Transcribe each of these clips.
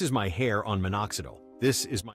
This is my hair on minoxidil. This is my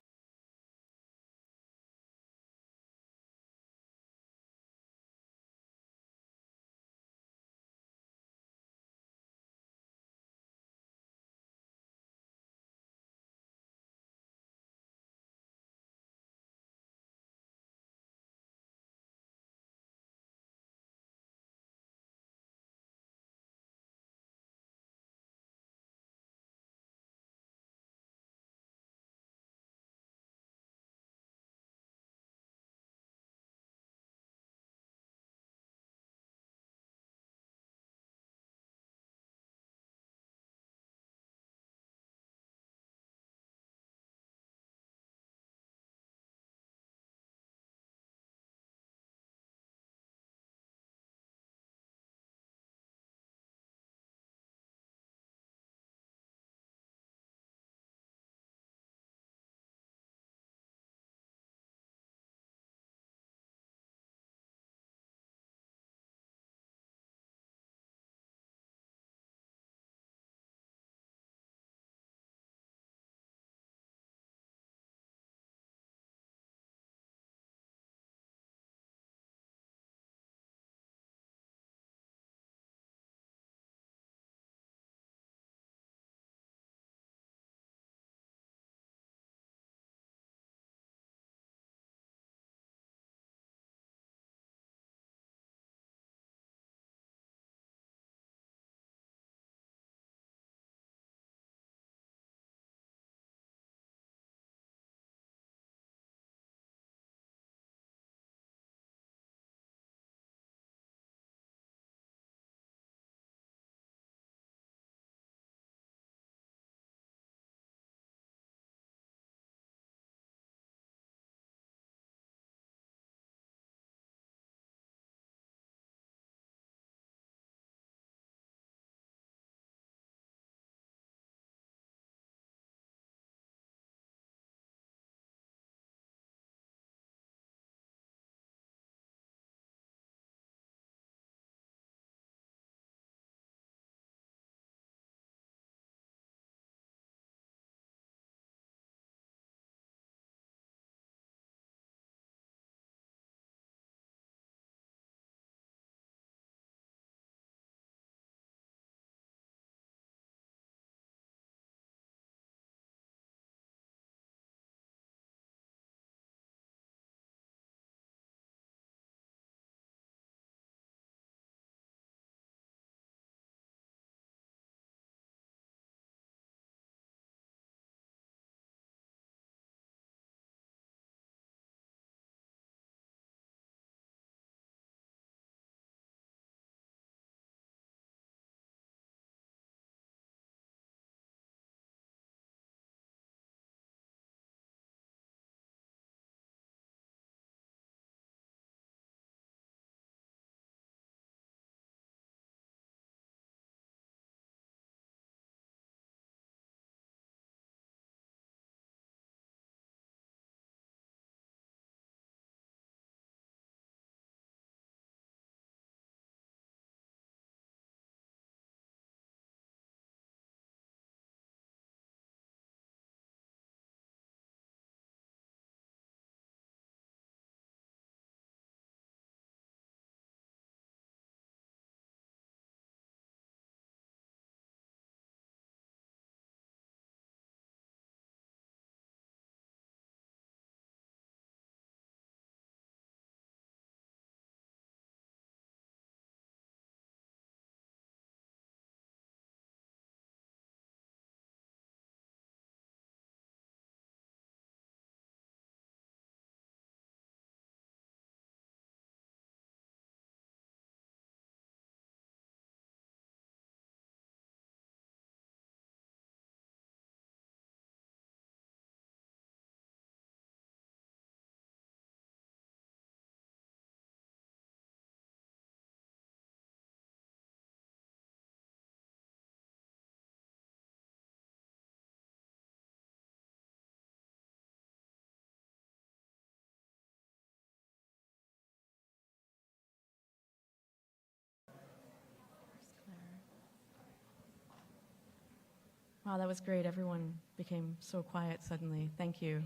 Wow, that was great. Everyone became so quiet suddenly. Thank you.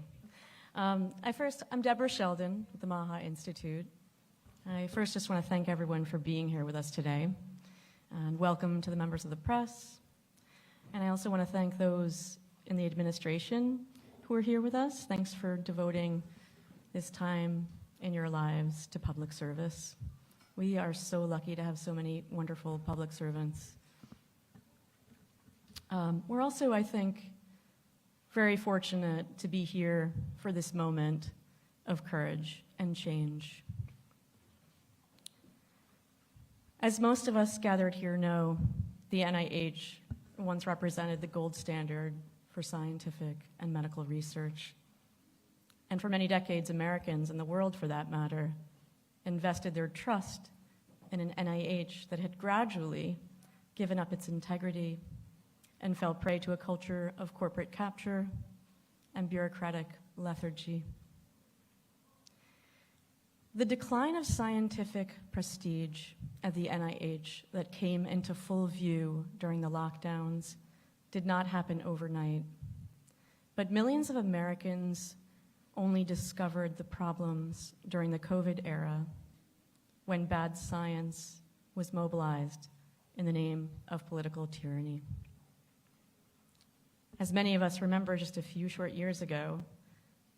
I'm Deborah Sheldon with the MAHA Institute. I first just want to thank everyone for being here with us today. And welcome to the members of the press. And I also want to thank those in the administration who are here with us. Thanks for devoting this time in your lives to public service. We are so lucky to have so many wonderful public servants. We're also, I think, very fortunate to be here for this moment of courage and change. As most of us gathered here know, the NIH once represented the gold standard for scientific and medical research. And for many decades, Americans, and the world for that matter, invested their trust in an NIH that had gradually given up its integrity and fell prey to a culture of corporate capture and bureaucratic lethargy. The decline of scientific prestige at the NIH that came into full view during the lockdowns did not happen overnight, but millions of Americans only discovered the problems during the COVID era when bad science was mobilized in the name of political tyranny. As many of us remember just a few short years ago,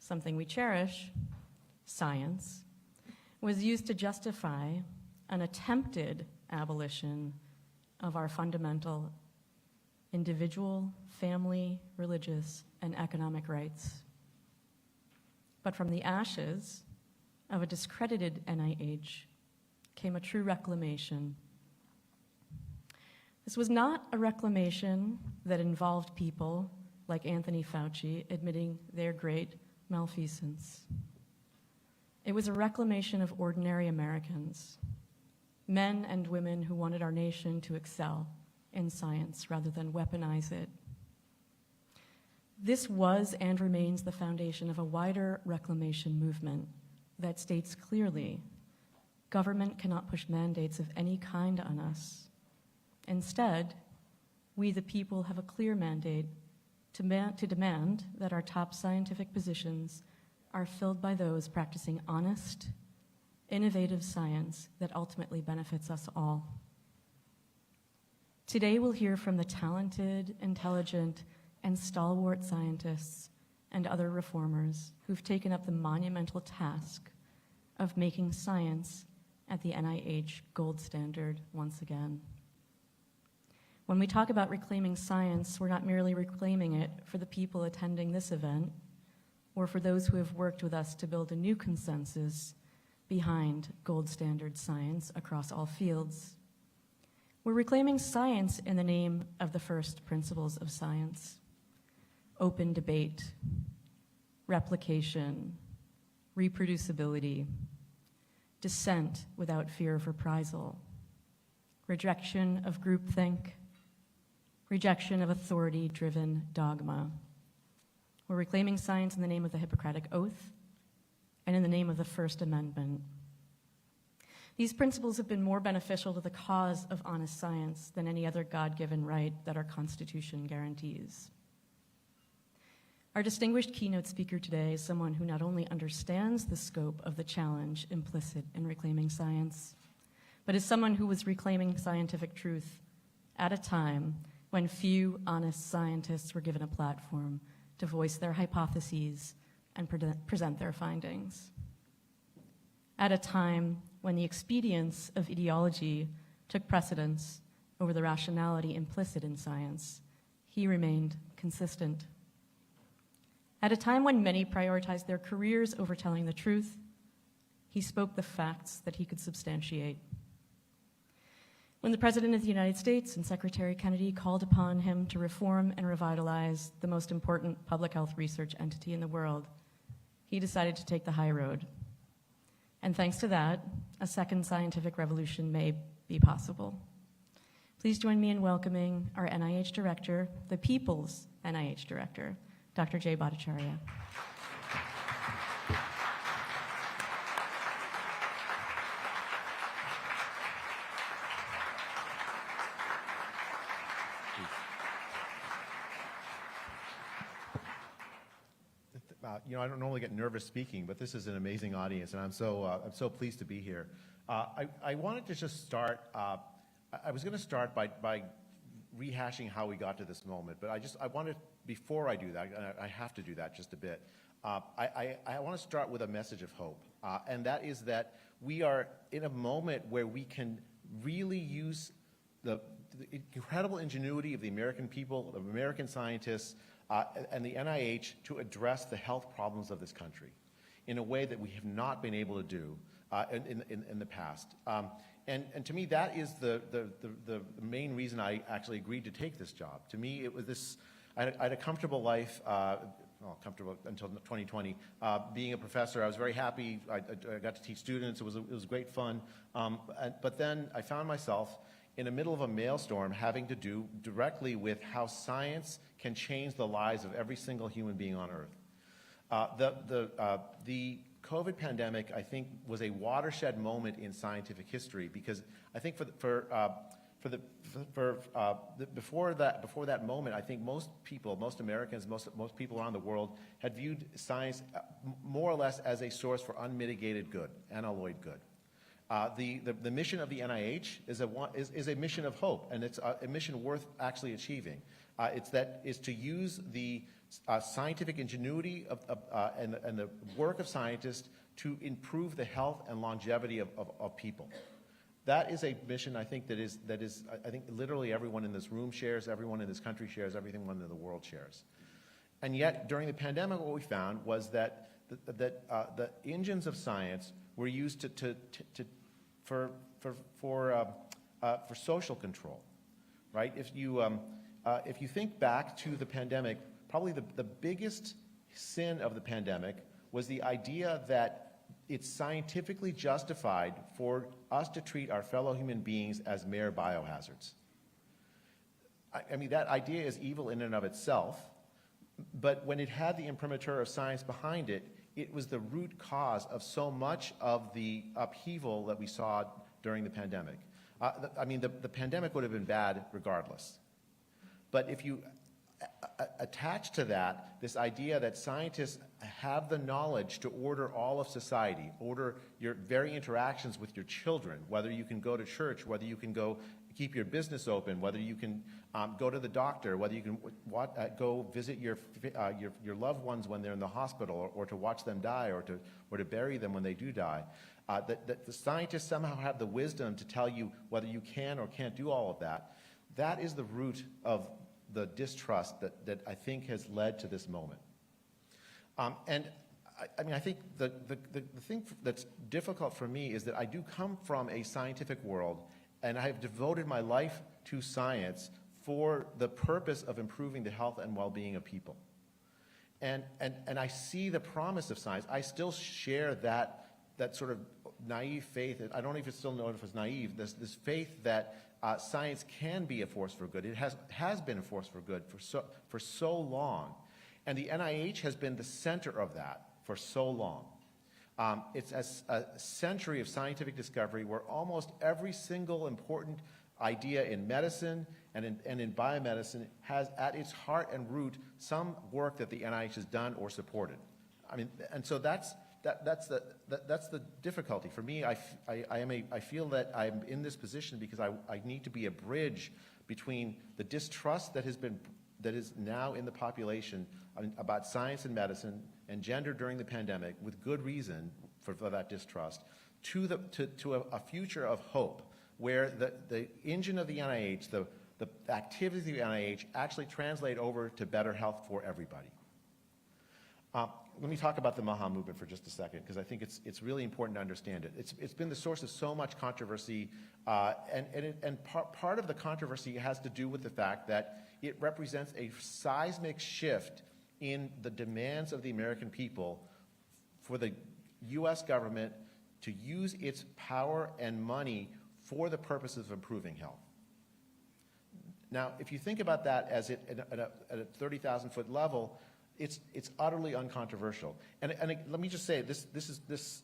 something we cherish, science, was used to justify an attempted abolition of our fundamental individual, family, religious, and economic rights. But from the ashes of a discredited NIH came a true reclamation. This was not a reclamation that involved people like Anthony Fauci admitting their great malfeasance. It was a reclamation of ordinary Americans, men and women who wanted our nation to excel in science rather than weaponize it. This was and remains the foundation of a wider reclamation movement that states clearly, government cannot push mandates of any kind on us. Instead, we the people have a clear mandate to demand that our top scientific positions are filled by those practicing honest, innovative science that ultimately benefits us all. Today we'll hear from the talented, intelligent, and stalwart scientists and other reformers who've taken up the monumental task of making science at the NIH gold standard once again. When we talk about reclaiming science, we're not merely reclaiming it for the people attending this event or for those who have worked with us to build a new consensus behind gold standard science across all fields. We're reclaiming science in the name of the first principles of science: open debate, replication, reproducibility, dissent without fear of reprisal, rejection of groupthink, rejection of authority-driven dogma. We're reclaiming science in the name of the Hippocratic Oath and in the name of the First Amendment. These principles have been more beneficial to the cause of honest science than any other God-given right that our Constitution guarantees. Our distinguished keynote speaker today is someone who not only understands the scope of the challenge implicit in reclaiming science, but is someone who was reclaiming scientific truth at a time when few honest scientists were given a platform to voice their hypotheses and present their findings. At a time when the expedience of ideology took precedence over the rationality implicit in science, he remained consistent. At a time when many prioritized their careers over telling the truth, he spoke the facts that he could substantiate. When the President of the United States and Secretary Kennedy called upon him to reform and revitalize the most important public health research entity in the world, he decided to take the high road. And thanks to that, a second scientific revolution may be possible. Please join me in welcoming our NIH Director, the People's NIH Director, Dr. J. Bhattacharya. I don't normally get nervous speaking, but this is an amazing audience, and I'm so pleased to be here. I wanted to just start. I was going to start by rehashing how we got to this moment, but I wanted, before I do that, and I have to do that just a bit. I want to start with a message of hope, and that is that we are in a moment where we can really use the incredible ingenuity of the American people, of American scientists, and the NIH to address the health problems of this country in a way that we have not been able to do in the past. And to me, that is the main reason I actually agreed to take this job. To me, it was this, I had a comfortable life, comfortable until 2020. Being a professor, I was very happy. I got to teach students. It was great fun. But then I found myself in the middle of a maelstrom having to do directly with how science can change the lives of every single human being on Earth. The COVID pandemic, I think, was a watershed moment in scientific history, because I think before that moment, I think most people, most Americans, most people around the world had viewed science more or less as a source for unmitigated good, unalloyed good. The mission of the NIH is a mission of hope, and it's a mission worth actually achieving. It's to use the scientific ingenuity and the work of scientists to improve the health and longevity of people. That is a mission, I think, I think literally everyone in this room shares, everyone in this country shares, everyone in the world shares. And yet, during the pandemic, what we found was that the engines of science were used for social control, right? If you think back to the pandemic, probably the biggest sin of the pandemic was the idea that it's scientifically justified for us to treat our fellow human beings as mere biohazards. I mean, that idea is evil in and of itself, but when it had the imprimatur of science behind it, it was the root cause of so much of the upheaval that we saw during the pandemic. The pandemic would have been bad regardless. But if you attach to that this idea that scientists have the knowledge to order all of society, order your very interactions with your children, whether you can go to church, whether you can go keep your business open, whether you can go to the doctor, whether you can go visit your loved ones when they're in the hospital, or to watch them die, or to bury them when they do die. That the scientists somehow have the wisdom to tell you whether you can or can't do all of that. That is the root of the distrust that I think has led to this moment. I think the thing that's difficult for me is that I do come from a scientific world, and I have devoted my life to science for the purpose of improving the health and well-being of people. And I see the promise of science. I still share that sort of naive faith. I don't even still know if it's naive, this faith that science can be a force for good. It has been a force for good for so long. And the NIH has been the center of that for so long. It's a century of scientific discovery where almost every single important idea in medicine and in biomedicine has at its heart and root some work that the NIH has done or supported. I mean, and so that's the difficulty for me. I feel that I'm in this position because I need to be a bridge between the distrust that is now in the population about science and medicine and gender during the pandemic, with good reason for that distrust, to a future of hope, where the engine of the NIH, the activities of the NIH actually translate over to better health for everybody. Let me talk about the MAHA movement for just a second, because I think it's really important to understand it. It's been the source of so much controversy, and part of the controversy has to do with the fact that it represents a seismic shift in the demands of the American people for the U.S. government to use its power and money for the purposes of improving health. Now, if you think about that as at a 30,000-foot level, it's utterly uncontroversial. And let me just say, this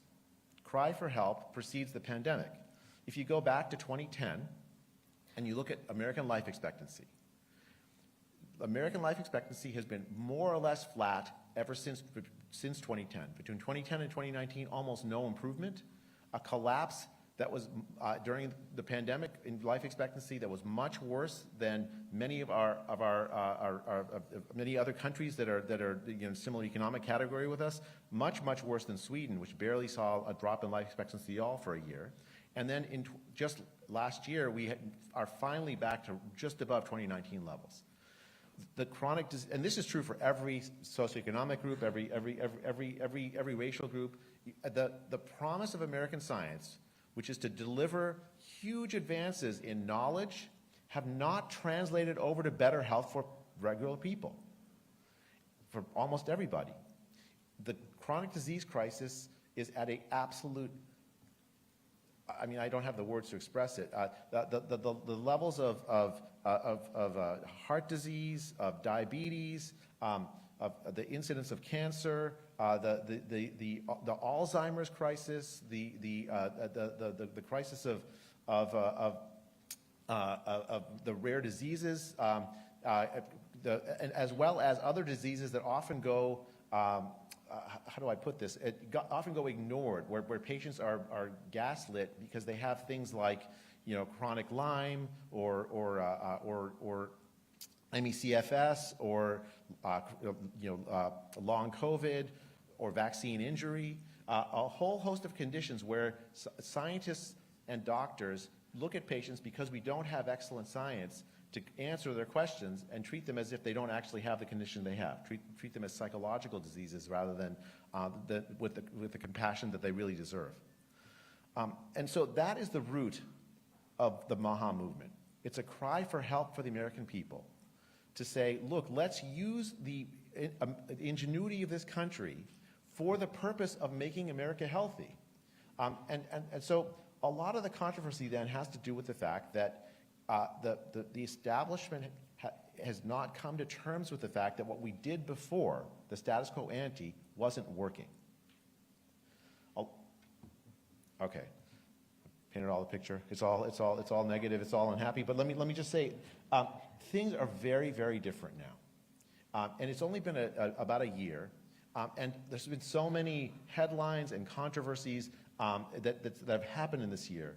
cry for help precedes the pandemic. If you go back to 2010 and you look at American life expectancy has been more or less flat ever since since 2010. Between 2010 and 2019, almost no improvement. A collapse that was during the pandemic in life expectancy that was much worse than many of many other countries that are similar economic category with us. Much worse than Sweden, which barely saw a drop in life expectancy at all for a year. And then just last year, we are finally back to just above 2019 levels. The chronic disease, and this is true for every socioeconomic group, every racial group. The promise of American science, which is to deliver huge advances in knowledge, have not translated over to better health for regular people, for almost everybody. The chronic disease crisis is at an absolute, I mean, I don't have the words to express it. The levels of heart disease, of diabetes, of the incidence of cancer, the Alzheimer's crisis, the crisis of the rare diseases, and as well as other diseases that often go, how do I put this? Often go ignored, where patients are gaslit because they have things like, chronic Lyme or ME/CFS or long COVID or vaccine injury, a whole host of conditions where scientists and doctors look at patients because we don't have excellent science to answer their questions and treat them as if they don't actually have the condition they have. Treat them as psychological diseases rather than with the compassion that they really deserve. And so that is the root of the MAHA movement. It's a cry for help for the American people to say, look, let's use the ingenuity of this country for the purpose of making America healthy. And so a lot of the controversy then has to do with the fact that the establishment has not come to terms with the fact that what we did before, the status quo ante, wasn't working. Okay, painted all the picture. It's all negative. It's all unhappy. But let me just say, things are very, very different now, and it's only been about a year, and there's been so many headlines and controversies that have happened in this year.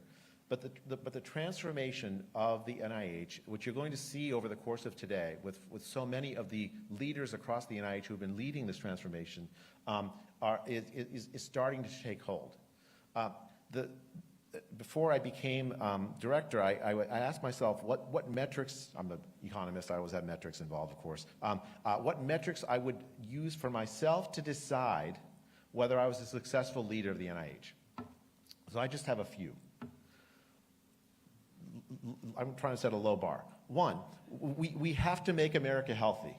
But the transformation of the NIH, which you're going to see over the course of today with so many of the leaders across the NIH who have been leading this transformation, is starting to take hold. Before I became director, I asked myself what metrics, I'm an economist, I always have metrics involved, of course, what metrics I would use for myself to decide whether I was a successful leader of the NIH. So I just have a few. I'm trying to set a low bar. One, we have to make America healthy.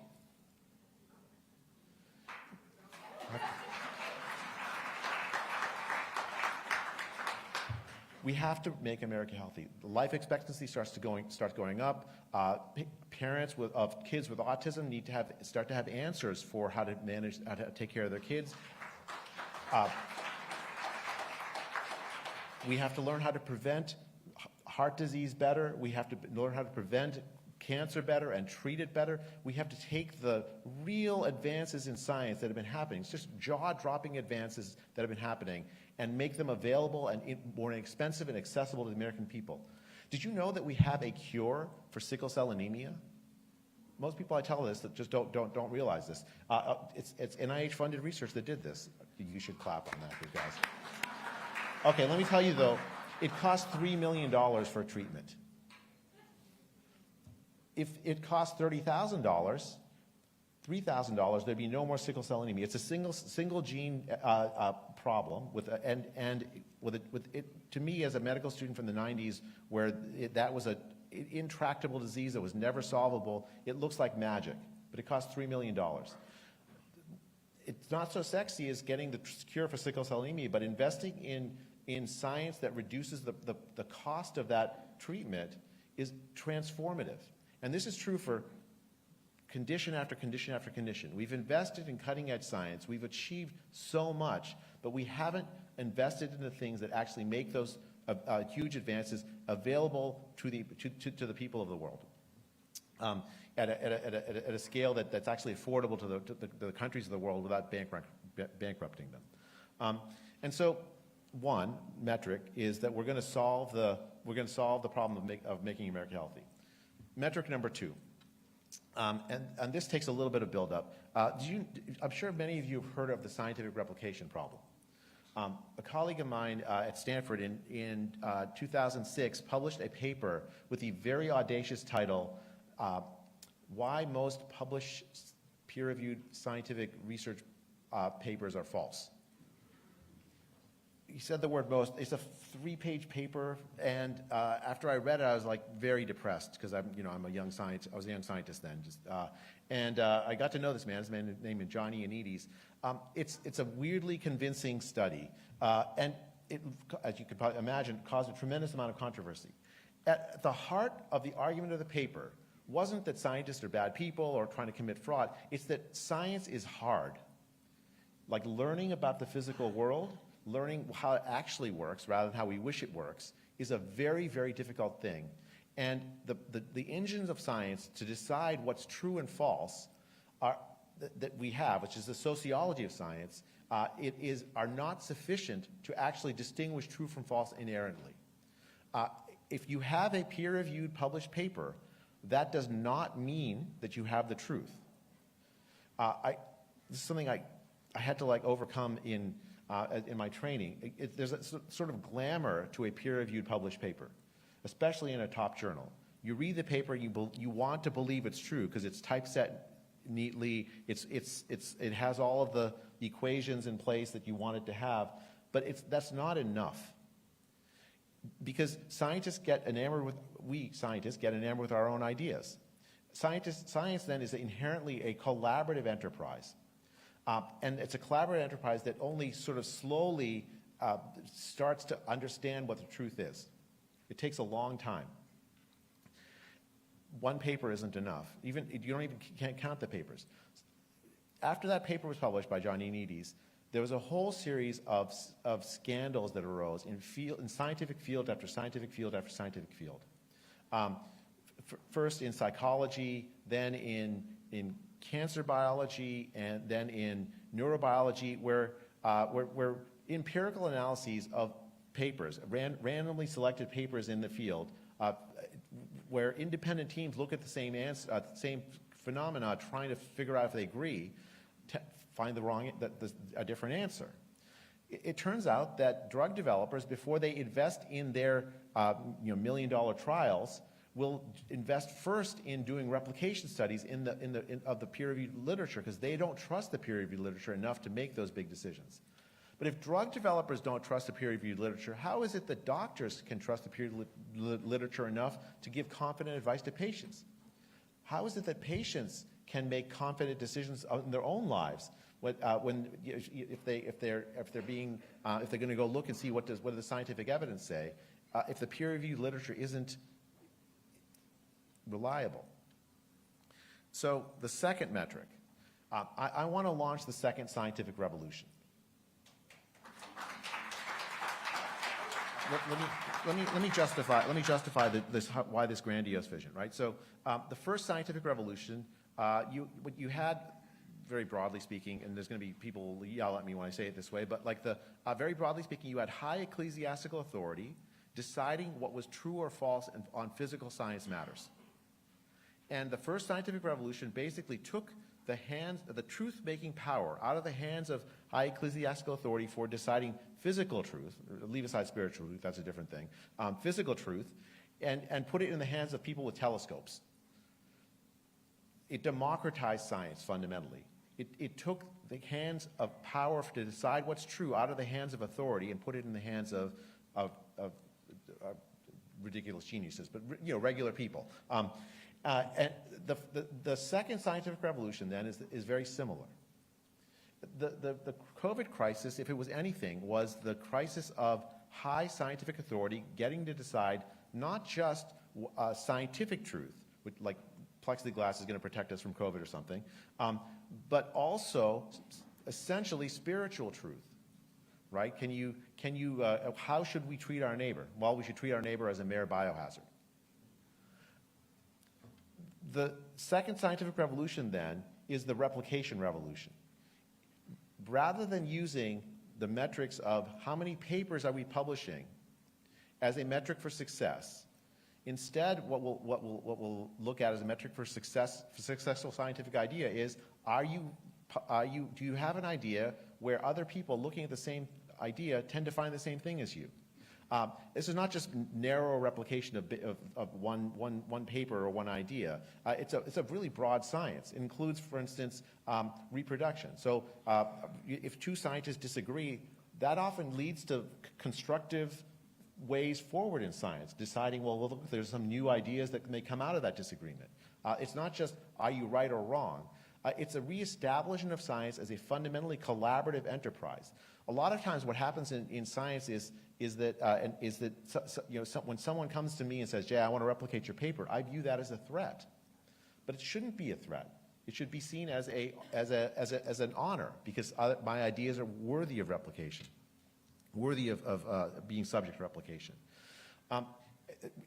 We have to make America healthy. The life expectancy starts going up. Parents of kids with autism need to start to have answers for how to take care of their kids. We have to learn how to prevent heart disease better. We have to learn how to prevent cancer better and treat it better. We have to take the real advances in science that have been happening, it's just jaw-dropping advances that have been happening, and make them available and more inexpensive and accessible to the American people. Did you know that we have a cure for sickle cell anemia? Most people I tell this that just don't realize this. It's NIH-funded research that did this. You should clap on that, you guys. Okay, let me tell you though, it costs $3 million for a treatment. If it costs $30,000, $3,000, there'd be no more sickle cell anemia. It's a single gene problem to me as a medical student from the 90s, where that was an intractable disease that was never solvable. It looks like magic, but it costs $3 million. It's not so sexy as getting the cure for sickle cell anemia, but investing in science that reduces the cost of that treatment is transformative. And this is true for condition after condition after condition. We've invested in cutting-edge science. We've achieved so much, but we haven't invested in the things that actually make those huge advances available to the people of the world at a scale that's actually affordable to the countries of the world without bankrupting them. And so one metric is that we're going to solve the problem of making America healthy. Metric number two, and this takes a little bit of build-up. I'm sure many of you have heard of the scientific replication problem. A colleague of mine at Stanford in 2006 published a paper with the very audacious title, Why Most Published Peer-Reviewed Scientific Research Papers Are False. He said the word most. It's a 3-page paper, and after I read it, I was like very depressed because I'm a young scientist. I was a young scientist then, and I got to know this man. His name is John Ioannidis. It's a weirdly convincing study, and it, as you could probably imagine, caused a tremendous amount of controversy. At the heart of the argument of the paper wasn't that scientists are bad people or trying to commit fraud. It's that science is hard. Like learning about the physical world, learning how it actually works rather than how we wish it works, is a very, very difficult thing. And the engines of science to decide what's true and false that we have, which is the sociology of science, are not sufficient to actually distinguish true from false inerrantly. If you have a peer-reviewed published paper, that does not mean that you have the truth. This is something I had to overcome in my training. There's a sort of glamour to a peer-reviewed published paper, especially in a top journal. You read the paper, you want to believe it's true because it's typeset neatly. It has all of the equations in place that you want it to have, but that's not enough. Because we scientists get enamored with our own ideas. Science then is inherently a collaborative enterprise. And it's a collaborative enterprise that only sort of slowly starts to understand what the truth is. It takes a long time. One paper isn't enough. You can't count the papers. After that paper was published by John Ioannidis, there was a whole series of scandals that arose in scientific field after scientific field after scientific field. First in psychology, then in cancer biology, and then in neurobiology, where empirical analyses of papers, randomly selected papers in the field, where independent teams look at the same phenomena, trying to figure out if they agree, find a different answer. It turns out that drug developers, before they invest in their million-dollar trials, will invest first in doing replication studies of the peer-reviewed literature, because they don't trust the peer-reviewed literature enough to make those big decisions. But if drug developers don't trust the peer-reviewed literature, how is it that doctors can trust the peer-reviewed literature enough to give confident advice to patients? How is it that patients can make confident decisions in their own lives if they're going to go look and see what does the scientific evidence say, if the peer-reviewed literature isn't reliable? So the second metric, I want to launch the second scientific revolution. Let me justify why this grandiose vision, right? So the first scientific revolution, what you had, very broadly speaking, and there's going to be people who yell at me when I say it this way, but very broadly speaking, you had high ecclesiastical authority deciding what was true or false on physical science matters. And the first scientific revolution basically took the truth-making power out of the hands of high ecclesiastical authority for deciding physical truth. Leave aside spiritual truth, that's a different thing. Physical truth, and put it in the hands of people with telescopes. It democratized science fundamentally. It took the hands of power to decide what's true out of the hands of authority and put it in the hands of ridiculous geniuses, but regular people. And the second scientific revolution then is very similar. The COVID crisis, if it was anything, was the crisis of high scientific authority getting to decide not just scientific truth, which, like plexiglass is going to protect us from COVID or something, but also essentially spiritual truth, right? How should we treat our neighbor? Well, we should treat our neighbor as a mere biohazard. The second scientific revolution then is the replication revolution. rather than using the metrics of how many papers are we publishing as a metric for success, instead what we'll look at as a metric for successful scientific idea is, do you have an idea where other people looking at the same idea tend to find the same thing as you? This is not just narrow replication of one paper or one idea. It's a really broad science. It includes, for instance, reproduction. So if two scientists disagree, that often leads to constructive ways forward in science, deciding, well, look, there's some new ideas that may come out of that disagreement. It's not just, are you right or wrong? It's a reestablishment of science as a fundamentally collaborative enterprise. A lot of times what happens in science is that when someone comes to me and says, Jay, I want to replicate your paper, I view that as a threat. But it shouldn't be a threat. It should be seen as an honor, because my ideas are worthy of replication, worthy of being subject to replication.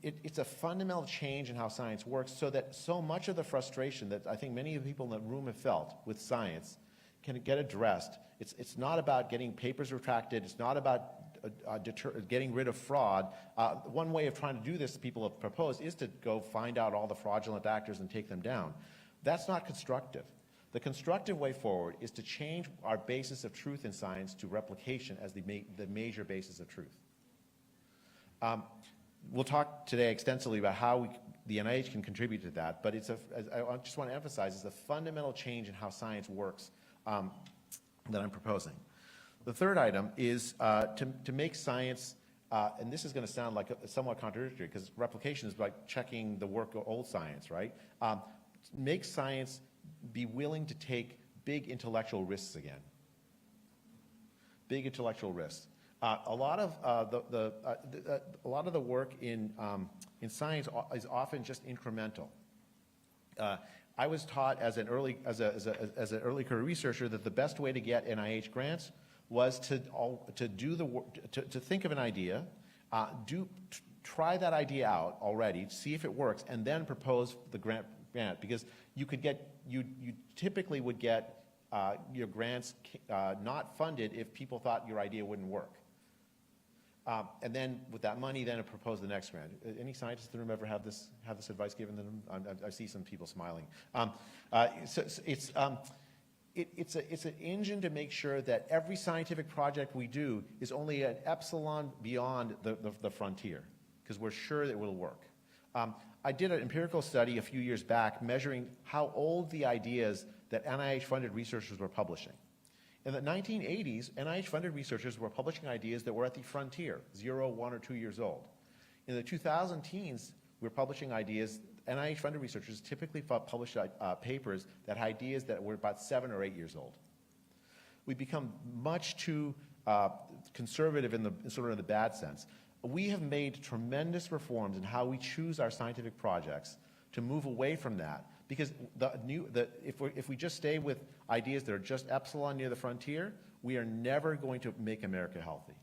It's a fundamental change in how science works, so that so much of the frustration that I think many of the people in the room have felt with science can get addressed. It's not about getting papers retracted. It's not about getting rid of fraud. One way of trying to do this, people have proposed, is to go find out all the fraudulent actors and take them down. That's not constructive. The constructive way forward is to change our basis of truth in science to replication as the major basis of truth. We'll talk today extensively about how the NIH can contribute to that, but I just want to emphasize, it's a fundamental change in how science works that I'm proposing. The third item is to make science, and this is going to sound like somewhat contradictory, because replication is like checking the work of old science, right? Make science be willing to take big intellectual risks again. Big intellectual risks. A lot of the work in science is often just incremental. I was taught as an early career researcher that the best way to get NIH grants was to think of an idea, try that idea out already, see if it works, and then propose the grant, because you typically would get your grants not funded if people thought your idea wouldn't work. And then with that money, then propose the next grant. Any scientists in the room ever have this advice given to them? I see some people smiling. It's an engine to make sure that every scientific project we do is only an epsilon beyond the frontier, because we're sure that it will work. I did an empirical study a few years back measuring how old the ideas that NIH-funded researchers were publishing. In the 1980s, NIH-funded researchers were publishing ideas that were at the frontier, 0, 1, or 2 years old. In the 2010s, we're publishing ideas, NIH-funded researchers typically published papers that had ideas that were about 7 or 8 years old. We've become much too conservative in the bad sense. We have made tremendous reforms in how we choose our scientific projects to move away from that, because if we just stay with ideas that are just epsilon near the frontier, we are never going to make America healthy.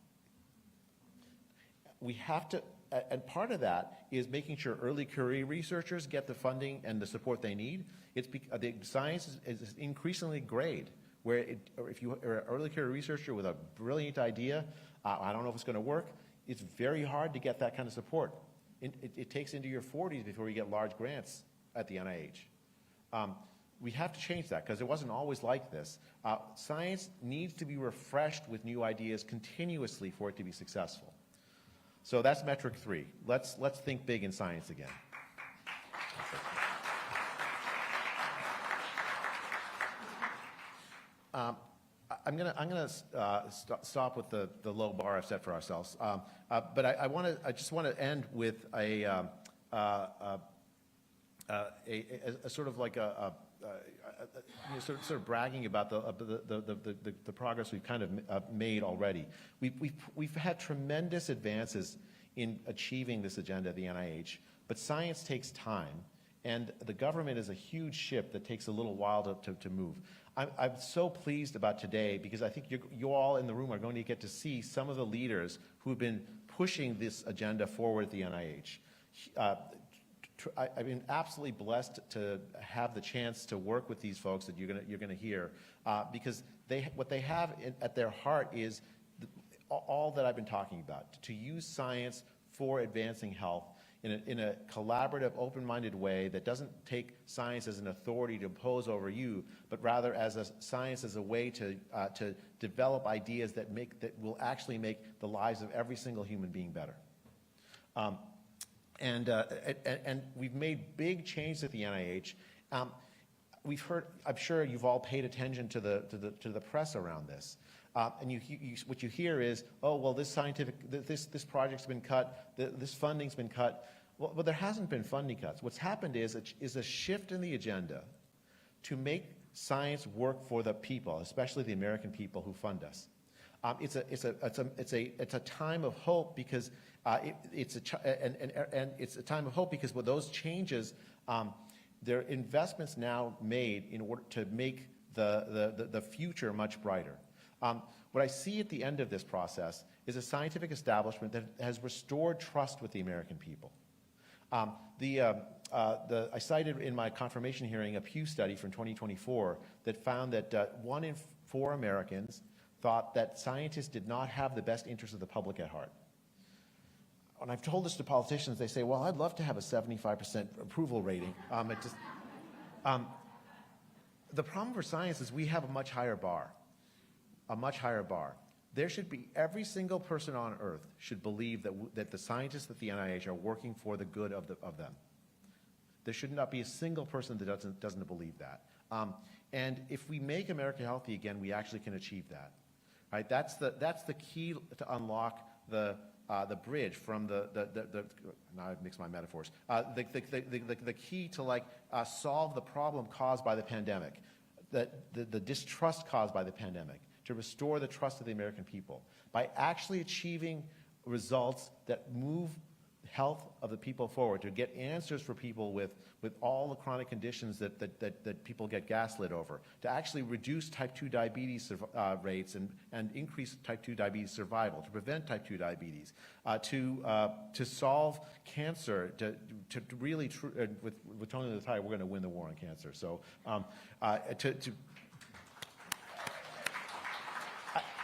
We have to, and part of that is making sure early career researchers get the funding and the support they need. The science is increasingly grade, where if you are an early career researcher with a brilliant idea, I don't know if it's going to work, it's very hard to get that kind of support. It takes into your 40s before you get large grants at the NIH. We have to change that, because it wasn't always like this. Science needs to be refreshed with new ideas continuously for it to be successful. So that's metric 3. Let's think big in science again. I'm gonna stop with the low bar I've set for ourselves, but I just want to end with a sort of like sort of bragging about the progress we've kind of made already. We've had tremendous advances in achieving this agenda at the NIH, but science takes time, and the government is a huge ship that takes a little while to move. I'm so pleased about today, because I think you all in the room are going to get to see some of the leaders who have been pushing this agenda forward at the NIH. I've been absolutely blessed to have the chance to work with these folks that you're going to hear, because what they have at their heart is all that I've been talking about, to use science for advancing health in a collaborative, open-minded way that doesn't take science as an authority to impose over you, but rather as science as a way to develop ideas that will actually make the lives of every single human being better. And we've made big changes at the NIH. We've heard, I'm sure you've all paid attention to the press around this. And what you hear is, oh, well, this project's been cut, this funding's been cut. Well, there hasn't been funding cuts. What's happened is a shift in the agenda to make science work for the people, especially the American people who fund us. It's a time of hope because it's a time of hope because with those changes, there are investments now made in order to make the future much brighter. What I see at the end of this process is a scientific establishment that has restored trust with the American people. I cited in my confirmation hearing a Pew study from 2024 that found that 1 in 4 Americans thought that scientists did not have the best interest of the public at heart. When I've told this to politicians, they say, well, I'd love to have a 75% approval rating. The problem for science is we have a much higher bar. A much higher bar. There should be, every single person on earth should believe that the scientists at the NIH are working for the good of them. There should not be a single person that doesn't believe that. And if we make America healthy again, we actually can achieve that. Right? That's the key to unlock the bridge from now I've mixed my metaphors. The key to solve the problem caused by the pandemic, the distrust caused by the pandemic, to restore the trust of the American people by actually achieving results that move health of the people forward, to get answers for people with all the chronic conditions that people get gaslit over, to actually reduce type 2 diabetes rates and increase type 2 diabetes survival, to prevent type 2 diabetes, to solve cancer, to really, with Tony the Tide, we're going to win the war on cancer. So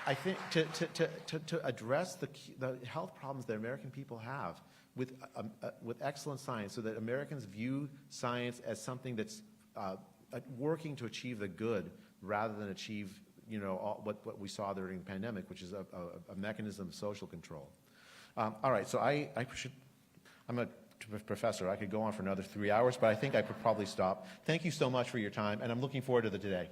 I think to address the health problems that American people have with excellent science, so that Americans view science as something that's working to achieve the good rather than achieve, what we saw during the pandemic, which is a mechanism of social control. All right, so I'm a professor. I could go on for another 3 hours, but I think I could probably stop. Thank you so much for your time, and I'm looking forward to the today.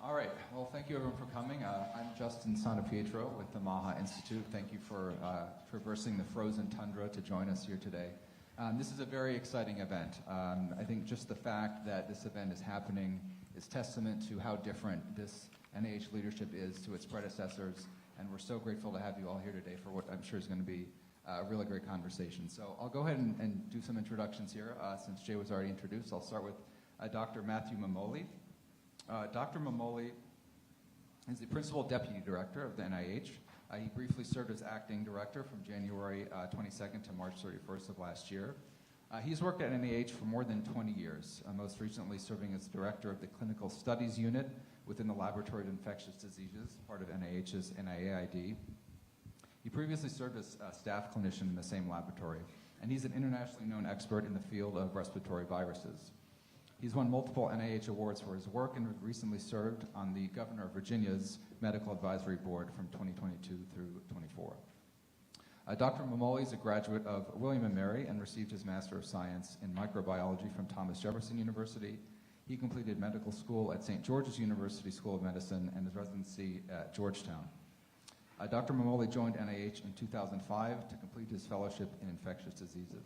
All right. Well, thank you everyone for coming. I'm Justin Santapietro with the MAHA Institute. Thank you for traversing the frozen tundra to join us here today. This is a very exciting event. I think just the fact that this event is happening is testament to how different this NIH leadership is to its predecessors, and we're so grateful to have you all here today for what I'm sure is going to be a really great conversation. So I'll go ahead and do some introductions here. Since Jay was already introduced, I'll start with Dr. Matthew Memoli. Dr. Memoli is the Principal Deputy Director of the NIH. He briefly served as Acting Director from January 22nd to March 31st of last year. He's worked at NIH for more than 20 years, most recently serving as Director of the Clinical Studies Unit within the Laboratory of Infectious Diseases, part of NIH's NIAID. He previously served as a staff clinician in the same laboratory, and he's an internationally known expert in the field of respiratory viruses. He's won multiple NIH awards for his work and recently served on the Governor of Virginia's Medical Advisory Board from 2022 through 24. Dr. Memoli is a graduate of William & Mary and received his Master of Science in Microbiology from Thomas Jefferson University. He completed medical school at St. George's University School of Medicine and his residency at Georgetown. Dr. Memoli joined NIH in 2005 to complete his fellowship in infectious diseases.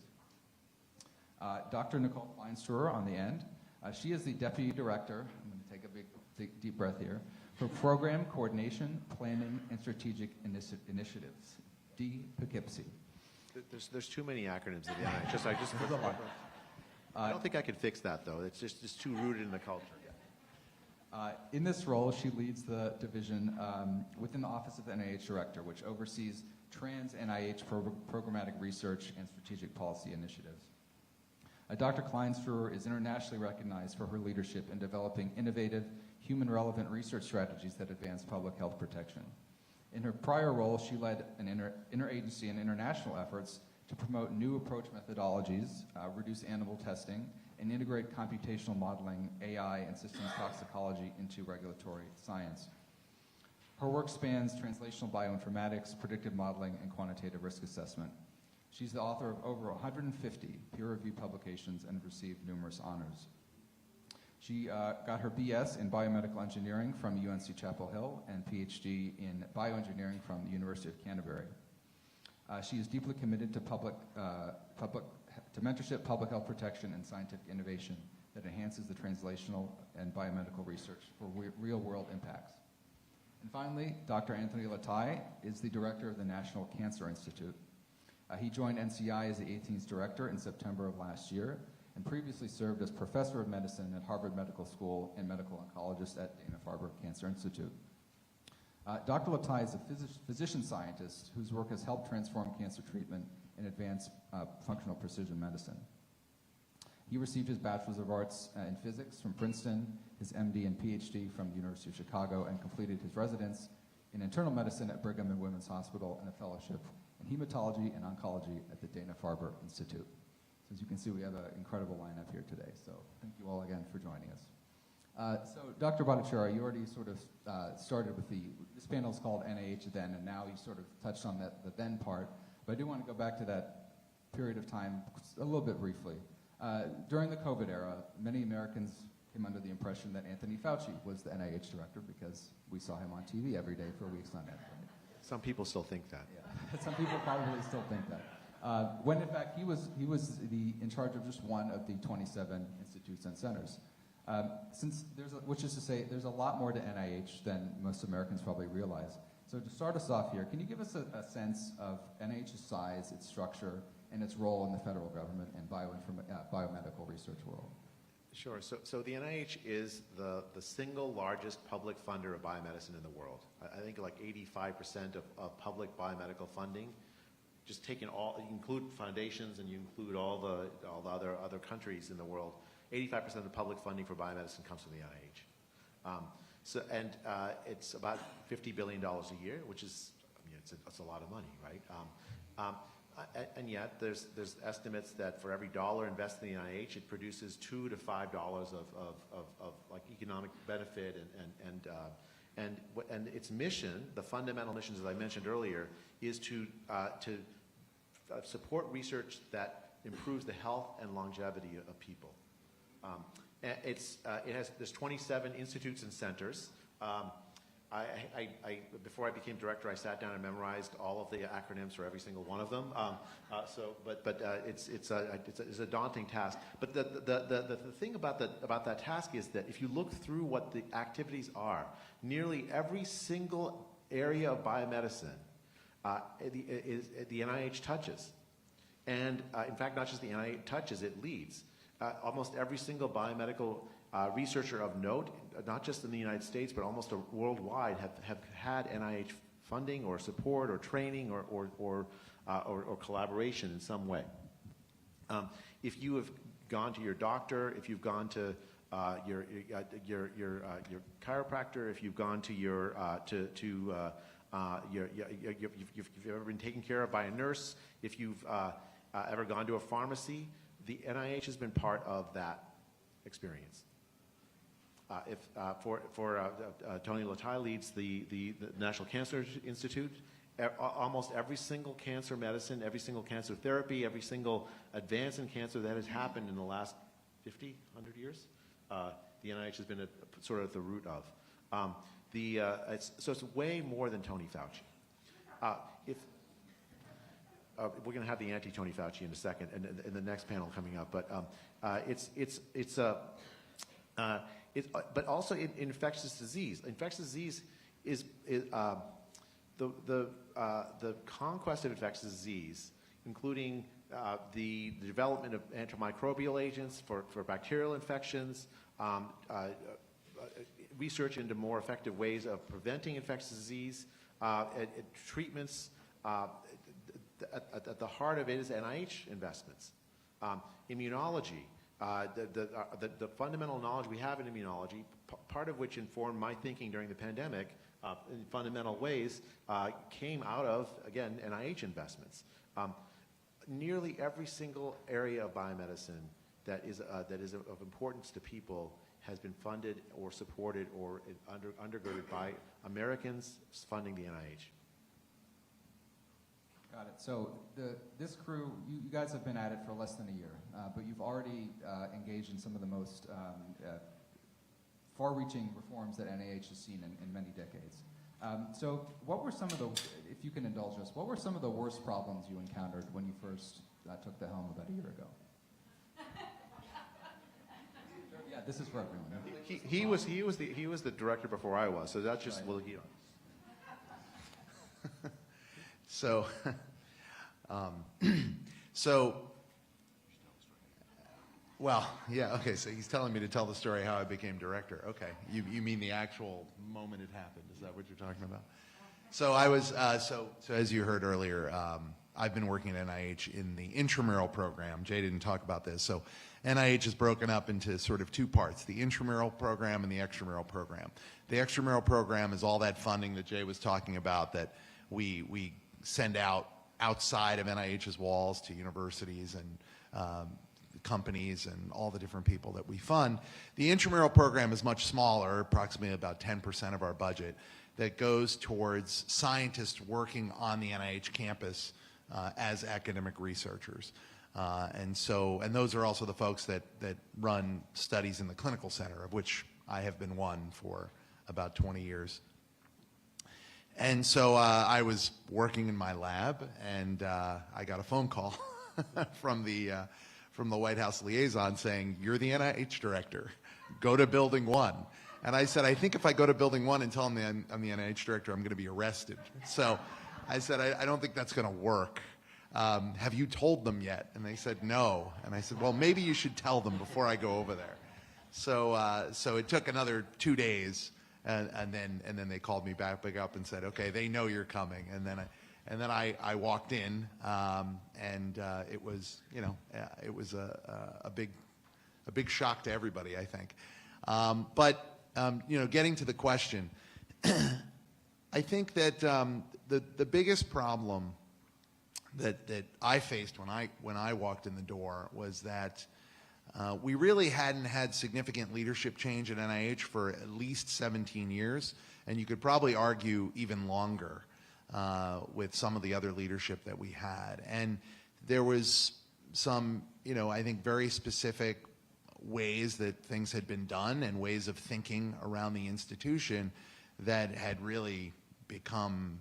Dr. Nicole Kleinstreuer on the end. She is the Deputy Director, I'm going to take a big deep breath here, for Program Coordination, Planning, and Strategic Initiatives, DPCIPSI. There's too many acronyms in the NIH. I don't think I could fix that, though. It's just too rooted in the culture. In this role, she leads the division within the Office of the NIH Director, which oversees trans-NIH programmatic research and strategic policy initiatives. Dr. Kleinstreuer is internationally recognized for her leadership in developing innovative, human-relevant research strategies that advance public health protection. In her prior role, she led an interagency and international efforts to promote new approach methodologies, reduce animal testing, and integrate computational modeling, AI, and systems toxicology into regulatory science. Her work spans translational bioinformatics, predictive modeling, and quantitative risk assessment. She's the author of over 150 peer-reviewed publications and received numerous honors. She got her BS in biomedical engineering from UNC Chapel Hill and Ph.D. in bioengineering from the University of Canterbury. She is deeply committed to mentorship, public health protection, and scientific innovation that enhances the translational and biomedical research for real-world impacts. And finally, Dr. Anthony Latai is the director of the National Cancer Institute. He joined NCI as the 18th director in September of last year and previously served as professor of medicine at Harvard Medical School and medical oncologist at Dana-Farber Cancer Institute. Dr. Latai is a physician scientist whose work has helped transform cancer treatment and advance functional precision medicine. He received his Bachelor's of Arts in Physics from Princeton, his MD and PhD from the University of Chicago, and completed his residence in internal medicine at Brigham and Women's Hospital and a fellowship in hematology and oncology at the Dana-Farber Institute. So as you can see, we have an incredible lineup here today, so thank you all again for joining us. So Dr. Bhattacharya, you already sort of started with this panel is called NIH Then, and now you sort of touched on the then part, but I do want to go back to that period of time a little bit briefly. During the COVID era, many Americans came under the impression that Anthony Fauci was the NIH director because we saw him on TV every day for weeks on end. Right? Some people still think that. Yeah. Some people probably still think that. When in fact he was in charge of just one of the 27 institutes and centers. Which is to say, there's a lot more to NIH than most Americans probably realize. So to start us off here, can you give us a sense of NIH's size, its structure, and its role in the federal government and biomedical research world? Sure. So the NIH is the single largest public funder of biomedicine in the world. I think like 85% of public biomedical funding, just taking you include foundations and you include all the other countries in the world, 85% of the public funding for biomedicine comes from the NIH. It's about $50 billion a year, which is, it's a lot of money, right? And yet, there's estimates that for every dollar invested in the NIH, it produces $2 to $5 of like economic benefit and its mission, the fundamental missions, as I mentioned earlier, is to support research that improves the health and longevity of people. There's 27 institutes and centers. Before I became director, I sat down and memorized all of the acronyms for every single one of them. It's a daunting task. But the thing about that task is that if you look through what the activities are, nearly every single area of biomedicine the NIH touches, and in fact, not just the NIH touches, it leads. Almost every single biomedical researcher of note, not just in the United States, but almost worldwide, have had NIH funding or support or training or collaboration in some way. If you have gone to your doctor, if you've gone to your chiropractor, if you've gone to if you've ever been taken care of by a nurse, if you've ever gone to a pharmacy, the NIH has been part of that experience. Tony Latai leads the National Cancer Institute. Almost every single cancer medicine, every single cancer therapy, every single advance in cancer that has happened in the last 50, 100 years, the NIH has been sort of at the root of. So it's way more than Tony Fauci. If we're going to have the anti-Tony Fauci in a second, and in the next panel coming up, but but also in infectious disease. Infectious disease is the conquest of infectious disease, including the development of antimicrobial agents for bacterial infections, research into more effective ways of preventing infectious disease, treatments. At the heart of it is NIH investments. Immunology, the fundamental knowledge we have in immunology, part of which informed my thinking during the pandemic in fundamental ways, came out of, again, NIH investments. Nearly every single area of biomedicine that is of importance to people has been funded or supported or undergirded by Americans funding the NIH. Got it. So this crew, you guys have been at it for less than a year, but you've already engaged in some of the most far-reaching reforms that NIH has seen in many decades. So what were some of the, if you can indulge us, what were some of the worst problems you encountered when you first took the helm about a year ago? Yeah, this is for everyone. He was the director before I was, so that's just, right. So, well, yeah, okay, so he's telling me to tell the story how I became director. Okay, you mean the actual moment it happened, is that what you're talking about? So I was, so as you heard earlier, I've been working at NIH in the intramural program. Jay didn't talk about this. So NIH is broken up into sort of two parts, the intramural program and the extramural program. The extramural program is all that funding that Jay was talking about that we send out outside of NIH's walls to universities and companies and all the different people that we fund. The intramural program is much smaller, approximately about 10% of our budget, that goes towards scientists working on the NIH campus as academic researchers. And those are also the folks that run studies in the clinical center, of which I have been one for about 20 years. And so I was working in my lab, and I got a phone call from the White House liaison saying, "You're the NIH director. Go to Building 1." And I said, "I think if I go to Building 1 and tell them I'm the NIH director, I'm going to be arrested." So I said, I don't think that's going to work. Have you told them yet? And they said, "No." And I said, "Well, maybe you should tell them before I go over there." So it took another 2 days. And then they called me back up and said, "Okay, they know you're coming." And then I walked in, and it was it was a big shock to everybody, I think. But getting to the question, I think that the biggest problem that I faced when I walked in the door was that we really hadn't had significant leadership change at NIH for at least 17 years, and you could probably argue even longer with some of the other leadership that we had. And there was some, I think very specific ways that things had been done and ways of thinking around the institution that had really become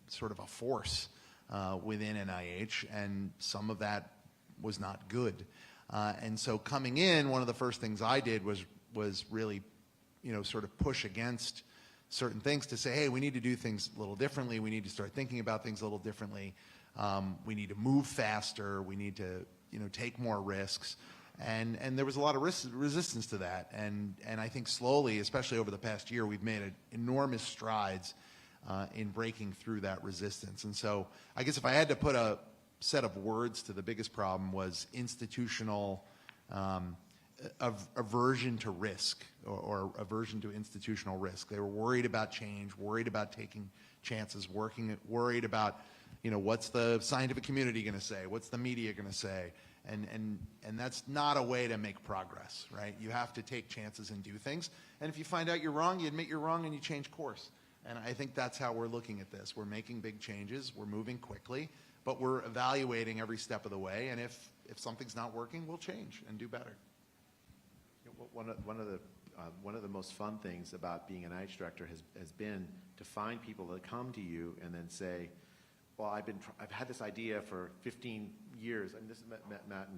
sort of a force within NIH, and some of that was not good. And so coming in, one of the first things I did was really, sort of push against certain things to say, hey, we need to do things a little differently. We need to start thinking about things a little differently. We need to move faster. We need to, take more risks. And there was a lot of resistance to that. And I think slowly, especially over the past year, we've made enormous strides in breaking through that resistance. And so I guess if I had to put a set of words to the biggest problem was institutional aversion to risk or aversion to institutional risk. They were worried about change, worried about taking chances, worried about, what's the scientific community going to say? What's the media going to say? And that's not a way to make progress, right? You have to take chances and do things. And if you find out you're wrong, you admit you're wrong and you change course. And I think that's how we're looking at this. We're making big changes. We're moving quickly. But we're evaluating every step of the way, and if something's not working, we'll change and do better. One of the one of the most fun things about being an NIH director has been to find people that come to you and then say, well, I've had this idea for 15 years. I mean, this is Matt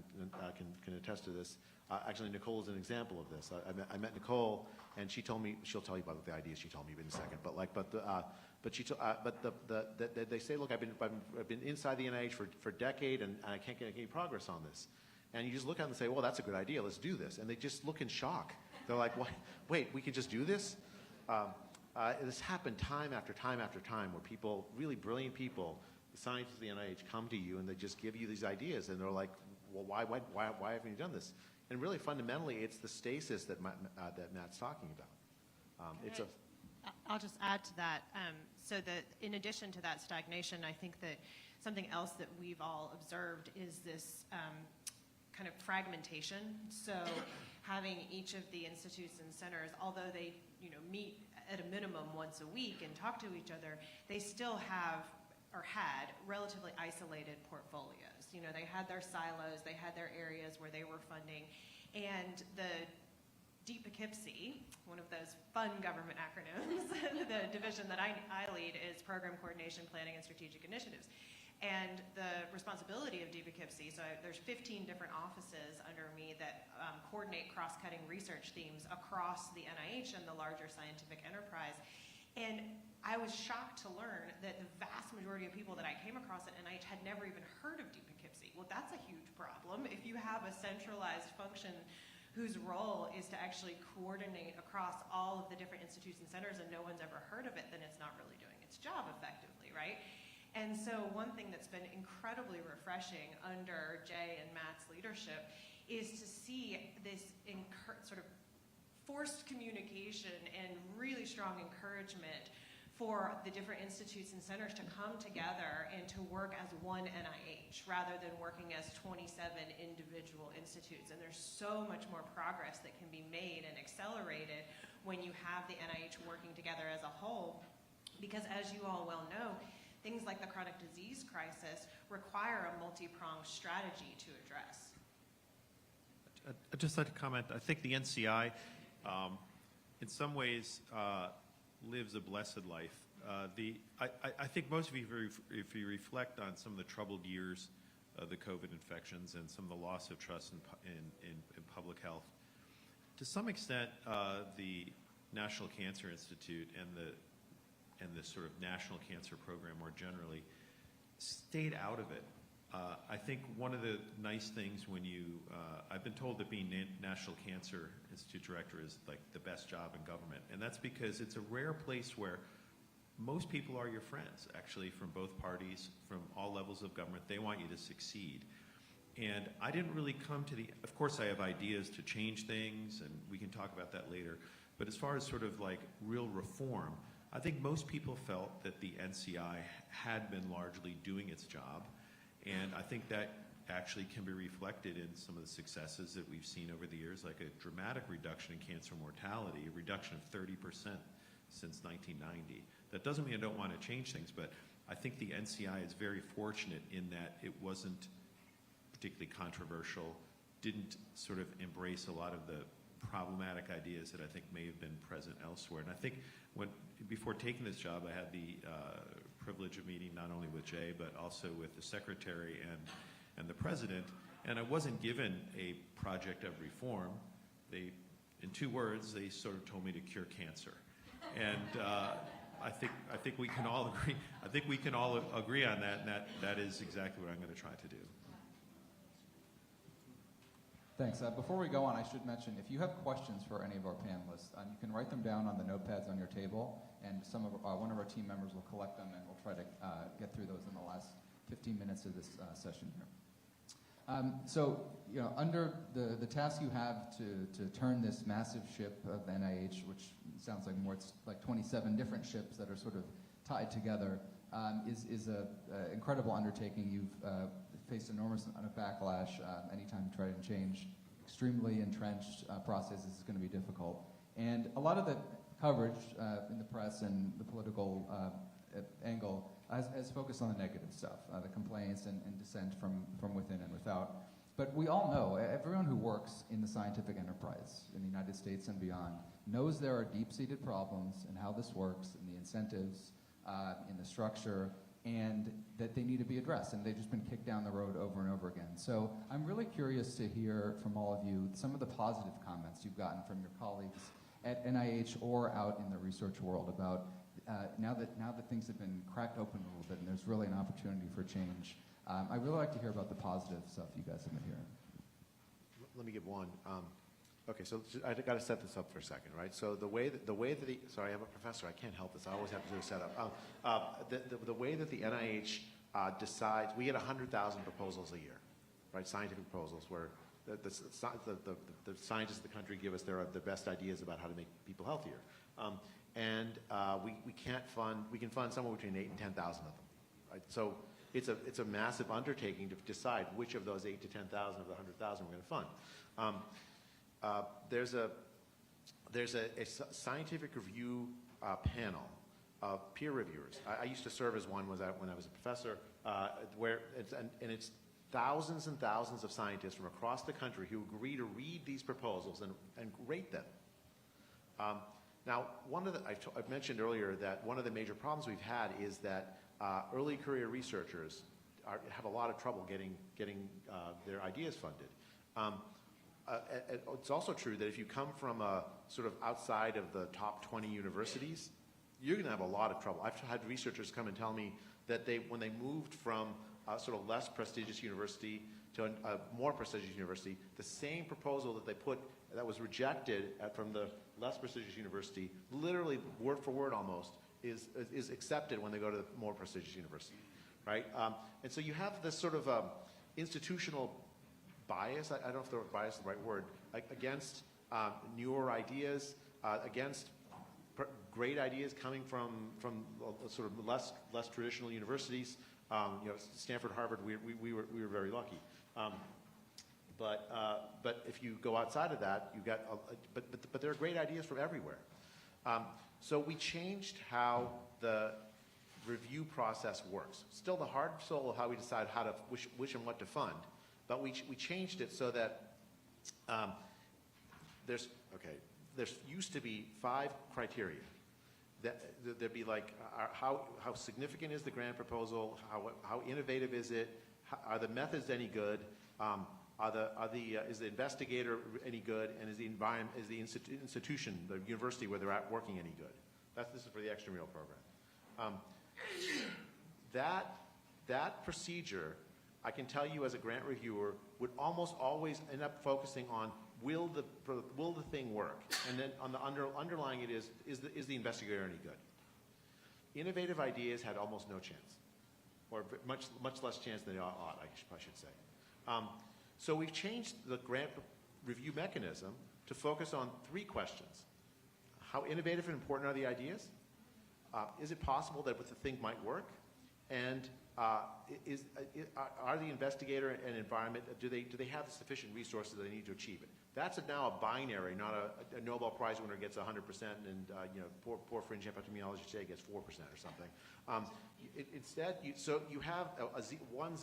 can attest to this. Actually, Nicole is an example of this. I met Nicole, and she told me, she'll tell you about the ideas she told me in a second. They say, look, I've been inside the NIH for a decade, and I can't get any progress on this. And you just look at them and say, well, that's a good idea. Let's do this. And they just look in shock. They're like, what? Wait, we can just do this? This happened time after time after time where people, really brilliant people, the scientists of the NIH come to you and they just give you these ideas. And they're like, well, why haven't you done this? And really, fundamentally, it's the stasis that Matt's talking about. I'll just add to that. So that in addition to that stagnation, I think that something else that we've all observed is this kind of fragmentation. So having each of the institutes and centers, although they meet at a minimum once a week and talk to each other, they still have or had relatively isolated portfolios. They had their silos, they had their areas where they were funding, and the DPCPSI, one of those fun government acronyms, the division that I lead is Program Coordination, Planning, and Strategic Initiatives. And the responsibility of DPCPSI, so there's 15 different offices under me that coordinate cross-cutting research themes across the NIH and the larger scientific enterprise. And I was shocked to learn that the vast majority of people that I came across at NIH had never even heard of DPCPSI. Well, that's a huge problem. If you have a centralized function whose role is to actually coordinate across all of the different institutes and centers and no one's ever heard of it, then it's not really doing its job effectively, right? And so one thing that's been incredibly refreshing under Jay and Matt's leadership is to see this sort of forced communication and really strong encouragement for the different institutes and centers to come together and to work as one NIH rather than working as 27 individual institutes. And there's so much more progress that can be made and accelerated when you have the NIH working together as a whole, because as you all well know, things like the chronic disease crisis require a multi-pronged strategy to address. I'd just like to comment. I think the NCI, in some ways, lives a blessed life. I think most of you, if you reflect on some of the troubled years of the COVID infections and some of the loss of trust in public health, to some extent, the National Cancer Institute and the sort of National Cancer Program more generally stayed out of it. I think one of the nice things when I've been told that being National Cancer Institute Director is like the best job in government, and that's because it's a rare place where most people are your friends, actually, from both parties, from all levels of government. They want you to succeed. And I didn't really come to of course I have ideas to change things, and we can talk about that later, but as far as sort of like real reform, I think most people felt that the NCI had been largely doing its job. And I think that actually can be reflected in some of the successes that we've seen over the years, like a dramatic reduction in cancer mortality, a reduction of 30% since 1990. That doesn't mean I don't want to change things, but I think the NCI is very fortunate in that it wasn't particularly controversial, didn't sort of embrace a lot of the problematic ideas that I think may have been present elsewhere. And I think before taking this job, I had the privilege of meeting not only with Jay, but also with the secretary and the president, and I wasn't given a project of reform. In 2 words, they sort of told me to cure cancer. And I think we can all agree. I think we can all agree on that, and that is exactly what I'm going to try to do. Thanks. Before we go on, I should mention, if you have questions for any of our panelists, you can write them down on the notepads on your table, and one of our team members will collect them, and we'll try to get through those in the last 15 minutes of this session here. Under the task you have to turn this massive ship of NIH, which sounds like it's like 27 different ships that are sort of tied together, is an incredible undertaking. You've faced enormous amount of backlash anytime you try to change extremely entrenched processes is going to be difficult. And a lot of the coverage in the press and the political angle has focused on the negative stuff, the complaints and dissent from within and without. But we all know, everyone who works in the scientific enterprise in the United States and beyond knows there are deep-seated problems in how this works, in the incentives, in the structure, and that they need to be addressed, and they've just been kicked down the road over and over again. So I'm really curious to hear from all of you some of the positive comments you've gotten from your colleagues at NIH or out in the research world about now that things have been cracked open a little bit and there's really an opportunity for change. I'd really like to hear about the positive stuff you guys have been hearing. Let me give one. Okay, so I got to set this up for a second, right? So the way that sorry, I'm a professor. I can't help this. I always have to do a setup. The way that the NIH decides, we get 100,000 proposals a year, right? Scientific proposals where the scientists of the country give us their best ideas about how to make people healthier, we can fund somewhere between 8,000 and 10,000 of them, right? So it's a massive undertaking to decide which of those 8,000 to 10,000 of the 100,000 we're going to fund. There's a scientific review panel of peer reviewers. I used to serve as one when I was a professor, it's thousands and thousands of scientists from across the country who agree to read these proposals and rate them. Now, I've mentioned earlier that one of the major problems we've had is that early career researchers have a lot of trouble getting their ideas funded. It's also true that if you come from a sort of outside of the top 20 universities, you're going to have a lot of trouble. I've had researchers come and tell me that when they moved from a sort of less prestigious university to a more prestigious university, the same proposal that they put that was rejected from the less prestigious university, literally word for word almost, is accepted when they go to the more prestigious university, right? And so you have this sort of institutional bias, I don't know if the bias is the right word, against newer ideas, against great ideas coming from sort of less traditional universities. Stanford, Harvard, we were very lucky. But if you go outside of that, you get. But there are great ideas from everywhere. So we changed how the review process works. Still the hard soul of how we decide how to which and what to fund. But we changed it so that there used to be 5 criteria. There'd be like how significant is the grant proposal? How innovative is it? Are the methods any good? Is the investigator any good? And is the environment, is the institution, the university where they're at working any good? This is for the extramural program. That procedure, I can tell you as a grant reviewer, would almost always end up focusing on will the thing work, and then on the underlying it is the investigator any good? Innovative ideas had almost no chance, or much less chance than they ought, I should say. So we've changed the grant review mechanism to focus on 3 questions: how innovative and important are the ideas? Is it possible that the thing might work? And are the investigator and environment, do they have the sufficient resources they need to achieve it? That's now a binary, not a Nobel Prize winner gets 100% and poor fringe epidemiologist today gets 4% or something. Instead, you have a 1-0.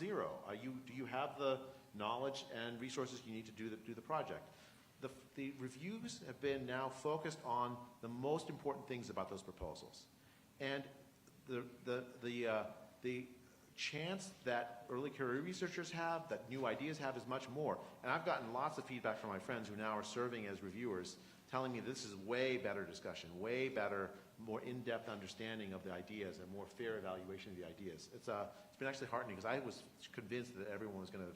Do you have the knowledge and resources you need to do the project? The reviews have been now focused on the most important things about those proposals, and the chance that early career researchers have, that new ideas have, is much more. And I've gotten lots of feedback from my friends who now are serving as reviewers, telling me this is way better discussion, way better, more in-depth understanding of the ideas, and more fair evaluation of the ideas. It's been actually heartening, because I was convinced that everyone was going to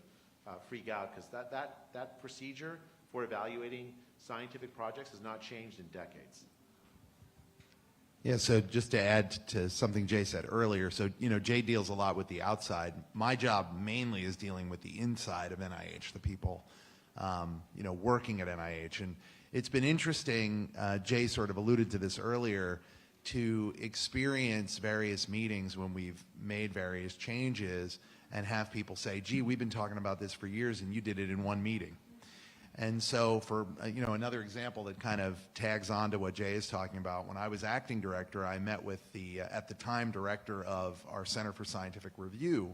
freak out, because that procedure for evaluating scientific projects has not changed in decades. Yeah, so just to add to something Jay said earlier, so Jay deals a lot with the outside. My job mainly is dealing with the inside of NIH, the people working at NIH. And it's been interesting, Jay sort of alluded to this earlier, to experience various meetings when we've made various changes and have people say, gee, we've been talking about this for years and you did it in one meeting. And so for another example that kind of tags on to what Jay is talking about, when I was acting director, I met with the at the time director of our Center for Scientific Review,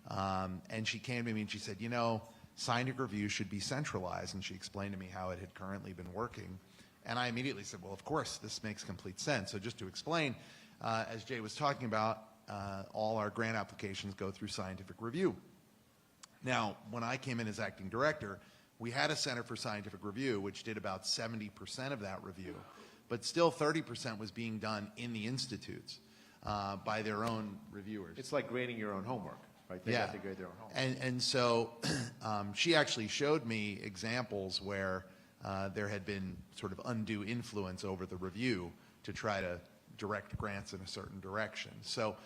and she came to me and she said, scientific review should be centralized, and she explained to me how it had currently been working. And I immediately said, well, of course, this makes complete sense. So just to explain, as Jay was talking about, all our grant applications go through scientific review. Now, when I came in as acting director, we had a Center for Scientific Review, which did about 70% of that review, but still 30% was being done in the institutes by their own reviewers. It's like grading your own homework, right? They have to grade their own homework. And so she actually showed me examples where there had been sort of undue influence over the review to try to direct grants in a certain direction. So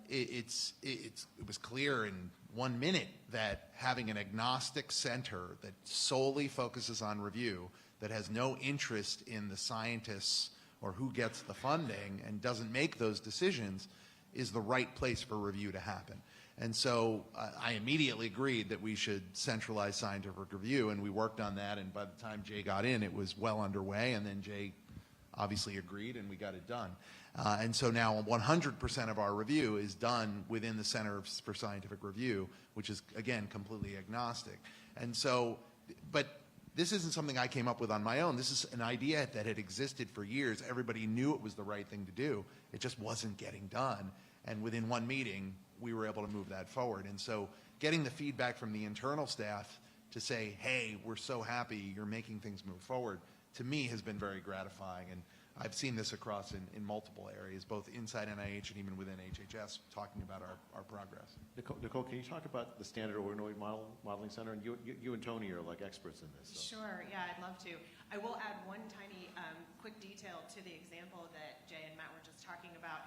it was clear in 1 minute that having an agnostic center that solely focuses on review, that has no interest in the scientists or who gets the funding and doesn't make those decisions, is the right place for review to happen. And so I immediately agreed that we should centralize scientific review, and we worked on that, and by the time Jay got in, it was well underway, and then Jay obviously agreed, and we got it done. And so now 100% of our review is done within the Center for Scientific Review, which is, again, completely agnostic. And so, but this isn't something I came up with on my own. This is an idea that had existed for years. Everybody knew it was the right thing to do. It just wasn't getting done. And within one meeting, we were able to move that forward. And so getting the feedback from the internal staff to say, hey, we're so happy you're making things move forward, to me has been very gratifying. And I've seen this across in multiple areas, both inside NIH and even within HHS, talking about our progress. Nicole, can you talk about the Standard Organoid Modeling Center? And you and Tony are like experts in this. So. Sure, yeah, I'd love to. I will add one tiny quick detail to the example that Jay and Matt were just talking about,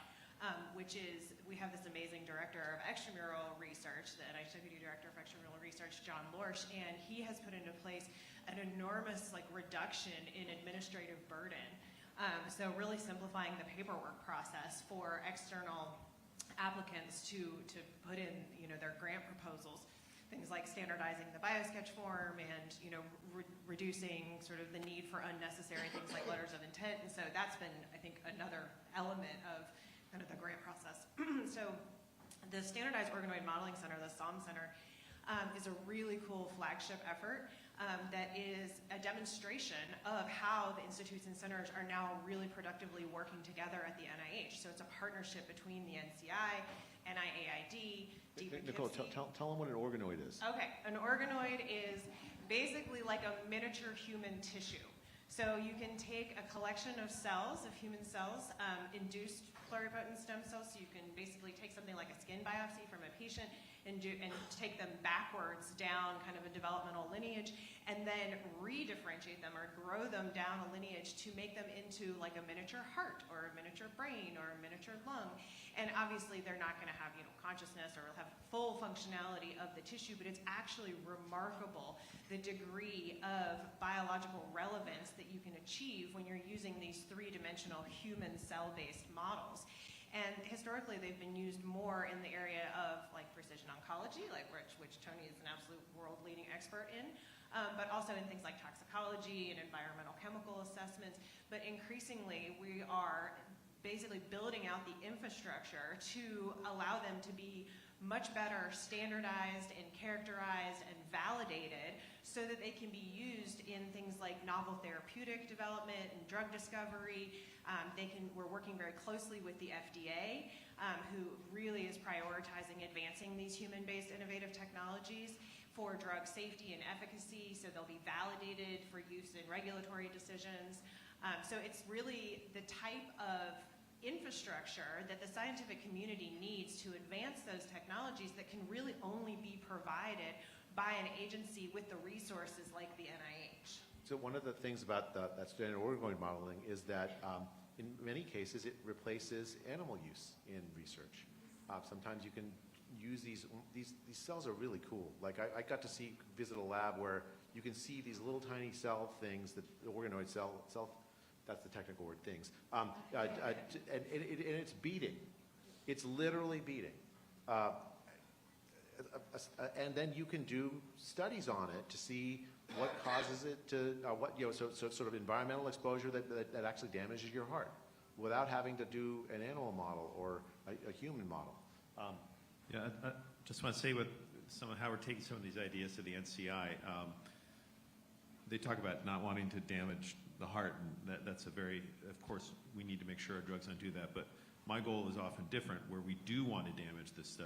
which is we have this amazing director of extramural research, the NIH Deputy Director of Extramural Research, John Lorsch, and he has put into place an enormous reduction in administrative burden. So really simplifying the paperwork process for external applicants to put in their grant proposals, things like standardizing the biosketch form and reducing sort of the need for unnecessary things like letters of intent. And so that's been, I think, another element of kind of the grant process. So the Standardized Organoid Modeling Center, the SOM Center, is a really cool flagship effort that is a demonstration of how the institutes and centers are now really productively working together at the NIH. So it's a partnership between the NCI, NIAID, Nicole, tell them what an organoid is. Okay, an organoid is basically like a miniature human tissue. So you can take a collection of cells, of human cells, induced pluripotent stem cells, so you can basically take something like a skin biopsy from a patient and take them backwards down kind of a developmental lineage, and then redifferentiate them or grow them down a lineage to make them into like a miniature heart or a miniature brain or a miniature lung. And obviously they're not going to have consciousness or have full functionality of the tissue, but it's actually remarkable the degree of biological relevance that you can achieve when you're using these three-dimensional human cell-based models. And historically, they've been used more in the area of precision oncology, which Tony is an absolute world-leading expert in, but also in things like toxicology and environmental chemical assessments. But increasingly, we are basically building out the infrastructure to allow them to be much better standardized and characterized and validated so that they can be used in things like novel therapeutic development and drug discovery. We're working very closely with the FDA, who really is prioritizing advancing these human-based innovative technologies for drug safety and efficacy, so they'll be validated for use in regulatory decisions. So it's really the type of infrastructure that the scientific community needs to advance those technologies that can really only be provided by an agency with the resources like the NIH. So one of the things about that standard organoid modeling is that in many cases it replaces animal use in research. Sometimes you can use these cells are really cool. Like I got to visit a lab where you can see these little tiny cell things, that the organoid cell, that's the technical word, things. And it's beating. It's literally beating. And then you can do studies on it to see what causes it to, so sort of environmental exposure that actually damages your heart without having to do an animal model or a human model. Yeah, I just want to say with how we're taking some of these ideas to the NCI. They talk about not wanting to damage the heart, and that's a very, of course, we need to make sure our drugs don't do that. But my goal is often different, where we do want to damage this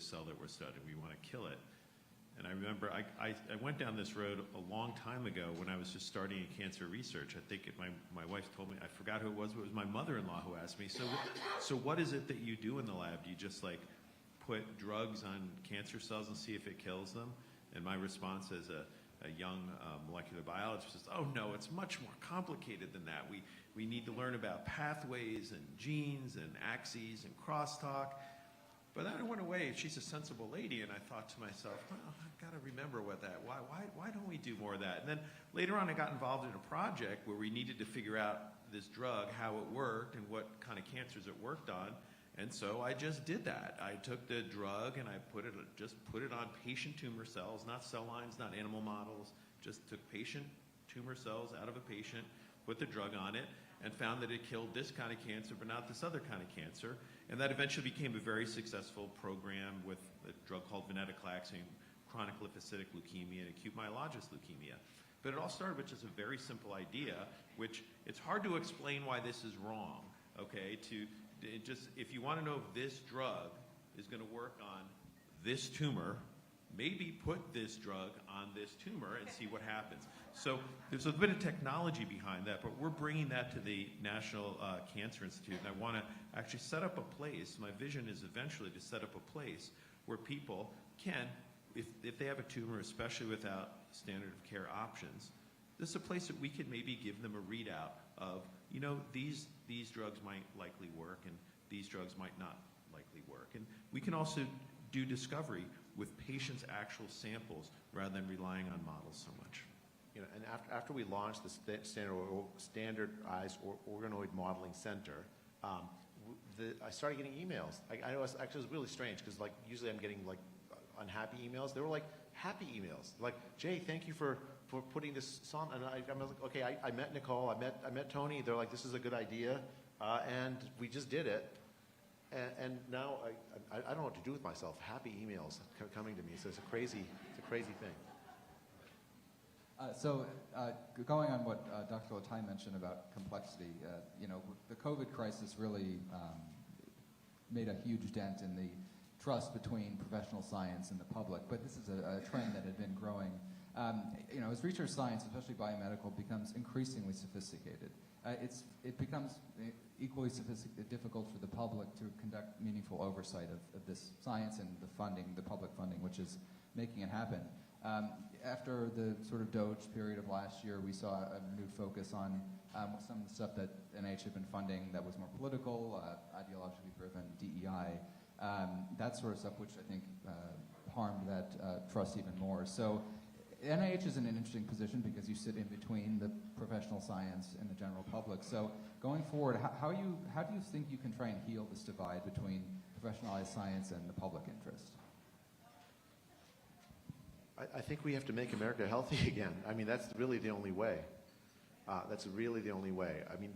cell that we're studying. We want to kill it. And I remember I went down this road a long time ago when I was just starting in cancer research. I think my wife told me, I forgot who it was, but it was my mother-in-law who asked me, so what is it that you do in the lab? Do you just like put drugs on cancer cells and see if it kills them? And my response as a young molecular biologist is, oh no, it's much more complicated than that. We need to learn about pathways and genes and axes and crosstalk. But then I went away. She's a sensible lady, and I thought to myself, well, I've got to remember why don't we do more of that? And then later on, I got involved in a project where we needed to figure out this drug, how it worked, and what kind of cancers it worked on. And so I just did that. I took the drug and I put it on patient tumor cells, not cell lines, not animal models. Just took patient tumor cells out of a patient, put the drug on it, and found that it killed this kind of cancer, but not this other kind of cancer. And that eventually became a very successful program with a drug called venetoclax in chronic lymphocytic leukemia and acute myelogenous leukemia. But it all started with just a very simple idea, which it's hard to explain why this is wrong, okay? If you want to know if this drug is going to work on this tumor, maybe put this drug on this tumor and see what happens. So there's a bit of technology behind that, but we're bringing that to the National Cancer Institute, and I want to actually set up a place. My vision is eventually to set up a place where people can, if they have a tumor, especially without standard of care options, this is a place that we could maybe give them a readout of, you know, these drugs might likely work and these drugs might not likely work. And we can also do discovery with patients' actual samples rather than relying on models so much. You know, and after we launched the standardized organoid modeling center, I started getting emails. I know it was really strange because like usually I'm getting like unhappy emails. They were like happy emails, like, Jay, thank you for putting this on. And I'm like, okay, I met Nicole, I met Tony. They're like, this is a good idea, and we just did it. And now I don't know what to do with myself. Happy emails coming to me. So it's a crazy thing. Going on what Dr. Latai mentioned about complexity, you know, the COVID crisis really made a huge dent in the trust between professional science and the public, but this is a trend that had been growing. You know, as research science, especially biomedical, becomes increasingly sophisticated, it becomes equally difficult for the public to conduct meaningful oversight of this science and the public funding, which is making it happen. After the sort of doge period of last year, we saw a new focus on some of the stuff that NIH had been funding that was more political, ideologically driven, DEI, that sort of stuff, which I think harmed that trust even more. So NIH is in an interesting position because you sit in between the professional science and the general public. So going forward, how do you think you can try and heal this divide between professionalized science and the public interest? I think we have to make America healthy again. I mean, that's really the only way. That's really the only way. I mean,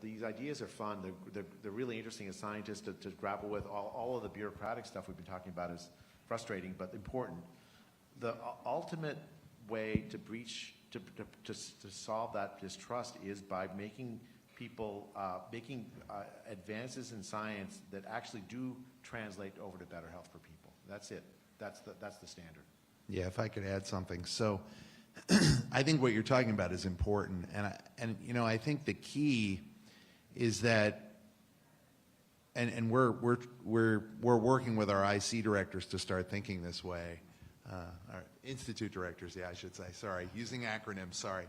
these ideas are fun. They're really interesting as scientists to grapple with. All of the bureaucratic stuff we've been talking about is frustrating but important. The ultimate way to solve that distrust is by making people making advances in science that actually do translate over to better health for people. That's it. That's the standard. Yeah, if I could add something. So I think what you're talking about is important. And you know, I think the key is that, and we're working with our IC directors to start thinking this way. Our institute directors, yeah, I should say, sorry, using acronyms, sorry.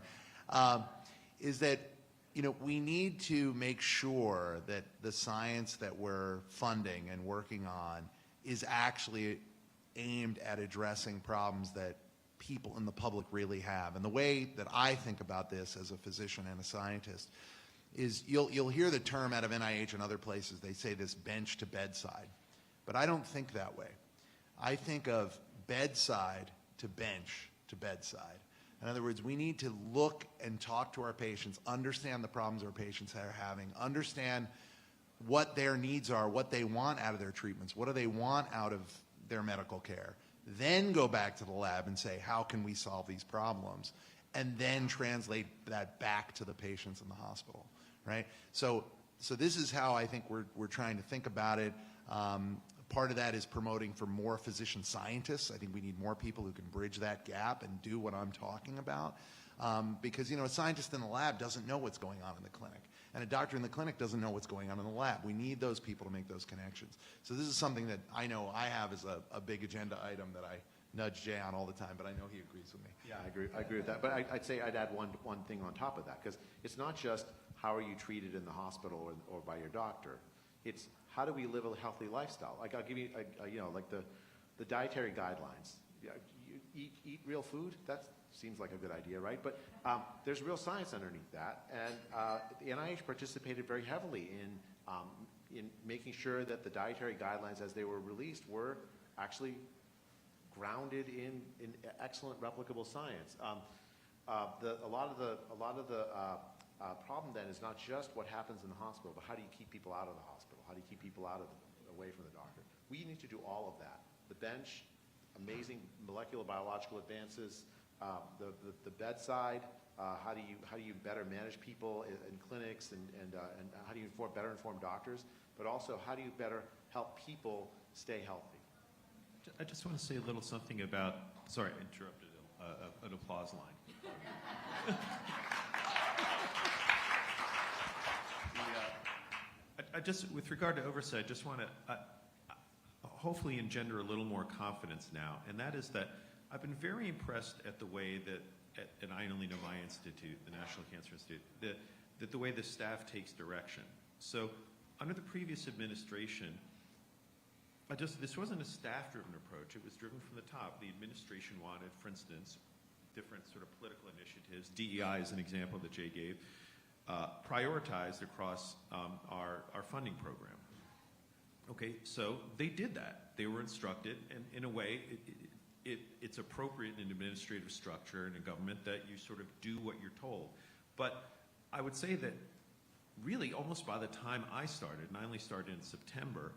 Is that, you know, we need to make sure that the science that we're funding and working on is actually aimed at addressing problems that people in the public really have. And the way that I think about this as a physician and a scientist is you'll hear the term out of NIH and other places, they say this bench to bedside. But I don't think that way. I think of bedside to bench to bedside. In other words, we need to look and talk to our patients, understand the problems our patients are having, understand what their needs are, what they want out of their treatments, what do they want out of their medical care. then go back to the lab and say, how can we solve these problems? And then translate that back to the patients in the hospital, right? So this is how I think we're trying to think about it. Part of that is promoting for more physician scientists. I think we need more people who can bridge that gap and do what I'm talking about. Because, a scientist in the lab doesn't know what's going on in the clinic. And a doctor in the clinic doesn't know what's going on in the lab. We need those people to make those connections. So this is something that I know I have as a big agenda item that I nudge Jay on all the time, but I know he agrees with me. Yeah, I agree with that. But I'd say I'd add one thing on top of that, because it's not just how are you treated in the hospital or by your doctor. It's how do we live a healthy lifestyle? Like I'll give you, like the dietary guidelines. You eat real food. That seems like a good idea, right? But there's real science underneath that, and the NIH participated very heavily in making sure that the dietary guidelines, as they were released, were actually grounded in excellent replicable science. A lot of the problem then is not just what happens in the hospital, but how do you keep people out of the hospital? How do you keep people away from the doctor? We need to do all of that. The bench, amazing molecular biological advances, the bedside. How do you better manage people in clinics, and how do you better inform doctors? But also, how do you better help people stay healthy? I just want to say a little something about, sorry, I interrupted an applause line. With regard to oversight, I just want to hopefully engender a little more confidence now, and that is that I've been very impressed at the way that, and I only know my institute, the National Cancer Institute, that the way the staff takes direction. So under the previous administration, this wasn't a staff-driven approach. It was driven from the top. The administration wanted, for instance, different sort of political initiatives. DEI is an example that Jay gave, prioritized across our funding program. Okay, so they did that. They were instructed, and in a way, it's appropriate in an administrative structure in a government that you sort of do what you're told. But I would say that really almost by the time I started, and I only started in September,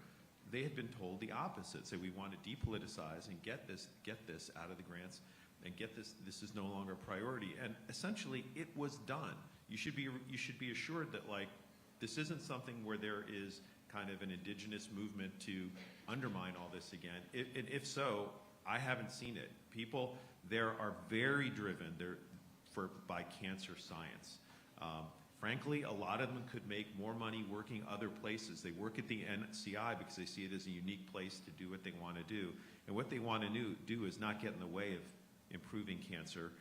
they had been told the opposite. Say we want to depoliticize and get this out of the grants and get this is no longer a priority. And essentially it was done. You should be assured that this isn't something where there is kind of an indigenous movement to undermine all this again. If so, I haven't seen it. People there are very driven by cancer science. Frankly, a lot of them could make more money working other places. They work at the NCI because they see it as a unique place to do what they want to do. And what they want to do is not get in the way of improving cancer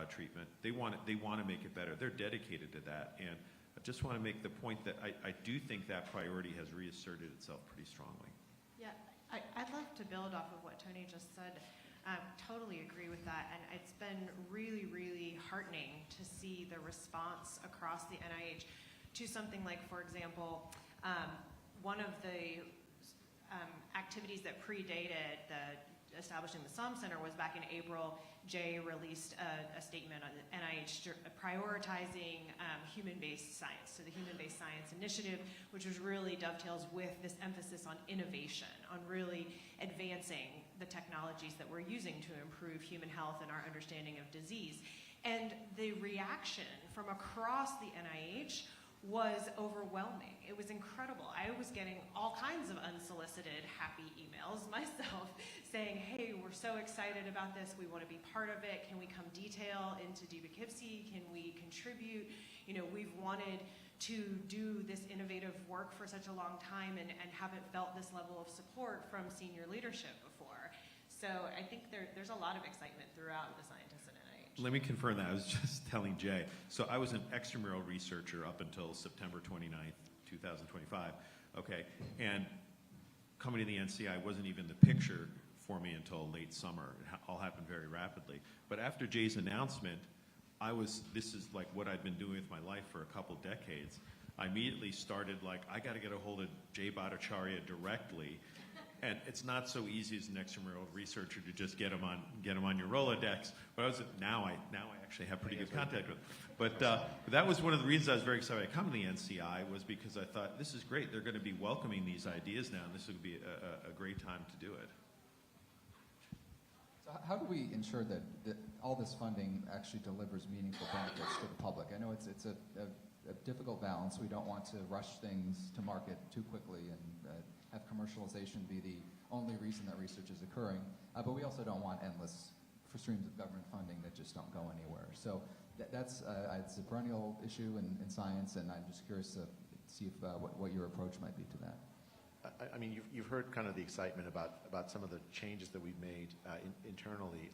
treatment. They want to make it better. They're dedicated to that. And I just want to make the point that I do think that priority has reasserted itself pretty strongly. Yeah, I'd love to build off of what Tony just said. Totally agree with that, and it's been really, really heartening to see the response across the NIH to something like, for example, one of the activities that predated establishing the SOM Center was back in April. Jay released a statement on the NIH prioritizing human-based science, so the Human-Based Science Initiative, which was really dovetails with this emphasis on innovation, on really advancing the technologies that we're using to improve human health and our understanding of disease. And the reaction from across the NIH was overwhelming. It was incredible. I was getting all kinds of unsolicited happy emails myself saying, hey, we're so excited about this. We want to be part of it. Can we come detail into DBKIPSI? Can we contribute? We've wanted to do this innovative work for such a long time and haven't felt this level of support from senior leadership before. So I think there's a lot of excitement throughout the scientists at NIH. Let me confirm that. I was just telling Jay. So I was an extramural researcher up until September 29th, 2025. Okay, and coming to the NCI wasn't even the picture for me until late summer. It all happened very rapidly. But after Jay's announcement, this is like what I'd been doing with my life for a couple decades. I immediately started I got to get a hold of Jay Bhattacharya directly. And it's not so easy as an extramural researcher to just get them on your Rolodex. But now I actually have pretty good contact with them. But that was one of the reasons I was very excited to come to the NCI, was because I thought this is great. They're going to be welcoming these ideas now, and this would be a great time to do it. So how do we ensure that all this funding actually delivers meaningful benefits to the public? I know it's a difficult balance. We don't want to rush things to market too quickly and have commercialization be the only reason that research is occurring. But we also don't want endless streams of government funding that just don't go anywhere. So that's it's a perennial issue in science, and I'm just curious to see if, what your approach might be to that. I mean, you've heard kind of the excitement about some of the changes that we've made internally.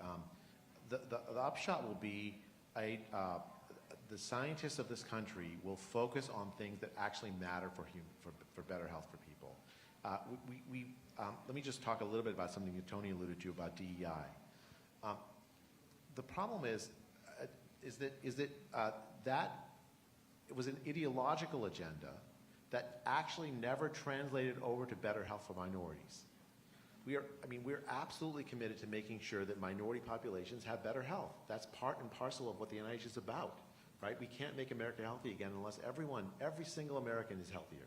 The upshot will be the scientists of this country will focus on things that actually matter for better health for people. Let me just talk a little bit about something that Tony alluded to about DEI. The problem is that it was an ideological agenda that actually never translated over to better health for minorities. We're absolutely committed to making sure that minority populations have better health. That's part and parcel of what the NIH is about, right? We can't make America healthy again unless every single American is healthier.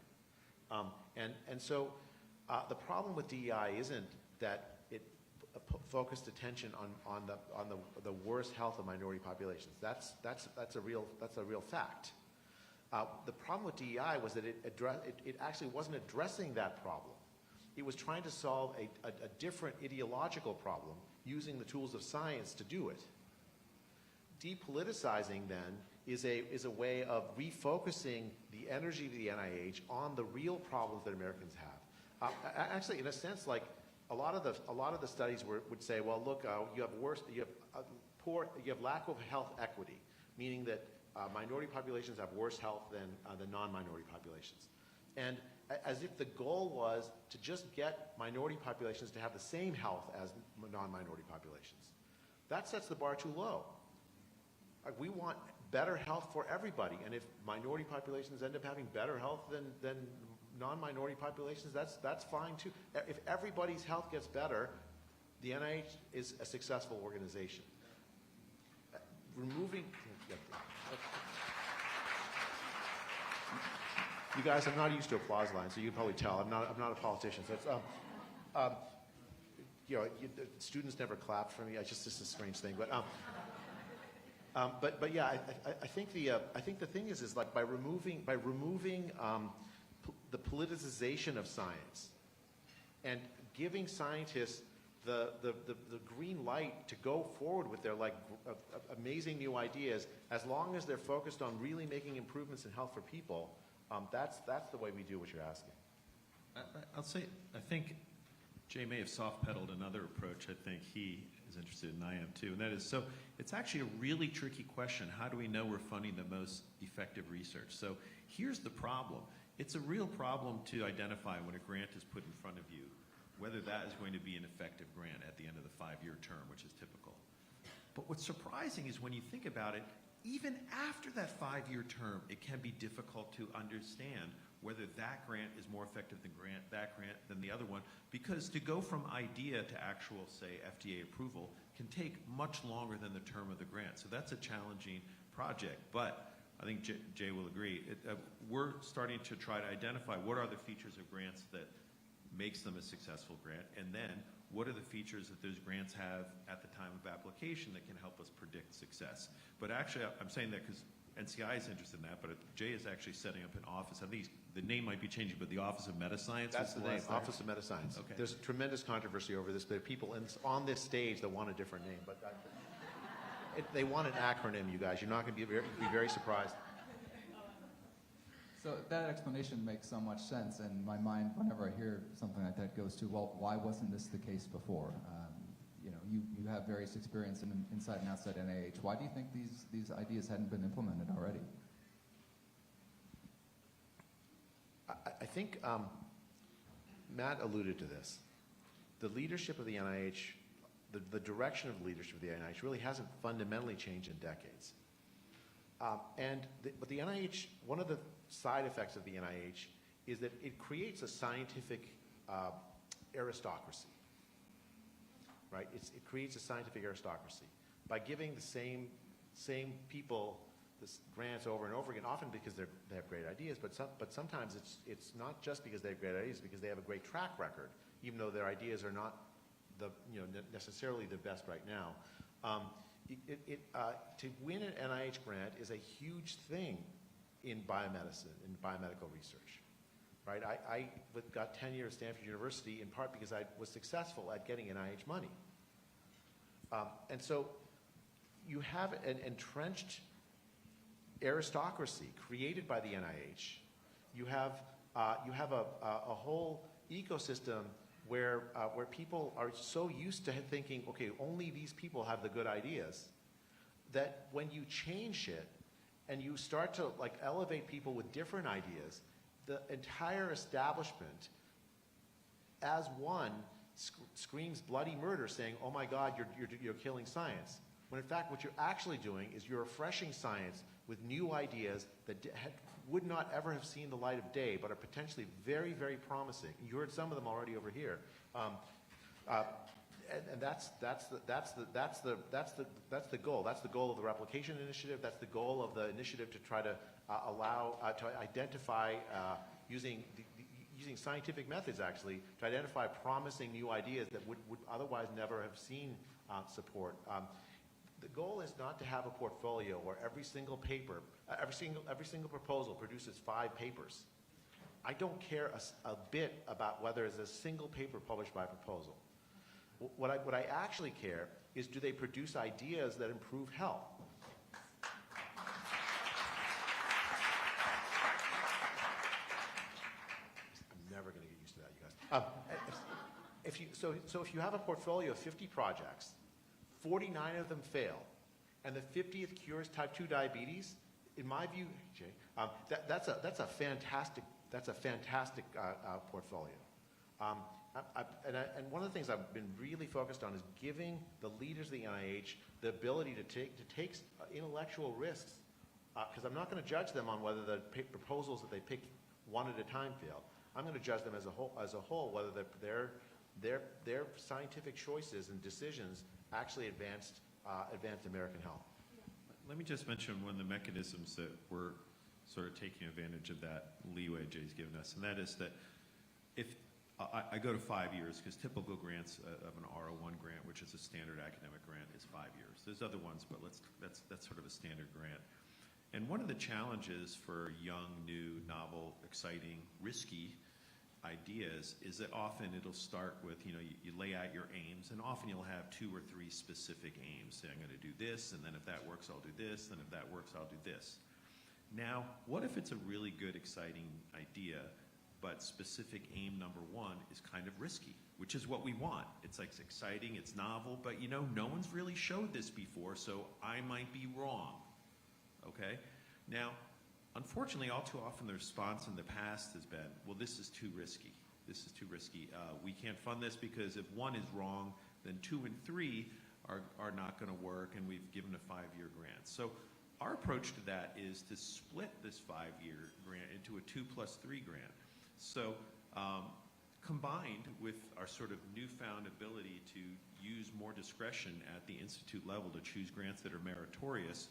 So the problem with DEI isn't that it focused attention on the worst health of minority populations. That's a real fact. The problem with DEI was that it actually wasn't addressing that problem. It was trying to solve a different ideological problem using the tools of science to do it. Depoliticizing then is a way of refocusing the energy of the NIH on the real problems that Americans have. Actually, in a sense, like a lot of the studies would say, well, look, you have lack of health equity, meaning that minority populations have worse health than the non-minority populations. And as if the goal was to just get minority populations to have the same health as non-minority populations. That sets the bar too low. We want better health for everybody, and if minority populations end up having better health than non-minority populations, that's fine too. If everybody's health gets better, the NIH is a successful organization. You guys, I'm not used to applause lines, so you can probably tell I'm not a politician. So it's, students never clap for me. It's just a strange thing. But yeah, I think the thing is like by removing the politicization of science and giving scientists the green light to go forward with their amazing new ideas, as long as they're focused on really making improvements in health for people, that's the way we do what you're asking. I'll say, I think Jay may have soft-pedaled another approach. I think he is interested, and I am too, and that is, so it's actually a really tricky question. How do we know we're funding the most effective research? So here's the problem. It's a real problem to identify when a grant is put in front of you, whether that is going to be an effective grant at the end of the 5-year term, which is typical. But what's surprising is when you think about it, even after that 5-year term, it can be difficult to understand whether that grant is more effective than the other one, because to go from idea to actual, say, FDA approval can take much longer than the term of the grant. So that's a challenging project. But I think Jay will agree. We're starting to try to identify what are the features of grants that makes them a successful grant, and then what are the features that those grants have at the time of application that can help us predict success. But actually, I'm saying that because NCI is interested in that, but Jay is actually setting up an office. I think the name might be changing, but the Office of Metascience. That's the name, Office of Metascience. Okay. There's tremendous controversy over this. There are people on this stage that want a different name, but they want an acronym, you guys. You're not going to be very surprised. So that explanation makes so much sense, and my mind, whenever I hear something like that, goes to, well, why wasn't this the case before? You have various experience inside and outside NIH. Why do you think these ideas hadn't been implemented already? I think Matt alluded to this. The leadership of the NIH, the direction of the leadership of the NIH really hasn't fundamentally changed in decades. But the NIH, one of the side effects of the NIH is that it creates a scientific aristocracy, right? It creates a scientific aristocracy by giving the same people this grants over and over again, often because they have great ideas, but sometimes it's not just because they have great ideas, because they have a great track record, even though their ideas are not necessarily the best right now. To win an NIH grant is a huge thing in biomedicine, in biomedical research, right? I got tenure at Stanford University in part because I was successful at getting NIH money. And so you have an entrenched aristocracy created by the NIH. You have a whole ecosystem where people are so used to thinking, okay, only these people have the good ideas, that when you change it and you start to like elevate people with different ideas, the entire establishment, as one, screams bloody murder, saying, "Oh my God, you're killing science." When in fact, what you're actually doing is you're refreshing science with new ideas that would not ever have seen the light of day, but are potentially very, very promising. You heard some of them already over here, and that's the goal. That's the goal of the replication initiative. That's the goal of the initiative to try to to identify using scientific methods actually to identify promising new ideas that would otherwise never have seen support. The goal is not to have a portfolio where every single paper, every single proposal produces 5 papers. I don't care a bit about whether there's a single paper published by proposal. What I actually care is, do they produce ideas that improve health? I'm never going to get used to that, you guys. If you have a portfolio of 50 projects, 49 of them fail, and the 50th cures type 2 diabetes, in my view, Jay, that's a fantastic portfolio. And one of the things I've been really focused on is giving the leaders of the NIH the ability to take intellectual risks, because I'm not going to judge them on whether the proposals that they pick one at a time fail. I'm going to judge them as a whole, whether their scientific choices and decisions actually advanced American health. Let me just mention one of the mechanisms that we're sort of taking advantage of that leeway Jay's given us, and that is that if I go to 5 years, because typical grants of an R01 grant, which is a standard academic grant, is 5 years. There's other ones, but that's sort of a standard grant. And one of the challenges for young, new, novel, exciting, risky ideas is that often it'll start with, you lay out your aims, and often you'll have 2 or 3 specific aims. Say, I'm going to do this, and then if that works, I'll do this, and if that works, I'll do this. Now, what if it's a really good, exciting idea, but specific aim number 1 is kind of risky, which is what we want. It's like, it's exciting, it's novel, but no one's really showed this before, so I might be wrong, okay? Now, unfortunately, all too often the response in the past has been, well, this is too risky. This is too risky. We can't fund this because if 1 is wrong, then 2 and 3 are not going to work, and we've given a 5-year grant. So our approach to that is to split this 5-year grant into a 2+3 grant. So combined with our sort of newfound ability to use more discretion at the institute level to choose grants that are meritorious,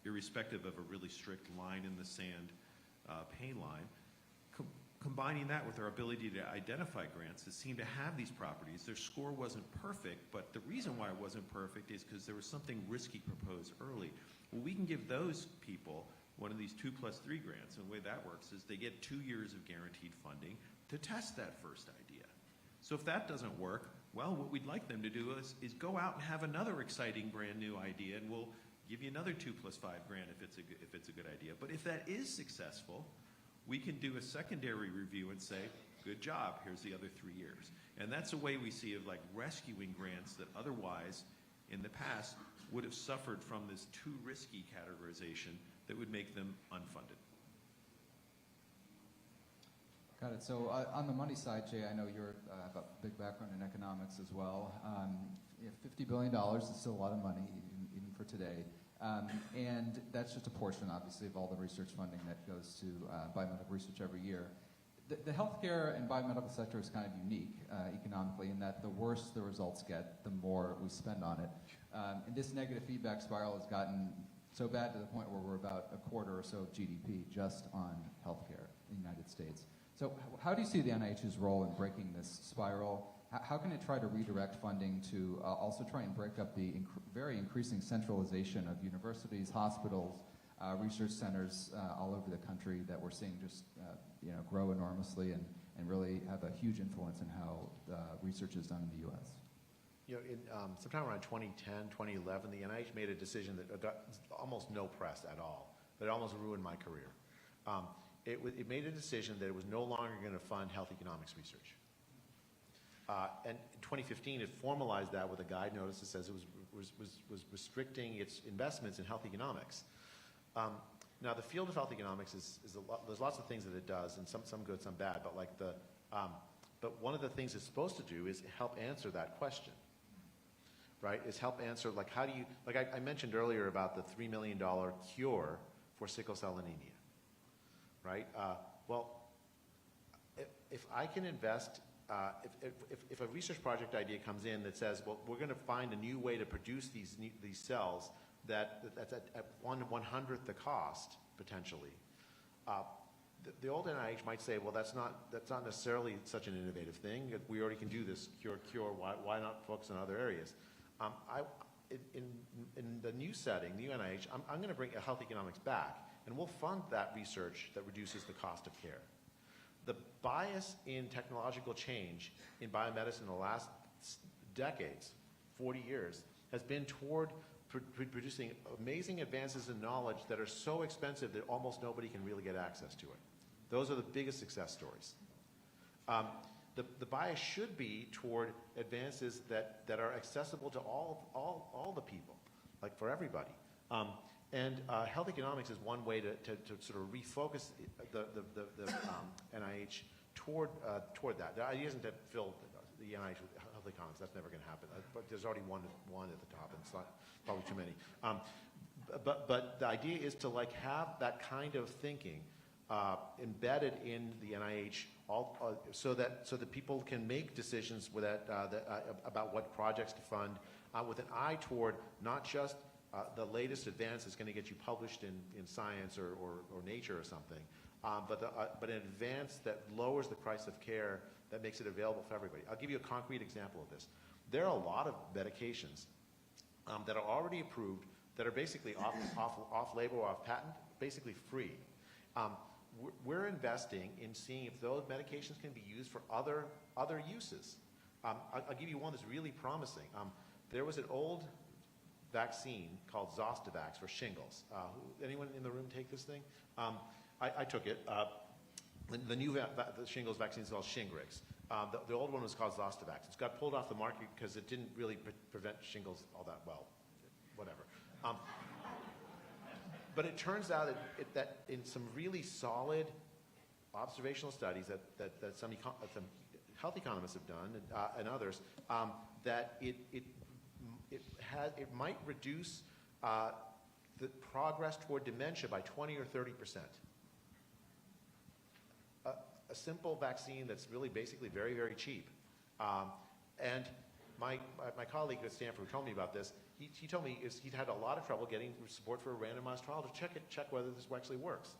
irrespective of a really strict line in the sand pay line, combining that with our ability to identify grants that seem to have these properties. Their score wasn't perfect, but the reason why it wasn't perfect is because there was something risky proposed early. Well, we can give those people one of these 2+3 grants, and the way that works is they get 2 years of guaranteed funding to test that first idea. So if that doesn't work, well, what we'd like them to do is go out and have another exciting brand new idea, and we'll give you another 2+5 grant if it's a good idea. But if that is successful, we can do a secondary review and say, good job, here's the other 3 years. And that's a way we see of like rescuing grants that otherwise in the past would have suffered from this too risky categorization that would make them unfunded. Got it. So on the money side, Jay, I know you're have a big background in economics as well. $50 billion is still a lot of money, even for today. And that's just a portion, obviously, of all the research funding that goes to biomedical research every year. The healthcare and biomedical sector is kind of unique economically in that the worse the results get, the more we spend on it. And this negative feedback spiral has gotten so bad to the point where we're about a quarter or so of GDP just on healthcare in the United States. So how do you see the NIH's role in breaking this spiral? how can it try to redirect funding to also try and break up the very increasing centralization of universities, hospitals, research centers all over the country that we're seeing just grow enormously and really have a huge influence in how research is done in the U.S.? In sometime around 2010, 2011, the NIH made a decision that got almost no press at all, but it almost ruined my career. It made a decision that it was no longer going to fund health economics research. And in 2015, it formalized that with a guide notice that says it was restricting its investments in health economics. Now, the field of health economics is there's lots of things that it does, and some good, some bad. But but one of the things it's supposed to do is help answer that question, right? Is help answer how do you I mentioned earlier about the $3 million cure for sickle cell anemia, right? Well, if I can invest. If a research project idea comes in that says, well, we're going to find a new way to produce these cells that's at 1/100th the cost, potentially, the old NIH might say, well, that's not necessarily such an innovative thing. We already can do this cure. Why not focus on other areas? In the new setting, the new NIH, I'm going to bring health economics back, and we'll fund that research that reduces the cost of care. The bias in technological change in biomedicine in the last decades, 40 years, has been toward producing amazing advances in knowledge that are so expensive that almost nobody can really get access to it. Those are the biggest success stories. The bias should be toward advances that are accessible to all the people, like for everybody. And health economics is one way to sort of refocus the NIH toward that. The idea isn't to fill the NIH with health economics. That's never going to happen. But there's already one at the top, and it's not probably too many. But the idea is to have that kind of thinking embedded in the NIH, so that people can make decisions with about what projects to fund, with an eye toward not just the latest advance is going to get you published in Science or Nature or something, but an advance that lowers the price of care, that makes it available for everybody. I'll give you a concrete example of this. There are a lot of medications that are already approved that are basically off-label or off-patent, basically free. We're investing in seeing if those medications can be used for other uses. I'll give you one that's really promising. There was an old vaccine called Zostavax for shingles. Anyone in the room take this thing? I took it. The new the shingles vaccine is called Shingrix. The old one was called Zostavax. It's got pulled off the market because it didn't really prevent shingles all that well. Whatever. But it turns out that in some really solid observational studies that some health economists have done and others, that it might reduce the progress toward dementia by 20 or 30%. A simple vaccine that's really basically very, very cheap. And my colleague at Stanford who told me about this, he told me he'd had a lot of trouble getting support for a randomized trial to check whether this actually works.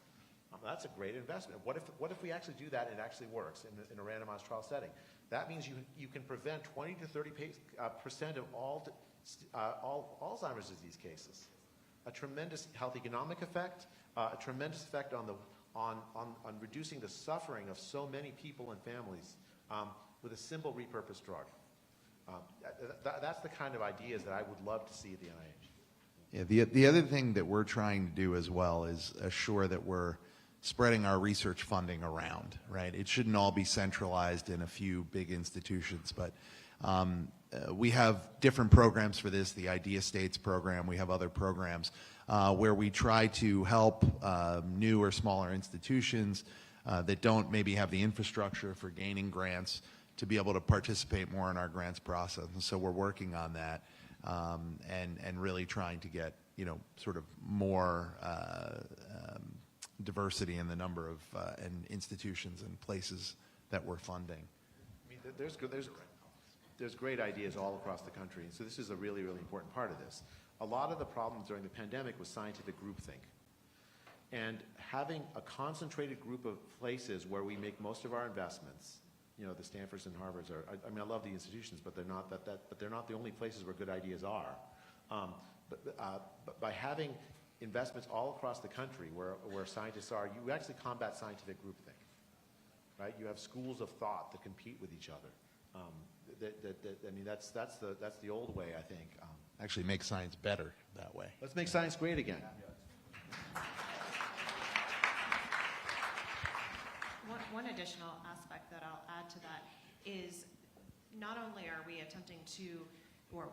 That's a great investment. What if we actually do that and it actually works in a randomized trial setting? That means you can prevent 20 to 30% of all Alzheimer's disease cases. A tremendous health economic effect, a tremendous effect on reducing the suffering of so many people and families with a simple repurposed drug. That's the kind of ideas that I would love to see at the NIH. Yeah, the other thing that we're trying to do as well is assure that we're spreading our research funding around, right? It shouldn't all be centralized in a few big institutions, but we have different programs for this, the Idea States program. We have other programs where we try to help new or smaller institutions that don't maybe have the infrastructure for gaining grants to be able to participate more in our grants process. And so we're working on that and really trying to get, sort of more diversity in the number of and institutions and places that we're funding. I mean, there's great ideas all across the country, and so this is a really, really important part of this. A lot of the problems during the pandemic was scientific groupthink. And having a concentrated group of places where we make most of our investments you know, the Stanfords and Harvards are, I mean, I love the institutions, but they're not but they're not the only places where good ideas are. But by having investments all across the country where scientists are, you actually combat scientific groupthink, right? You have schools of thought that compete with each other. I mean, that's the old way, I think. Actually make science better that way. Let's make science great again. One additional aspect that I'll add to that is not only are we attempting to, or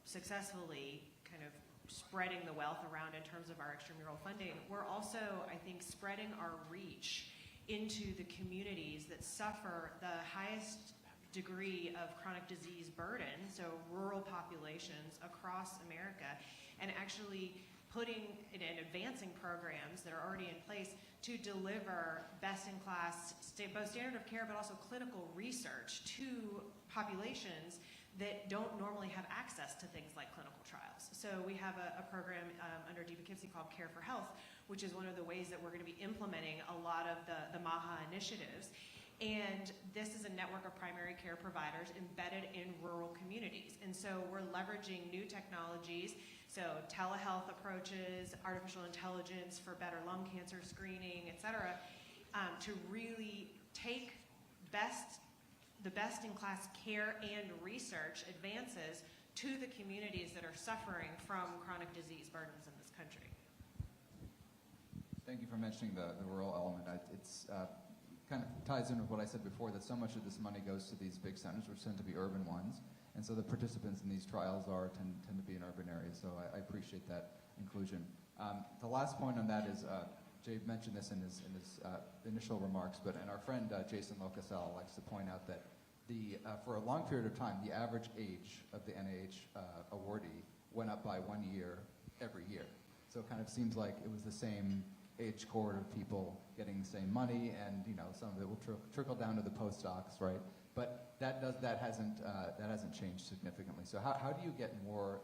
successfully kind of spreading the wealth around in terms of our extramural funding, we're also, I think, spreading our reach into the communities that suffer the highest degree of chronic disease burden, so rural populations across America, and actually putting and advancing programs that are already in place to deliver best-in-class, both standard of care but also clinical research to populations that don't normally have access to things like clinical trials. So we have a program under Deepa Kipsey called Care for Health, which is one of the ways that we're going to be implementing a lot of the MAHA initiatives. And this is a network of primary care providers embedded in rural communities. And so we're leveraging new technologies, so telehealth approaches, artificial intelligence for better lung cancer screening, et cetera, to really take the best-in-class care and research advances to the communities that are suffering from chronic disease burdens in this country. Thank you for mentioning the rural element. It's kind of ties in with what I said before, that so much of this money goes to these big centers, which tend to be urban ones, and so the participants in these trials tend to be in urban areas, so I appreciate that inclusion. The last point on that is, Jay mentioned this in his initial remarks, but and our friend Jason Locasell likes to point out that for a long period of time, the average age of the NIH awardee went up by 1 year every year. So it kind of seems like it was the same age cohort of people getting the same money, and some of it will trickle down to the postdocs, right? But that hasn't changed significantly. So how do you get more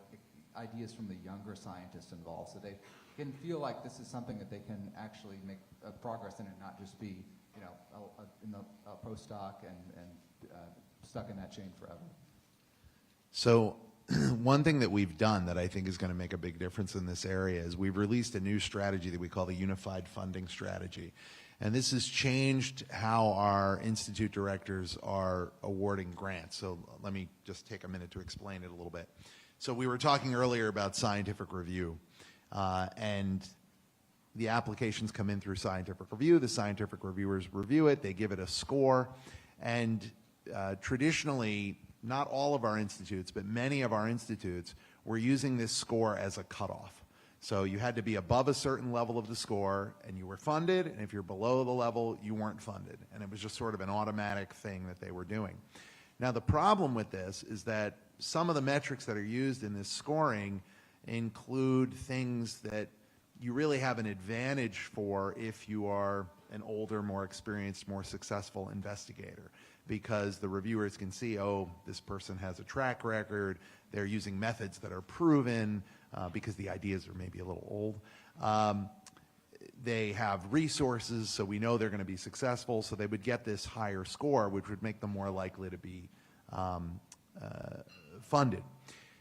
ideas from the younger scientists involved, so they can feel like this is something that they can actually make progress in, and not just be a postdoc and stuck in that chain forever? So one thing that we've done that I think is going to make a big difference in this area is we've released a new strategy that we call the Unified Funding Strategy. And this has changed how our institute directors are awarding grants. So let me just take a minute to explain it a little bit. So we were talking earlier about scientific review, and the applications come in through scientific review. The scientific reviewers review it. They give it a score. And traditionally, not all of our institutes, but many of our institutes were using this score as a cutoff. So you had to be above a certain level of the score, and you were funded, and if you're below the level, you weren't funded. And it was just sort of an automatic thing that they were doing. Now, the problem with this is that some of the metrics that are used in this scoring include things that you really have an advantage for if you are an older, more experienced, more successful investigator, because the reviewers can see, oh, this person has a track record, they're using methods that are proven, because the ideas are maybe a little old. They have resources, so we know they're going to be successful, so they would get this higher score, which would make them more likely to be funded.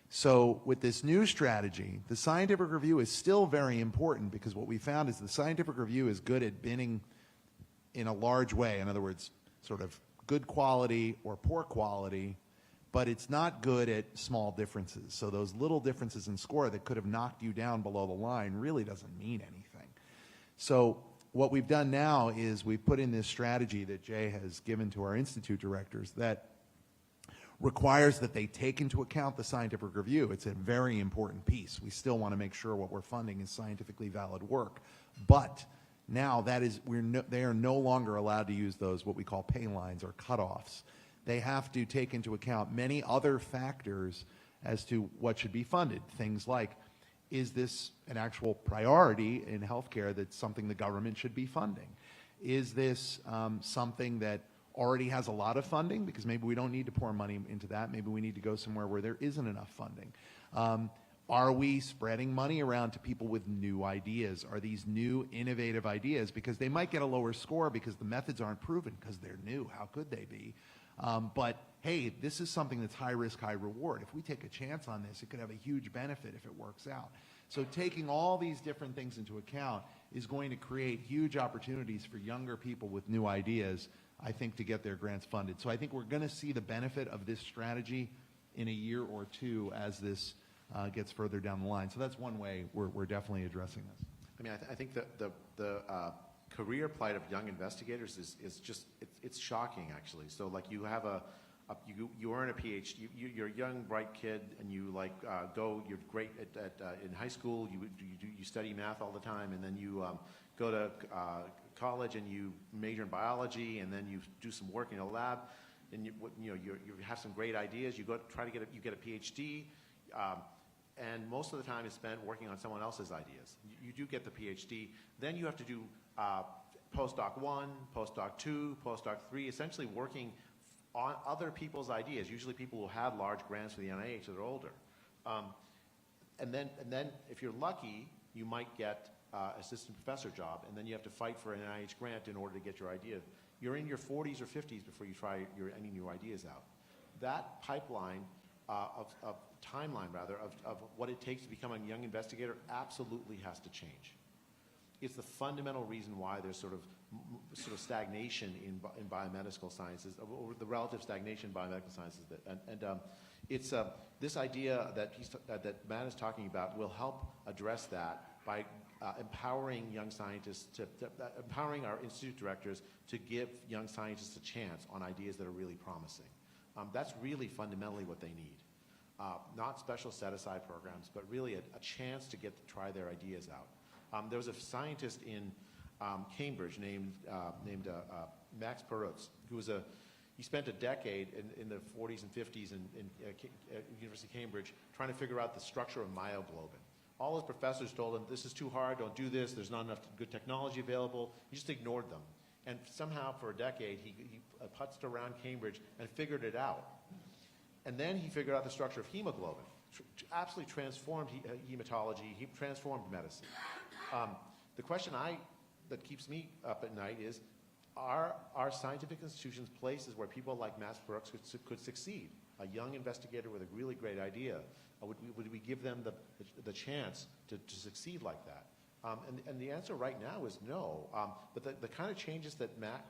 So with this new strategy, the scientific review is still very important, because what we found is the scientific review is good at binning in a large way. In other words, sort of good quality or poor quality, but it's not good at small differences. So those little differences in score that could have knocked you down below the line really doesn't mean anything. So what we've done now is we've put in this strategy that Jay has given to our institute directors that requires that they take into account the scientific review. It's a very important piece. We still want to make sure what we're funding is scientifically valid work. But now they are no longer allowed to use those, what we call pay lines or cutoffs. They have to take into account many other factors as to what should be funded. Things like, is this an actual priority in healthcare that's something the government should be funding? Is this something that already has a lot of funding, because maybe we don't need to pour money into that. Maybe we need to go somewhere where there isn't enough funding. Are we spreading money around to people with new ideas? Are these new innovative ideas? Because they might get a lower score because the methods aren't proven, because they're new. How could they be? But hey, this is something that's high risk, high reward. If we take a chance on this, it could have a huge benefit if it works out. So taking all these different things into account is going to create huge opportunities for younger people with new ideas, I think, to get their grants funded. So I think we're going to see the benefit of this strategy in a year or two as this gets further down the line. So that's one way we're definitely addressing this. I mean, I think that the career plight of young investigators is just, it's shocking, actually. So like you have you earn a PhD, you're a young, bright kid, and you you're great in high school, you study math all the time, and then you go to college and you major in biology, and then you do some work in a lab, and you have some great ideas, you get a PhD, and most of the time is spent working on someone else's ideas. You do get the PhD, then you have to do postdoc 1, postdoc 2, postdoc 3, essentially working on other people's ideas, usually people who have large grants from the NIH that are older. And then if you're lucky, you might get assistant professor job, and then you have to fight for an NIH grant in order to get your idea. You're in your 40s or 50s before you try any new ideas out. That pipeline timeline of what it takes to become a young investigator absolutely has to change. It's the fundamental reason why there's sort of stagnation in biomedical sciences, or the relative stagnation in biomedical sciences. It's this idea that Matt is talking about will help address that by empowering young scientists, empowering our institute directors to give young scientists a chance on ideas that are really promising. That's really fundamentally what they need. Not special set-aside programs, but really a chance to try their ideas out. There was a scientist in Cambridge named Max Perutz, who was he spent a decade in the 40s and 50s in University of Cambridge trying to figure out the structure of myoglobin. All his professors told him, this is too hard, don't do this, there's not enough good technology available. He just ignored them. And somehow for a decade, he putzed around Cambridge and figured it out. And then he figured out the structure of hemoglobin, absolutely transformed hematology, he transformed medicine. The question that keeps me up at night is, are scientific institutions places where people like Max Perutz could succeed? A young investigator with a really great idea, would we give them the chance to succeed like that? And the answer right now is no. But the kind of changes that Matt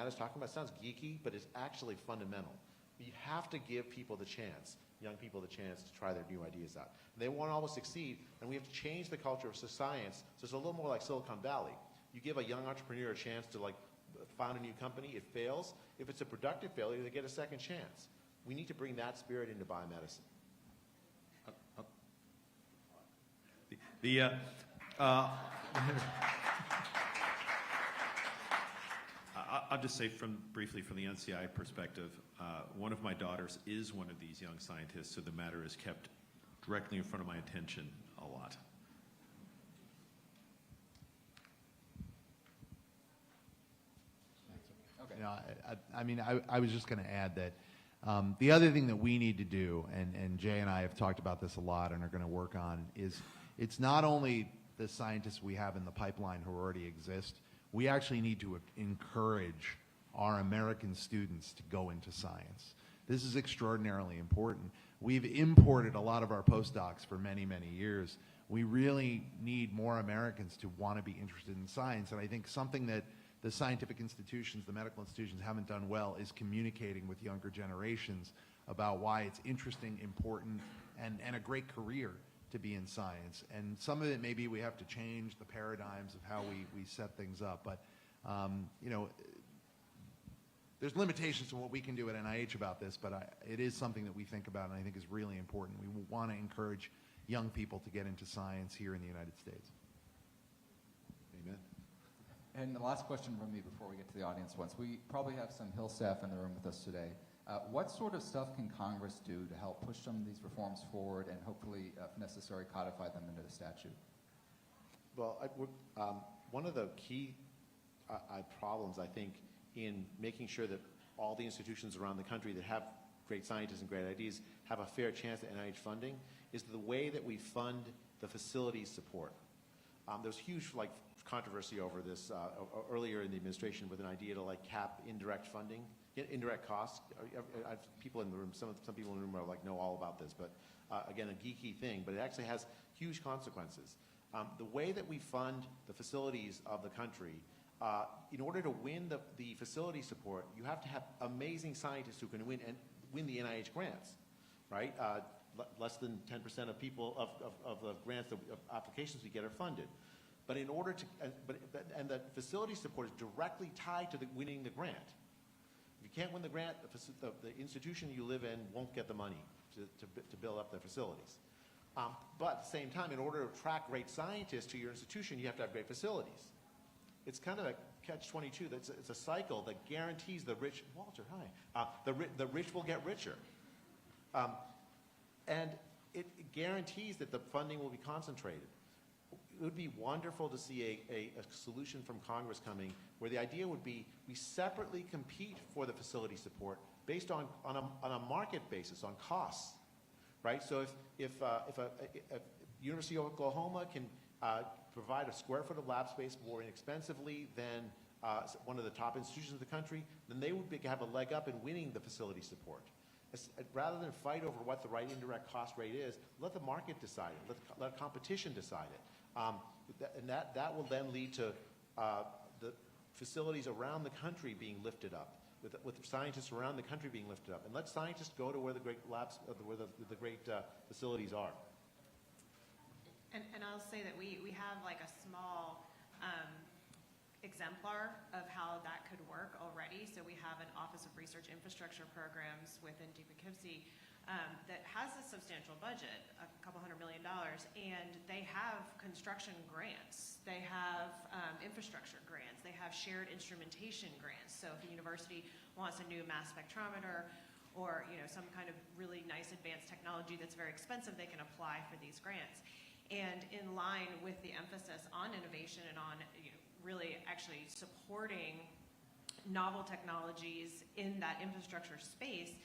is talking about sounds geeky, but it's actually fundamental. You have to give people the chance, young people the chance to try their new ideas out. They won't always succeed, and we have to change the culture of science so it's a little more like Silicon Valley. You give a young entrepreneur a chance to found a new company, it fails. If it's a productive failure, they get a second chance. We need to bring that spirit into biomedicine. I'll just say briefly from the NCI perspective, one of my daughters is one of these young scientists, so the matter is kept directly in front of my attention a lot. Okay. You know, I mean, I was just going to add that the other thing that we need to do, and Jay and I have talked about this a lot and are going to work on, is it's not only the scientists we have in the pipeline who already exist, we actually need to encourage our American students to go into science. This is extraordinarily important. We've imported a lot of our postdocs for many, many years. We really need more Americans to want to be interested in science, and I think something that the scientific institutions, the medical institutions haven't done well is communicating with younger generations about why it's interesting, important, and a great career to be in science. And some of it maybe we have to change the paradigms of how we set things up. But, you know, there's limitations to what we can do at NIH about this, but it is something that we think about and I think is really important. We want to encourage young people to get into science here in the United States. Amen. And the last question from me before we get to the audience once. We probably have some Hill staff in the room with us today. What sort of stuff can Congress do to help push some of these reforms forward and hopefully, if necessary, codify them into the statute? Well, one of the key problems, I think, in making sure that all the institutions around the country that have great scientists and great ideas have a fair chance at NIH funding is the way that we fund the facilities support. There's huge controversy over this earlier in the administration with an idea to cap indirect funding Indirect costs, people in the room, some people in the room are like, know all about this, but again, a geeky thing, but it actually has huge consequences. The way that we fund the facilities of the country, in order to win the facility support, you have to have amazing scientists who can win the NIH grants, right? Less than 10% of people of the grants, of applications we get are funded. But in order to, and the facility support is directly tied to winning the grant. If you can't win the grant, the institution you live in won't get the money to build up their facilities. But at the same time, in order to attract great scientists to your institution, you have to have great facilities. It's kind of a catch-22. It's a cycle that guarantees the rich, Walter, hi, the rich will get richer. And it guarantees that the funding will be concentrated. It would be wonderful to see a solution from Congress coming where the idea would be we separately compete for the facility support based on a market basis, on costs, right? So if University of Oklahoma can provide a square foot of lab space more inexpensively than one of the top institutions of the country, then they would have a leg up in winning the facility support. Rather than fight over what the right indirect cost rate is, let the market decide it, let competition decide it. And that will then lead to the facilities around the country being lifted up, with scientists around the country being lifted up. And let scientists go to where the great labs, where the great facilities are. And I'll say that we have like a small exemplar of how that could work already. So we have an Office of Research Infrastructure Programs within Poughkeepsie that has a substantial budget, a couple $100 million, and they have construction grants, they have infrastructure grants, they have shared instrumentation grants. So if a university wants a new mass spectrometer or some kind of really nice advanced technology that's very expensive, they can apply for these grants. And in line with the emphasis on innovation and on really actually supporting novel technologies in that infrastructure space,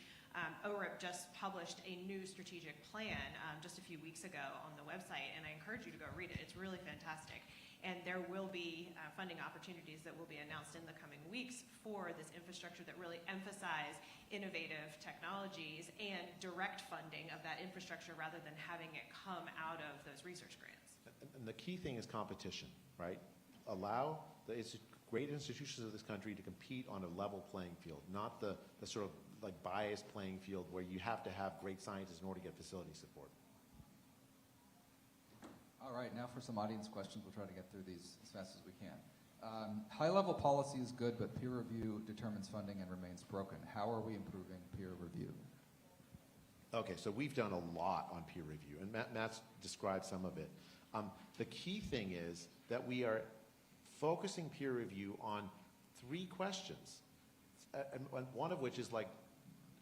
ORIP just published a new strategic plan just a few weeks ago on the website, and I encourage you to go read it. It's really fantastic. And there will be funding opportunities that will be announced in the coming weeks for this infrastructure that really emphasize innovative technologies and direct funding of that infrastructure rather than having it come out of those research grants. And the key thing is competition, right? Allow the great institutions of this country to compete on a level playing field, not the sort of like biased playing field where you have to have great scientists in order to get facility support. All right, now for some audience questions. We'll try to get through these as fast as we can. High-level policy is good, but peer review determines funding and remains broken. How are we improving peer review? Okay, so we've done a lot on peer review, and Matt's described some of it. The key thing is that we are focusing peer review on 3 questions, and one of which is like,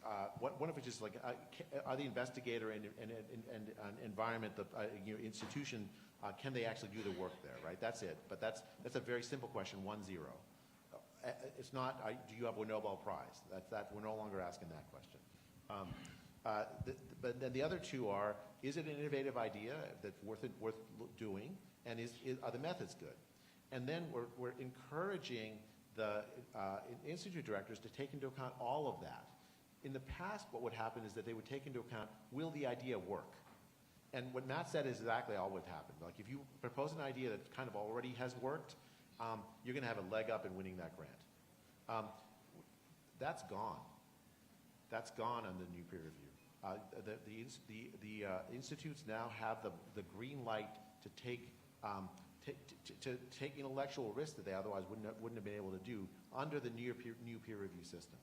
are the investigator and environment, the institution, can they actually do the work there, right? That's it. But that's a very simple question, 1-0. It's not, do you have a Nobel Prize? We're no longer asking that question. But then the other 2 are, is it an innovative idea that's worth doing, and are the methods good? And then we're encouraging the institute directors to take into account all of that. In the past, what would happen is that they would take into account, will the idea work? And what Matt said is exactly all would happen. Like if you propose an idea that kind of already has worked, you're going to have a leg up in winning that grant. That's gone. That's gone on the new peer review. The institutes now have the green light to take intellectual risks that they otherwise wouldn't have been able to do under the new peer review system.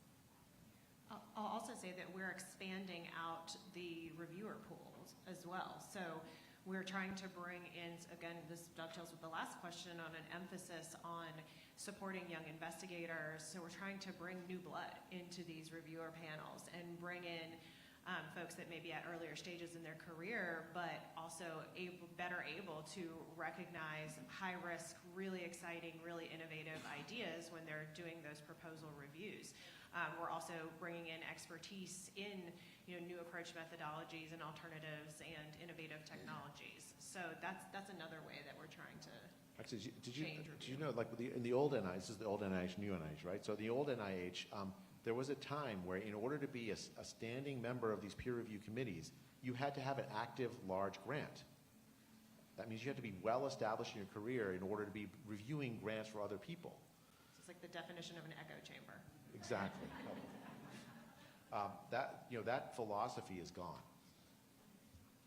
I'll also say that we're expanding out the reviewer pools as well. So we're trying to bring in, again, this dovetails with the last question, on an emphasis on supporting young investigators. So we're trying to bring new blood into these reviewer panels and bring in folks that may be at earlier stages in their career, but also better able to recognize high-risk, really exciting, really innovative ideas when they're doing those proposal reviews. We're also bringing in expertise in new approach methodologies and alternatives and innovative technologies. So that's another way that we're trying to Actually, did you know, like in the old NIH, this is the old NIH, new NIH, right? So the old NIH, there was a time where in order to be a standing member of these peer review committees, you had to have an active large grant. That means you had to be well established in your career in order to be reviewing grants for other people. So it's like the definition of an echo chamber. Exactly. That philosophy is gone.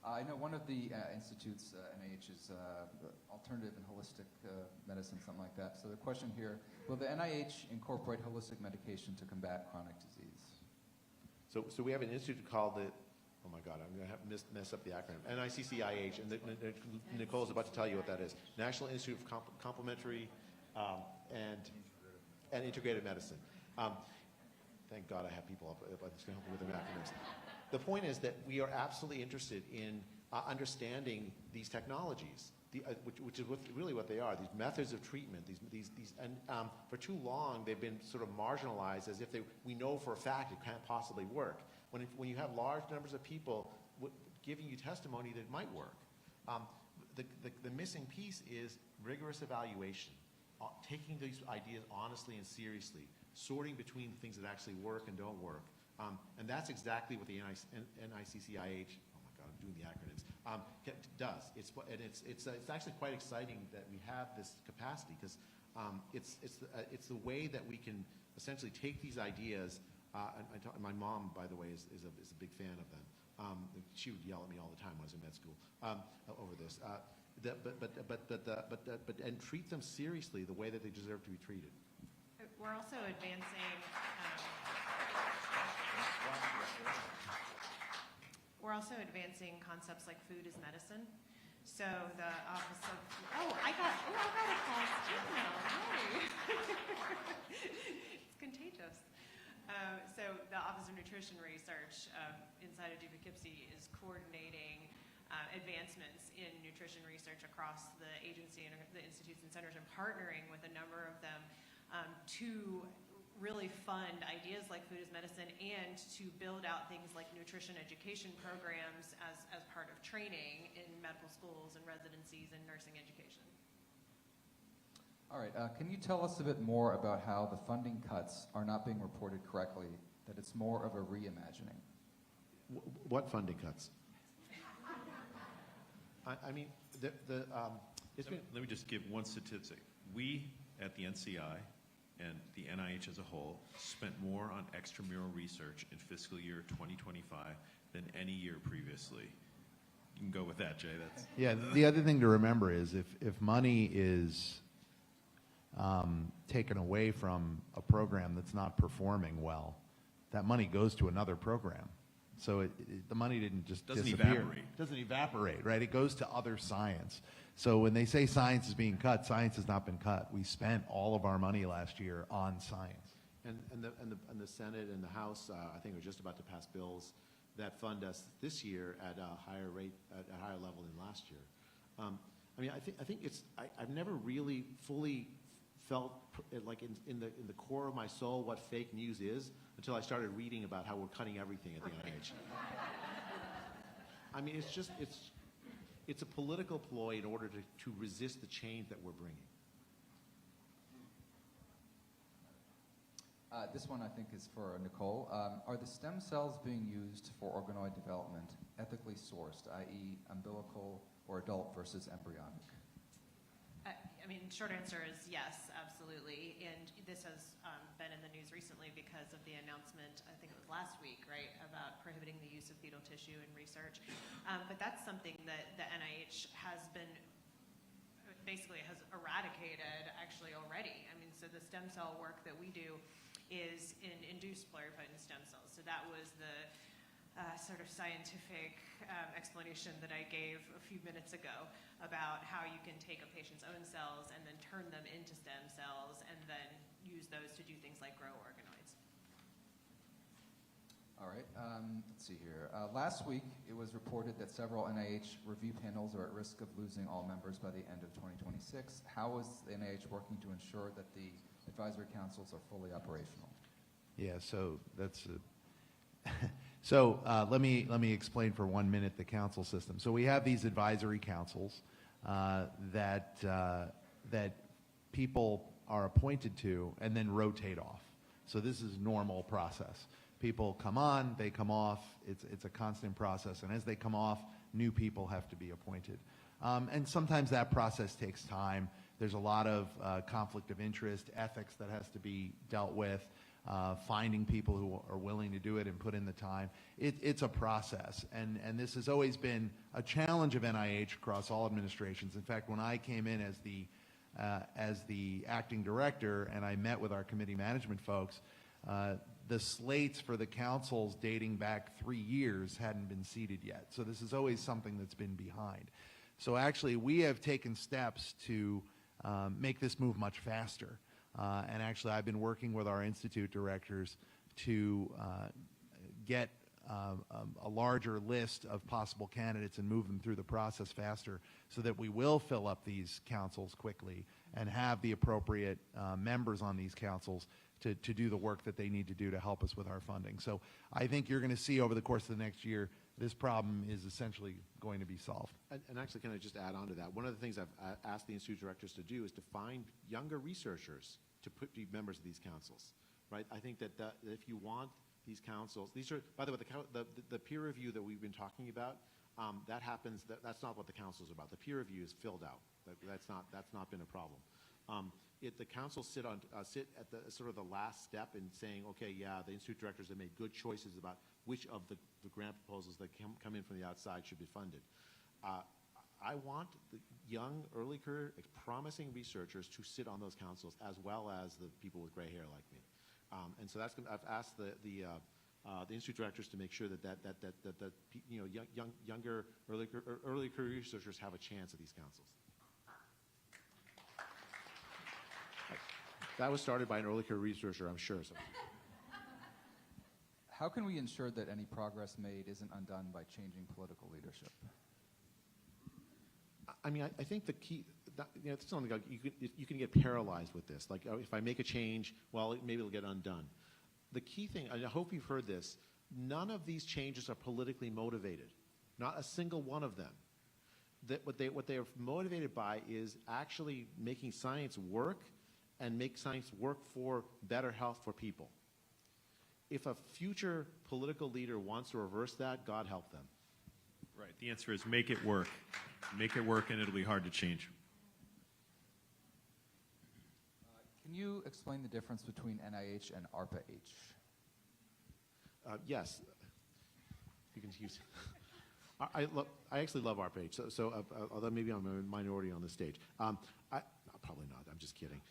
I know one of the institutes, NIH's Alternative and Holistic Medicine, something like that. So the question here, will the NIH incorporate holistic medication to combat chronic disease? So we have an institute called the, oh my God, I'm going to mess up the acronym, NICCIH, and Nicole's about to tell you what that is. National Institute of Complementary and Integrated Medicine. Thank God I have people up that's going to help me with their acronyms. The point is that we are absolutely interested in understanding these technologies, which is really what they are, these methods of treatment, and for too long they've been sort of marginalized as if we know for a fact it can't possibly work. When you have large numbers of people giving you testimony that it might work. The missing piece is rigorous evaluation, taking these ideas honestly and seriously, sorting between the things that actually work and don't work. And that's exactly what the NICCIH, oh my God, I'm doing the acronyms, does. It's actually quite exciting that we have this capacity because it's the way that we can essentially take these ideas. My mom, by the way, is a big fan of them. She would yell at me all the time when I was in med school over this. And treat them seriously the way that they deserve to be treated. We're also advancing. We're also advancing concepts like food as medicine. So the Office of I got a false email. Hey. It's contagious. So the Office of Nutrition Research inside of Poughkeepsie is coordinating advancements in nutrition research across the agency and the institutes and centers, and partnering with a number of them to really fund ideas like food as medicine and to build out things like nutrition education programs as part of training in medical schools and residencies and nursing education. All right, can you tell us a bit more about how the funding cuts are not being reported correctly, that it's more of a reimagining? What funding cuts? I mean, it's been... Let me just give one statistic. We at the NCI and the NIH as a whole spent more on extramural research in fiscal year 2025 than any year previously. You can go with that, Jay. That's Yeah, the other thing to remember is if money is taken away from a program that's not performing well, that money goes to another program. So the money didn't just disappear. It doesn't evaporate, right? It goes to other science. So when they say science is being cut, science has not been cut. We spent all of our money last year on science. And the Senate and the House, I think, are just about to pass bills that fund us this year at a higher rate, at a higher level than last year. I mean, I think I've never really fully felt like in the core of my soul what fake news is until I started reading about how we're cutting everything at the NIH. I mean, it's a political ploy in order to resist the change that we're bringing. This one I think is for Nicole. Are the stem cells being used for organoid development ethically sourced, i.e. umbilical or adult versus embryonic? I mean, short answer is yes, absolutely. And this has been in the news recently because of the announcement, I think it was last week, right, about prohibiting the use of fetal tissue in research. But that's something that the NIH has eradicated actually already. I mean, so the stem cell work that we do is in induced pluripotent stem cells. So that was the sort of scientific explanation that I gave a few minutes ago about how you can take a patient's own cells and then turn them into stem cells and then use those to do things like grow organoids. All right, let's see here. Last week, it was reported that several NIH review panels are at risk of losing all members by the end of 2026. How is the NIH working to ensure that the advisory councils are fully operational? Yeah, so that's so let me explain for 1 minute the council system. So we have these advisory councils that people are appointed to and then rotate off. So this is normal process. People come on, they come off. It's a constant process, and as they come off, new people have to be appointed. And sometimes that process takes time. There's a lot of conflict of interest, ethics that has to be dealt with, finding people who are willing to do it and put in the time. It's a process, and this has always been a challenge of NIH across all administrations. In fact, when I came in as the acting director and I met with our committee management folks, the slates for the councils dating back 3 years hadn't been seated yet. So this is always something that's been behind. So actually, we have taken steps to make this move much faster. And actually, I've been working with our institute directors to get a larger list of possible candidates and move them through the process faster so that we will fill up these councils quickly and have the appropriate members on these councils to do the work that they need to do to help us with our funding. So I think you're going to see over the course of the next year, this problem is essentially going to be solved. And actually, can I just add on to that? One of the things I've asked the institute directors to do is to find younger researchers to be members of these councils, right? I think that if you want these councils, these are, by the way, the peer review that we've been talking about, that happens, that's not what the council is about. The peer review is filled out. That's not been a problem. The councils sit at the sort of the last step in saying, okay, yeah, the institute directors have made good choices about which of the grant proposals that come in from the outside should be funded. I want the young, early career, promising researchers to sit on those councils as well as the people with gray hair like me. And so I've asked the institute directors to make sure that you know, younger, early career researchers have a chance at these councils. That was started by an early career researcher, I'm sure. So. How can we ensure that any progress made isn't undone by changing political leadership? I mean, I think the key, you know, it's something like you can get paralyzed with this. Like, if I make a change, well, maybe it'll get undone. The key thing, and I hope you've heard this, none of these changes are politically motivated. Not a single one of them. What they are motivated by is actually making science work and make science work for better health for people. If a future political leader wants to reverse that, God help them. Right. The answer is make it work. Make it work, and it'll be hard to change. Can you explain the difference between NIH and ARPA-H? Yes. You can use. I actually love ARPA-H. So although maybe I'm a minority on the stage, probably not. I'm just kidding.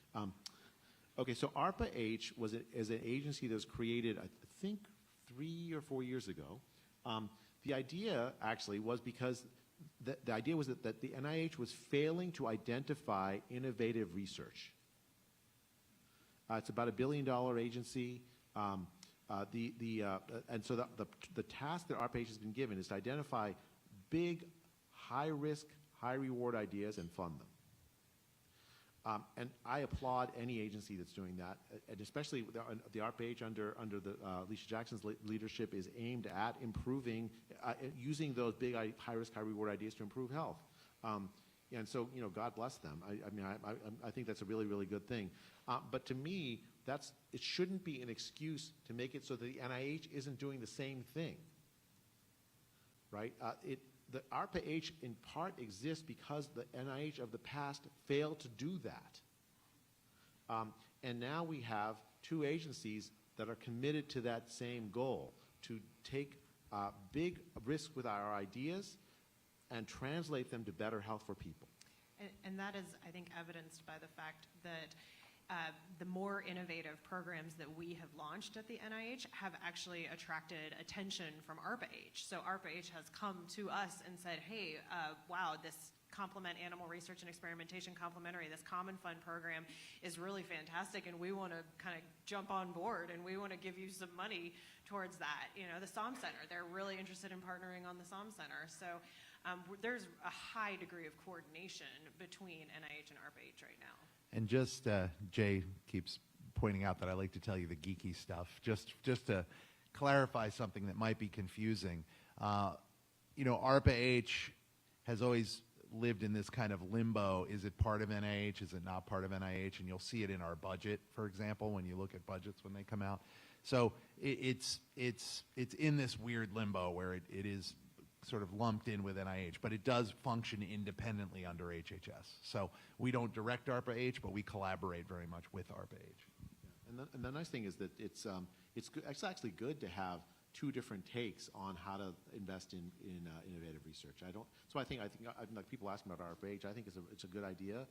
Okay, so ARPA-H is an agency that was created, I think, 3 or 4 years ago. The idea actually was because the idea was that the NIH was failing to identify innovative research. It's about $1 billion agency. And so the task that ARPA-H has been given is to identify big, high-risk, high-reward ideas and fund them. And I applaud any agency that's doing that, and especially the ARPA-H under the Alicia Jackson's leadership is aimed at improving, using those big, high-risk, high-reward ideas to improve health. And so, you know, God bless them. I think that's a really, really good thing. But to me, it shouldn't be an excuse to make it so that the NIH isn't doing the same thing, right? The ARPA-H in part exists because the NIH of the past failed to do that. And now we have two agencies that are committed to that same goal, to take big risks with our ideas and translate them to better health for people. And that is, I think, evidenced by the fact that the more innovative programs that we have launched at the NIH have actually attracted attention from ARPA-H. So ARPA-H has come to us and said, hey, wow, this complement animal research and experimentation complementary, this common fund program is really fantastic, and we want to kind of jump on board, and we want to give you some money towards that. You know, the SOM Center, they're really interested in partnering on the SOM Center. So there's a high degree of coordination between NIH and ARPA-H right now. And just, Jay keeps pointing out that I like to tell you the geeky stuff. Just to clarify something that might be confusing, you know, ARPA-H has always lived in this kind of limbo. Is it part of NIH? Is it not part of NIH? And you'll see it in our budget, for example, when you look at budgets when they come out. So it's in this weird limbo where it is sort of lumped in with NIH, but it does function independently under HHS. So we don't direct ARPA-H, but we collaborate very much with ARPA-H. And the nice thing is that it's actually good to have two different takes on how to invest in innovative research. So I think like people asking about ARPA-H, I think it's a good idea.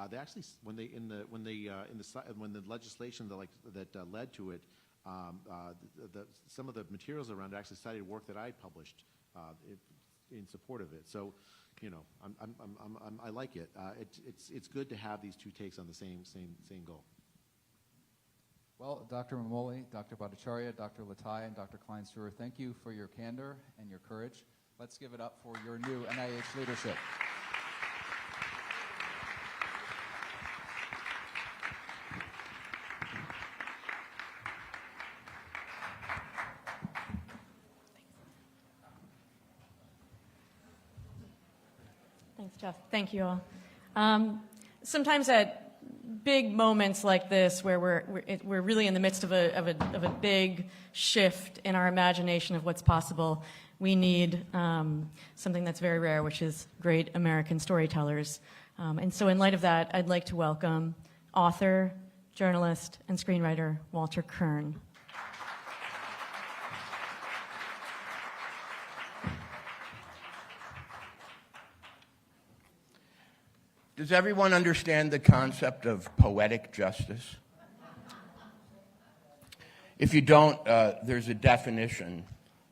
They actually, when the legislation that led to it, some of the materials around it actually cited work that I published in support of it. So, you know, I like it. It's good to have these two takes on the same goal. Well, Dr. Memoli, Dr. Bhattacharya, Dr. Latai, and Dr. Kleinstreuer, thank you for your candor and your courage. Let's give it up for your new NIH leadership. Thanks, Jeff. Thank you all. Sometimes at big moments like this, where we're really in the midst of a big shift in our imagination of what's possible, we need something that's very rare, which is great American storytellers. And so in light of that, I'd like to welcome author, journalist, and screenwriter Walter Kirn. Does everyone understand the concept of poetic justice? If you don't, there's a definition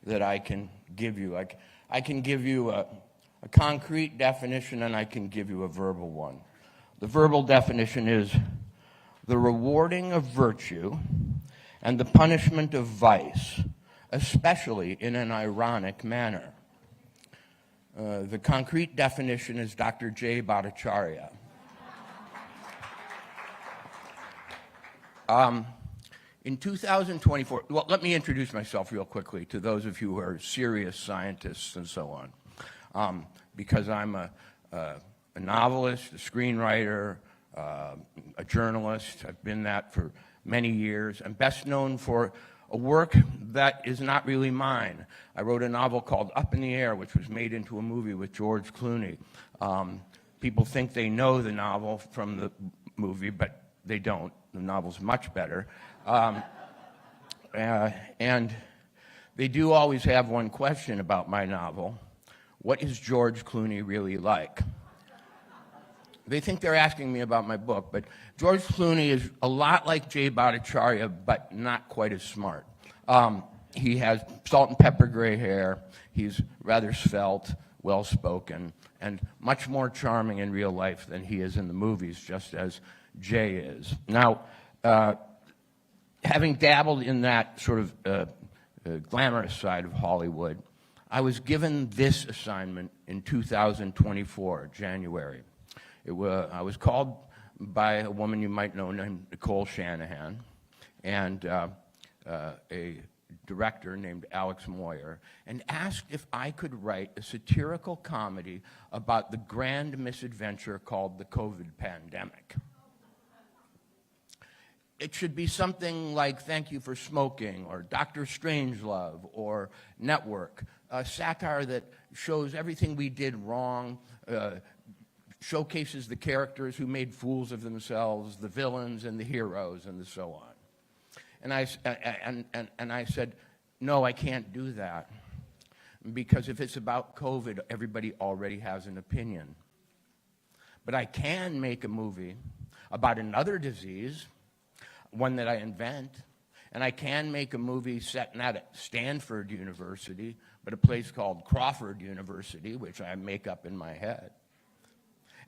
that I can give you. I can give you a concrete definition, and I can give you a verbal one. The verbal definition is the rewarding of virtue and the punishment of vice, especially in an ironic manner. The concrete definition is Dr. J. Bhattacharya. In 2024, well, let me introduce myself real quickly to those of you who are serious scientists and so on, because I'm a novelist, a screenwriter, a journalist. I've been that for many years. I'm best known for a work that is not really mine. I wrote a novel called Up in the Air, which was made into a movie with George Clooney. People think they know the novel from the movie, but they don't. The novel's much better. And they do always have one question about my novel. What is George Clooney really like? They think they're asking me about my book, but George Clooney is a lot like Jay Bhattacharya, but not quite as smart. He has salt and pepper gray hair. He's rather svelte, well-spoken, and much more charming in real life than he is in the movies, just as Jay is. Now, having dabbled in that sort of glamorous side of Hollywood, I was given this assignment in 2024, January. I was called by a woman you might know named Nicole Shanahan and a director named Alex Moyer, and asked if I could write a satirical comedy about the grand misadventure called the COVID pandemic. It should be something like Thank You for Smoking or Dr. Strangelove or Network, a satire that shows everything we did wrong, showcases the characters who made fools of themselves, the villains and the heroes, and so on. And I said, no, I can't do that, because if it's about COVID, everybody already has an opinion. But I can make a movie about another disease, one that I invent, and I can make a movie set not at Stanford University, but a place called Crawford University, which I make up in my head.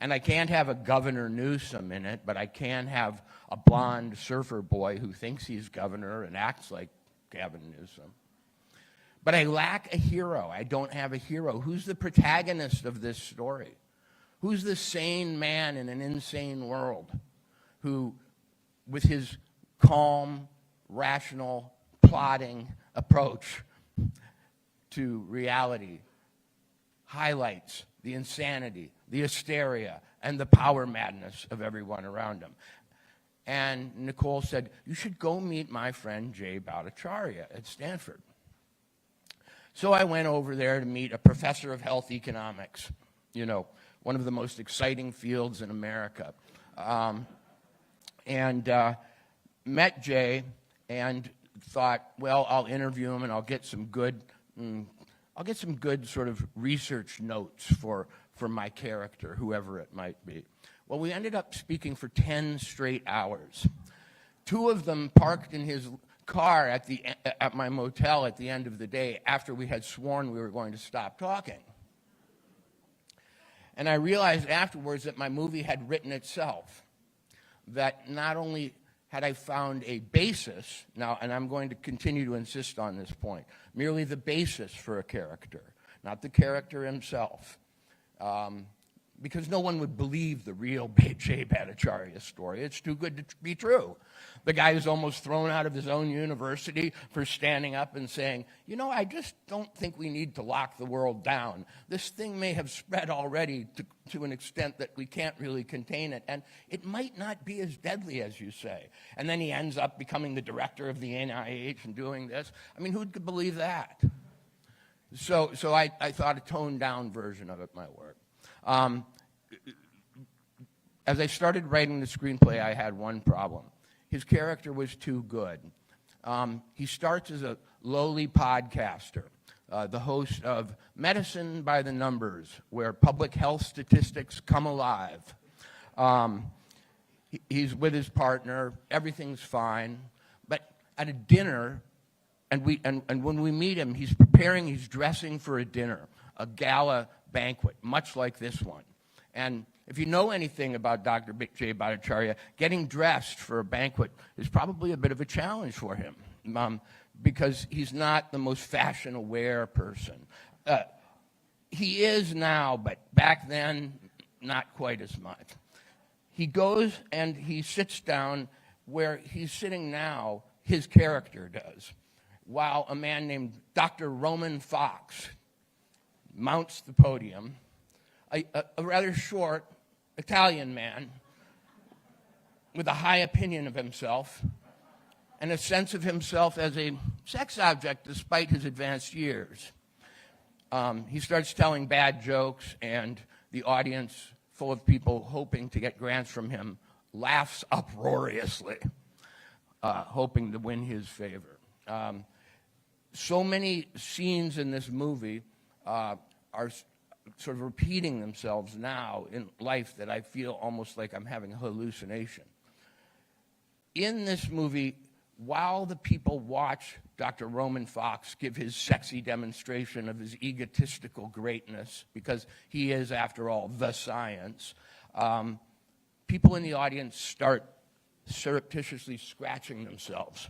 And I can't have a Governor Newsom in it, but I can have a blonde surfer boy who thinks he's governor and acts like Gavin Newsom. But I lack a hero. I don't have a hero. Who's the protagonist of this story? Who's the sane man in an insane world who, with his calm, rational, plodding approach to reality, highlights the insanity, the hysteria, and the power madness of everyone around him. And Nicole said, you should go meet my friend Jay Bhattacharya at Stanford. So I went over there to meet a professor of health economics, you know, one of the most exciting fields in America. Met Jay and thought, well, I'll interview him and I'll get some good sort of research notes for my character, whoever it might be. Well, we ended up speaking for 10 straight hours. 2 of them parked in his car at my motel at the end of the day after we had sworn we were going to stop talking. And I realized afterwards that my movie had written itself, that not only had I found a basis, now, and I'm going to continue to insist on this point, merely the basis for a character, not the character himself. Because no one would believe the real Jay Bhattacharya story. It's too good to be true. The guy who's almost thrown out of his own university for standing up and saying, you know, I just don't think we need to lock the world down. This thing may have spread already to an extent that we can't really contain it, and it might not be as deadly as you say. And then he ends up becoming the director of the NIH and doing this. I mean, who could believe that? So I thought a toned-down version of it might work. As I started writing the screenplay, I had one problem. His character was too good. He starts as a lowly podcaster, the host of Medicine by the Numbers, where public health statistics come alive. He's with his partner, everything's fine, but at a dinner, and when we meet him, he's dressing for a dinner, a gala banquet, much like this one. And if you know anything about Dr. Jay Bhattacharya, getting dressed for a banquet is probably a bit of a challenge for him because he's not the most fashion-aware person. He is now, but back then, not quite as much. He goes and he sits down where he's sitting now, his character does, while a man named Dr. Roman Fox mounts the podium, a rather short Italian man with a high opinion of himself and a sense of himself as a sex object despite his advanced years. He starts telling bad jokes, and the audience, full of people hoping to get grants from him, laughs uproariously, hoping to win his favor. So many scenes in this movie are sort of repeating themselves now in life that I feel almost like I'm having a hallucination. In this movie, while the people watch Dr. Roman Fox give his sexy demonstration of his egotistical greatness, because he is, after all, the science, people in the audience start surreptitiously scratching themselves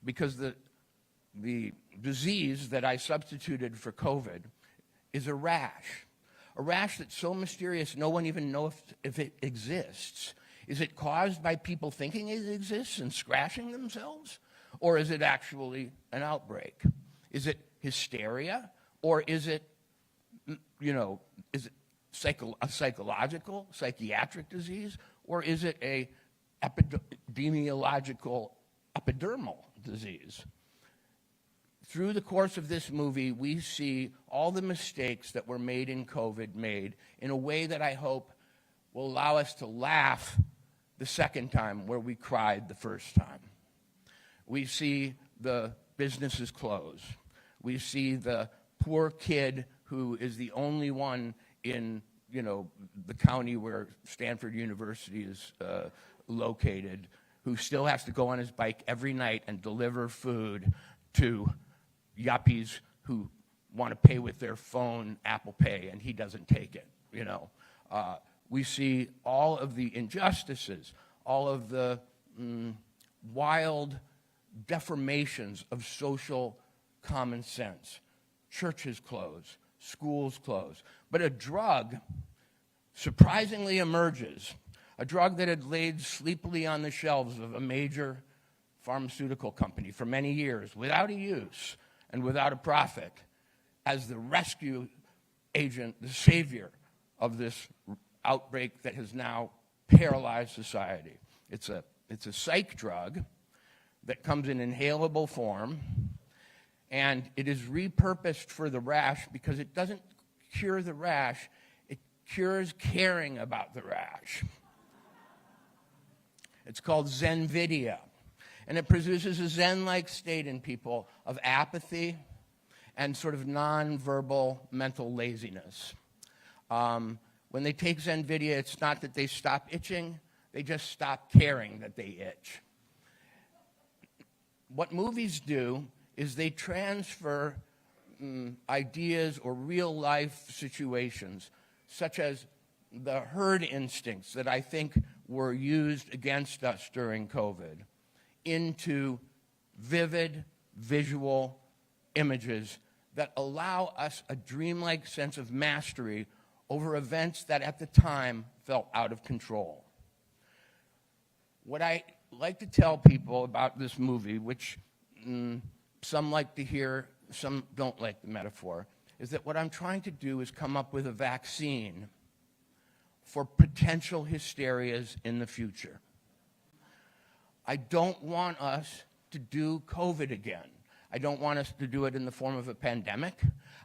because the disease that I substituted for COVID is a rash that's so mysterious no one even knows if it exists. Is it caused by people thinking it exists and scratching themselves? Or is it actually an outbreak? Is it hysteria? Or is it, is it a psychological, psychiatric disease? Or is it a epidemiological, epidermal disease? Through the course of this movie, we see all the mistakes that were made in COVID made in a way that I hope will allow us to laugh the second time where we cried the first time. We see the businesses close. We see the poor kid who is the only one in, the county where Stanford University is located, who still has to go on his bike every night and deliver food to yuppies who want to pay with their phone, Apple Pay, and he doesn't take it, We see all of the injustices, all of the wild deformations of social common sense. Churches close, schools close. But a drug surprisingly emerges, a drug that had laid sleepily on the shelves of a major pharmaceutical company for many years without a use and without a profit, as the rescue agent, the savior of this outbreak that has now paralyzed society. It's a psych drug that comes in inhalable form, and it is repurposed for the rash because it doesn't cure the rash, it cures caring about the rash. It's called Zenvidia, and it produces a Zen-like state in people of apathy and sort of non-verbal mental laziness. When they take Zenvidia, it's not that they stop itching, they just stop caring that they itch. What movies do is they transfer ideas or real-life situations, such as the herd instincts that I think were used against us during COVID, into vivid visual images that allow us a dreamlike sense of mastery over events that at the time felt out of control. What I like to tell people about this movie, which some like to hear, some don't like the metaphor, is that what I'm trying to do is come up with a vaccine for potential hysterias in the future. I don't want us to do COVID again. I don't want us to do it in the form of a pandemic.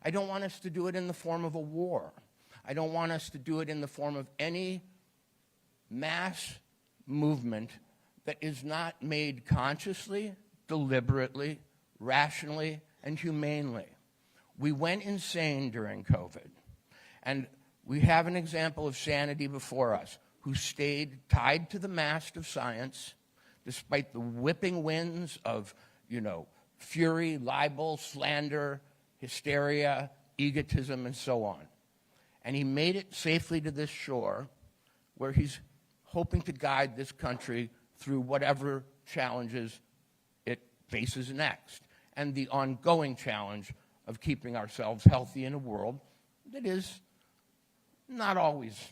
I don't want us to do it in the form of a war. I don't want us to do it in the form of any mass movement that is not made consciously, deliberately, rationally, and humanely. We went insane during COVID, and we have an example of sanity before us who stayed tied to the mast of science despite the whipping winds of, fury, libel, slander, hysteria, egotism, and so on. And he made it safely to this shore where he's hoping to guide this country through whatever challenges it faces next, and the ongoing challenge of keeping ourselves healthy in a world that is not always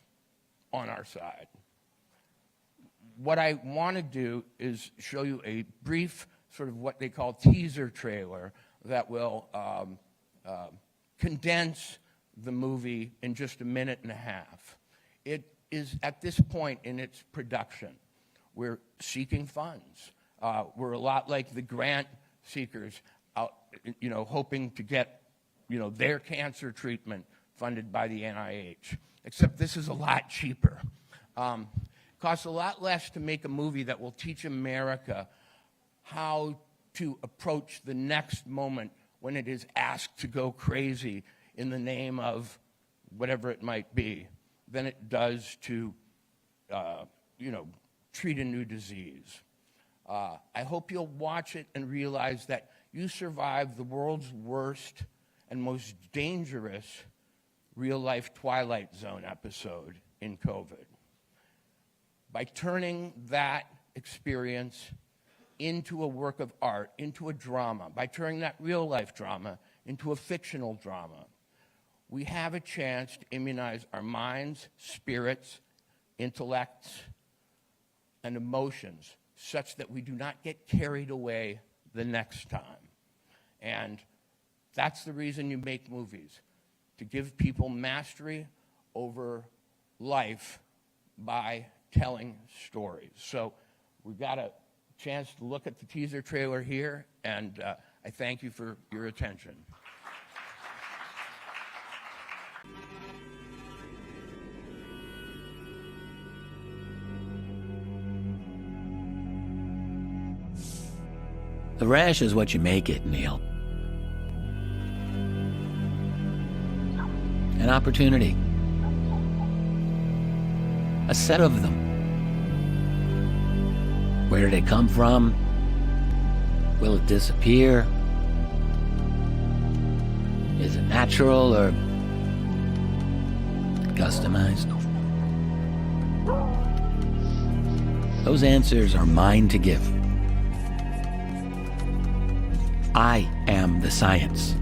on our side. What I want to do is show you a brief sort of what they call teaser trailer that will condense the movie in just a minute and a half. It is at this point in its production. We're seeking funds. We're a lot like the grant seekers out, hoping to get, their cancer treatment funded by the NIH. Except this is a lot cheaper. It costs a lot less to make a movie that will teach America how to approach the next moment when it is asked to go crazy in the name of whatever it might be than it does to, treat a new disease. I hope you'll watch it and realize that you survived the world's worst and most dangerous real-life Twilight Zone episode in COVID. By turning that experience into a work of art, into a drama, by turning that real-life drama into a fictional drama, we have a chance to immunize our minds, spirits, intellects, and emotions such that we do not get carried away the next time. And that's the reason you make movies, to give people mastery over life by telling stories. So we've got a chance to look at the teaser trailer here, and I thank you for your attention. The rash is what you make it, Neil. An opportunity. A set of them. Where did it come from? Will it disappear? Is it natural or customized? Those answers are mine to give. I am the science.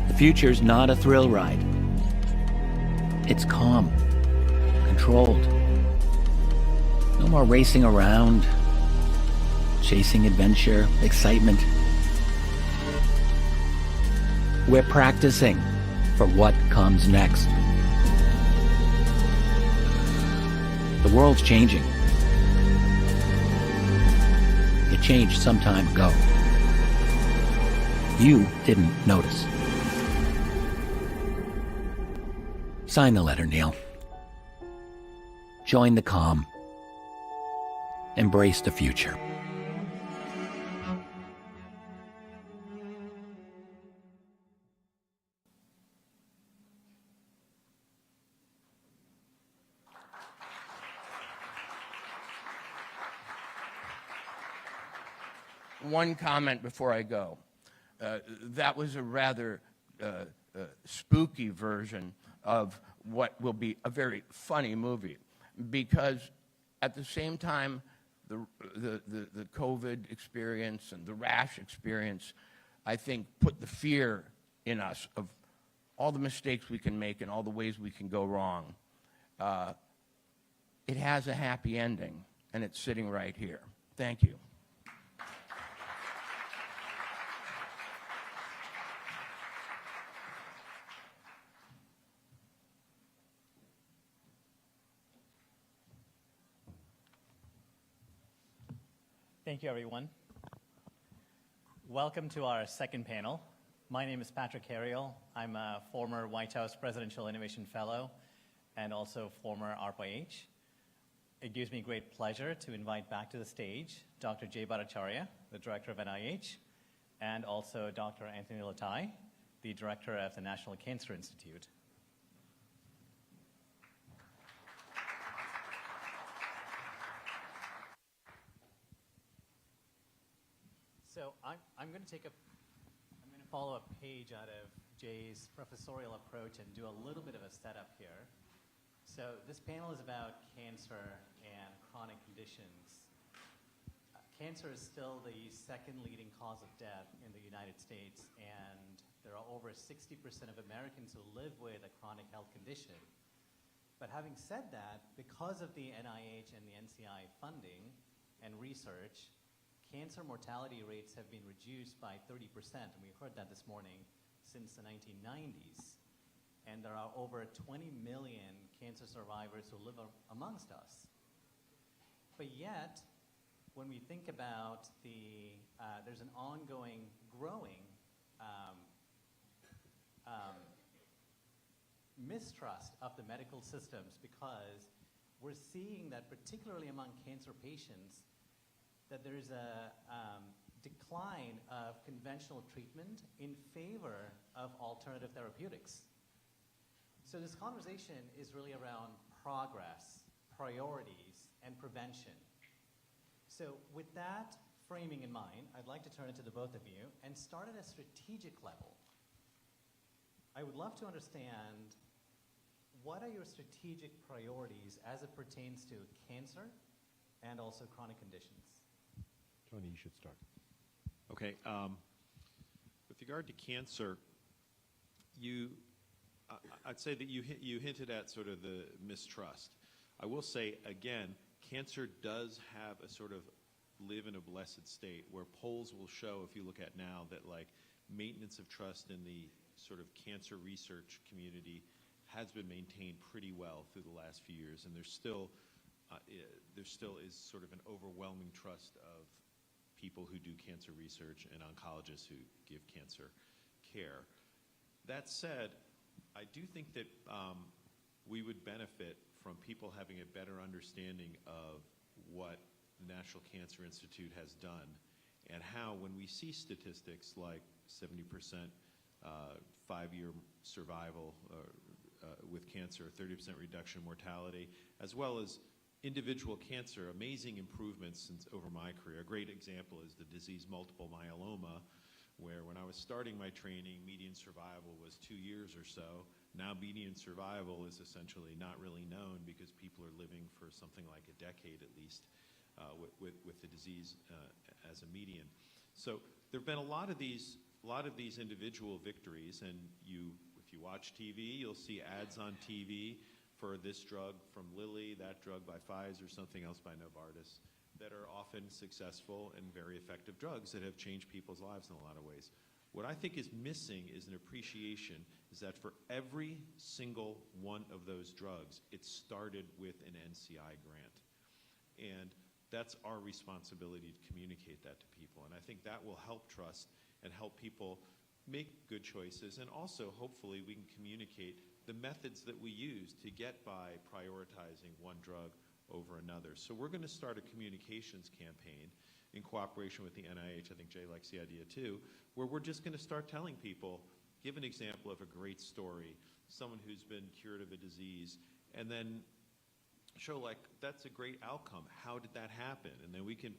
The future's not a thrill ride. It's calm, controlled. No more racing around, chasing adventure, excitement. We're practicing for what comes next. The world's changing. It changed some time ago. You didn't notice. Sign the letter, Neil. Join the calm. Embrace the future. One comment before I go. That was a rather spooky version of what will be a very funny movie, because at the same time, the COVID experience and the rash experience, I think, put the fear in us of all the mistakes we can make and all the ways we can go wrong. It has a happy ending, and it's sitting right here. Thank you. Thank you, everyone. Welcome to our second panel. My name is Patrick Harriel. I'm a former White House Presidential Innovation Fellow and also former ARPA-H. It gives me great pleasure to invite back to the stage Dr. J. Bhattacharya, the Director of NIH, and also Dr. Anthony Latai, the Director of the National Cancer Institute. So I'm going to follow a page out of Jay's professorial approach and do a little bit of a setup here. So this panel is about cancer and chronic conditions. Cancer is still the second leading cause of death in the United States, and there are over 60% of Americans who live with a chronic health condition. But having said that, because of the NIH and the NCI funding and research, cancer mortality rates have been reduced by 30%, and we heard that this morning, since the 1990s. And there are over 20 million cancer survivors who live amongst us. But yet, when we think about there's an ongoing, growing mistrust of the medical systems, because we're seeing that particularly among cancer patients, that there's a decline of conventional treatment in favor of alternative therapeutics. So this conversation is really around progress, priorities, and prevention. So with that framing in mind, I'd like to turn it to the both of you and start at a strategic level. I would love to understand, what are your strategic priorities as it pertains to cancer and also chronic conditions? Tony, you should start. Okay. With regard to cancer, I'd say that you hinted at sort of the mistrust. I will say, again, cancer does have a sort of live in a blessed state where polls will show, if you look at now, that like maintenance of trust in the sort of cancer research community has been maintained pretty well through the last few years, and there still is sort of an overwhelming trust of people who do cancer research and oncologists who give cancer care. That said, I do think that we would benefit from people having a better understanding of what the National Cancer Institute has done and how, when we see statistics like 70% 5-year survival with cancer, 30% reduction in mortality, as well as individual cancer, amazing improvements since over my career. A great example is the disease multiple myeloma, where when I was starting my training, median survival was 2 years or so. Now median survival is essentially not really known because people are living for something like a decade at least with the disease as a median. So there have been a lot of these individual victories, and if you watch TV, you'll see ads on TV for this drug from Lilly, that drug by Pfizer, something else by Novartis, that are often successful and very effective drugs that have changed people's lives in a lot of ways. What I think is missing is an appreciation is that for every single one of those drugs, it started with an NCI grant. And that's our responsibility to communicate that to people. And I think that will help trust and help people make good choices. And also, hopefully, we can communicate the methods that we use to get by prioritizing one drug over another. So we're going to start a communications campaign in cooperation with the NIH. I think Jay likes the idea too, where we're just going to start telling people, give an example of a great story, someone who's been cured of a disease, and then show like that's a great outcome. How did that happen? And then we can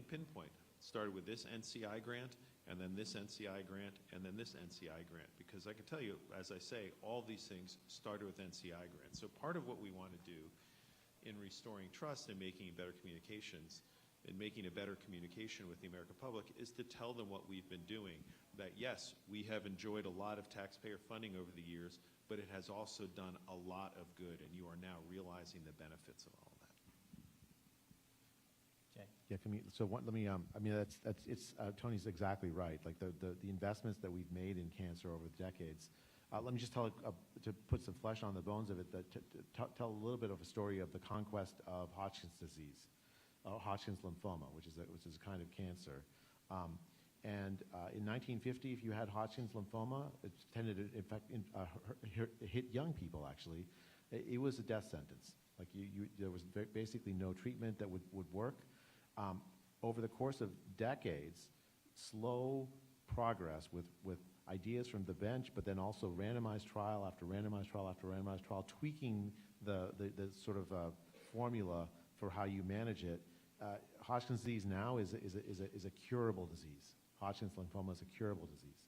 pinpoint. Started with this NCI grant, and then this NCI grant, and then this NCI grant. Because I can tell you, as I say, all these things started with NCI grants. So part of what we want to do in restoring trust and making better communications and making a better communication with the American public is to tell them what we've been doing. That yes, we have enjoyed a lot of taxpayer funding over the years, but it has also done a lot of good, and you are now realizing the benefits of all of that. Jay? Yeah, let me, I mean, Tony's exactly right. Like the investments that we've made in cancer over the decades. Let me just tell, to put some flesh on the bones of it, tell a little bit of a story of the conquest of Hodgkin's disease, Hodgkin's lymphoma, which is a kind of cancer. In 1950, if you had Hodgkin's lymphoma, it tended to, in fact, hit young people, actually. It was a death sentence. Like there was basically no treatment that would work. Over the course of decades, slow progress with ideas from the bench, but then also randomized trial after randomized trial after randomized trial, tweaking the sort of formula for how you manage it. Hodgkin's disease now is a curable disease. Hodgkin's lymphoma is a curable disease.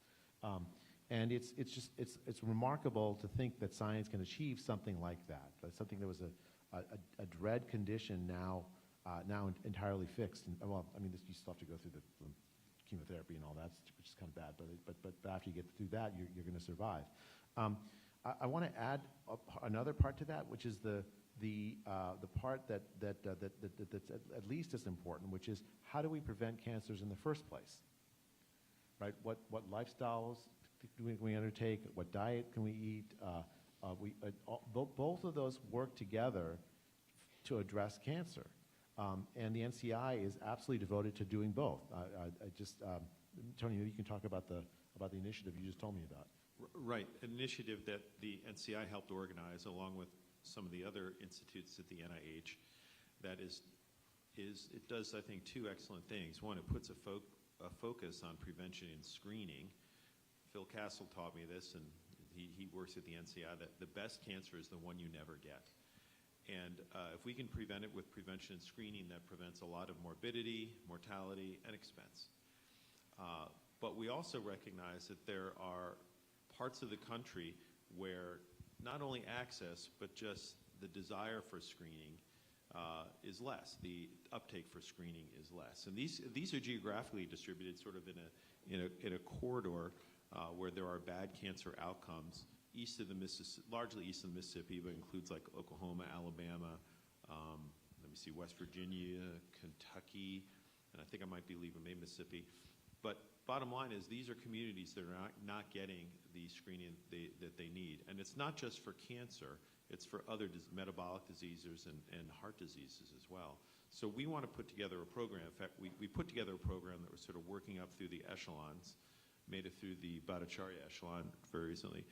And it's remarkable to think that science can achieve something like that. Something that was a dread condition now entirely fixed. And, well, I mean, you still have to go through the chemotherapy and all that, which is kind of bad. But after you get through that, you're going to survive. I want to add another part to that, which is the part that's at least as important, which is how do we prevent cancers in the first place? Right? What lifestyles can we undertake? What diet can we eat? Both of those work together to address cancer. And the NCI is absolutely devoted to doing both. Tony, you can talk about the initiative you just told me about. Right, an initiative that the NCI helped organize along with some of the other institutes at the NIH. That it does, I think, two excellent things. One, it puts a focus on prevention and screening. Phil Castle taught me this, and he works at the NCI, that the best cancer is the one you never get. And if we can prevent it with prevention and screening, that prevents a lot of morbidity, mortality, and expense. But we also recognize that there are parts of the country where not only access, but just the desire for screening is less. The uptake for screening is less. And these are geographically distributed sort of in a corridor where there are bad cancer outcomes east of the Mississippi, largely east of the Mississippi, but includes like Oklahoma, Alabama, let me see, West Virginia, Kentucky, and I think I might be leaving maybe Mississippi. But bottom line is these are communities that are not getting the screening that they need. And it's not just for cancer, it's for other metabolic diseases and heart diseases as well. So we want to put together a program. In fact, we put together a program that was sort of working up through the echelons, made it through the Bhattacharya echelon very recently,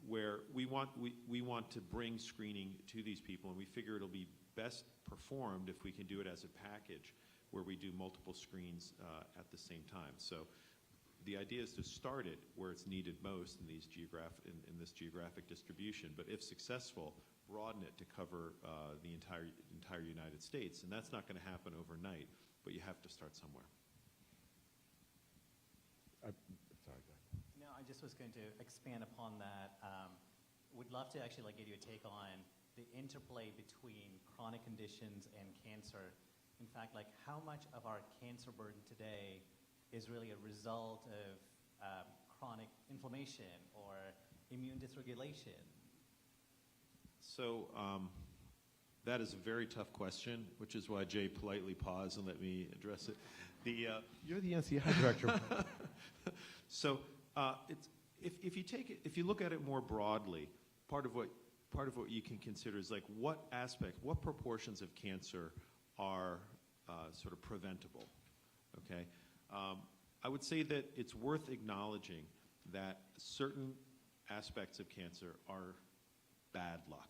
where we want to bring screening to these people, and we figure it'll be best performed if we can do it as a package where we do multiple screens at the same time. So the idea is to start it where it's needed most in this geographic distribution, but if successful, broaden it to cover the entire United States. And that's not going to happen overnight, but you have to start somewhere. Sorry, go ahead. No, I just was going to expand upon that. Would love to actually give you a take on the interplay between chronic conditions and cancer. In fact, how much of our cancer burden today is really a result of chronic inflammation or immune dysregulation? So that is a very tough question, which is why Jay politely paused and let me address it. You're the NCI director. So if you look at it more broadly, part of what you can consider is like what proportions of cancer are sort of preventable, okay? I would say that it's worth acknowledging that certain aspects of cancer are bad luck,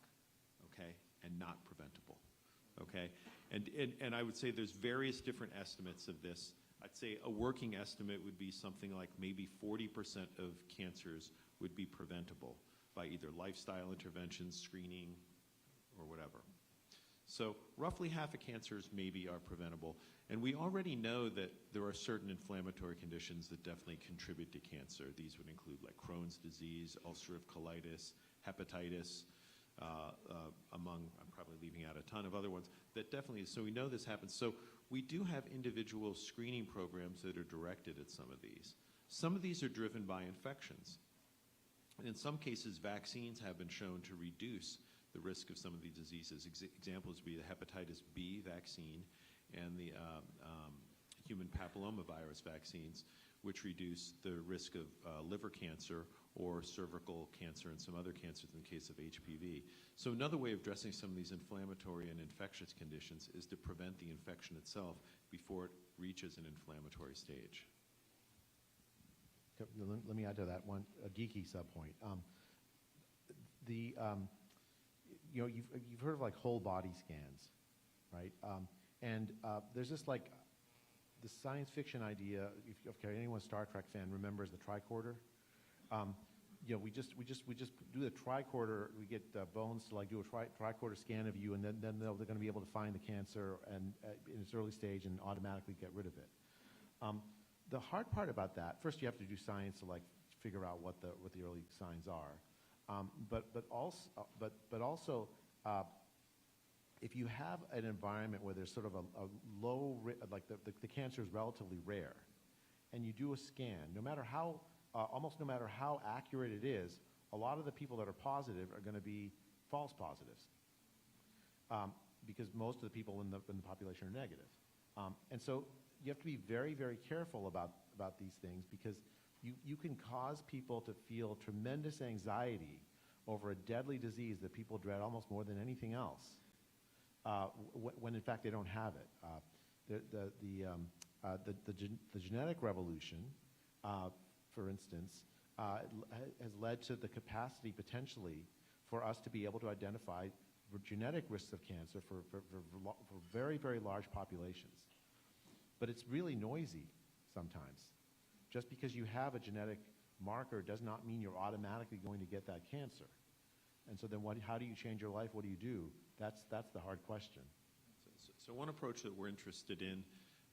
okay, and not preventable, okay? And I would say there's various different estimates of this. I'd say a working estimate would be something like maybe 40% of cancers would be preventable by either lifestyle interventions, screening, or whatever. So roughly half of cancers maybe are preventable. And we already know that there are certain inflammatory conditions that definitely contribute to cancer. These would include like Crohn's disease, ulcerative colitis, hepatitis, among, I'm probably leaving out a ton of other ones, that definitely, so we know this happens. So we do have individual screening programs that are directed at some of these. Some of these are driven by infections. And in some cases, vaccines have been shown to reduce the risk of some of these diseases. Examples would be the hepatitis B vaccine and the human papillomavirus vaccines, which reduce the risk of liver cancer or cervical cancer and some other cancers in the case of HPV. So another way of addressing some of these inflammatory and infectious conditions is to prevent the infection itself before it reaches an inflammatory stage. Let me add to that one, a geeky subpoint. You know, you've heard of like whole body scans, right? There's this like the science fiction idea. If anyone Star Trek fan remembers the tricorder, you know, we just do the tricorder. We get Bones to like do a tricorder scan of you, and then they're going to be able to find the cancer and in its early stage and automatically get rid of it. The hard part about that, first you have to do science to like figure out what the early signs are, but also if you have an environment where there's sort of a low, like the cancer is relatively rare, and you do a scan, no matter how, almost no matter how accurate it is, a lot of the people that are positive are going to be false positives, because most of the people in the population are negative. And so you have to be very, very careful about these things, because you can cause people to feel tremendous anxiety over a deadly disease that people dread almost more than anything else, when in fact they don't have it. The genetic revolution, for instance, has led to the capacity potentially for us to be able to identify genetic risks of cancer for very, very large populations. But it's really noisy sometimes. Just because you have a genetic marker does not mean you're automatically going to get that cancer. And so then how do you change your life? What do you do? That's the hard question. So one approach that we're interested in,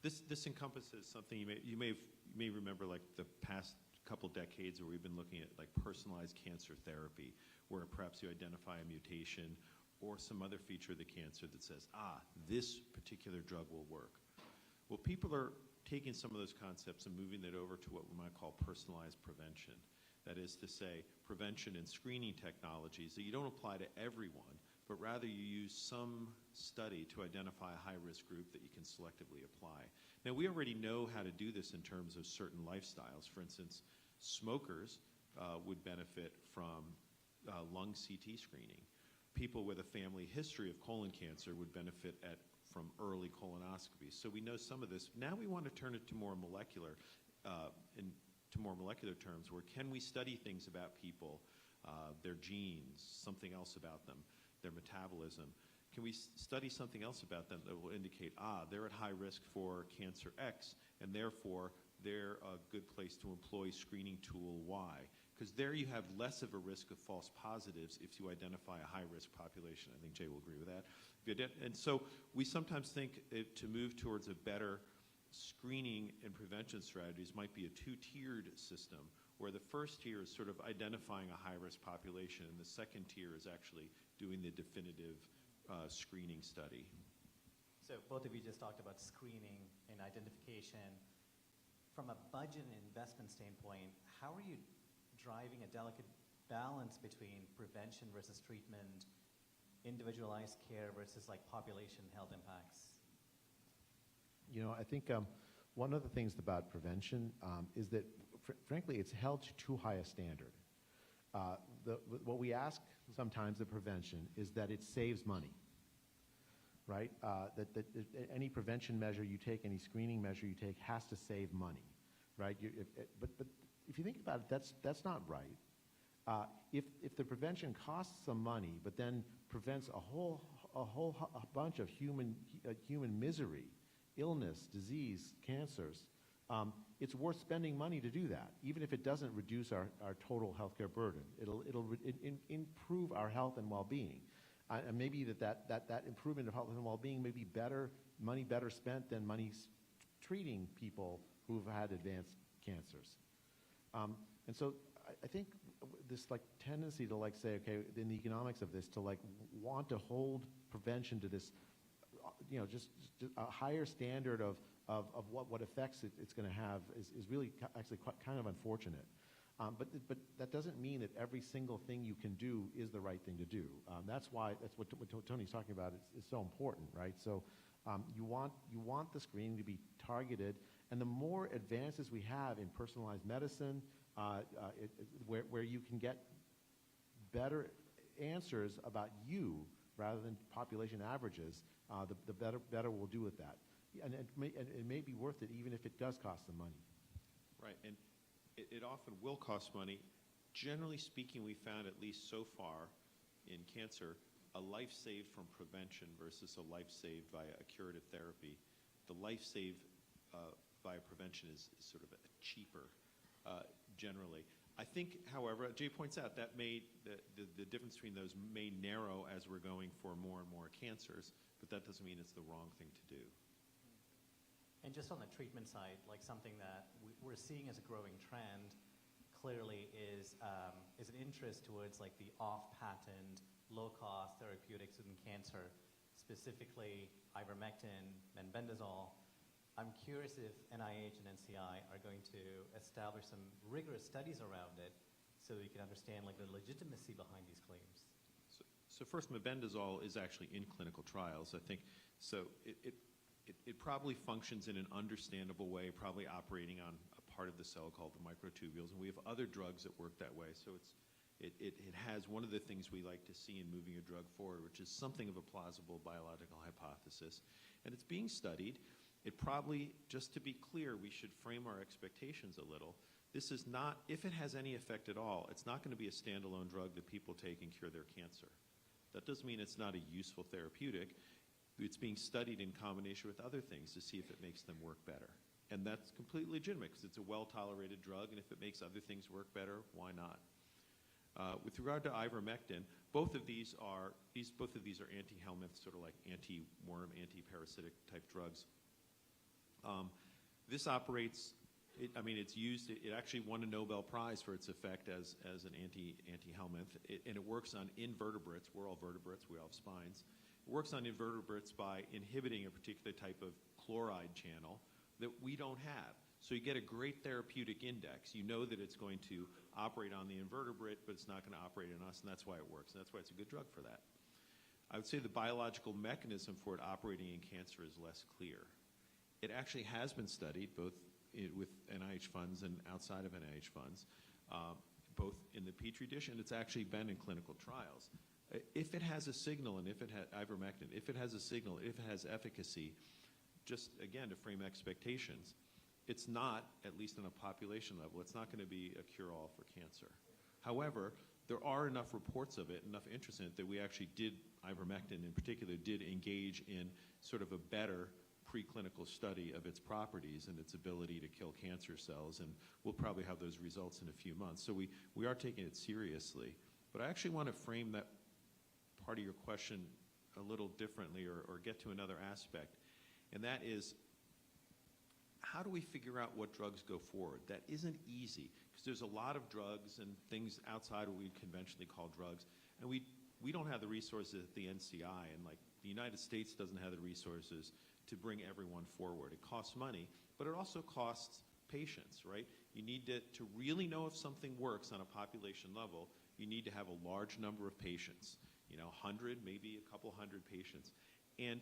this encompasses something you may remember, like the past couple decades where we've been looking at like personalized cancer therapy, where perhaps you identify a mutation or some other feature of the cancer that says, this particular drug will work. Well, people are taking some of those concepts and moving it over to what we might call personalized prevention. That is to say, prevention and screening technologies that you don't apply to everyone, but rather you use some study to identify a high-risk group that you can selectively apply. Now, we already know how to do this in terms of certain lifestyles. For instance, smokers would benefit from lung CT screening. People with a family history of colon cancer would benefit from early colonoscopies. So we know some of this. Now we want to turn it to more molecular, into more molecular terms, where can we study things about people, their genes, something else about them, their metabolism. Can we study something else about them that will indicate, they're at high risk for cancer X, and therefore they're a good place to employ screening tool Y. Because there you have less of a risk of false positives if you identify a high-risk population. I think Jay will agree with that. And so we sometimes think to move towards a better screening and prevention strategies might be a two-tiered system, where the first tier is sort of identifying a high-risk population, and the second tier is actually doing the definitive screening study. So both of you just talked about screening and identification. From a budget and investment standpoint, how are you driving a delicate balance between prevention versus treatment, individualized care versus like population health impacts? You know, I think one of the things about prevention is that frankly, it's held to too high a standard. What we ask sometimes of prevention is that it saves money, right? That any prevention measure you take, any screening measure you take has to save money, right? But if you think about it, that's not right. If the prevention costs some money, but then prevents a whole bunch of human misery, illness, disease, cancers, it's worth spending money to do that, even if it doesn't reduce our total healthcare burden. It'll improve our health and well-being. And maybe that improvement of health and well-being may be money better spent than money treating people who've had advanced cancers. And so I think this tendency to say, okay, in the economics of this, to want to hold prevention to this, just a higher standard of what effects it's going to have is really actually kind of unfortunate. But that doesn't mean that every single thing you can do is the right thing to do. That's what Tony's talking about is so important, right? So you want the screening to be targeted, and the more advances we have in personalized medicine, where you can get better answers about you rather than population averages, the better we'll do with that. And it may be worth it even if it does cost some money. Right, and it often will cost money. Generally speaking, we found, at least so far in cancer, a life saved from prevention versus a life saved via a curative therapy. The life saved via prevention is sort of cheaper generally. I think, however, Jay points out that the difference between those may narrow as we're going for more and more cancers, but that doesn't mean it's the wrong thing to do. And just on the treatment side, something that we're seeing as a growing trend clearly is an interest towards the off-patent, low-cost therapeutics within cancer, specifically ivermectin, mebendazole. I'm curious if NIH and NCI are going to establish some rigorous studies around it so we can understand the legitimacy behind these claims. So first, mebendazole is actually in clinical trials, I think. So it probably functions in an understandable way, probably operating on a part of the cell called the microtubules, and we have other drugs that work that way. So it has one of the things we like to see in moving a drug forward, which is something of a plausible biological hypothesis, and it's being studied. It probably, just to be clear, we should frame our expectations a little. This is not, if it has any effect at all, it's not going to be a standalone drug that people take and cure their cancer. That doesn't mean it's not a useful therapeutic. It's being studied in combination with other things to see if it makes them work better. And that's completely legitimate because it's a well-tolerated drug, and if it makes other things work better, why not? With regard to ivermectin, both of these are anti-helminth, sort of like anti-worm, anti-parasitic type drugs. This operates, it's used, it actually won a Nobel Prize for its effect as an anti-helminth, and it works on invertebrates. We're all vertebrates, we all have spines. It works on invertebrates by inhibiting a particular type of chloride channel that we don't have. So you get a great therapeutic index. You know that it's going to operate on the invertebrate, but it's not going to operate on us, and that's why it works. And that's why it's a good drug for that. I would say the biological mechanism for it operating in cancer is less clear. It actually has been studied, both with NIH funds and outside of NIH funds, both in the Petri dish, and it's actually been in clinical trials. If it has a signal, and if it has ivermectin, if it has a signal, if it has efficacy, just again to frame expectations, it's not, at least on a population level, it's not going to be a cure-all for cancer. However, there are enough reports of it, enough interest in it, that we actually did, ivermectin in particular, did engage in sort of a better preclinical study of its properties and its ability to kill cancer cells, and we'll probably have those results in a few months. So we are taking it seriously. But I actually want to frame that part of your question a little differently, or get to another aspect, and that is, how do we figure out what drugs go forward? That isn't easy, because there's a lot of drugs and things outside what we conventionally call drugs, and we don't have the resources at the NCI, and the United States doesn't have the resources to bring everyone forward. It costs money, but it also costs patience, right? You need to really know if something works on a population level, you need to have a large number of patients, 100, maybe a couple hundred patients. And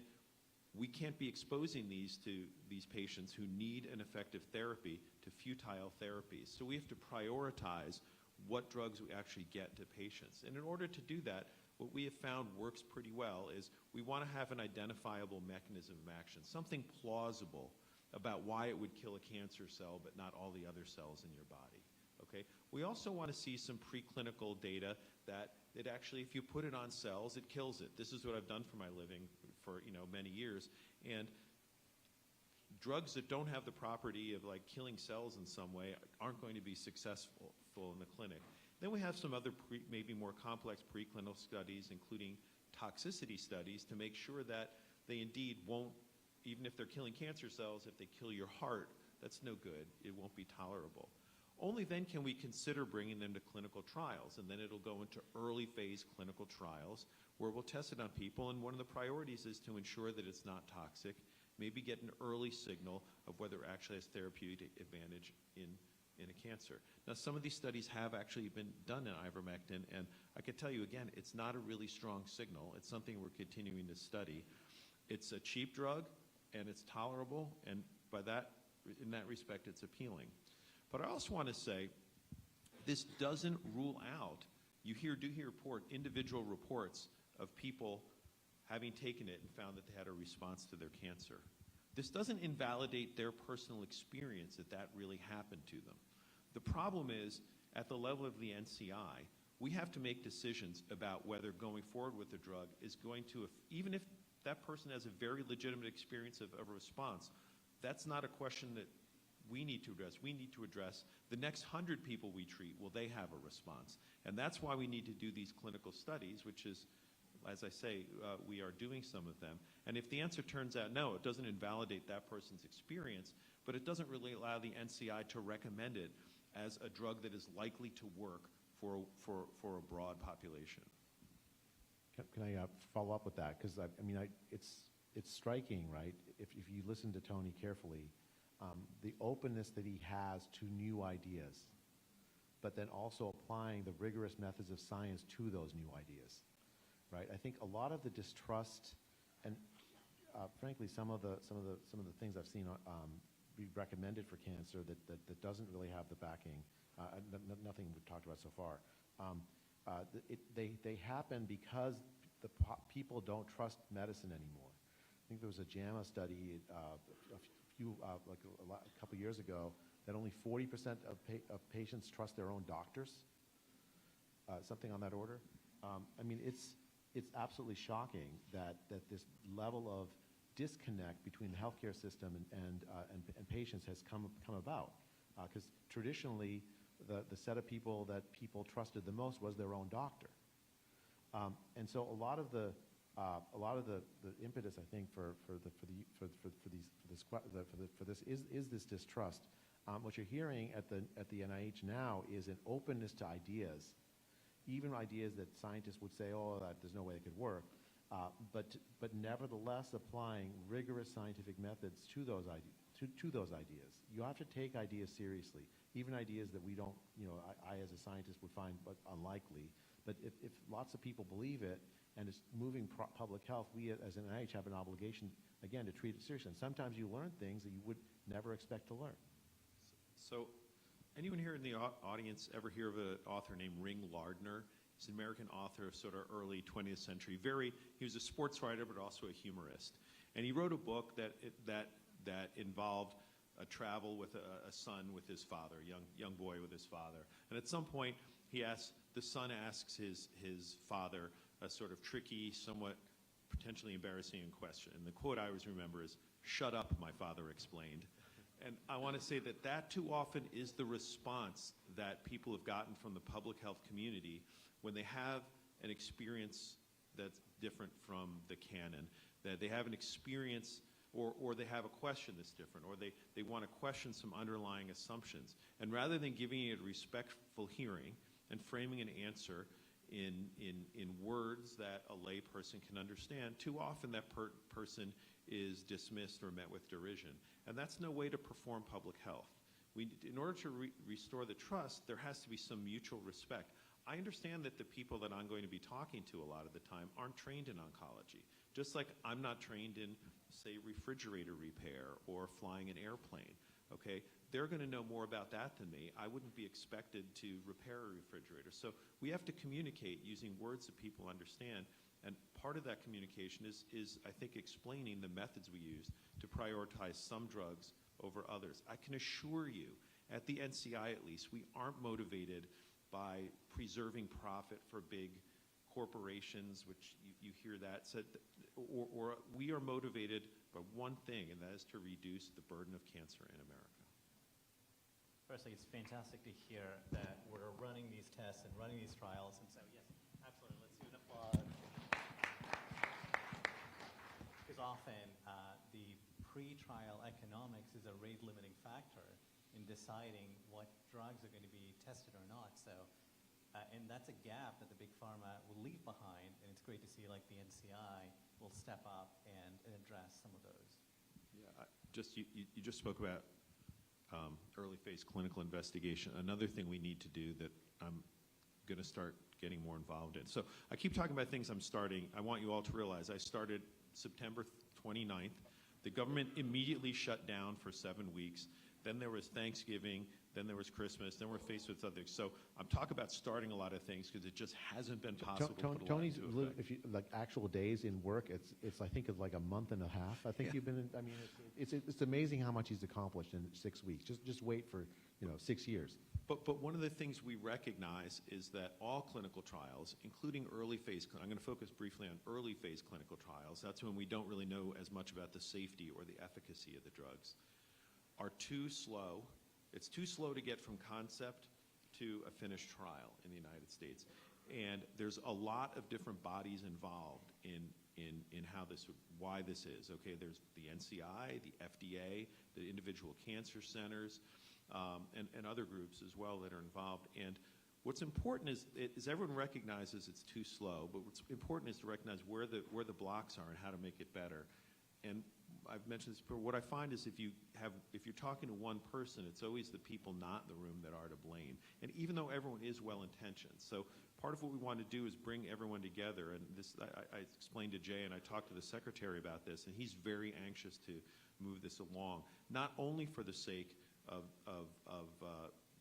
we can't be exposing these to these patients who need an effective therapy to futile therapies. So we have to prioritize what drugs we actually get to patients. And in order to do that, what we have found works pretty well is we want to have an identifiable mechanism of action, something plausible about why it would kill a cancer cell but not all the other cells in your body. Okay? We also want to see some preclinical data that it actually, if you put it on cells, it kills it. This is what I've done for my living for many years. And drugs that don't have the property of like killing cells in some way aren't going to be successful in the clinic. Then we have some other maybe more complex preclinical studies, including toxicity studies, to make sure that they indeed won't, even if they're killing cancer cells, if they kill your heart, that's no good. It won't be tolerable. Only then can we consider bringing them to clinical trials, and then it'll go into early phase clinical trials where we'll test it on people, and one of the priorities is to ensure that it's not toxic, maybe get an early signal of whether it actually has therapeutic advantage in a cancer. Now, some of these studies have actually been done in ivermectin, and I can tell you again, it's not a really strong signal. It's something we're continuing to study. It's a cheap drug, and it's tolerable, and by that, in that respect, it's appealing. But I also want to say, this doesn't rule out, do hear individual reports of people having taken it and found that they had a response to their cancer. This doesn't invalidate their personal experience that really happened to them. The problem is, at the level of the NCI, we have to make decisions about whether going forward with the drug is going to, even if that person has a very legitimate experience of a response, that's not a question that we need to address. We need to address the next 100 people we treat, will they have a response? And that's why we need to do these clinical studies, which is, as I say, we are doing some of them. And if the answer turns out no, it doesn't invalidate that person's experience, but it doesn't really allow the NCI to recommend it as a drug that is likely to work for a broad population. Can I follow up with that? Because it's striking, right? If you listen to Tony carefully, the openness that he has to new ideas, but then also applying the rigorous methods of science to those new ideas, right? I think a lot of the distrust, and frankly, some of the things I've seen be recommended for cancer that doesn't really have the backing, nothing we've talked about so far. They happen because the people don't trust medicine anymore. I think there was a JAMA study a couple years ago that only 40% of patients trust their own doctors, something on that order. It's absolutely shocking that this level of disconnect between the healthcare system and patients has come about. Because traditionally, the set of people that people trusted the most was their own doctor. And so a lot of the impetus, I think, for this is this distrust. What you're hearing at the NIH now is an openness to ideas, even ideas that scientists would say, oh, there's no way it could work, but nevertheless applying rigorous scientific methods to those ideas. You have to take ideas seriously, even ideas that we don't, I as a scientist would find unlikely. But if lots of people believe it and it's moving public health, we as an NIH have an obligation, again, to treat it seriously. And sometimes you learn things that you would never expect to learn. So anyone here in the audience ever hear of an author named Ring Lardner? He's an American author of sort of early 20th century. He was a sports writer, but also a humorist. And he wrote a book that involved a travel with a son with his father, young boy with his father. And at some point, the son asks his father a sort of tricky, somewhat potentially embarrassing question. And the quote I always remember is, "Shut up, my father explained." And I want to say that too often is the response that people have gotten from the public health community when they have an experience that's different from the canon, that they have an experience or they have a question that's different, or they want to question some underlying assumptions. And rather than giving it a respectful hearing and framing an answer in words that a lay person can understand, too often that person is dismissed or met with derision. And that's no way to perform public health. In order to restore the trust, there has to be some mutual respect. I understand that the people that I'm going to be talking to a lot of the time aren't trained in oncology, just like I'm not trained in say, refrigerator repair or flying an airplane, okay? They're going to know more about that than me. I wouldn't be expected to repair a refrigerator. So we have to communicate using words that people understand. And part of that communication is I think, explaining the methods we use to prioritize some drugs over others. I can assure you, at the NCI at least, we aren't motivated by preserving profit for big corporations, which you hear that said, or we are motivated by one thing, and that is to reduce the burden of cancer in America. Firstly, it's fantastic to hear that we're running these tests and running these trials, and so yes, absolutely, let's do an applause. Because often the pre-trial economics is a rate-limiting factor in deciding what drugs are going to be tested or not. So, and that's a gap that the big pharma will leave behind, and it's great to see like the NCI will step up and address some of those. Yeah, you just spoke about early phase clinical investigation. Another thing we need to do that I'm going to start getting more involved in. So I keep talking about things I'm starting. I want you all to realize I started September 29th. The government immediately shut down for 7 weeks. Then there was Thanksgiving, then there was Christmas, then we're faced with other things. So I'm talking about starting a lot of things because it just hasn't been possible to put a lot Tony's, into effect. if you, like actual days in work, it's I think it's like a month and a half. I think you've been in, I mean, it's amazing how much he's accomplished in 6 weeks. Just wait for, 6 years. But one of the things we recognize is that all clinical trials, including early phase, I'm going to focus briefly on early phase clinical trials. That's when we don't really know as much about the safety or the efficacy of the drugs, are too slow. It's too slow to get from concept to a finished trial in the United States. And there's a lot of different bodies involved in how this, why this is. Okay, there's the NCI, the FDA, the individual cancer centers, and other groups as well that are involved. And what's important is everyone recognizes it's too slow, but what's important is to recognize where the blocks are and how to make it better. And I've mentioned this before, what I find is if you're talking to one person, it's always the people not in the room that are to blame. And even though everyone is well-intentioned. So part of what we want to do is bring everyone together. And this, I explained to Jay and I talked to the secretary about this, and he's very anxious to move this along, not only for the sake of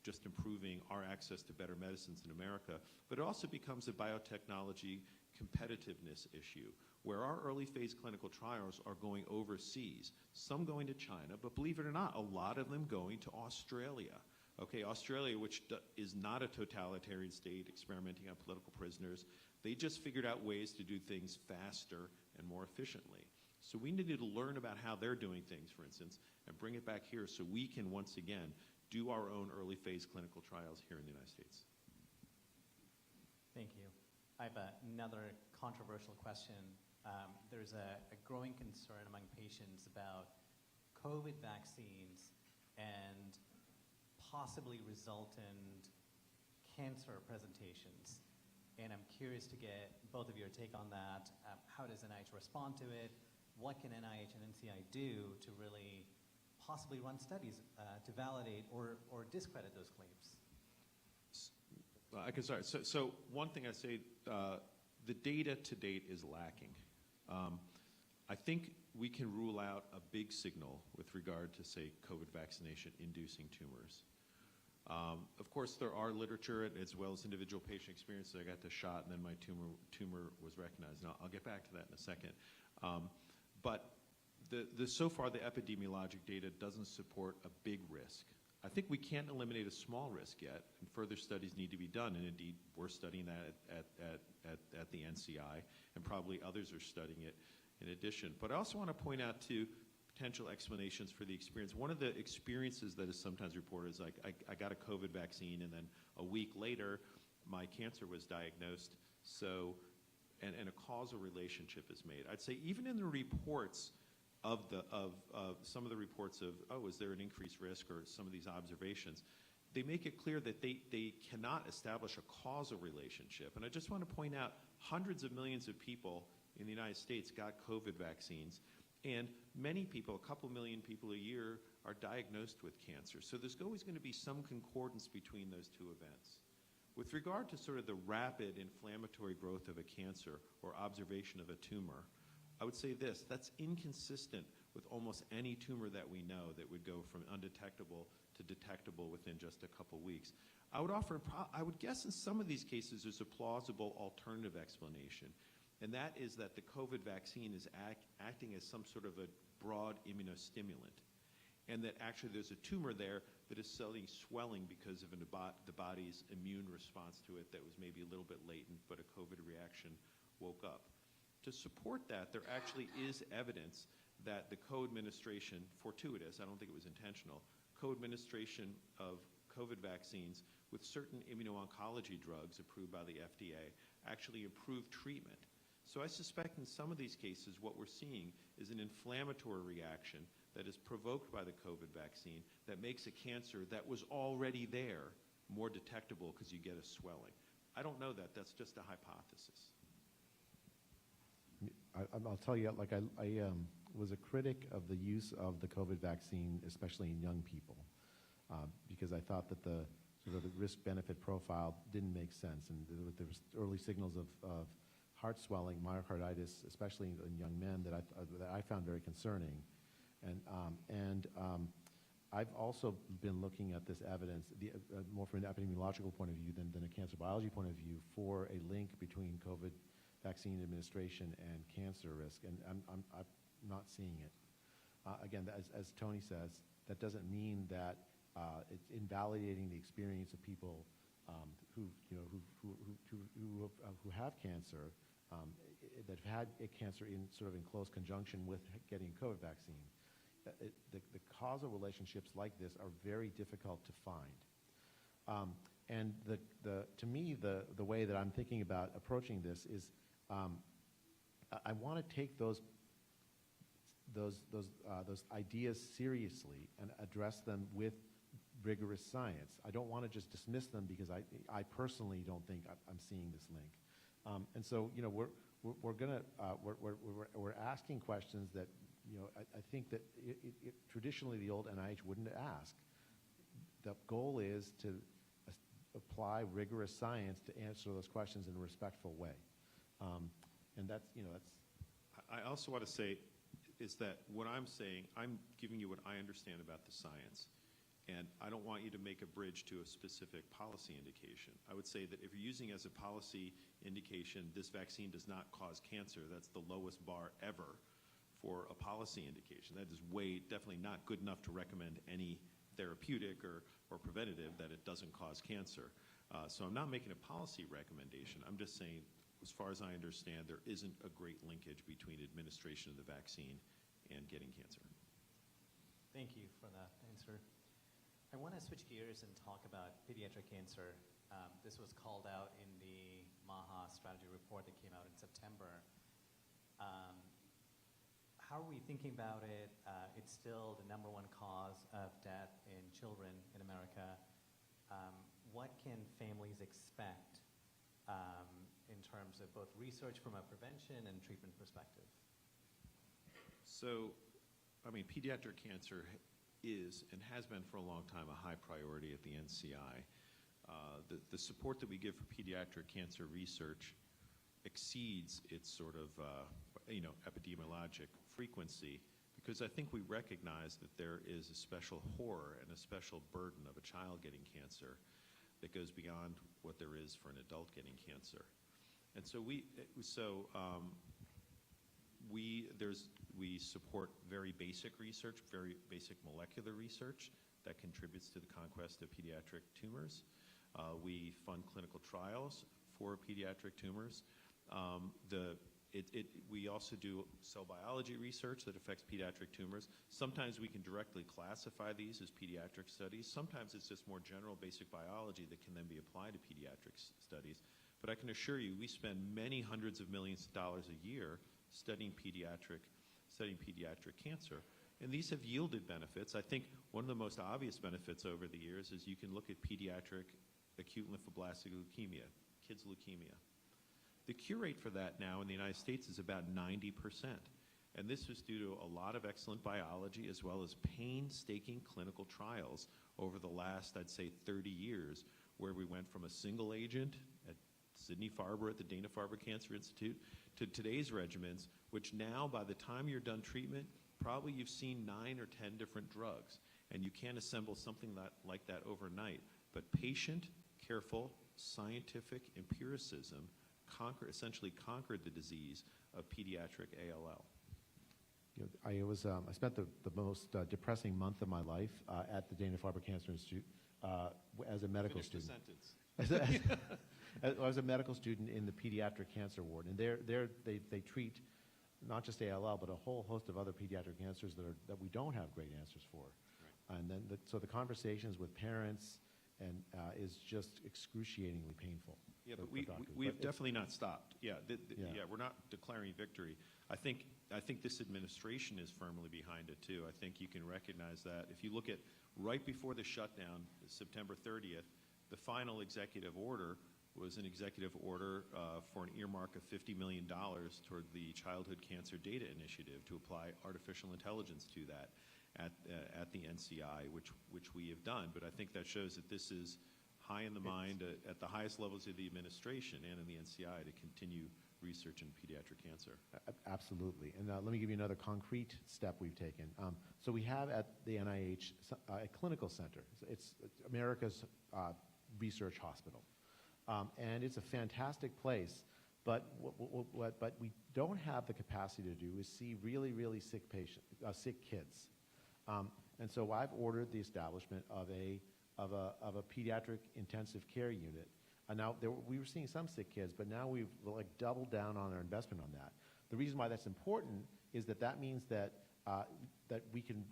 just improving our access to better medicines in America, but it also becomes a biotechnology competitiveness issue, where our early phase clinical trials are going overseas, some going to China, but believe it or not, a lot of them going to Australia. Okay, Australia, which is not a totalitarian state experimenting on political prisoners, they just figured out ways to do things faster and more efficiently. So we needed to learn about how they're doing things, for instance, and bring it back here so we can once again do our own early phase clinical trials here in the United States. Thank you. I have another controversial question. There's a growing concern among patients about COVID vaccines and possibly resultant cancer presentations. And I'm curious to get both of your take on that. How does NIH respond to it? What can NIH and NCI do to really possibly run studies to validate or discredit those claims? I can start. So one thing I say, the data to date is lacking. I think we can rule out a big signal with regard to, say, COVID vaccination inducing tumors. Of course, there are literature as well as individual patient experiences. I got the shot and then my tumor was recognized. Now, I'll get back to that in a second. But so far, the epidemiologic data doesn't support a big risk. I think we can't eliminate a small risk yet, and further studies need to be done, and indeed, we're studying that at the NCI, and probably others are studying it in addition. But I also want to point out, too, potential explanations for the experience. One of the experiences that is sometimes reported is like, I got a COVID vaccine, and then a week later, my cancer was diagnosed, so, and a causal relationship is made. I'd say even in the reports of some of the reports of, oh, is there an increased risk, or some of these observations, they make it clear that they cannot establish a causal relationship. And I just want to point out, hundreds of millions of people in the United States got COVID vaccines, and many people, a couple million people a year, are diagnosed with cancer. So there's always going to be some concordance between those two events. With regard to sort of the rapid inflammatory growth of a cancer or observation of a tumor, I would say this, that's inconsistent with almost any tumor that we know that would go from undetectable to detectable within just a couple weeks. I would guess in some of these cases there's a plausible alternative explanation, and that is that the COVID vaccine is acting as some sort of a broad immunostimulant, and that actually there's a tumor there that is suddenly swelling because of the body's immune response to it that was maybe a little bit latent, but a COVID reaction woke up. To support that, there actually is evidence that the co-administration, fortuitous, I don't think it was intentional, co-administration of COVID vaccines with certain immuno-oncology drugs approved by the FDA actually improved treatment. So I suspect in some of these cases what we're seeing is an inflammatory reaction that is provoked by the COVID vaccine that makes a cancer that was already there more detectable because you get a swelling. I don't know that. That's just a hypothesis. I'll tell you, like I was a critic of the use of the COVID vaccine, especially in young people, because I thought that the sort of the risk-benefit profile didn't make sense, and there was early signals of heart swelling, myocarditis, especially in young men, that I found very concerning, and I've also been looking at this evidence more from an epidemiological point of view than a cancer biology point of view for a link between COVID vaccine administration and cancer risk, and I'm not seeing it. Again, as Tony says, that doesn't mean that it's invalidating the experience of people who have cancer, that have had cancer in sort of in close conjunction with getting COVID vaccine. The causal relationships like this are very difficult to find. And to me, the way that I'm thinking about approaching this is I want to take those ideas seriously and address them with rigorous science. I don't want to just dismiss them because I personally don't think I'm seeing this link. And so, you know, we're asking questions that, you know, I think that traditionally the old NIH wouldn't ask. The goal is to apply rigorous science to answer those questions in a respectful way. And that's, you know, that's... I also want to say is that what I'm saying, I'm giving you what I understand about the science. And I don't want you to make a bridge to a specific policy indication. I would say that if you're using as a policy indication, this vaccine does not cause cancer, that's the lowest bar ever for a policy indication. That is definitely not good enough to recommend any therapeutic or preventative that it doesn't cause cancer. So I'm not making a policy recommendation. I'm just saying, as far as I understand, there isn't a great linkage between administration of the vaccine and getting cancer. Thank you for that answer. I want to switch gears and talk about pediatric cancer. This was called out in the MAHA strategy report that came out in September. How are we thinking about it? It's still the #1 cause of death in children in America. What can families expect in terms of both research from a prevention and treatment perspective? So, I mean, pediatric cancer is and has been for a long time a high priority at the NCI. The support that we give for pediatric cancer research exceeds its sort of epidemiologic frequency, because I think we recognize that there is a special horror and a special burden of a child getting cancer that goes beyond what there is for an adult getting cancer. And so we support very basic research, very basic molecular research that contributes to the conquest of pediatric tumors. We fund clinical trials for pediatric tumors. We also do cell biology research that affects pediatric tumors. Sometimes we can directly classify these as pediatric studies. Sometimes it's just more general basic biology that can then be applied to pediatric studies. But I can assure you, we spend many hundreds of millions of dollars a year studying pediatric cancer. And these have yielded benefits. I think one of the most obvious benefits over the years is you can look at pediatric acute lymphoblastic leukemia, kids' leukemia. The cure rate for that now in the United States is about 90%. And this is due to a lot of excellent biology as well as painstaking clinical trials over the last, I'd say, 30 years, where we went from a single agent at Sidney Farber at the Dana-Farber Cancer Institute to today's regimens, which now by the time you're done treatment, probably you've seen 9 or 10 different drugs, and you can't assemble something like that overnight. But patient, careful, scientific empiricism essentially conquered the disease of pediatric ALL. You know, I spent the most depressing month of my life at the Dana-Farber Cancer Institute as a medical Finish student. the sentence. I was a medical student in the pediatric cancer ward, and they treat not just ALL, but a whole host of other pediatric cancers that we don't have great answers for. Right. And then, so the conversations with parents is just excruciatingly painful. Yeah, but we've definitely not stopped. Yeah, we're not declaring victory. I think this administration is firmly behind it too. I think you can recognize that. If you look at right before the shutdown, September 30th, the final executive order was an executive order for an earmark of $50 million toward the Childhood Cancer Data Initiative to apply artificial intelligence to that at the NCI, which we have done. But I think that shows that this is high in the mind at the highest levels of the administration and in the NCI to continue research in pediatric cancer. Absolutely. And let me give you another concrete step we've taken. So we have at the NIH a clinical center. It's America's research hospital. And it's a fantastic place, but what we don't have the capacity to do is see really, really sick kids. And so I've ordered the establishment of a pediatric intensive care unit. And now we were seeing some sick kids, but now we've doubled down on our investment on that. The reason why that's important is that means that we can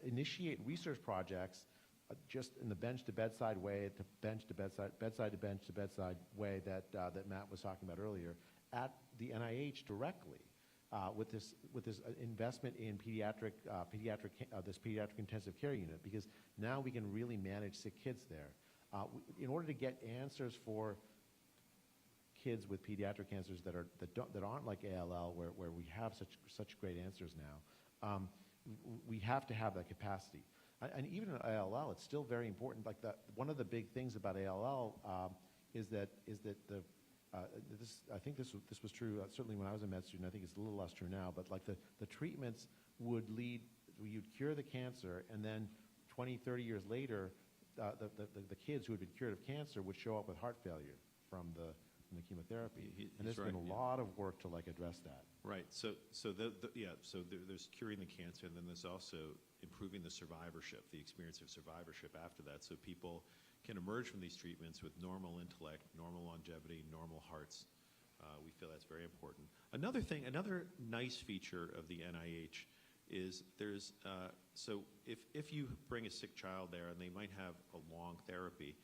initiate research projects just in the bench to bedside way, bedside to bedside way that Matt was talking about earlier, at the NIH directly, with this investment in this pediatric intensive care unit, because now we can really manage sick kids there. In order to get answers for kids with pediatric cancers that aren't like ALL, where we have such great answers now, we have to have that capacity. And even in ALL, it's still very important. Like one of the big things about ALL is that I think this was true certainly when I was a med student. I think it's a little less true now. But like the treatments would lead, you'd cure the cancer, and then 20, 30 years later, the kids who had been cured of cancer would show up with heart failure from the chemotherapy. And there's been a lot of work to address that. Right. So there's curing the cancer, and then there's also improving the survivorship, the experience of survivorship after that, so people can emerge from these treatments with normal intellect, normal longevity, normal hearts. We feel that's very important. Another nice feature of the NIH is there's, so if you bring a sick child there and they might have a long therapy,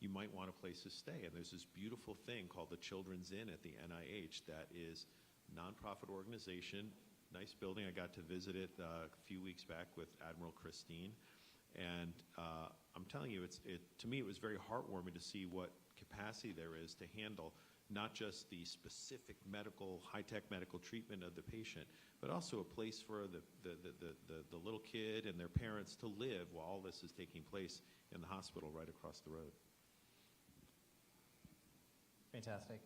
you might want a place to stay. And there's this beautiful thing called the Children's Inn at the NIH that is a nonprofit organization, nice building. I got to visit it a few weeks back with Admiral Christine. And I'm telling you, to me, it was very heartwarming to see what capacity there is to handle not just the specific high-tech medical treatment of the patient, but also a place for the little kid and their parents to live while all this is taking place in the hospital right across the road. Fantastic.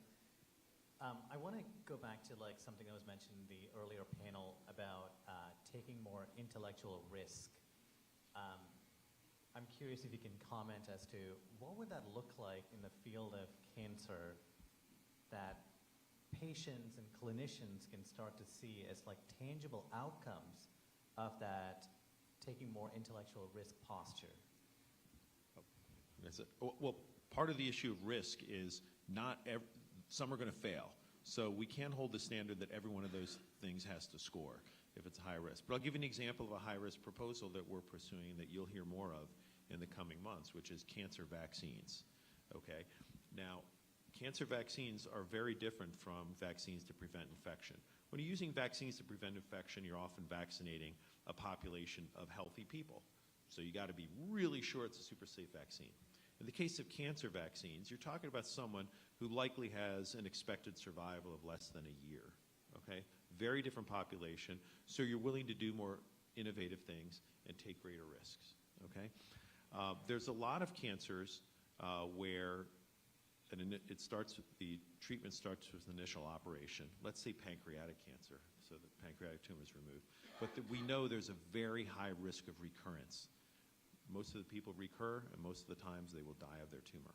I want to go back to something that was mentioned in the earlier panel about taking more intellectual risk. I'm curious if you can comment as to what would that look like in the field of cancer that patients and clinicians can start to see as tangible outcomes of that taking more intellectual risk posture? Well, part of the issue of risk is some are going to fail. So we can't hold the standard that every one of those things has to score if it's high risk. But I'll give you an example of a high-risk proposal that we're pursuing that you'll hear more of in the coming months, which is cancer vaccines. Okay? Now, cancer vaccines are very different from vaccines to prevent infection. When you're using vaccines to prevent infection, you're often vaccinating a population of healthy people. So you got to be really sure it's a super safe vaccine. In the case of cancer vaccines, you're talking about someone who likely has an expected survival of less than a year. Okay? Very different population, so you're willing to do more innovative things and take greater risks. Okay? There's a lot of cancers where it starts with the treatment starts with initial operation. Let's say pancreatic cancer, so the pancreatic tumor is removed. But we know there's a very high risk of recurrence. Most of the people recur, and most of the times they will die of their tumor.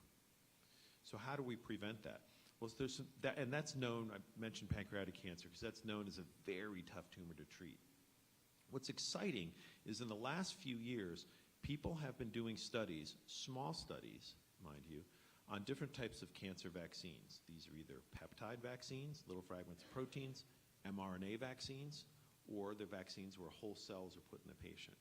So how do we prevent that? Well, and that's known, I mentioned pancreatic cancer, because that's known as a very tough tumor to treat. What's exciting is in the last few years, people have been doing studies, small studies, mind you, on different types of cancer vaccines. These are either peptide vaccines, little fragments of proteins, mRNA vaccines, or the vaccines where whole cells are put in the patient.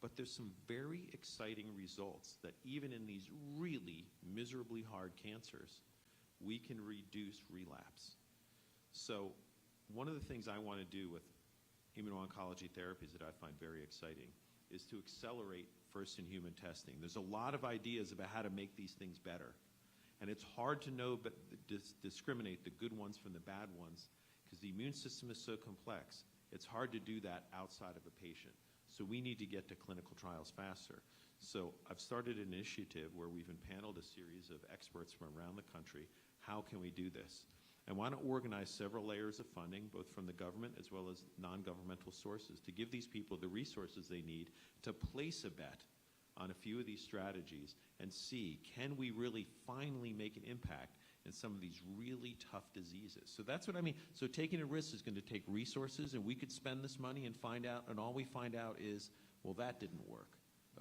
But there's some very exciting results that even in these really miserably hard cancers, we can reduce relapse. So one of the things I want to do with immuno-oncology therapies that I find very exciting is to accelerate first-in-human testing. There's a lot of ideas about how to make these things better. And it's hard to know but discriminate the good ones from the bad ones because the immune system is so complex. It's hard to do that outside of a patient. So we need to get to clinical trials faster. So I've started an initiative where we've empaneled a series of experts from around the country. How can we do this? I want to organize several layers of funding, both from the government as well as non-governmental sources, to give these people the resources they need to place a bet on a few of these strategies and see, can we really finally make an impact in some of these really tough diseases? So that's what I mean. So taking a risk is going to take resources, and we could spend this money and find out, and all we find out is, well, that didn't work,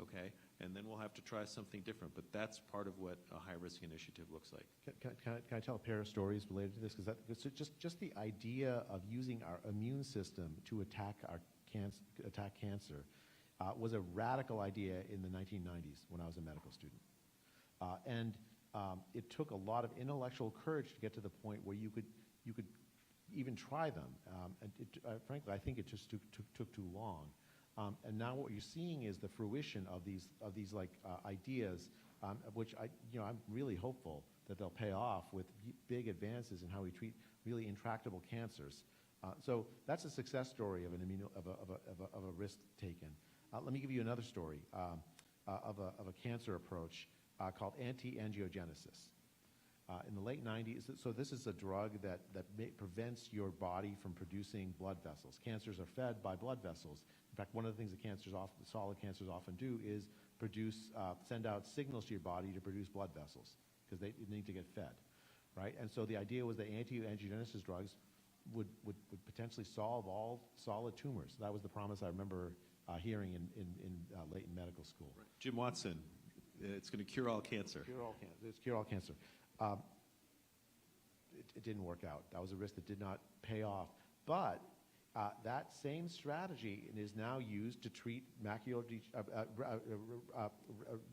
okay? And then we'll have to try something different. But that's part of what a high-risk initiative looks like. Can I tell a pair of stories related to this? Because just the idea of using our immune system to attack cancer was a radical idea in the 1990s when I was a medical student. It took a lot of intellectual courage to get to the point where you could even try them. Frankly, I think it just took too long. And now what you're seeing is the fruition of these ideas, which I'm really hopeful that they'll pay off with big advances in how we treat really intractable cancers. So that's a success story of a risk taken. Let me give you another story of a cancer approach called anti-angiogenesis. In the late 90s, so this is a drug that prevents your body from producing blood vessels. Cancers are fed by blood vessels. In fact, one of the things that solid cancers often do is send out signals to your body to produce blood vessels because they need to get fed, right? And so the idea was that anti-angiogenesis drugs would potentially solve all solid tumors. That was the promise I remember hearing late in medical school. Right. Jim Watson, it's going to cure all cancer. It's cure all cancer. It didn't work out. That was a risk that did not pay off. But that same strategy is now used to treat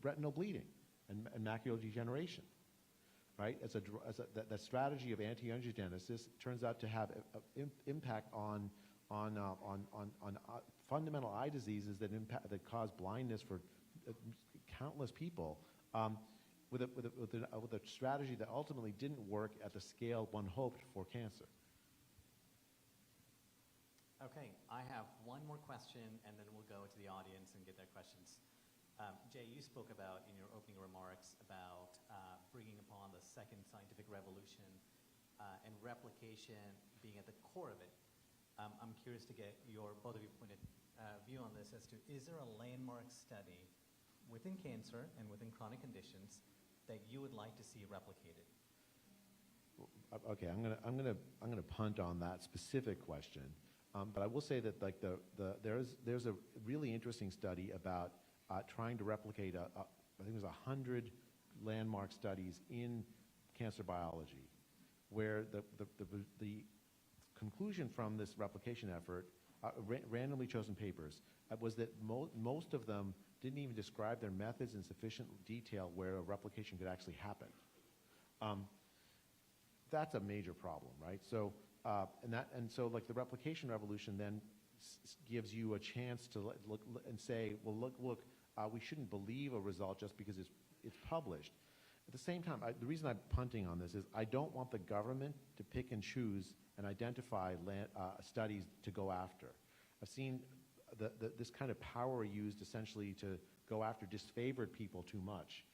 retinal bleeding and macular degeneration. Right? That strategy of anti-angiogenesis turns out to have an impact on fundamental eye diseases that cause blindness for countless people. With a strategy that ultimately didn't work at the scale one hoped for cancer. Okay, I have one more question, and then we'll go to the audience and get their questions. Jay, you spoke about, in your opening remarks, about bringing upon the second scientific revolution and replication being at the core of it. I'm curious to get both of your point of view on this as to, is there a landmark study within cancer and within chronic conditions that you would like to see replicated? Okay, I'm gonna punt on that specific question, but I will say that there's a really interesting study about trying to replicate I think there's 100 landmark studies in cancer biology, where the conclusion from this replication effort, randomly chosen papers, was that most of them didn't even describe their methods in sufficient detail where a replication could actually happen. That's a major problem, right? So, so the replication revolution then gives you a chance to look and say, well, look, we shouldn't believe a result just because it's published. At the same time, the reason I'm punting on this is I don't want the government to pick and choose and identify studies to go after. I've seen this kind of power used essentially to go after disfavored people too much.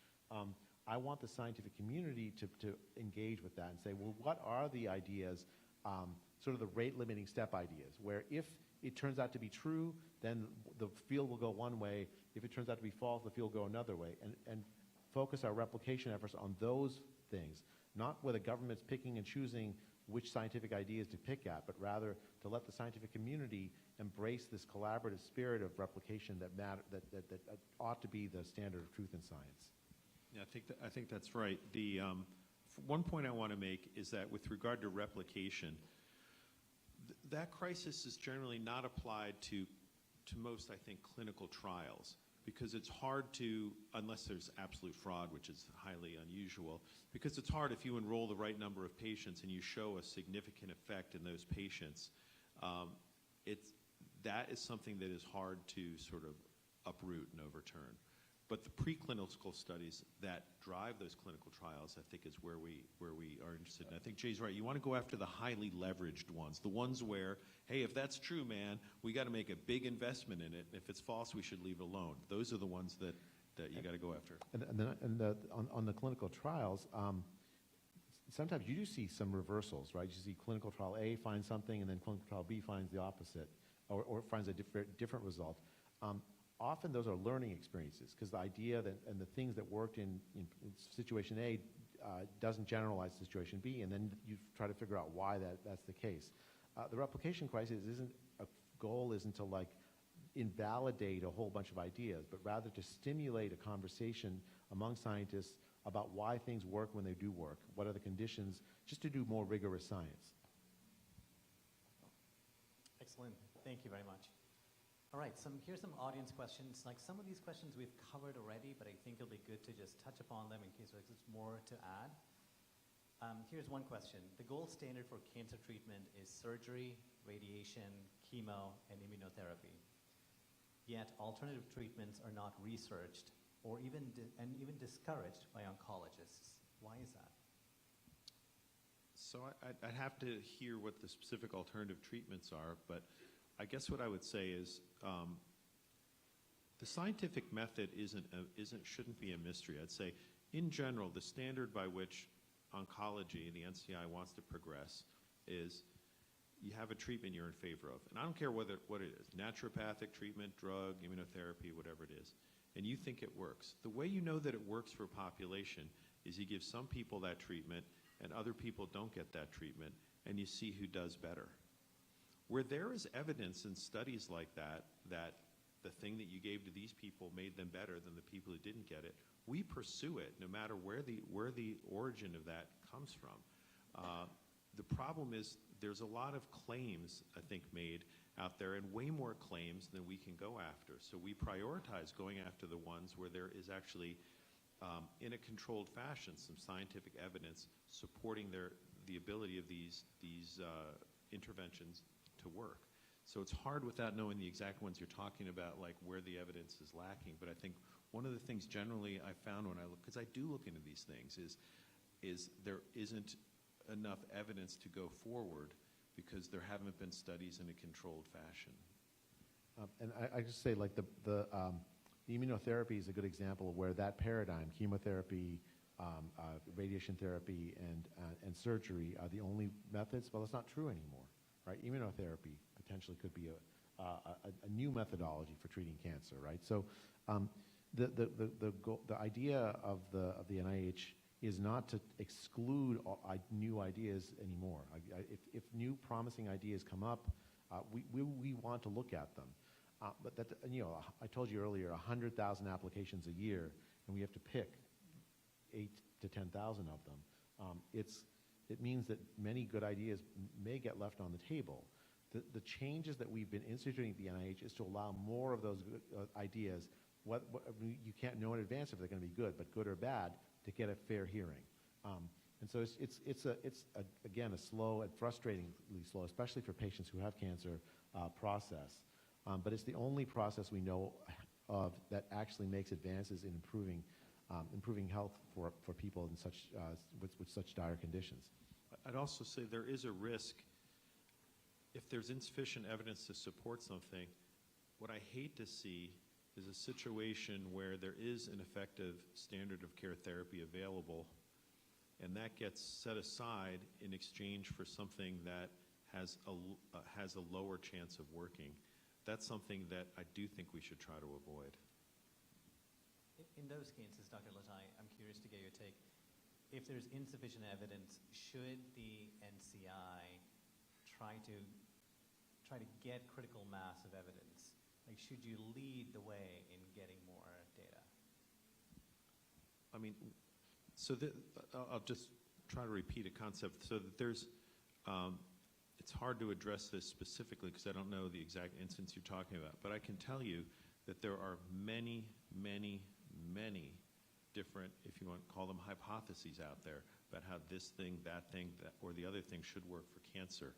I want the scientific community to engage with that and say, well, what are the ideas, sort of the rate-limiting step ideas, where if it turns out to be true, then the field will go one way. If it turns out to be false, the field will go another way. And focus our replication efforts on those things, not where the government's picking and choosing which scientific ideas to pick at, but rather to let the scientific community embrace this collaborative spirit of replication that ought to be the standard of truth in science. Yeah, I think that's right. The one point I want to make is that with regard to replication, that crisis is generally not applied to most, I think, clinical trials, because it's hard to, unless there's absolute fraud, which is highly unusual, because it's hard if you enroll the right number of patients and you show a significant effect in those patients. That is something that is hard to sort of uproot and overturn. But the preclinical studies that drive those clinical trials, I think, is where we are interested. And I think Jay's right. You want to go after the highly leveraged ones, the ones where, hey, if that's true, man, we got to make a big investment in it. If it's false, we should leave it alone. Those are the ones that you got to go after. On the clinical trials, sometimes you do see some reversals, right? You see clinical trial A finds something, and then clinical trial B finds the opposite, or finds a different result. Often those are learning experiences, because the idea that and the things that worked in situation A doesn't generalize to situation B, and then you try to figure out why that's the case. The replication crisis isn't to like invalidate a whole bunch of ideas, but rather to stimulate a conversation among scientists about why things work when they do work, what are the conditions, just to do more rigorous science. Excellent. Thank you very much. All right, here's some audience questions. Like some of these questions we've covered already, but I think it'll be good to just touch upon them in case there's more to add. Here's one question. The gold standard for cancer treatment is surgery, radiation, chemo, and immunotherapy. Yet alternative treatments are not researched or even discouraged by oncologists. Why is that? So I'd have to hear what the specific alternative treatments are, but I guess what I would say is the scientific method shouldn't be a mystery. I'd say, in general, the standard by which oncology, the NCI, wants to progress is you have a treatment you're in favor of. And I don't care what it is, naturopathic treatment, drug, immunotherapy, whatever it is, and you think it works. The way you know that it works for a population is you give some people that treatment and other people don't get that treatment, and you see who does better. Where there is evidence in studies like that the thing that you gave to these people made them better than the people who didn't get it, we pursue it no matter where the origin of that comes from. The problem is there's a lot of claims, I think, made out there, and way more claims than we can go after. So we prioritize going after the ones where there is actually, in a controlled fashion, some scientific evidence supporting the ability of these interventions to work. So it's hard without knowing the exact ones you're talking about, like where the evidence is lacking. But I think one of the things generally I found when I look, because I do look into these things, is there isn't enough evidence to go forward because there haven't been studies in a controlled fashion. And I just say, like the immunotherapy is a good example of where that paradigm, chemotherapy, radiation therapy, and surgery are the only methods. Well, it's not true anymore. Right? Immunotherapy potentially could be a new methodology for treating cancer, right? So the idea of the NIH is not to exclude new ideas anymore. If new promising ideas come up, we want to look at them. But that, I told you earlier, 100,000 applications a year, and we have to pick 8 to 10,000 of them. It means that many good ideas may get left on the table. The changes that we've been instituting at the NIH is to allow more of those good, ideas. You can't know in advance if they're going to be good, but good or bad, to get a fair hearing. And so it's again a slow and frustratingly slow, especially for patients who have cancer, process. But it's the only process we know of that actually makes advances in improving health for people in with such dire conditions. I'd also say there is a risk if there's insufficient evidence to support something. What I hate to see is a situation where there is an effective standard of care therapy available, and that gets set aside in exchange for something that has a lower chance of working. That's something that I do think we should try to avoid. In those cases, Dr. Latai, I'm curious to get your take. If there's insufficient evidence, should the NCI try to get critical mass of evidence? Like, should you lead the way in getting more data? I mean, so I'll just try to repeat a concept. So that there's, it's hard to address this specifically because I don't know the exact instance you're talking about, but I can tell you that there are many, many, many different, if you want to call them hypotheses out there about how this thing, that, or the other thing should work for cancer.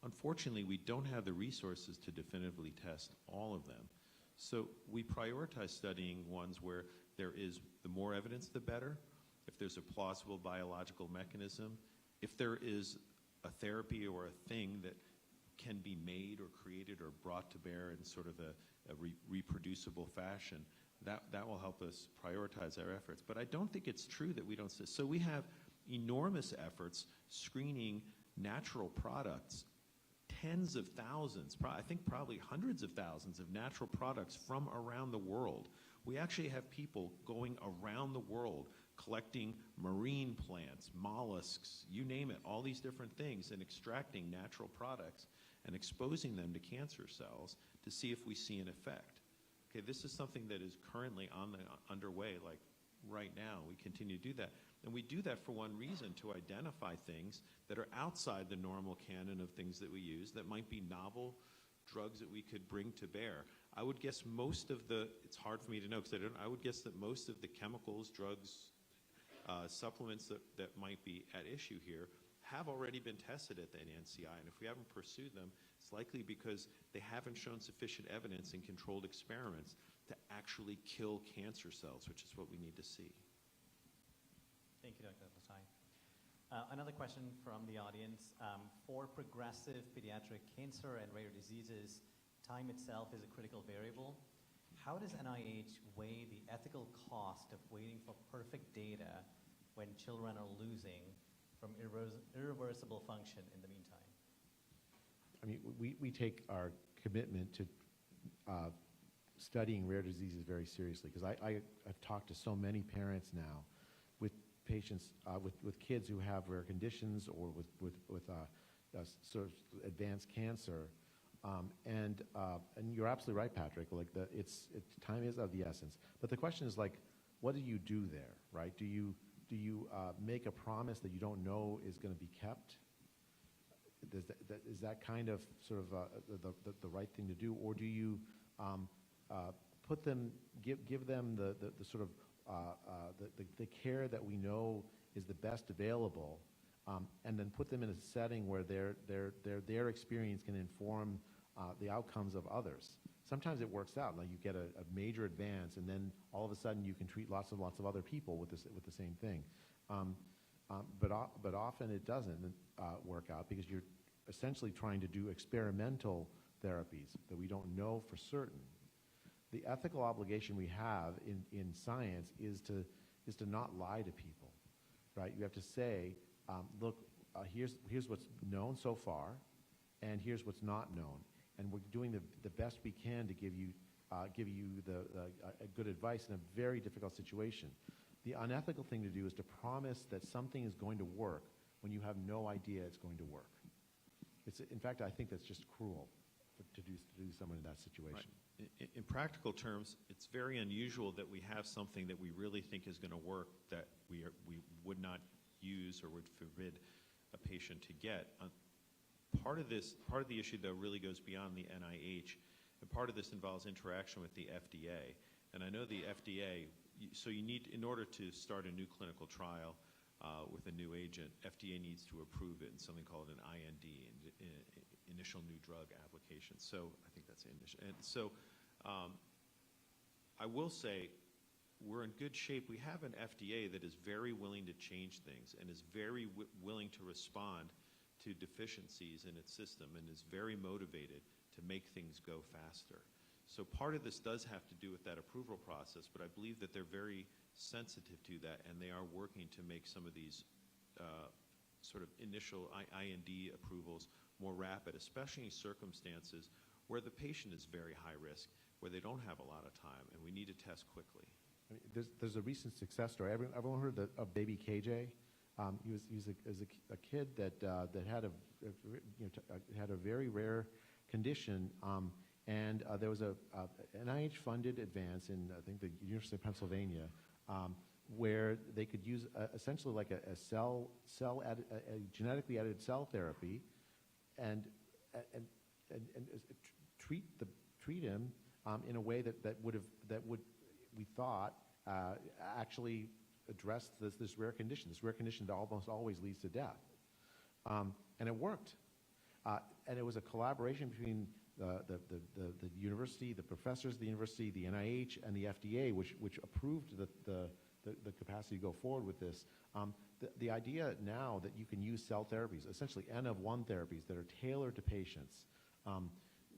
Unfortunately, we don't have the resources to definitively test all of them. So we prioritize studying ones where there is, the more evidence, the better. If there's a plausible biological mechanism, if there is a therapy or a thing that can be made or created or brought to bear in sort of a reproducible fashion, that will help us prioritize our efforts. But I don't think it's true that we don't. So we have enormous efforts screening natural products, tens of thousands, I think probably hundreds of thousands of natural products from around the world. We actually have people going around the world collecting marine plants, mollusks, you name it, all these different things, and extracting natural products and exposing them to cancer cells to see if we see an effect. Okay, this is something that is currently underway, like right now. We continue to do that. And we do that for one reason, to identify things that are outside the normal canon of things that we use that might be novel drugs that we could bring to bear. I would guess most of the, it's hard for me to know because I would guess that most of the chemicals, drugs, supplements that might be at issue here have already been tested at the NCI. And if we haven't pursued them, it's likely because they haven't shown sufficient evidence in controlled experiments to actually kill cancer cells, which is what we need to see. Thank you, Dr. Latai. Another question from the audience. For progressive pediatric cancer and rare diseases, time itself is a critical variable. How does NIH weigh the ethical cost of waiting for perfect data when children are losing from irreversible function in the meantime? I mean, we take our commitment to studying rare diseases very seriously, because I've talked to so many parents now with patients, with kids who have rare conditions or with sort of advanced cancer, and you're absolutely right, Patrick. Like time is of the essence. But the question is, like, what do you do there, right? Do you make a promise that you don't know is going to be kept? Is that kind of sort of the right thing to do, or do you put them, give them the sort of the care that we know is the best available, and then put them in a setting where their experience can inform the outcomes of others? Sometimes it works out, like you get a major advance, and then all of a sudden you can treat lots of other people with the same thing. But often it doesn't work out, because you're essentially trying to do experimental therapies that we don't know for certain. The ethical obligation we have in science is to not lie to people, right? You have to say, look, here's what's known so far, and here's what's not known, and we're doing the best we can to give you a good advice in a very difficult situation. The unethical thing to do is to promise that something is going to work when you have no idea it's going to work. In fact, I think that's just cruel to do someone in that situation. Right. In practical terms, it's very unusual that we have something that we really think is going to work that we would not use or would forbid a patient to get. Part of the issue, though, really goes beyond the NIH, and part of this involves interaction with the FDA. And I know the FDA, so you need, in order to start a new clinical trial with a new agent, FDA needs to approve it in something called an IND, initial new drug application. So I think that's initial. And so I will say we're in good shape. We have an FDA that is very willing to change things and is very willing to respond to deficiencies in its system, and is very motivated to make things go faster. So part of this does have to do with that approval process, but I believe that they're very sensitive to that, and they are working to make some of these sort of initial IND approvals more rapid, especially in circumstances where the patient is very high risk, where they don't have a lot of time, and we need to test quickly. I mean, there's a recent success story. Everyone heard of baby KJ? He was a kid that had a very rare condition, and there was a NIH-funded advance in, I think, the University of Pennsylvania, where they could use essentially like a genetically edited cell therapy, and treat him in a way that would we thought actually address this rare condition. This rare condition that almost always leads to death, and it worked. And it was a collaboration between the university, the professors of the university, the NIH, and the FDA, which approved the capacity to go forward with this. The idea now that you can use cell therapies, essentially N-of-1 therapies that are tailored to patients,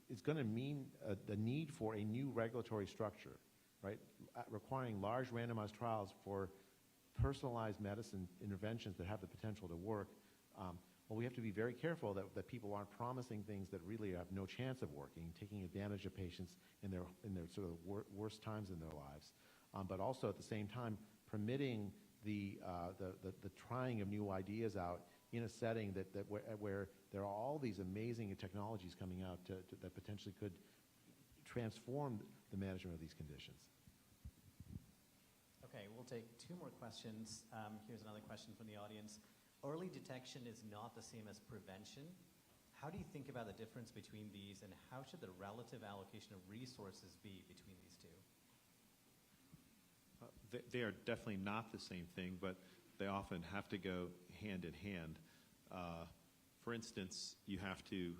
is going to mean the need for a new regulatory structure, right? Requiring large randomized trials for personalized medicine interventions that have the potential to work. Well, we have to be very careful that people aren't promising things that really have no chance of working, taking advantage of patients in their sort of worst times in their lives, but also at the same time permitting the trying of new ideas out in a setting where there are all these amazing technologies coming out that potentially could transform the management of these conditions. Okay, we'll take two more questions. Here's another question from the audience. Early detection is not the same as prevention. How do you think about the difference between these, and how should the relative allocation of resources be between these two? They are definitely not the same thing, but they often have to go hand in hand. For instance, you have to,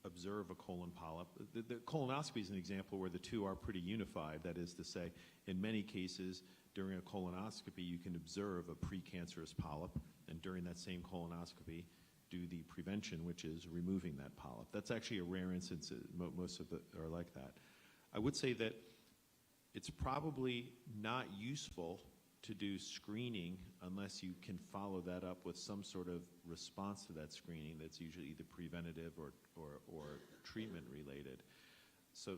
observe a colon polyp. The colonoscopy is an example where the two are pretty unified. That is to say, in many cases, during a colonoscopy, you can observe a precancerous polyp, and during that same colonoscopy, do the prevention, which is removing that polyp. That's actually a rare instance. Most of it are like that. I would say that it's probably not useful to do screening unless you can follow that up with some sort of response to that screening that's usually either preventative or treatment related. So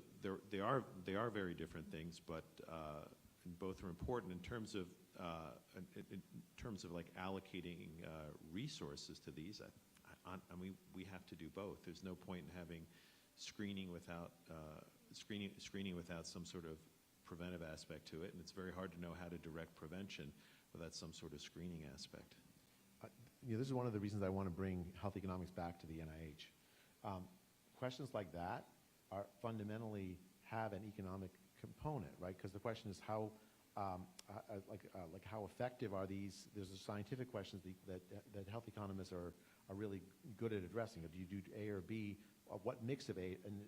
they are very different things, but both are important in terms of like allocating resources to these. I mean, we have to do both. There's no point in having screening without some sort of preventive aspect to it, and it's very hard to know how to direct prevention without some sort of screening aspect. This is one of the reasons I want to bring health economics back to the NIH. Questions like that are fundamentally have an economic component, right? Because the question is how, how effective are these? There's a scientific questions that health economists are really good at addressing. Do you do A or B? What mix of A? And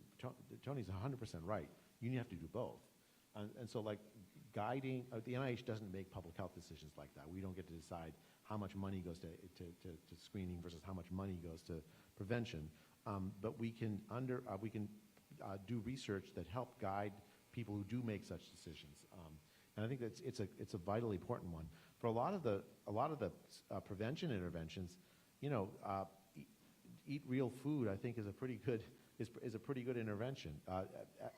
Tony's 100% right. You have to do both. And so, like, guiding, the NIH doesn't make public health decisions like that. We don't get to decide how much money goes to screening versus how much money goes to prevention. But we can do research that help guide people who do make such decisions. And I think that it's a vitally important one. For a lot of the prevention interventions, eat real food, I think, is a pretty good intervention.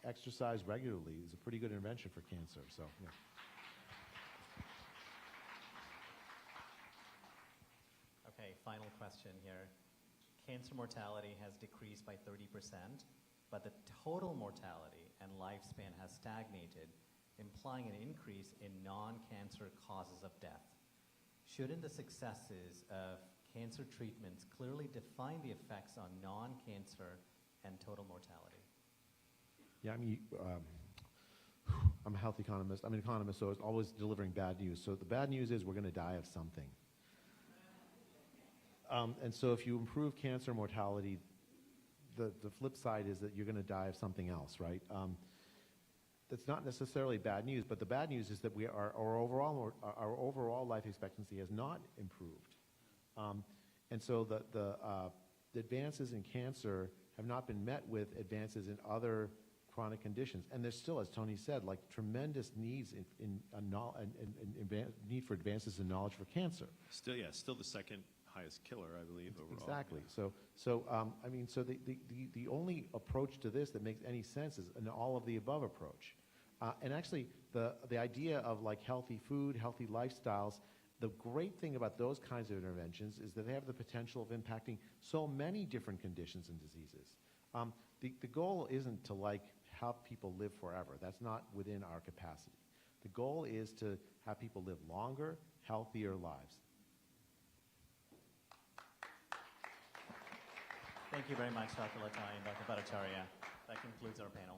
Exercise regularly is a pretty good intervention for cancer. So, yeah. Okay, final question here. Cancer mortality has decreased by 30%, but the total mortality and lifespan has stagnated, implying an increase in non-cancer causes of death. Shouldn't the successes of cancer treatments clearly define the effects on non-cancer and total mortality? Yeah, I mean, I'm a health economist. I'm an economist, so it's always delivering bad news. So the bad news is we're going to die of something. And so if you improve cancer mortality, the flip side is that you're going to die of something else, right? That's not necessarily bad news, but the bad news is that our overall life expectancy has not improved. And so the advances in cancer have not been met with advances in other chronic conditions. And there's still, as Tony said, like tremendous needs in need for advances in knowledge for cancer. Still, yeah, still the second highest killer, I believe, overall. Exactly. I mean, so the only approach to this that makes any sense is an all of the above approach. And actually, the idea of like healthy food, healthy lifestyles, the great thing about those kinds of interventions is that they have the potential of impacting so many different conditions and diseases. The goal isn't to like help people live forever. That's not within our capacity. The goal is to have people live longer, healthier lives. Thank you very much, Dr. Latai and Dr. Bhattacharya. That concludes our panel.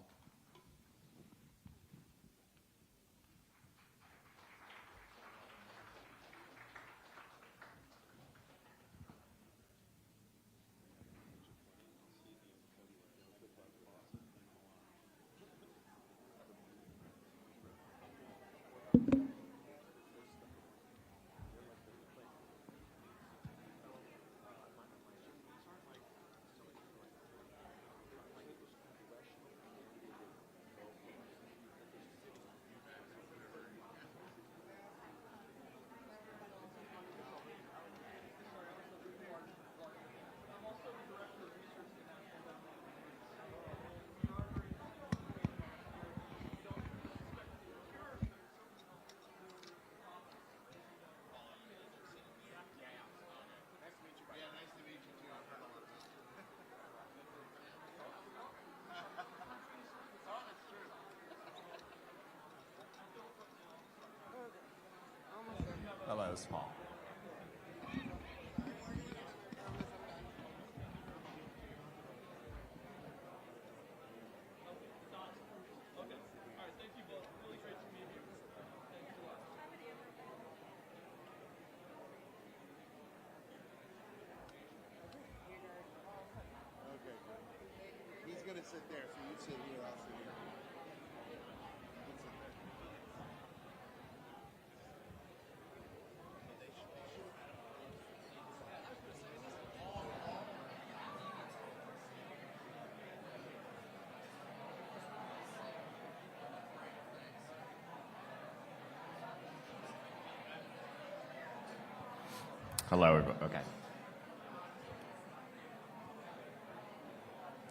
Hello, it's Paul. He's going to sit there, so you sit here, I'll sit here. Hello, everybody. Okay.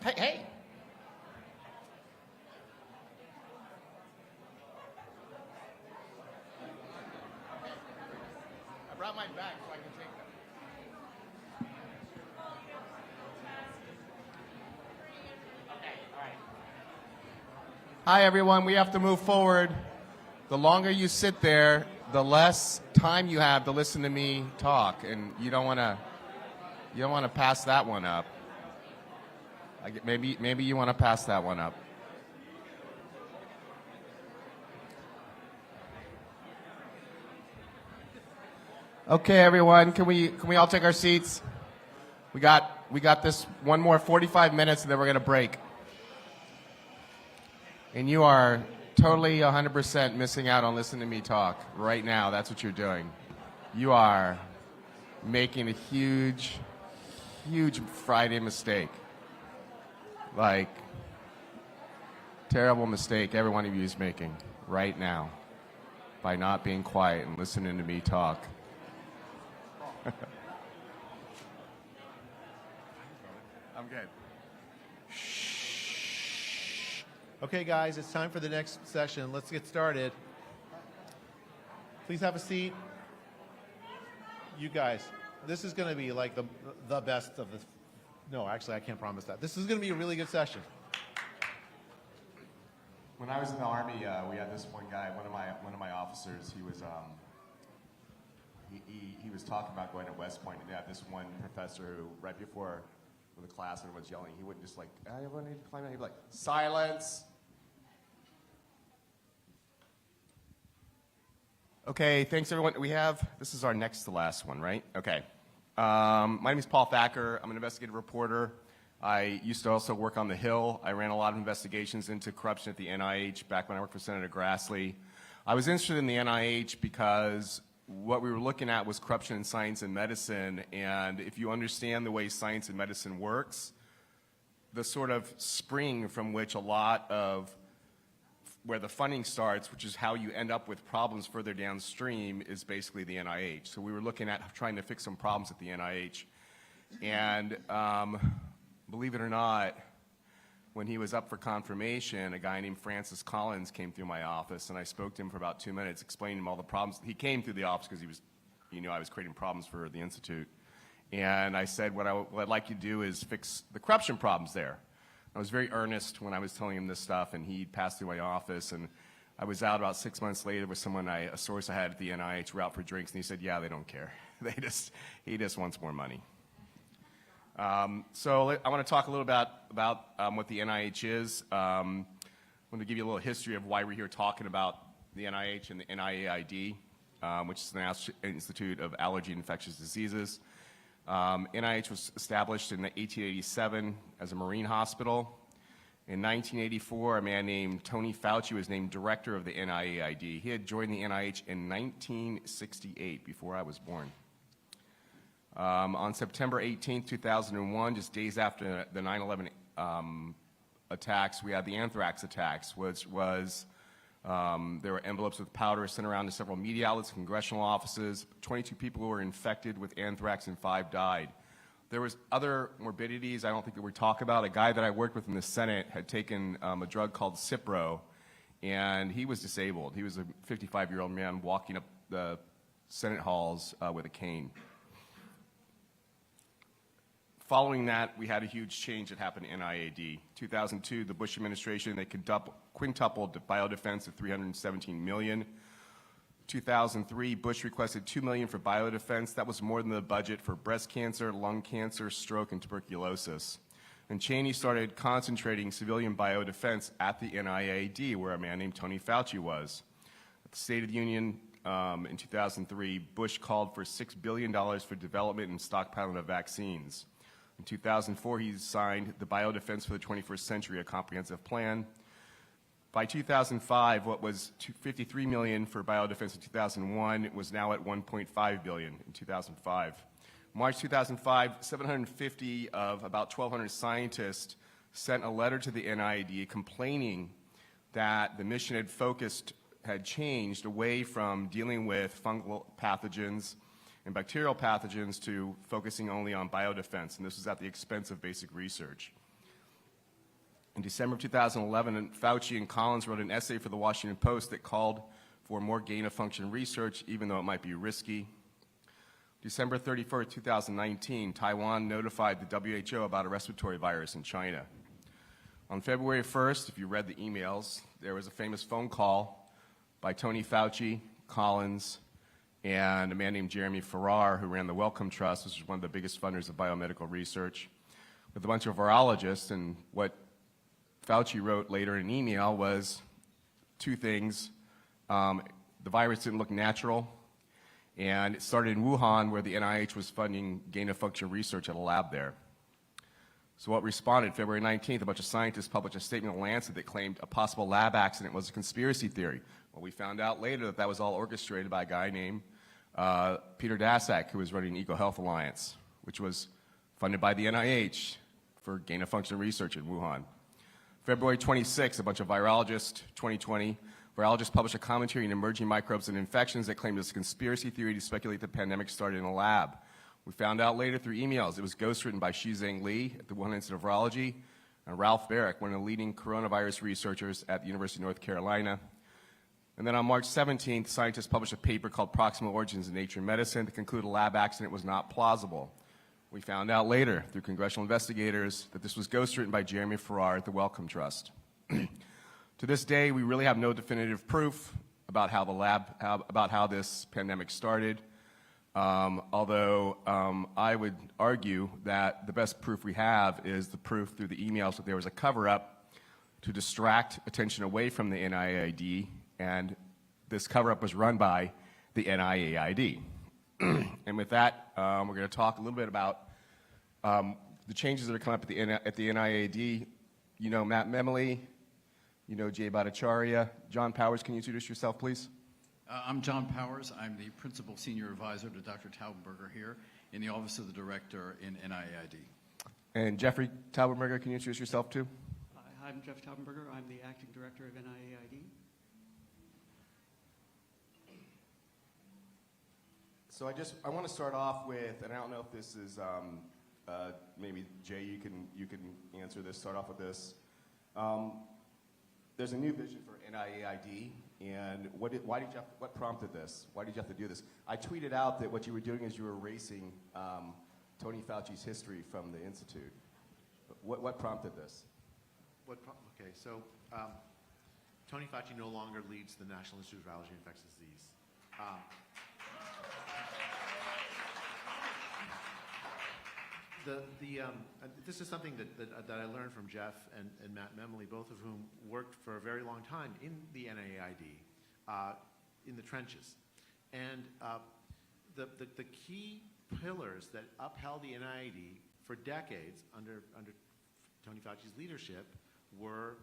Hey. I brought mine back so I can take them. Okay, all right. Hi, everyone. We have to move forward. The longer you sit there, the less time you have to listen to me talk, and you don't want to pass that one up. Maybe you want to pass that one up. Okay, everyone, can we all take our seats? We got this one more 45 minutes, and then we're going to break. And you are totally 100% missing out on listening to me talk right now. That's what you're doing. You are making a huge, huge Friday mistake. Like, terrible mistake every one of you is making right now by not being quiet and listening to me talk. I'm good. Okay, guys, it's time for the next session. Let's get started. Please have a seat. You guys, this is going to be like the best of the... No, actually, I can't promise that. This is going to be a really good session. When I was in the Army, we had this one guy, one of my officers. He was he was talking about going to West Point, and they had this one professor who, right before the class, everyone was yelling. He wouldn't just like, everyone need to climb out. He'd be like, silence. Okay, thanks everyone. This is our next to last one, right? Okay. My name is Paul Thacker. I'm an investigative reporter. I used to also work on the Hill. I ran a lot of investigations into corruption at the NIH back when I worked for Senator Grassley. I was interested in the NIH because what we were looking at was corruption in science and medicine, and if you understand the way science and medicine works, the sort of spring from which a lot of where the funding starts, which is how you end up with problems further downstream, is basically the NIH. So we were looking at trying to fix some problems at the NIH. And believe it or not, when he was up for confirmation, a guy named Francis Collins came through my office, and I spoke to him for about 2 minutes, explaining him all the problems. He came through the office because he knew I was creating problems for the Institute. And I said, what I'd like you to do is fix the corruption problems there. I was very earnest when I was telling him this stuff, and he passed through my office, and I was out about 6 months later with a source I had at the NIH. We're out for drinks, and he said, yeah, they don't care. He just wants more money. So I want to talk a little about what the NIH is. I want to give you a little history of why we're here talking about the NIH and the NIAID, which is the National Institute of Allergy and Infectious Diseases. NIH was established in 1887 as a marine hospital. In 1984, a man named Tony Fauci was named director of the NIAID. He had joined the NIH in 1968, before I was born. On September 18, 2001, just days after the 9/11 attacks, we had the anthrax attacks, which was there were envelopes with powder sent around to several media outlets, congressional offices. 22 people who were infected with anthrax and 5 died. There was other morbidities I don't think that we talk about. A guy that I worked with in the Senate had taken a drug called Cipro, and he was disabled. He was a 55-year-old man walking up the Senate halls with a cane. Following that, we had a huge change that happened in NIAID. 2002, the Bush administration, they quintupled the biodefense of $317 million. 2003, Bush requested $2 million for biodefense. That was more than the budget for breast cancer, lung cancer, stroke, and tuberculosis. And Cheney started concentrating civilian biodefense at the NIAID, where a man named Tony Fauci was. At the State of the Union in 2003, Bush called for $6 billion for development and stockpiling of vaccines. In 2004, he signed the Biodefense for the 21st Century, a comprehensive plan. By 2005, what was $53 million for biodefense in 2001 was now at $1.5 billion in 2005. March 2005, 750 of about 1,200 scientists sent a letter to the NIAID complaining that the mission had changed away from dealing with fungal pathogens and bacterial pathogens to focusing only on biodefense, and this was at the expense of basic research. In December of 2011, Fauci and Collins wrote an essay for the Washington Post that called for more gain-of-function research, even though it might be risky. December 31st, 2019, Taiwan notified the WHO about a respiratory virus in China. On February 1st, if you read the emails, there was a famous phone call by Tony Fauci, Collins, and a man named Jeremy Farrar, who ran the Wellcome Trust, which is one of the biggest funders of biomedical research, with a bunch of virologists. And what Fauci wrote later in an email was 2 things. The virus didn't look natural, and it started in Wuhan, where the NIH was funding gain-of-function research at a lab there. So what responded? February 19th, a bunch of scientists published a statement in Lancet that claimed a possible lab accident was a conspiracy theory. Well, we found out later that that was all orchestrated by a guy named Peter Daszak, who was running EcoHealth Alliance, which was funded by the NIH for gain-of-function research in Wuhan. February 26th, a bunch of virologists, 2020, virologists published a commentary on emerging microbes and infections that claimed it was a conspiracy theory to speculate the pandemic started in a lab. We found out later through emails it was ghostwritten by Shizheng Li at the Wuhan Institute of Virology and Ralph Barrick, one of the leading coronavirus researchers at the University of North Carolina. And then on March 17th, scientists published a paper called Proximal Origins in Nature Medicine to conclude a lab accident was not plausible. We found out later through congressional investigators that this was ghostwritten by Jeremy Farrar at the Wellcome Trust. To this day, we really have no definitive proof about how this pandemic started. Although I would argue that the best proof we have is the proof through the emails that there was a cover-up to distract attention away from the NIAID, and this cover-up was run by the NIAID. And with that, we're going to talk a little bit about the changes that are coming up at the NIAID. You know Matt Memoli, you know Jay Bhattacharya. John Powers, can you introduce yourself, please? I'm John Powers. I'm the Principal Senior Advisor to Dr. Taubenberger here in the Office of the Director in NIAID. And Jeffrey Taubenberger, can you introduce yourself too? Hi, I'm Jeff Taubenberger. I'm the acting director of NIAID. So I want to start off with, and I don't know if this is maybe Jay, you can answer this. Start off with this. There's a new vision for NIAID, and what prompted this? Why did you have to do this? I tweeted out that what you were doing is you were erasing Tony Fauci's history from the institute. What prompted this? Okay, so Tony Fauci no longer leads the National Institute of Allergy and Infectious Disease. This is something that I learned from Jeff and Matt Memoli, both of whom worked for a very long time in the NIAID, in the trenches. And the key pillars that upheld the NIAID for decades under Tony Fauci's leadership were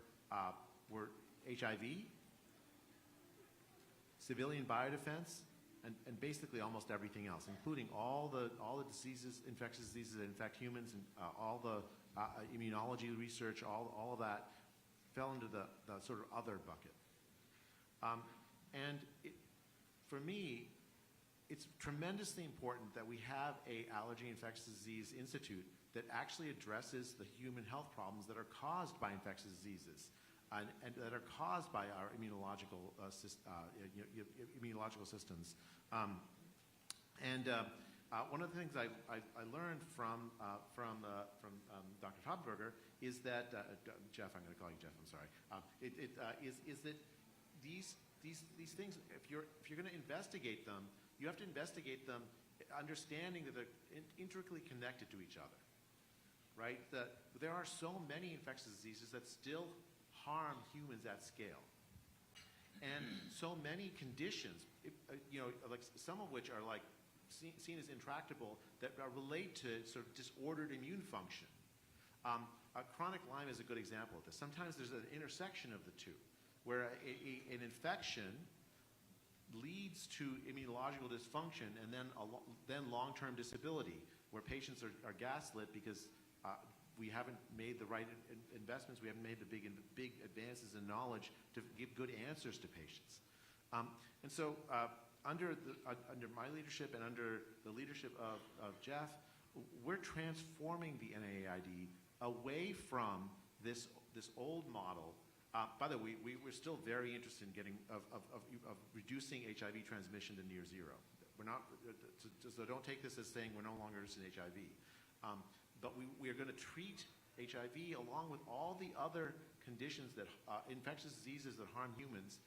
HIV, civilian biodefense, and basically almost everything else, including all the diseases, infectious diseases that infect humans, and all the immunology research, all of that fell into the sort of other bucket. For me, it's tremendously important that we have a allergy and infectious disease institute that actually addresses the human health problems that are caused by infectious diseases. And that are caused by our immunological systems. One of the things I learned from Dr. Taubenberger is that Jeff, I'm going to call you Jeff. I'm sorry. Is that these things, if you're going to investigate them, you have to investigate them understanding that they're intricately connected to each other, right? There are so many infectious diseases that still harm humans at scale. And so many conditions, like some of which are like seen as intractable, that relate to sort of disordered immune function. Chronic Lyme is a good example of this. Sometimes there's an intersection of the two, where an infection leads to immunological dysfunction and then long-term disability, where patients are gaslit because we haven't made the right investments. We haven't made the big advances in knowledge to give good answers to patients. And so under my leadership and under the leadership of Jeff, we're transforming the NIAID away from this old model. By the way, we're still very interested in of reducing HIV transmission to near zero. We're not, so don't take this as saying we're no longer interested in HIV. But we are going to treat HIV along with all the other conditions that infectious diseases that harm humans,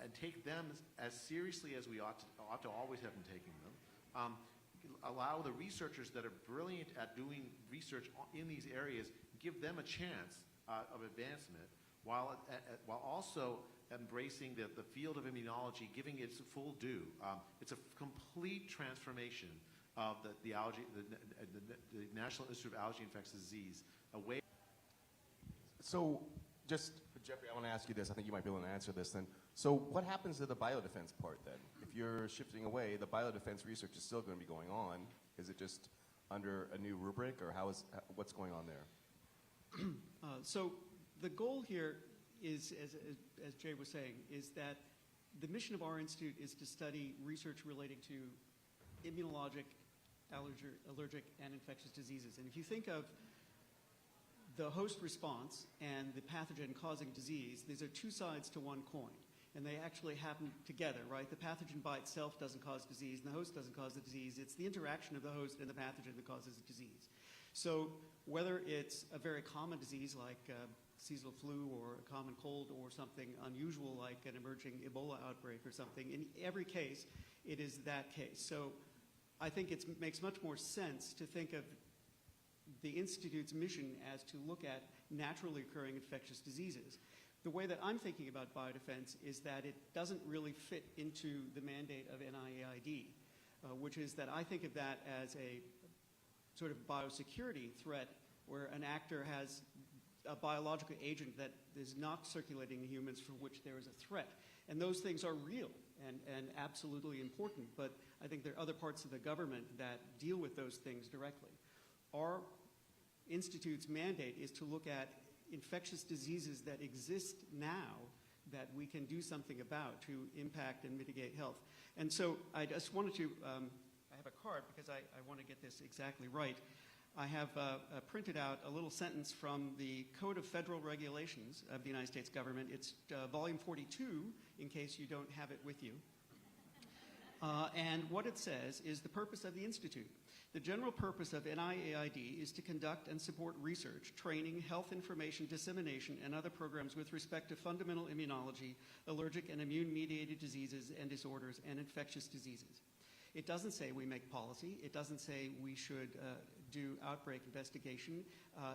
and take them as seriously as we ought to always have been taking them. Allow the researchers that are brilliant at doing research in these areas, give them a chance of advancement, while also embracing the field of immunology, giving it its full due. It's a complete transformation of the National Institute of Allergy and Infectious Disease away. So just, Jeffrey, I want to ask you this. I think you might be able to answer this then. So what happens to the biodefense part then? If you're shifting away, the biodefense research is still going to be going on. Is it just under a new rubric, or what's going on there? So the goal here is, as Jay was saying, is that the mission of our institute is to study research relating to immunologic, allergic, and infectious diseases. And if you think of the host response and the pathogen causing disease, these are two sides to one coin. And they actually happen together, right? The pathogen by itself doesn't cause disease, and the host doesn't cause the disease. It's the interaction of the host and the pathogen that causes the disease. So whether it's a very common disease like seasonal flu or a common cold or something unusual like an emerging Ebola outbreak or something, in every case, it is that case. So I think it makes much more sense to think of the Institute's mission as to look at naturally occurring infectious diseases. The way that I'm thinking about biodefense is that it doesn't really fit into the mandate of NIAID, which is that I think of that as a sort of biosecurity threat where an actor has a biological agent that is not circulating in humans for which there is a threat. And those things are real and absolutely important, but I think there are other parts of the government that deal with those things directly. Our Institute's mandate is to look at infectious diseases that exist now that we can do something about to impact and mitigate health. And so I just wanted to, I have a card because I want to get this exactly right. I have printed out a little sentence from the Code of Federal Regulations of the United States government. It's volume 42, in case you don't have it with you. And what it says is the purpose of the Institute. The general purpose of NIAID is to conduct and support research, training, health information dissemination, and other programs with respect to fundamental immunology, allergic and immune-mediated diseases and disorders, and infectious diseases. It doesn't say we make policy. It doesn't say we should do outbreak investigation.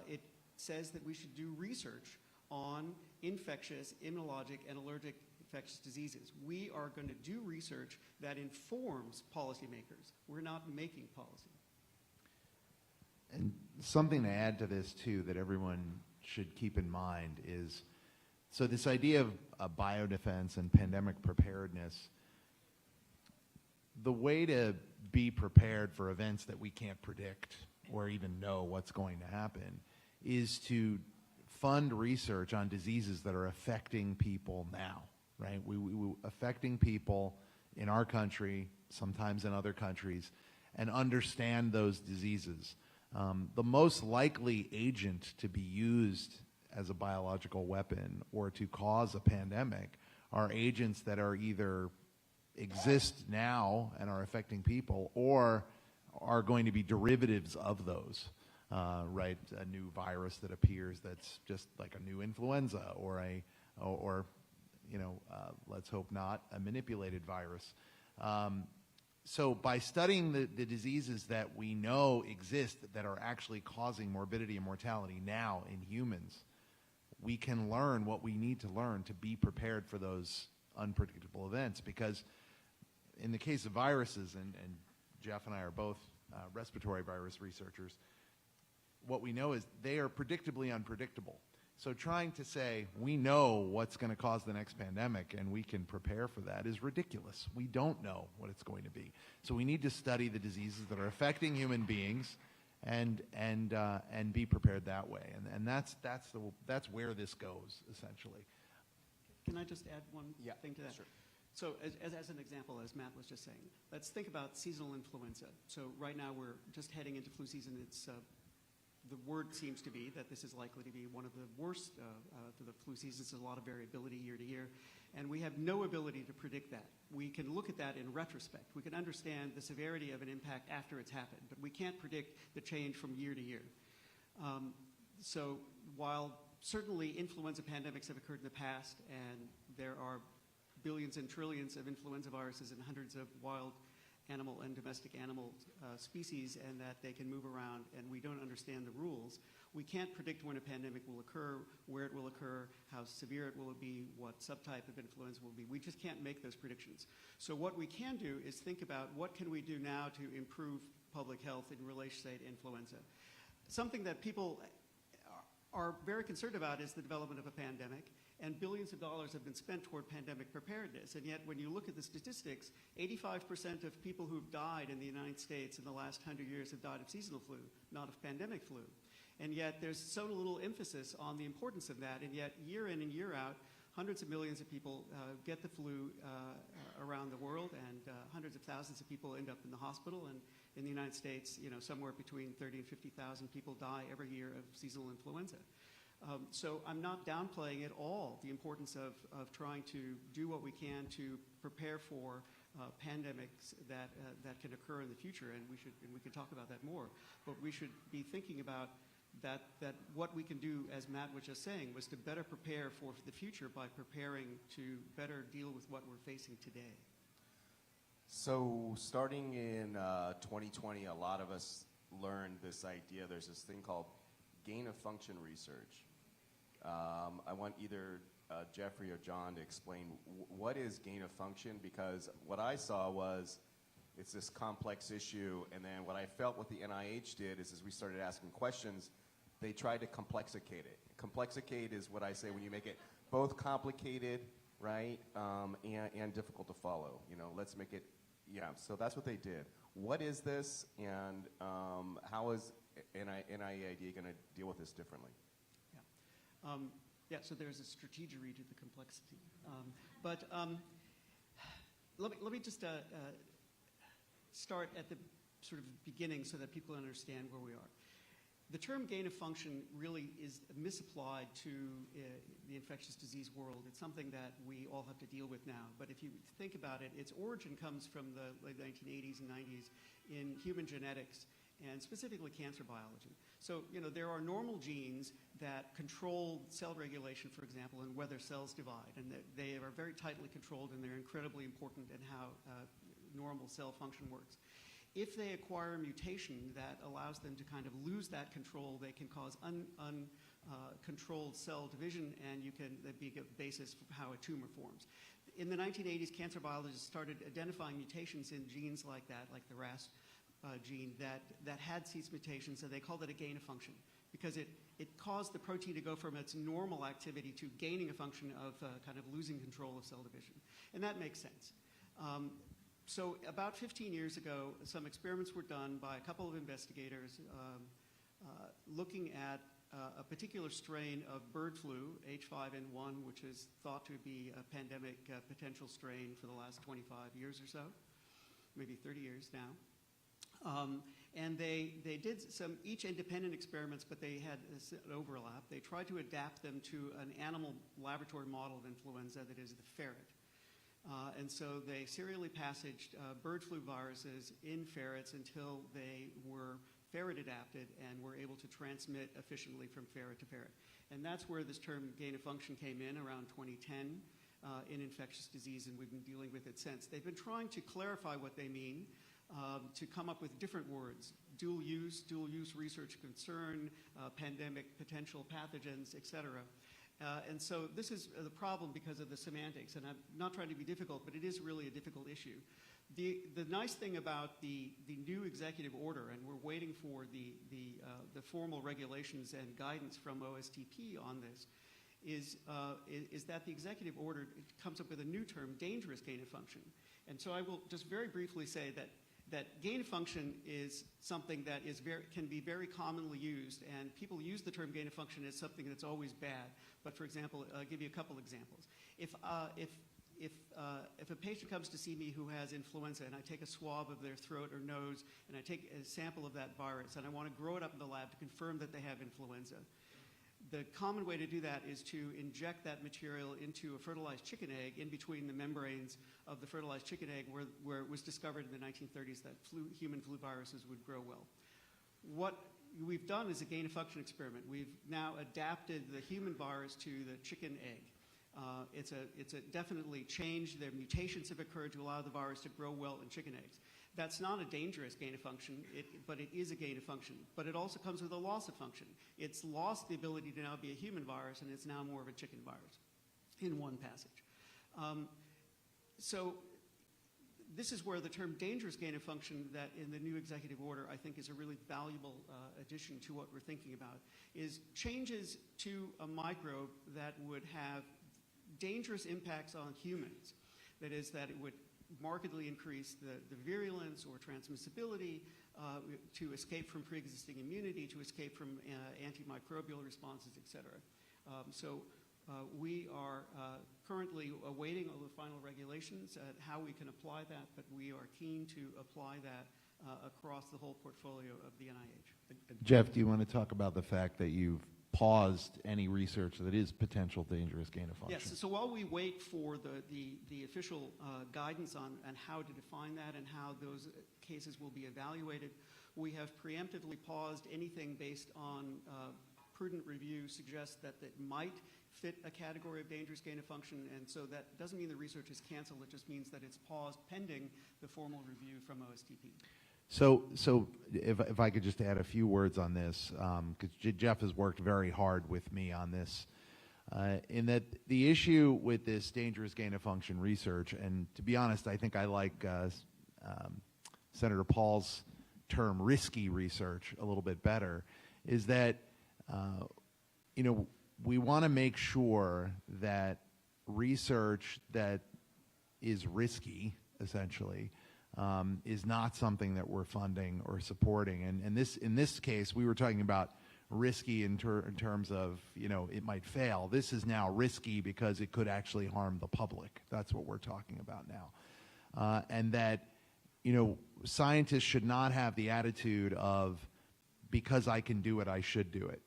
It says that we should do research on infectious, immunologic, and allergic infectious diseases. We are going to do research that informs policymakers. We're not making policy. And something to add to this, too, that everyone should keep in mind is, so this idea of biodefense and pandemic preparedness, the way to be prepared for events that we can't predict or even know what's going to happen is to fund research on diseases that are affecting people now, right? We affecting people in our country, sometimes in other countries, and understand those diseases. The most likely agent to be used as a biological weapon or to cause a pandemic are agents that are either exist now and are affecting people or are going to be derivatives of those, right? A new virus that appears that's just like a new influenza or let's hope not, a manipulated virus. So by studying the diseases that we know exist that are actually causing morbidity and mortality now in humans, we can learn what we need to learn to be prepared for those unpredictable events. Because in the case of viruses, and Jeff and I are both respiratory virus researchers, what we know is they are predictably unpredictable. So trying to say we know what's going to cause the next pandemic and we can prepare for that is ridiculous. We don't know what it's going to be. So we need to study the diseases that are affecting human beings and be prepared that way. And that's where this goes, essentially. Can I just add one thing to that? Sure. So as an example, as Matt was just saying, let's think about seasonal influenza. So right now we're just heading into flu season. It's the word seems to be that this is likely to be one of the worst for the flu seasons. There's a lot of variability year to year, and we have no ability to predict that. We can look at that in retrospect. We can understand the severity of an impact after it's happened, but we can't predict the change from year to year. So while certainly influenza pandemics have occurred in the past, and there are billions and trillions of influenza viruses and hundreds of wild animal and domestic animal species, and that they can move around, and we don't understand the rules. We can't predict when a pandemic will occur, where it will occur, how severe it will be, what subtype of influenza will be. We just can't make those predictions. So what we can do is think about what can we do now to improve public health in relation, say, to influenza. Something that people are very concerned about is the development of a pandemic, and billions of dollars have been spent toward pandemic preparedness. And yet, when you look at the statistics, 85% of people who've died in the United States in the last 100 years have died of seasonal flu, not of pandemic flu. And yet, there's so little emphasis on the importance of that, and yet, year in and year out, hundreds of millions of people get the flu around the world, and hundreds of thousands of people end up in the hospital. And in the United States, somewhere between 30 and 50,000 people die every year of seasonal influenza. So I'm not downplaying at all the importance of trying to do what we can to prepare for pandemics that can occur in the future, and we can talk about that more. But we should be thinking about that what we can do, as Matt was just saying, was to better prepare for the future by preparing to better deal with what we're facing today. So starting in 2020, a lot of us learned this idea. There's this thing called gain of function research. I want either Jeffrey or John to explain what is gain of function, because what I saw was it's this complex issue, and then what I felt what the NIH did is as we started asking questions, they tried to complexicate it. Complexicate is what I say when you make it both complicated, right, and difficult to follow. Let's make it, so that's what they did. What is this, and how is NIAID going to deal with this differently? Yeah. Yeah, so there's a strategery to the complexity. Let me just start at the sort of beginning so that people understand where we are. The term gain of function really is misapplied to the infectious disease world. It's something that we all have to deal with now. But if you think about it, its origin comes from the late 1980s and 90s in human genetics and specifically cancer biology. So, there are normal genes that control cell regulation, for example, and whether cells divide. And they are very tightly controlled, and they're incredibly important in how normal cell function works. If they acquire a mutation that allows them to kind of lose that control, they can cause uncontrolled cell division, and that'd be a basis for how a tumor forms. In the 1980s, cancer biologists started identifying mutations in genes like that, like the RAS gene, that had these mutations, and they called it a gain of function, because it caused the protein to go from its normal activity to gaining a function of kind of losing control of cell division. And that makes sense. So about 15 years ago, some experiments were done by a couple of investigators looking at a particular strain of bird flu, H5N1, which is thought to be a pandemic potential strain for the last 25 years or so, maybe 30 years now. And they did each independent experiments, but they had an overlap. They tried to adapt them to an animal laboratory model of influenza, that is the ferret. And so they serially passaged bird flu viruses in ferrets until they were ferret adapted and were able to transmit efficiently from ferret to ferret. And that's where this term gain of function came in around 2010 in infectious disease, and we've been dealing with it since. They've been trying to clarify what they mean, to come up with different words: dual use research concern, pandemic potential pathogens, et cetera. And so this is the problem because of the semantics, and I'm not trying to be difficult, but it is really a difficult issue. The nice thing about the new executive order, and we're waiting for the formal regulations and guidance from OSTP on this, is that the executive order comes up with a new term, dangerous gain of function. And so I will just very briefly say that gain of function is something that can be very commonly used, and people use the term gain of function as something that's always bad. But for example, I'll give you a couple examples. If a patient comes to see me who has influenza, and I take a swab of their throat or nose, and I take a sample of that virus, and I want to grow it up in the lab to confirm that they have influenza, the common way to do that is to inject that material into a fertilized chicken egg in between the membranes of the fertilized chicken egg where it was discovered in the 1930s that human flu viruses would grow well. What we've done is a gain of function experiment. We've now adapted the human virus to the chicken egg. It's a definitely changed. Their mutations have occurred to allow the virus to grow well in chicken eggs. That's not a dangerous gain of function, but it is a gain of function. But it also comes with a loss of function. It's lost the ability to now be a human virus, and it's now more of a chicken virus in one passage. So this is where the term dangerous gain of function that in the new executive order I think is a really valuable addition to what we're thinking about, is changes to a microbe that would have dangerous impacts on humans. That is, that it would markedly increase the virulence or transmissibility, to escape from pre-existing immunity, to escape from antimicrobial responses, et cetera. So we are currently awaiting all the final regulations at how we can apply that, but we are keen to apply that across the whole portfolio of the NIH. Jeff, do you want to talk about the fact that you've paused any research that is potential dangerous gain of function? Yes, so while we wait for the official guidance on how to define that and how those cases will be evaluated, we have preemptively paused anything based on prudent review suggests that it might fit a category of dangerous gain of function, and so that doesn't mean the research is canceled, it just means that it's paused pending the formal review from OSTP. So if I could just add a few words on this, because Jeff has worked very hard with me on this, in that the issue with this dangerous gain of function research, and to be honest, I think I like Senator Paul's term risky research a little bit better, is that we want to make sure that research that is risky, essentially, is not something that we're funding or supporting. And in this case, we were talking about risky in terms of, it might fail. This is now risky because it could actually harm the public. That's what we're talking about now. And that, scientists should not have the attitude of, because I can do it, I should do it.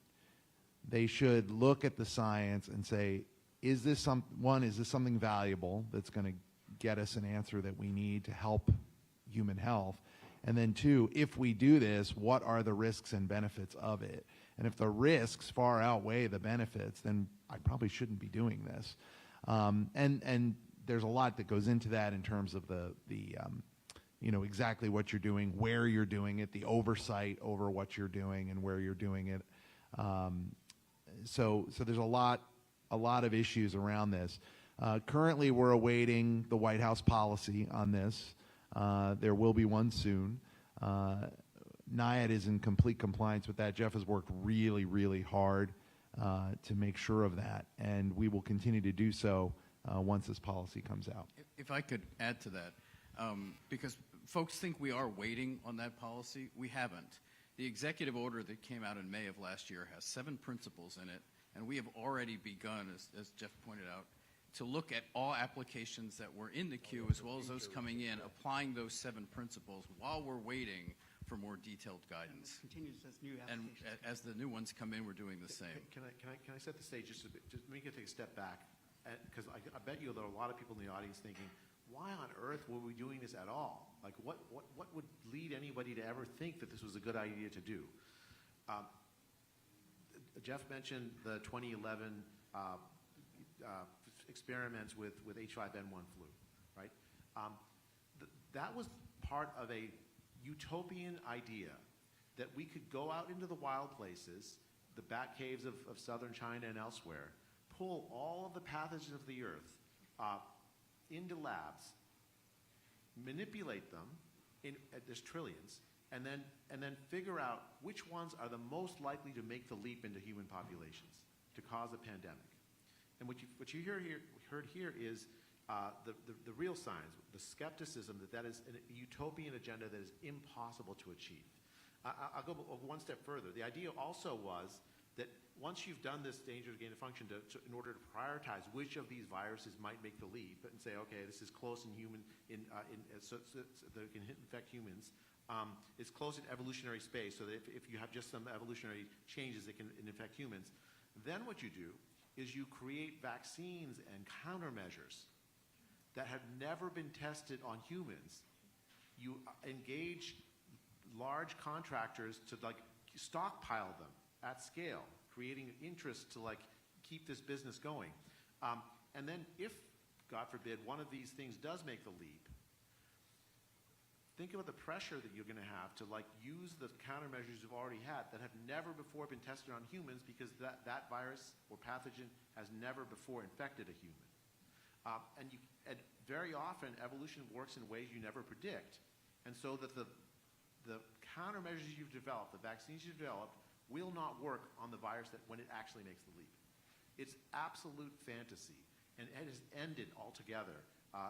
They should look at the science and say, is this something valuable that's going to get us an answer that we need to help human health? And then two, if we do this, what are the risks and benefits of it? And if the risks far outweigh the benefits, then I probably shouldn't be doing this. And there's a lot that goes into that in terms of the exactly what you're doing, where you're doing it, the oversight over what you're doing and where you're doing it. So there's a lot of issues around this. Currently, we're awaiting the White House policy on this. There will be one soon. NIAID is in complete compliance with that. Jeff has worked really, really hard to make sure of that, and we will continue to do so once this policy comes out. If I could add to that, because folks think we are waiting on that policy. We haven't. The executive order that came out in May of last year has 7 principles in it, and we have already begun, as Jeff pointed out, to look at all applications that were in the queue as well as those coming in, applying those 7 principles while we're waiting for more detailed guidance. Continues as new And applications. as the new ones come in, we're doing the same. Can I set the stage just a bit? Just let me take a step back, because I bet you there are a lot of people in the audience thinking, why on earth were we doing this at all? Like, what would lead anybody to ever think that this was a good idea to do? Jeff mentioned the 2011 experiments with H5N1 flu, right? That was part of a utopian idea that we could go out into the wild places, the bat caves of southern China and elsewhere, pull all of the pathogens of the earth into labs, manipulate them, there's trillions, and then figure out which ones are the most likely to make the leap into human populations to cause a pandemic. And what you heard here is the real signs, the skepticism that is a utopian agenda that is impossible to achieve. I'll go one step further. The idea also was that once you've done this dangerous gain of function in order to prioritize which of these viruses might make the leap and say, okay, this is close in human, so that it can infect humans, it's close in evolutionary space, so that if you have just some evolutionary changes that can infect humans, then what you do is you create vaccines and countermeasures that have never been tested on humans. You engage large contractors to stockpile them at scale, creating interest to keep this business going. And then if, God forbid, one of these things does make the leap, think about the pressure that you're going to have to use the countermeasures you've already had that have never before been tested on humans, because that virus or pathogen has never before infected a human. And very often evolution works in ways you never predict, and so that the countermeasures you've developed, the vaccines you've developed, will not work on the virus when it actually makes the leap. It's absolute fantasy, and it has ended altogether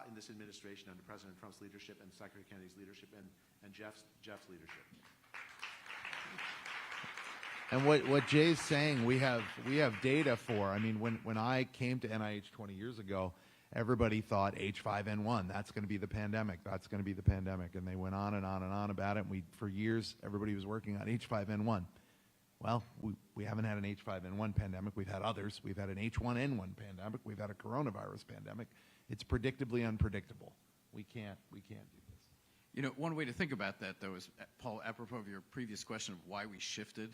in this administration under President Trump's leadership and Secretary Kennedy's leadership and Jeff's leadership. And what Jay's saying, we have data for. I mean, when I came to NIH 20 years ago, everybody thought H5N1, that's going to be the pandemic, that's going to be the pandemic. And they went on and on and on about it. And for years, everybody was working on H5N1. Well, we haven't had an H5N1 pandemic. We've had others. We've had an H1N1 pandemic. We've had a coronavirus pandemic. It's predictably unpredictable. We can't do this. One way to think about that, though, is, Paul, apropos of your previous question of why we shifted,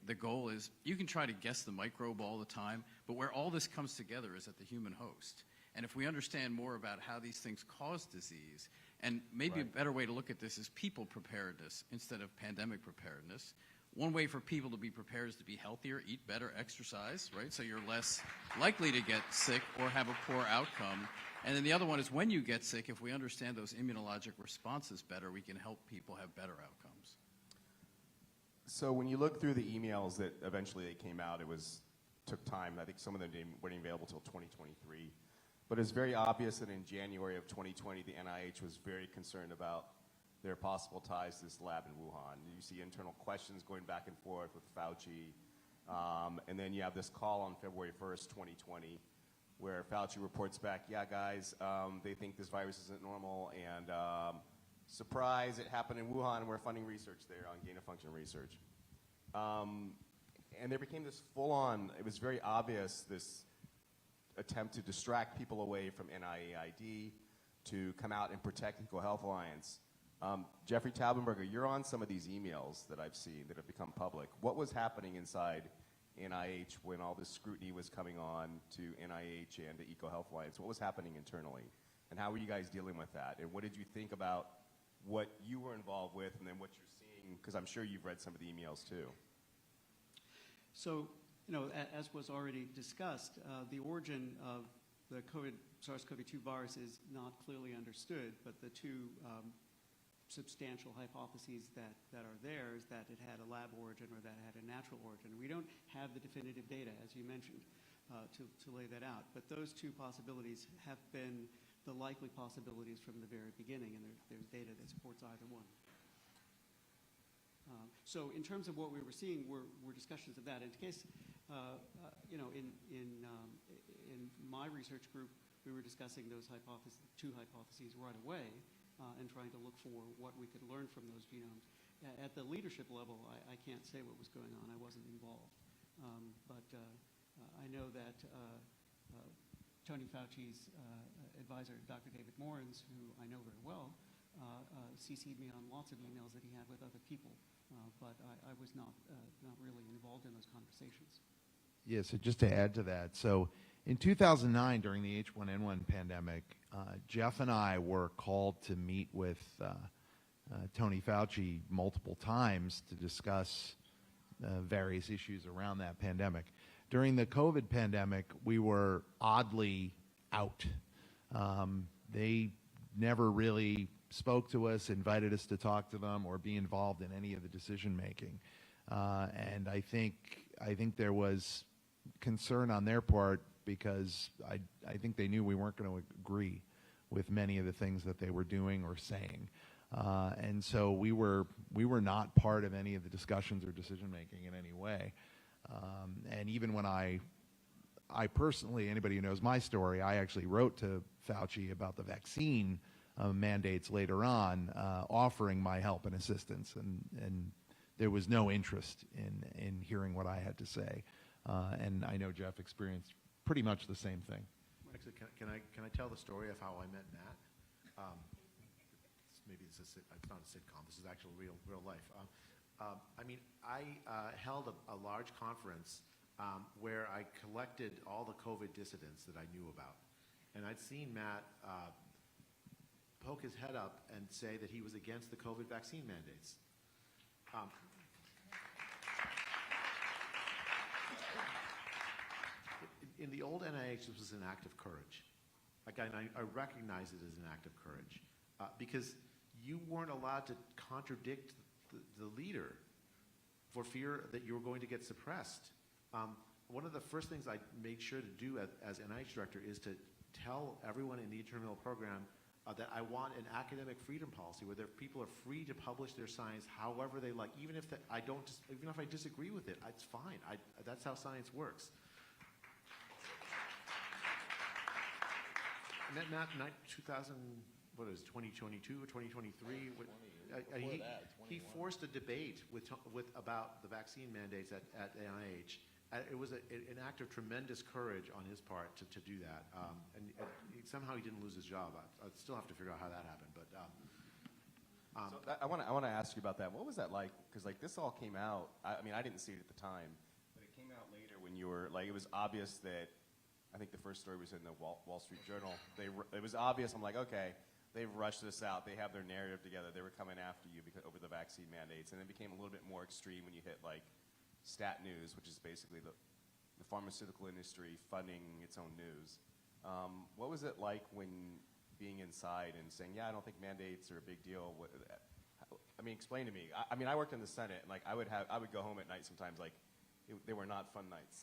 the goal is you can try to guess the microbe all the time, but where all this comes together is at the human host. And if we understand more about how these things cause disease, and maybe a better way to look at this is people preparedness instead of pandemic preparedness. One way for people to be prepared is to be healthier, eat better, exercise, right? So you're less likely to get sick or have a poor outcome. And then the other one is when you get sick, if we understand those immunologic responses better, we can help people have better outcomes. So when you look through the emails that eventually they came out, took time. I think some of them weren't available until 2023. But it's very obvious that in January of 2020, the NIH was very concerned about their possible ties to this lab in Wuhan. You see internal questions going back and forth with Fauci. And then you have this call on February 1st, 2020, where Fauci reports back, yeah, guys, they think this virus isn't normal, and surprise, it happened in Wuhan, and we're funding research there on gain-of-function research. And there became this full-on, it was very obvious, this attempt to distract people away from NIAID, to come out and protect Eco Health Alliance. Jeffrey Taubenberger, you're on some of these emails that I've seen that have become public. What was happening inside NIH when all this scrutiny was coming on to NIH and the Eco Health Alliance? What was happening internally? And how were you guys dealing with that? And what did you think about what you were involved with and then what you're seeing? Because I'm sure you've read some of the emails too. So, as was already discussed, the origin of the SARS-CoV-2 virus is not clearly understood, but the two substantial hypotheses that are there is that it had a lab origin or that it had a natural origin. We don't have the definitive data, as you mentioned, to lay that out. But those two possibilities have been the likely possibilities from the very beginning, and there's data that supports either one. So in terms of what we were seeing were discussions of that. In case, in my research group, we were discussing those two hypotheses right away and trying to look for what we could learn from those genomes. At the leadership level, I can't say what was going on. I wasn't involved. But I know that Tony Fauci's advisor, Dr. David Morens, who I know very well, CC'd me on lots of emails that he had with other people. But I was not really involved in those conversations. Yeah, so just to add to that, so in 2009, during the H1N1 pandemic, Jeff and I were called to meet with Tony Fauci multiple times to discuss various issues around that pandemic. During the COVID pandemic, we were oddly out. They never really spoke to us, invited us to talk to them, or be involved in any of the decision making. And I think there was concern on their part because I think they knew we weren't going to agree with many of the things that they were doing or saying. And so we were not part of any of the discussions or decision making in any way. And even when I personally, anybody who knows my story, I actually wrote to Fauci about the vaccine mandates later on, offering my help and assistance, and there was no interest in hearing what I had to say. And I know Jeff experienced pretty much the same thing. Actually, can I tell the story of how I met Matt? Maybe it's not a sitcom. This is actual real life. I held a large conference where I collected all the COVID dissidents that I knew about, and I'd seen Matt poke his head up and say that he was against the COVID vaccine mandates. In the old NIH, this was an act of courage. Again, I recognize it as an act of courage because you weren't allowed to contradict the leader for fear that you were going to get suppressed. One of the first things I made sure to do as NIH director is to tell everyone in the internal program that I want an academic freedom policy where people are free to publish their science however they like, even if I disagree with it, it's fine. That's how science works. Matt, 2022 or 2023? He forced a debate about the vaccine mandates at NIH. It was an act of tremendous courage on his part to do that. And somehow he didn't lose his job. I still have to figure out how that happened. But I want to ask you about that. What was that like? Because this all came out. I didn't see it at the time, but it came out later when you were it was obvious that. I think the first story was in the Wall Street Journal. It was obvious. I'm like, okay, they've rushed this out. They have their narrative together. They were coming after you over the vaccine mandates, and it became a little bit more extreme when you hit Stat News, which is basically the pharmaceutical industry funding its own news. What was it like when being inside and saying, yeah, I don't think mandates are a big deal? Explain to me. I worked in the Senate, and I would go home at night sometimes they were not fun nights.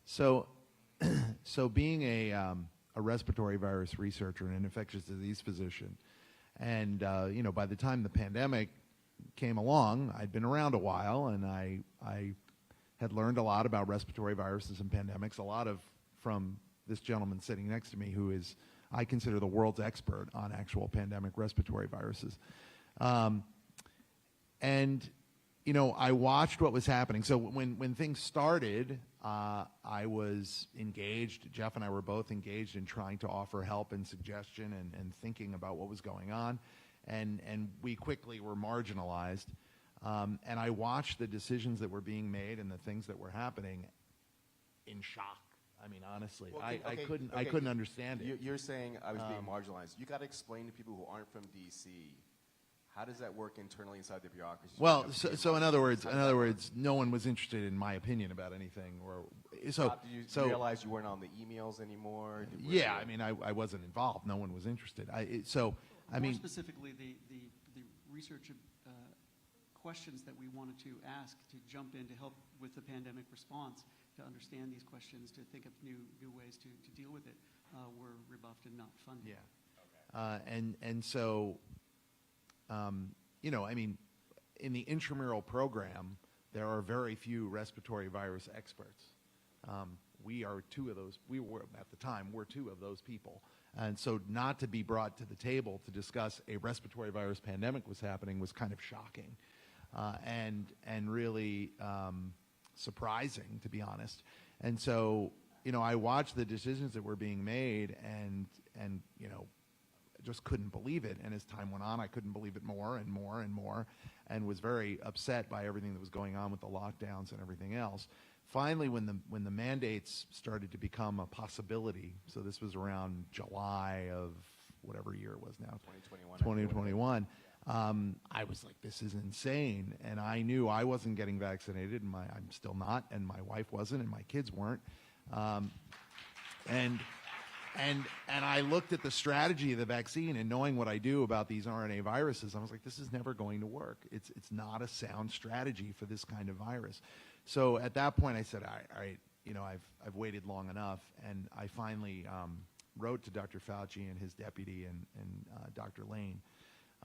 So So being a respiratory virus researcher and an infectious disease physician, and by the time the pandemic came along, I'd been around a while, and I had learned a lot about respiratory viruses and pandemics, a lot from this gentleman sitting next to me, who is, I consider, the world's expert on actual pandemic respiratory viruses. And I watched what was happening. So when things started, I was engaged. Jeff and I were both engaged in trying to offer help and suggestion and thinking about what was going on. And we quickly were marginalized. And I watched the decisions that were being made and the things that were happening in shock. I mean, honestly, Well, I couldn't understand it. You're saying I was being marginalized. You got to explain to people who aren't from D.C. How does that work internally inside the bureaucracy? Well, so in other words, no one was interested in my opinion about anything. Did you realize you weren't on the emails anymore? Yeah, I mean, I wasn't involved. No one was interested. More specifically, the research questions that we wanted to ask to jump in to help with the pandemic response, to understand these questions, to think of new ways to deal with it, were rebuffed and not funded. Yeah. So, I mean, in the intramural program, there are very few respiratory virus experts. We are two of those. We were, at the time, we're two of those people. And so not to be brought to the table to discuss a respiratory virus pandemic was happening was kind of shocking and really surprising, to be honest. And so, I watched the decisions that were being made and just couldn't believe it. And as time went on, I couldn't believe it more and more and more, and was very upset by everything that was going on with the lockdowns and everything else. Finally, when the mandates started to become a possibility, so this was around July of whatever year it was now, 2021. I was like, this is insane. And I knew I wasn't getting vaccinated, and I'm still not, and my wife wasn't, and my kids weren't. And I looked at the strategy of the vaccine, and knowing what I do about these RNA viruses, I was like, this is never going to work. It's not a sound strategy for this kind of virus. So at that point, I said, all right, I've waited long enough, and I finally wrote to Dr. Fauci and his deputy and Dr. Lane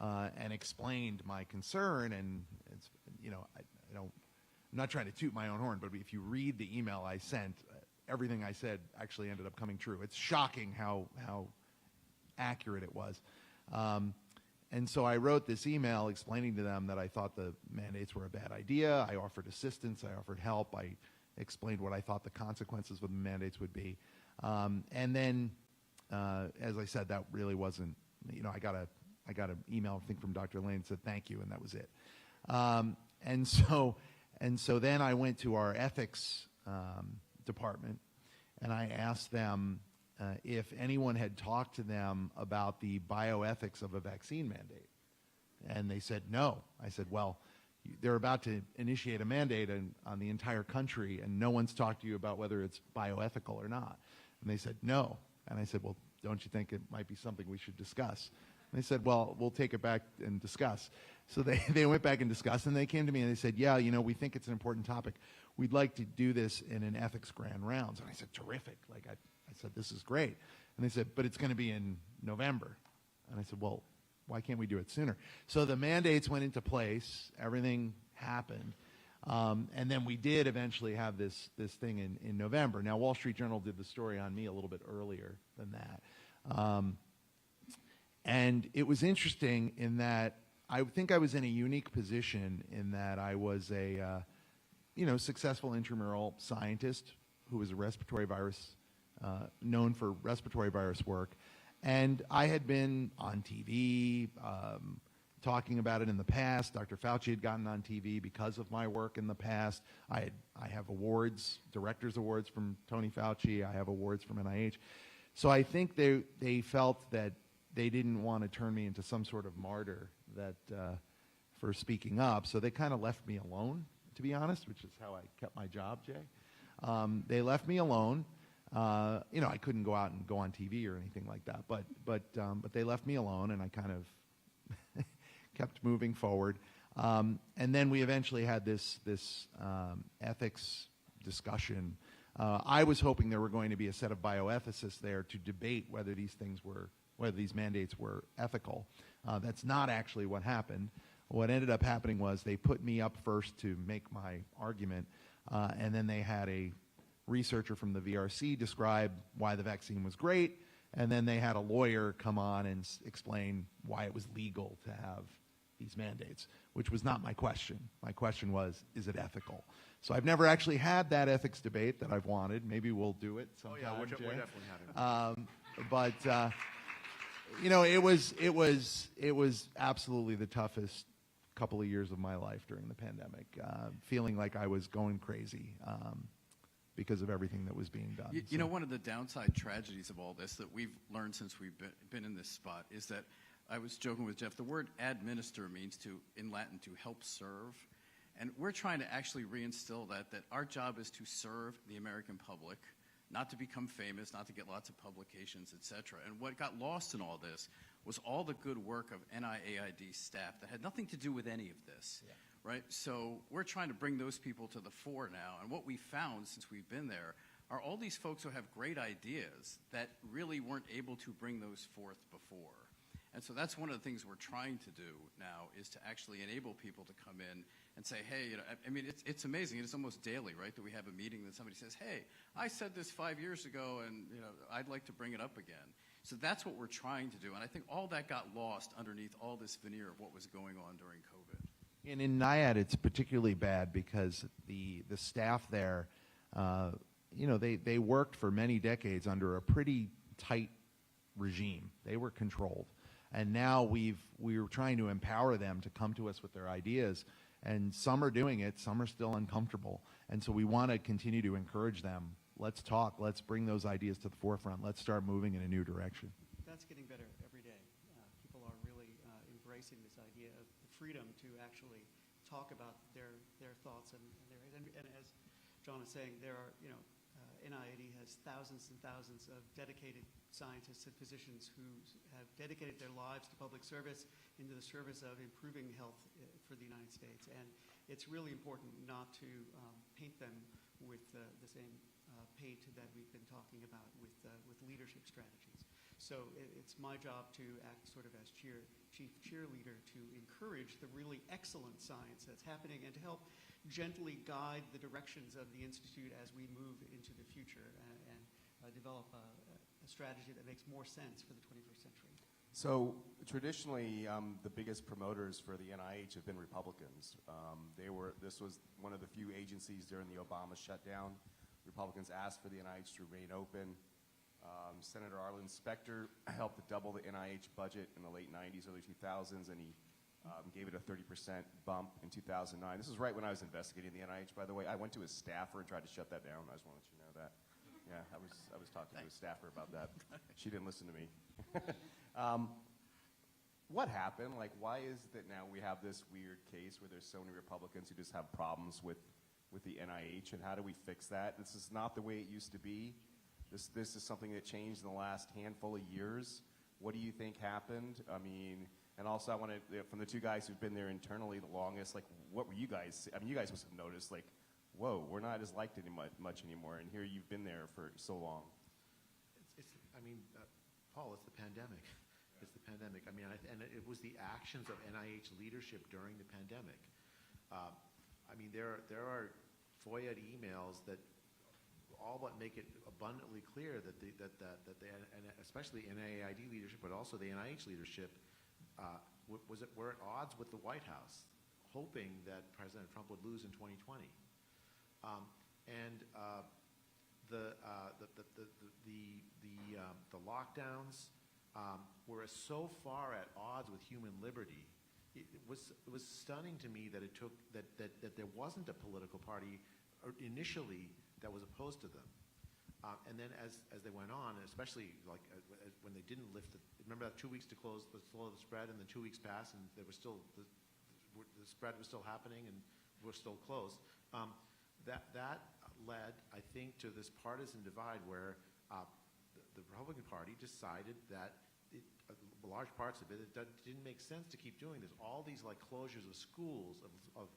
and explained my concern. And it's, I'm not trying to toot my own horn, but if you read the email I sent, everything I said actually ended up coming true. It's shocking how accurate it was. And so I wrote this email explaining to them that I thought the mandates were a bad idea. I offered assistance. I offered help. I explained what I thought the consequences of the mandates would be. And then, as I said, that really wasn't, I got an email, I think, from Dr. Lane that said thank you, and that was it. And so then I went to our ethics department, and I asked them if anyone had talked to them about the bioethics of a vaccine mandate. And they said no. I said, well, they're about to initiate a mandate on the entire country, and no one's talked to you about whether it's bioethical or not. And they said no. And I said, well, don't you think it might be something we should discuss? And they said, well, we'll take it back and discuss. So they went back and discussed, and they came to me and they said, yeah, we think it's an important topic. We'd like to do this in an ethics grand rounds. And I said, terrific. Like I said, this is great. And they said, but it's going to be in November. And I said, well, why can't we do it sooner? So the mandates went into place. Everything happened. And then we did eventually have this thing in November. Now, Wall Street Journal did the story on me a little bit earlier than that. And it was interesting in that I think I was in a unique position in that I was a successful intramural scientist who was a respiratory virus, known for respiratory virus work. And I had been on TV talking about it in the past. Dr. Fauci had gotten on TV because of my work in the past. I have awards, director's awards from Tony Fauci. I have awards from NIH. So I think they felt that they didn't want to turn me into some sort of martyr for speaking up. So they kind of left me alone, to be honest, which is how I kept my job, Jay. They left me alone. I couldn't go out and go on TV or anything like that, but they left me alone, and I kind of kept moving forward. And then we eventually had this ethics discussion I was hoping there were going to be a set of bioethicists there to debate whether these mandates were ethical. That's not actually what happened. What ended up happening was they put me up first to make my argument, and then they had a researcher from the VRC describe why the vaccine was great, and then they had a lawyer come on and explain why it was legal to have these mandates, which was not my question. My question was, is it ethical? So I've never actually had that ethics debate that I've wanted. Maybe we'll do it sometime. Oh yeah, we're definitely But you know, it was absolutely the toughest couple of years of my life during the pandemic, feeling like I was going crazy because of everything that was being done. You know, one of the downside tragedies of all this that we've learned since we've been in this spot is that, I was joking with Jeff, the word administer means to, in Latin, to help serve. And we're trying to actually reinstill that our job is to serve the American public, not to become famous, not to get lots of publications, et cetera. And what got lost in all this was all the good work of NIAID staff that had nothing to do with any of this, right? So we're trying to bring those people to the fore now. And what we found since we've been there are all these folks who have great ideas that really weren't able to bring those forth before. And so that's one of the things we're trying to do now, is to actually enable people to come in and say, hey, you know, I mean, it's amazing. It's almost daily, right, that we have a meeting that somebody says, hey, I said this 5 years ago, and you know, I'd like to bring it up again. So that's what we're trying to do. And I think all that got lost underneath all this veneer of what was going on during COVID. And in NIAID, it's particularly bad because the staff there, you know, they worked for many decades under a pretty tight regime. They were controlled. And now we're trying to empower them to come to us with their ideas. And some are doing it, some are still uncomfortable. And so we want to continue to encourage them. Let's talk, let's bring those ideas to the forefront. Let's start moving in a new direction. That's getting better every day. People are really embracing this idea of the freedom to actually talk about their thoughts and as John is saying, there are, you know, NIAID has thousands and thousands of dedicated scientists and physicians who have dedicated their lives to public service into the service of improving health for the United States. And it's really important not to paint them with the same paint that we've been talking about with leadership strategies. So it's my job to act sort of as chief cheerleader to encourage the really excellent science that's happening and to help gently guide the directions of the Institute as we move into the future and develop a strategy that makes more sense for the 21st century. So traditionally, the biggest promoters for the NIH have been Republicans. This was one of the few agencies during the Obama shutdown. Republicans asked for the NIH to remain open. Senator Arlen Specter helped to double the NIH budget in the late 90s, early 2000s, and he gave it a 30% bump in 2009. This is right when I was investigating the NIH, by the way. I went to his staffer and tried to shut that down. I just want to let you know that. Yeah, I was talking to his staffer about that. She didn't listen to me. What happened? Like, why is it that now we have this weird case where there's so many Republicans who just have problems with the NIH, and how do we fix that? This is not the way it used to be. This is something that changed in the last handful of years. What do you think happened? I mean, and also I want to, from the two guys who've been there internally the longest, like, what were you guys, I mean, you guys must have noticed, like, whoa, we're not as liked much anymore, and here you've been there for so long. Paul, it's the pandemic. It's the pandemic. I mean, and it was the actions of NIH leadership during the pandemic. I mean, there are FOIA emails that all but make it abundantly clear that and especially NIAID leadership, but also the NIH leadership, were at odds with the White House, hoping that President Trump would lose in 2020. The lockdowns were so far at odds with human liberty. It was stunning to me that that there wasn't a political party initially that was opposed to them. And then as they went on, especially like when they didn't lift it, remember that 2 weeks to close the spread, and then 2 weeks passed, and there was still the spread was still happening, and we're still closed. That led, I think, to this partisan divide where the Republican Party decided that large parts of it didn't make sense to keep doing this. All these like closures of schools, of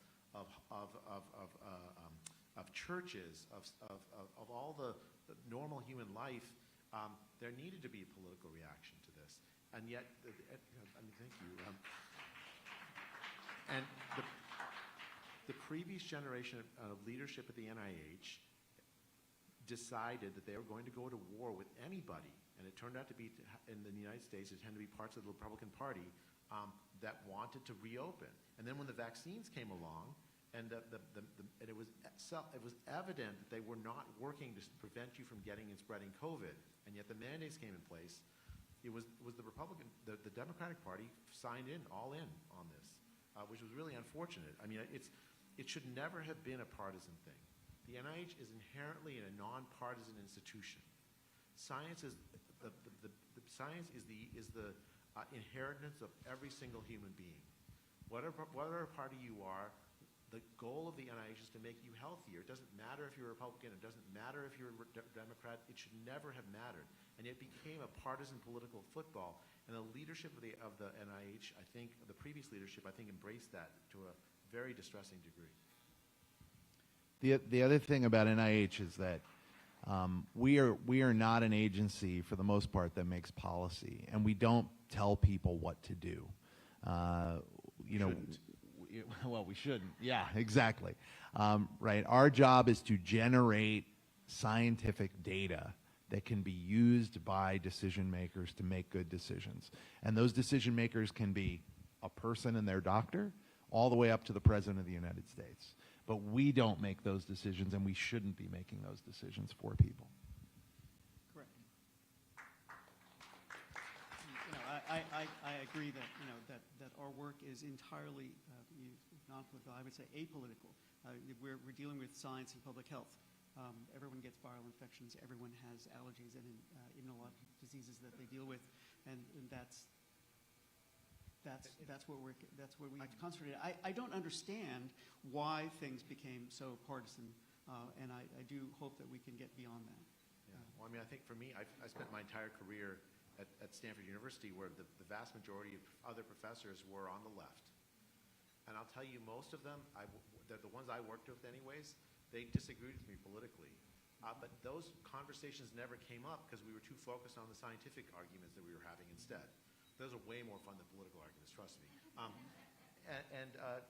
of churches, of all the normal human life, there needed to be a political reaction to this. And yet, thank you. And the previous generation of leadership at the NIH decided that they were going to go to war with anybody, and it turned out to be, in the United States, it tended to be parts of the Republican Party that wanted to reopen. And then when the vaccines came along, and it was evident that they were not working to prevent you from getting and spreading COVID, and yet the mandates came in place, it was the Democratic Party signed all in on this, which was really unfortunate. I mean, it should never have been a partisan thing. The NIH is inherently a nonpartisan institution. Science is the inheritance of every single human being. Whatever party you are, the goal of the NIH is to make you healthier. It doesn't matter if you're a Republican. It doesn't matter if you're a Democrat. It should never have mattered. And it became a partisan political football. And the leadership of the NIH, I think, the previous leadership, I think, embraced that to a very distressing degree. The other thing about NIH is that we are not an agency, for the most part, that makes policy, and we don't tell people what to do. Well, we shouldn't. Yeah, exactly. Right. Our job is to generate scientific data that can be used by decision makers to make good decisions, and those decision makers can be a person and their doctor, all the way up to the President of the United States. But we don't make those decisions, and we shouldn't be making those decisions for people. Correct. I agree that that our work is entirely non-political. I would say apolitical. We're dealing with science and public health. Everyone gets viral infections. Everyone has allergies and immunologic diseases that they deal with, and that's what we concentrate. I don't understand why things became so partisan, and I do hope that we can get beyond that. Yeah. Well, I mean, I think for me, I spent my entire career at Stanford University, where the vast majority of other professors were on the left. And I'll tell you, most of them, the ones I worked with anyways, they disagreed with me politically. But those conversations never came up because we were too focused on the scientific arguments that we were having instead. Those are way more fun than political arguments, trust me.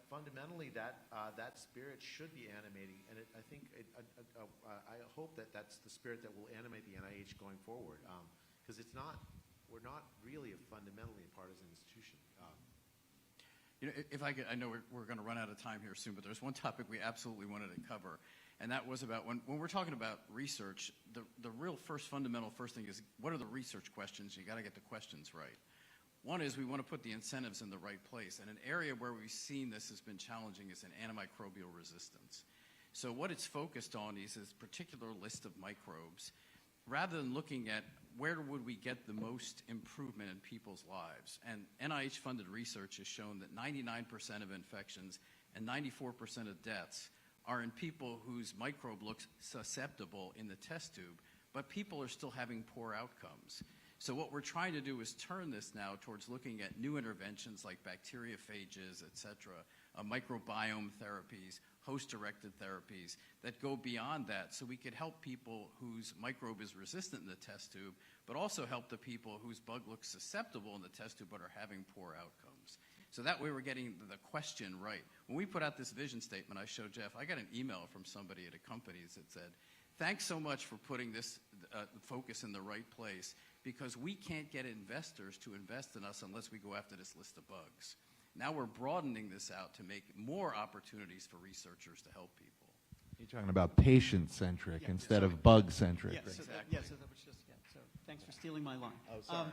Fundamentally, that spirit should be animating, and I hope that that's the spirit that will animate the NIH going forward, because we're not really a fundamentally a partisan institution. If I could, I know we're going to run out of time here soon, but there's one topic we absolutely wanted to cover, and that was about when we're talking about research, the real fundamental thing is, what are the research questions? You got to get the questions right. One is we want to put the incentives in the right place, and an area where we've seen this has been challenging is in antimicrobial resistance. So what it's focused on is this particular list of microbes, rather than looking at where would we get the most improvement in people's lives. And NIH-funded research has shown that 99% of infections and 94% of deaths are in people whose microbe looks susceptible in the test tube, but people are still having poor outcomes. So what we're trying to do is turn this now towards looking at new interventions like bacteriophages, et cetera, microbiome therapies, host-directed therapies that go beyond that, so we could help people whose microbe is resistant in the test tube, but also help the people whose bug looks susceptible in the test tube but are having poor outcomes. So that way we're getting the question right. When we put out this vision statement, I showed Jeff, I got an email from somebody at a company that said, thanks so much for putting this focus in the right place, because we can't get investors to invest in us unless we go after this list of bugs. Now we're broadening this out to make more opportunities for researchers to help people. You're talking about patient-centric instead of bug-centric. Yes, right? so that was just, so thanks for stealing my line. Oh, sorry.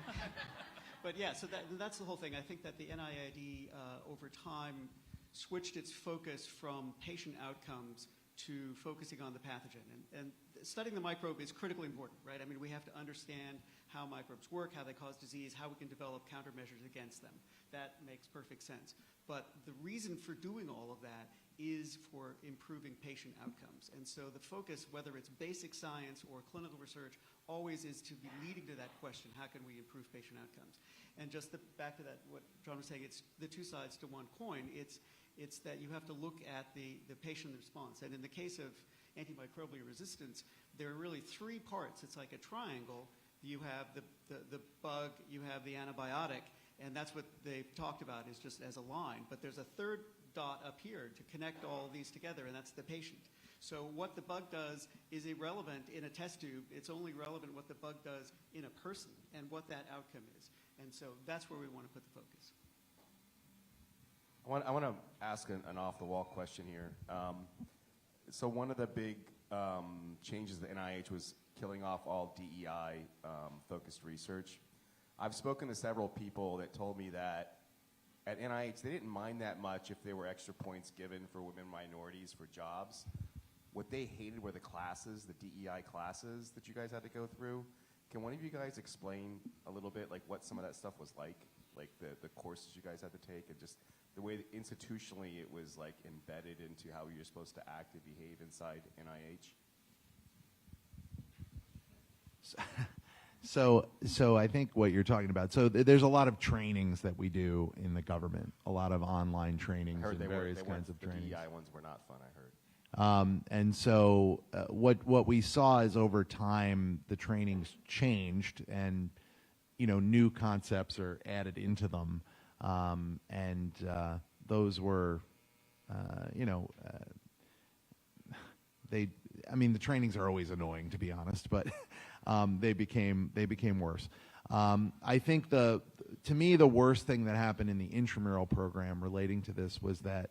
But yeah, so that's the whole thing. I think that the NIAID over time switched its focus from patient outcomes to focusing on the pathogen. And studying the microbe is critically important, right? I mean, we have to understand how microbes work, how they cause disease, how we can develop countermeasures against them. That makes perfect sense. But the reason for doing all of that is for improving patient outcomes. And so the focus, whether it's basic science or clinical research, always is to be leading to that question, how can we improve patient outcomes? And just back to that, what John was saying, it's the two sides to one coin. It's that you have to look at the patient response. And in the case of antimicrobial resistance, there are really three parts. It's like a triangle. You have the bug, you have the antibiotic, and that's what they've talked about is just as a line. But there's a third dot up here to connect all these together, and that's the patient. So what the bug does is irrelevant in a test tube. It's only relevant what the bug does in a person and what that outcome is. And so that's where we want to put the focus. I want to ask an off-the-wall question here. So one of the big changes the NIH was killing off all DEI-focused research. I've spoken to several people that told me that at NIH, they didn't mind that much if there were extra points given for women minorities for jobs. What they hated were the classes, the DEI classes that you guys had to go through. Can one of you guys explain a little bit like what some of that stuff was like the courses you guys had to take, and just the way that institutionally it was like embedded into how you're supposed to act and behave inside NIH? So I think what you're talking about, so there's a lot of trainings that we do in the government, a lot of online trainings and various kinds of trainings. The DEI ones were not fun, I heard. And so what we saw is over time the trainings changed, and new concepts are added into them, and those were the trainings are always annoying, to be honest, but they became worse. I think to me the worst thing that happened in the intramural program relating to this was that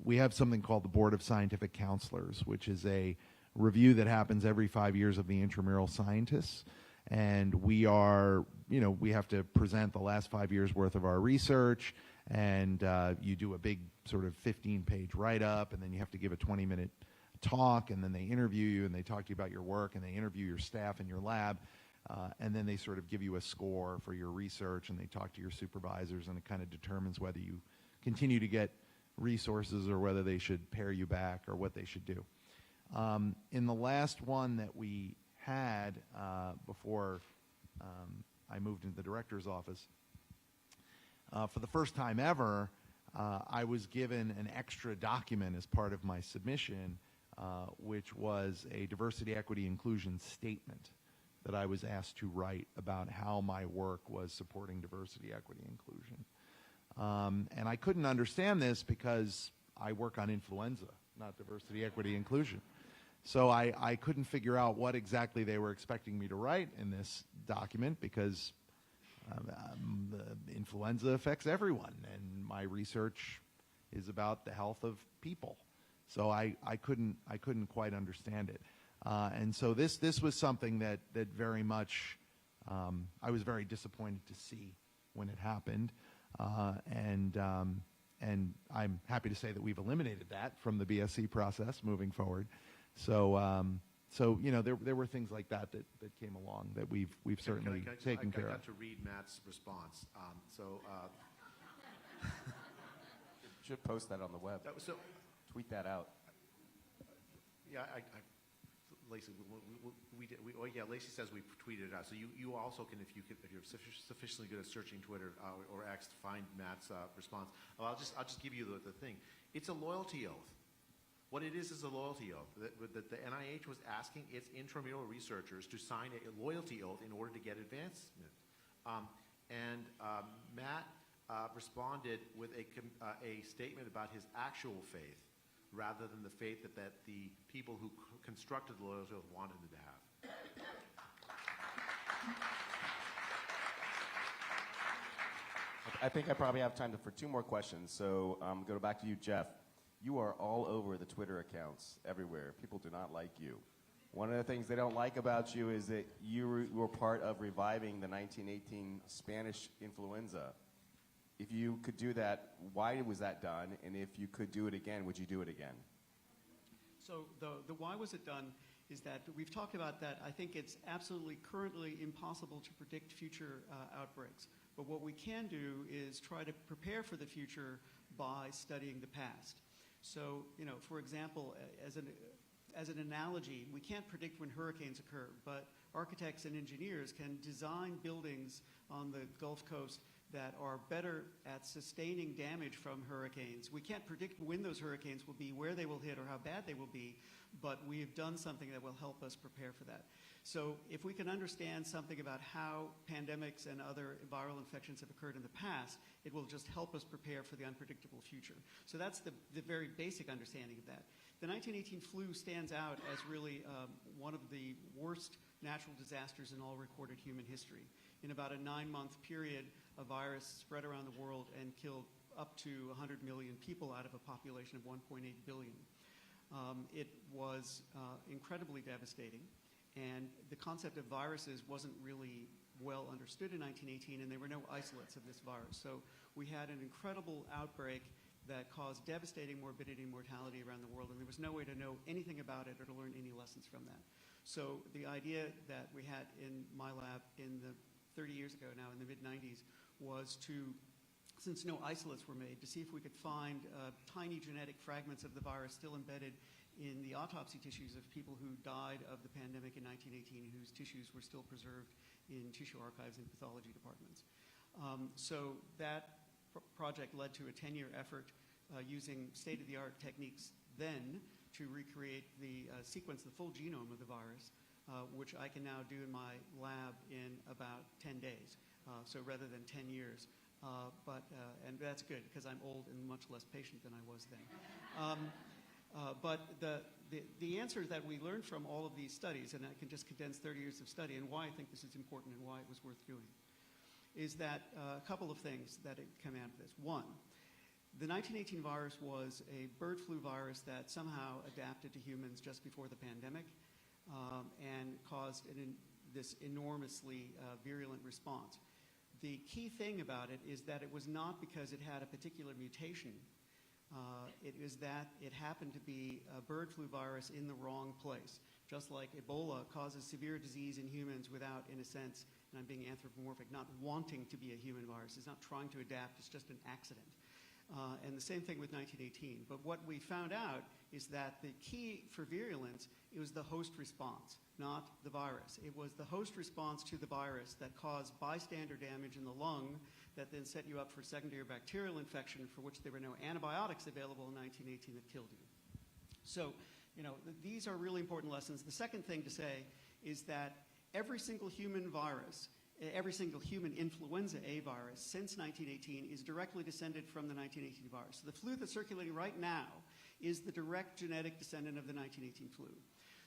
we have something called the Board of Scientific Counselors, which is a review that happens every 5 years of the intramural scientists. And we have to present the last 5 years worth of our research, and you do a big sort of 15-page write-up, and then you have to give a 20-minute talk, and then they interview you, and they talk to you about your work, and they interview your staff in your lab, and then they sort of give you a score for your research, and they talk to your supervisors, and it kind of determines whether you continue to get resources or whether they should pare you back or what they should do. In the last one that we had before I moved into the director's office, for the first time ever, I was given an extra document as part of my submission, which was a diversity, equity, inclusion statement that I was asked to write about how my work was supporting diversity, equity, inclusion. And I couldn't understand this because I work on influenza, not diversity, equity, inclusion. So I couldn't figure out what exactly they were expecting me to write in this document, because the influenza affects everyone, and my research is about the health of people. So I couldn't quite understand it. And so this was something that very much I was very disappointed to see when it happened. And I'm happy to say that we've eliminated that from the BSc process moving forward. So there were things like that came along that we've certainly taken care of. I got to read Matt's response. Should post that on the web. Tweet that out. Yeah, Lacey, Lacey says we tweeted it out. So you also can, if you're sufficiently good at searching Twitter or X, to find Matt's response. I'll just give you the thing. It's a loyalty oath. What it is a loyalty oath. That the NIH was asking its intramural researchers to sign a loyalty oath in order to get advancement. Matt responded with a statement about his actual faith, rather than the faith that the people who constructed the loyalty oath wanted him to have. I think I probably have time for 2 more questions. So go back to you, Jeff. You are all over the Twitter accounts everywhere. People do not like you. One of the things they don't like about you is that you were part of reviving the 1918 Spanish influenza. If you could do that, why was that done? And if you could do it again, would you do it again? So the why was it done is that we've talked about that. I think it's absolutely currently impossible to predict future outbreaks. But what we can do is try to prepare for the future by studying the past. So, for example, as an analogy, we can't predict when hurricanes occur, but architects and engineers can design buildings on the Gulf Coast that are better at sustaining damage from hurricanes. We can't predict when those hurricanes will be, where they will hit, or how bad they will be, but we have done something that will help us prepare for that. So if we can understand something about how pandemics and other viral infections have occurred in the past, it will just help us prepare for the unpredictable future. So that's the very basic understanding of that. The 1918 flu stands out as really one of the worst natural disasters in all recorded human history. In about a 9-month period, a virus spread around the world and killed up to 100 million people out of a population of 1.8 billion. It was incredibly devastating. And the concept of viruses wasn't really well understood in 1918, and there were no isolates of this virus. So we had an incredible outbreak that caused devastating morbidity and mortality around the world, and there was no way to know anything about it or to learn any lessons from that. So the idea that we had in my lab in the 30 years ago now, in the mid-90s, was to, since no isolates were made, to see if we could find tiny genetic fragments of the virus still embedded in the autopsy tissues of people who died of the pandemic in 1918, whose tissues were still preserved in tissue archives and pathology departments. So that project led to a 10-year effort using state-of-the-art techniques then to recreate the sequence, the full genome of the virus, which I can now do in my lab in about 10 days, so rather than 10 years. And that's good, because I'm old and much less patient than I was then. But the answer that we learned from all of these studies, and I can just condense 30 years of study, and why I think this is important and why it was worth doing, is that a couple of things that come out of this. One, the 1918 virus was a bird flu virus that somehow adapted to humans just before the pandemic and caused this enormously virulent response. The key thing about it is that it was not because it had a particular mutation. It is that it happened to be a bird flu virus in the wrong place. Just like Ebola causes severe disease in humans without, in a sense, and I'm being anthropomorphic, not wanting to be a human virus. It's not trying to adapt. It's just an accident. And the same thing with 1918. But what we found out is that the key for virulence, it was the host response, not the virus. It was the host response to the virus that caused bystander damage in the lung that then set you up for secondary bacterial infection, for which there were no antibiotics available in 1918 that killed you. So, these are really important lessons. The second thing to say is that every single human virus, every single human influenza A virus since 1918 is directly descended from the 1918 virus. So the flu that's circulating right now is the direct genetic descendant of the 1918 flu.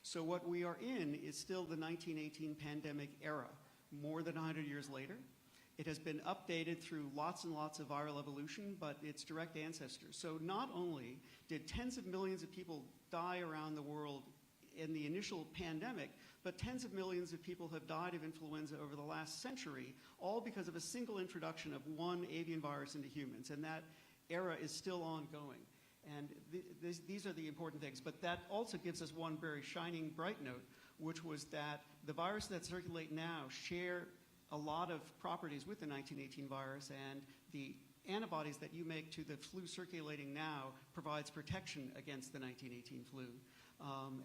So what we are in is still the 1918 pandemic era, more than 100 years later. It has been updated through lots and lots of viral evolution, but its direct ancestors. So not only did tens of millions of people die around the world in the initial pandemic, but tens of millions of people have died of influenza over the last century, all because of a single introduction of one avian virus into humans. And that era is still ongoing. And these are the important things. But that also gives us one very shining bright note, which was that the viruses that circulate now share a lot of properties with the 1918 virus, and the antibodies that you make to the flu circulating now provides protection against the 1918 flu.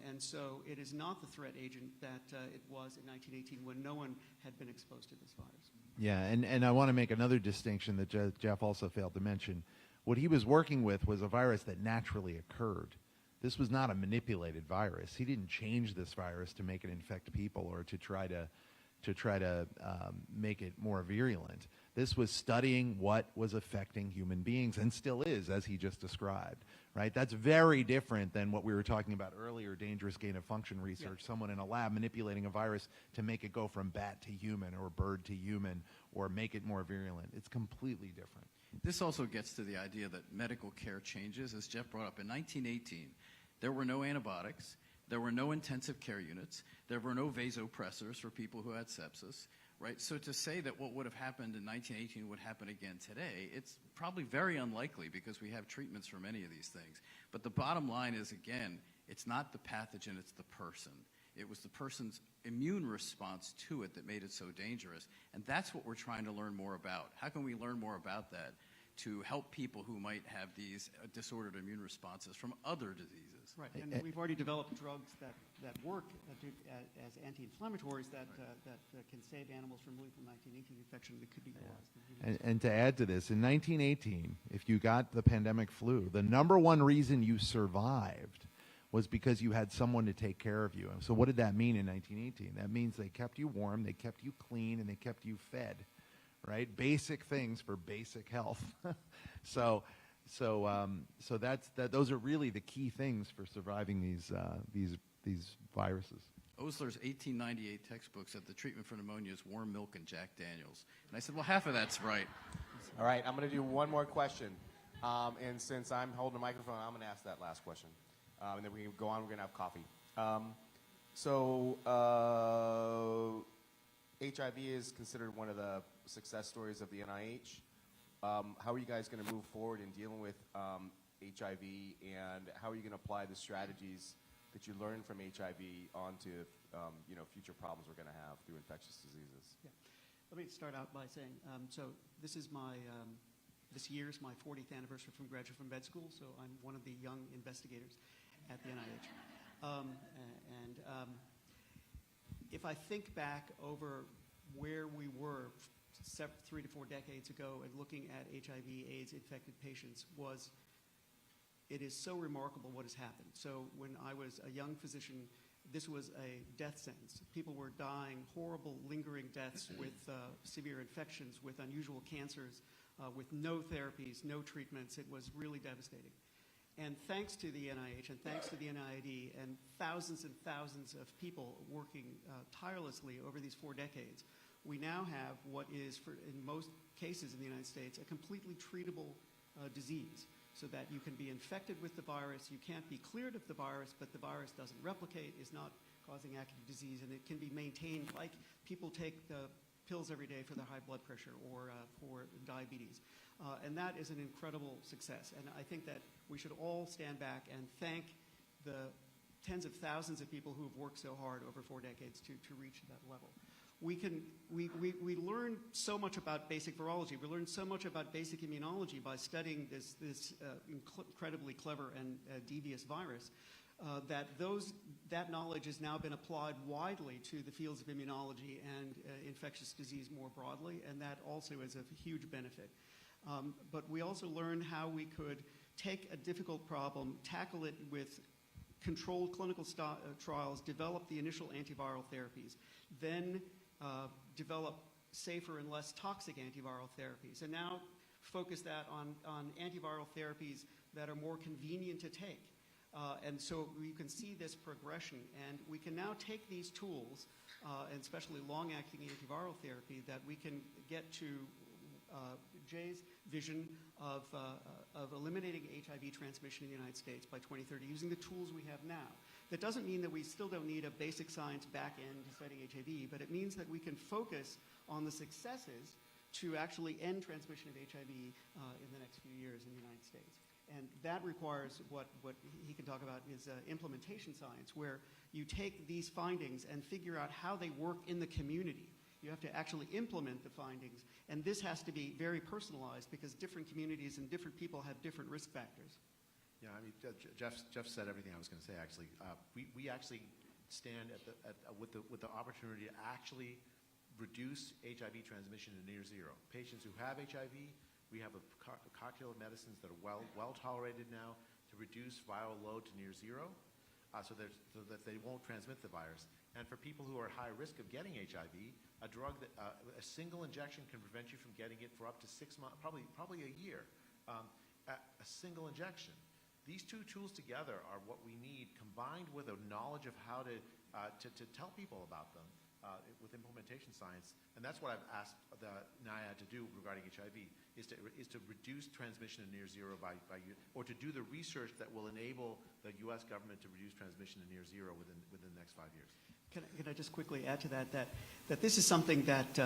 And so it is not the threat agent that it was in 1918 when no one had been exposed to this virus. Yeah, and I want to make another distinction that Jeff also failed to mention. What he was working with was a virus that naturally occurred. This was not a manipulated virus. He didn't change this virus to make it infect people or to try to make it more virulent. This was studying what was affecting human beings, and still is, as he just described, right? That's very different than what we were talking about earlier, dangerous gain-of-function research, someone in a lab manipulating a virus to make it go from bat to human or bird to human or make it more virulent. It's completely different. This also gets to the idea that medical care changes. As Jeff brought up, in 1918, there were no antibiotics. There were no intensive care units. There were no vasopressors for people who had sepsis, right? So to say that what would have happened in 1918 would happen again today, it's probably very unlikely because we have treatments for many of these things. But the bottom line is, again, it's not the pathogen, it's the person. It was the person's immune response to it that made it so dangerous. And that's what we're trying to learn more about. How can we learn more about that to help people who might have these disordered immune responses from other diseases? Right, and we've already developed drugs that that work as anti-inflammatories that can save animals from lethal 1918 infection that could be caused. And to add to this, in 1918, if you got the pandemic flu, the number one reason you survived was because you had someone to take care of you. And so what did that mean in 1918? That means they kept you warm, they kept you clean, and they kept you fed, right? Basic things for basic health. So those are really the key things for surviving these viruses. Osler's 1898 textbook said the treatment for pneumonia is warm milk and Jack Daniels. And I said, well, half of that's right. All right, I'm going to do one more question. And since I'm holding the microphone, I'm going to ask that last question. And then we can go on. We're going to have coffee. HIV is considered one of the success stories of the NIH. How are you guys going to move forward in dealing with HIV, and how are you going to apply the strategies that you learned from HIV onto future problems we're going to have through infectious diseases? Yeah. Let me start out by saying, so this is this year's my 40th anniversary from graduate from med school, so I'm one of the young investigators at the NIH. If I think back over where we were 3 to 4 decades ago and looking at HIV/AIDS infected patients, it is so remarkable what has happened. So when I was a young physician, this was a death sentence. People were dying horrible, lingering deaths with severe infections, with unusual cancers, with no therapies, no treatments. It was really devastating. And thanks to the NIH and thanks to the NIAID and thousands of people working tirelessly over these 4 decades, we now have what is, in most cases in the United States, a completely treatable disease, so that you can be infected with the virus, you can't be cleared of the virus, but the virus doesn't replicate, is not causing active disease, and it can be maintained like people take the pills every day for their high blood pressure or for diabetes. And that is an incredible success. And I think that we should all stand back and thank the tens of thousands of people who have worked so hard over 4 decades to reach that level. We learn so much about basic virology. We learn so much about basic immunology by studying this incredibly clever and devious virus, that knowledge has now been applied widely to the fields of immunology and infectious disease more broadly, and that also is a huge benefit. But we also learned how we could take a difficult problem, tackle it with controlled clinical trials, develop the initial antiviral therapies, then develop safer and less toxic antiviral therapies, and now focus that on antiviral therapies that are more convenient to take. And so you can see this progression, and we can now take these tools, and especially long-acting antiviral therapy, that we can get to Jay's vision of eliminating HIV transmission in the United States by 2030 using the tools we have now. That doesn't mean that we still don't need a basic science back end to studying HIV, but it means that we can focus on the successes to actually end transmission of HIV in the next few years in the United States. And that requires what he can talk about is implementation science, where you take these findings and figure out how they work in the community. You have to actually implement the findings, and this has to be very personalized because different communities and different people have different risk factors. Yeah, I mean, Jeff said everything I was going to say. Actually, we actually stand with the opportunity to actually reduce HIV transmission to near zero. Patients who have HIV, we have a cocktail of medicines that are well tolerated now to reduce viral load to near zero, so that they won't transmit the virus. And for people who are high risk of getting HIV, a drug that a single injection can prevent you from getting it for up to 6 months, probably a year. A single injection. These two tools together are what we need, combined with a knowledge of how to tell people about them with implementation science. And that's what I've asked the NIAID to do regarding HIV, is to reduce transmission to near zero or to do the research that will enable the U.S. government to reduce transmission to near zero within the next 5 years. Can I just quickly add to that this is something that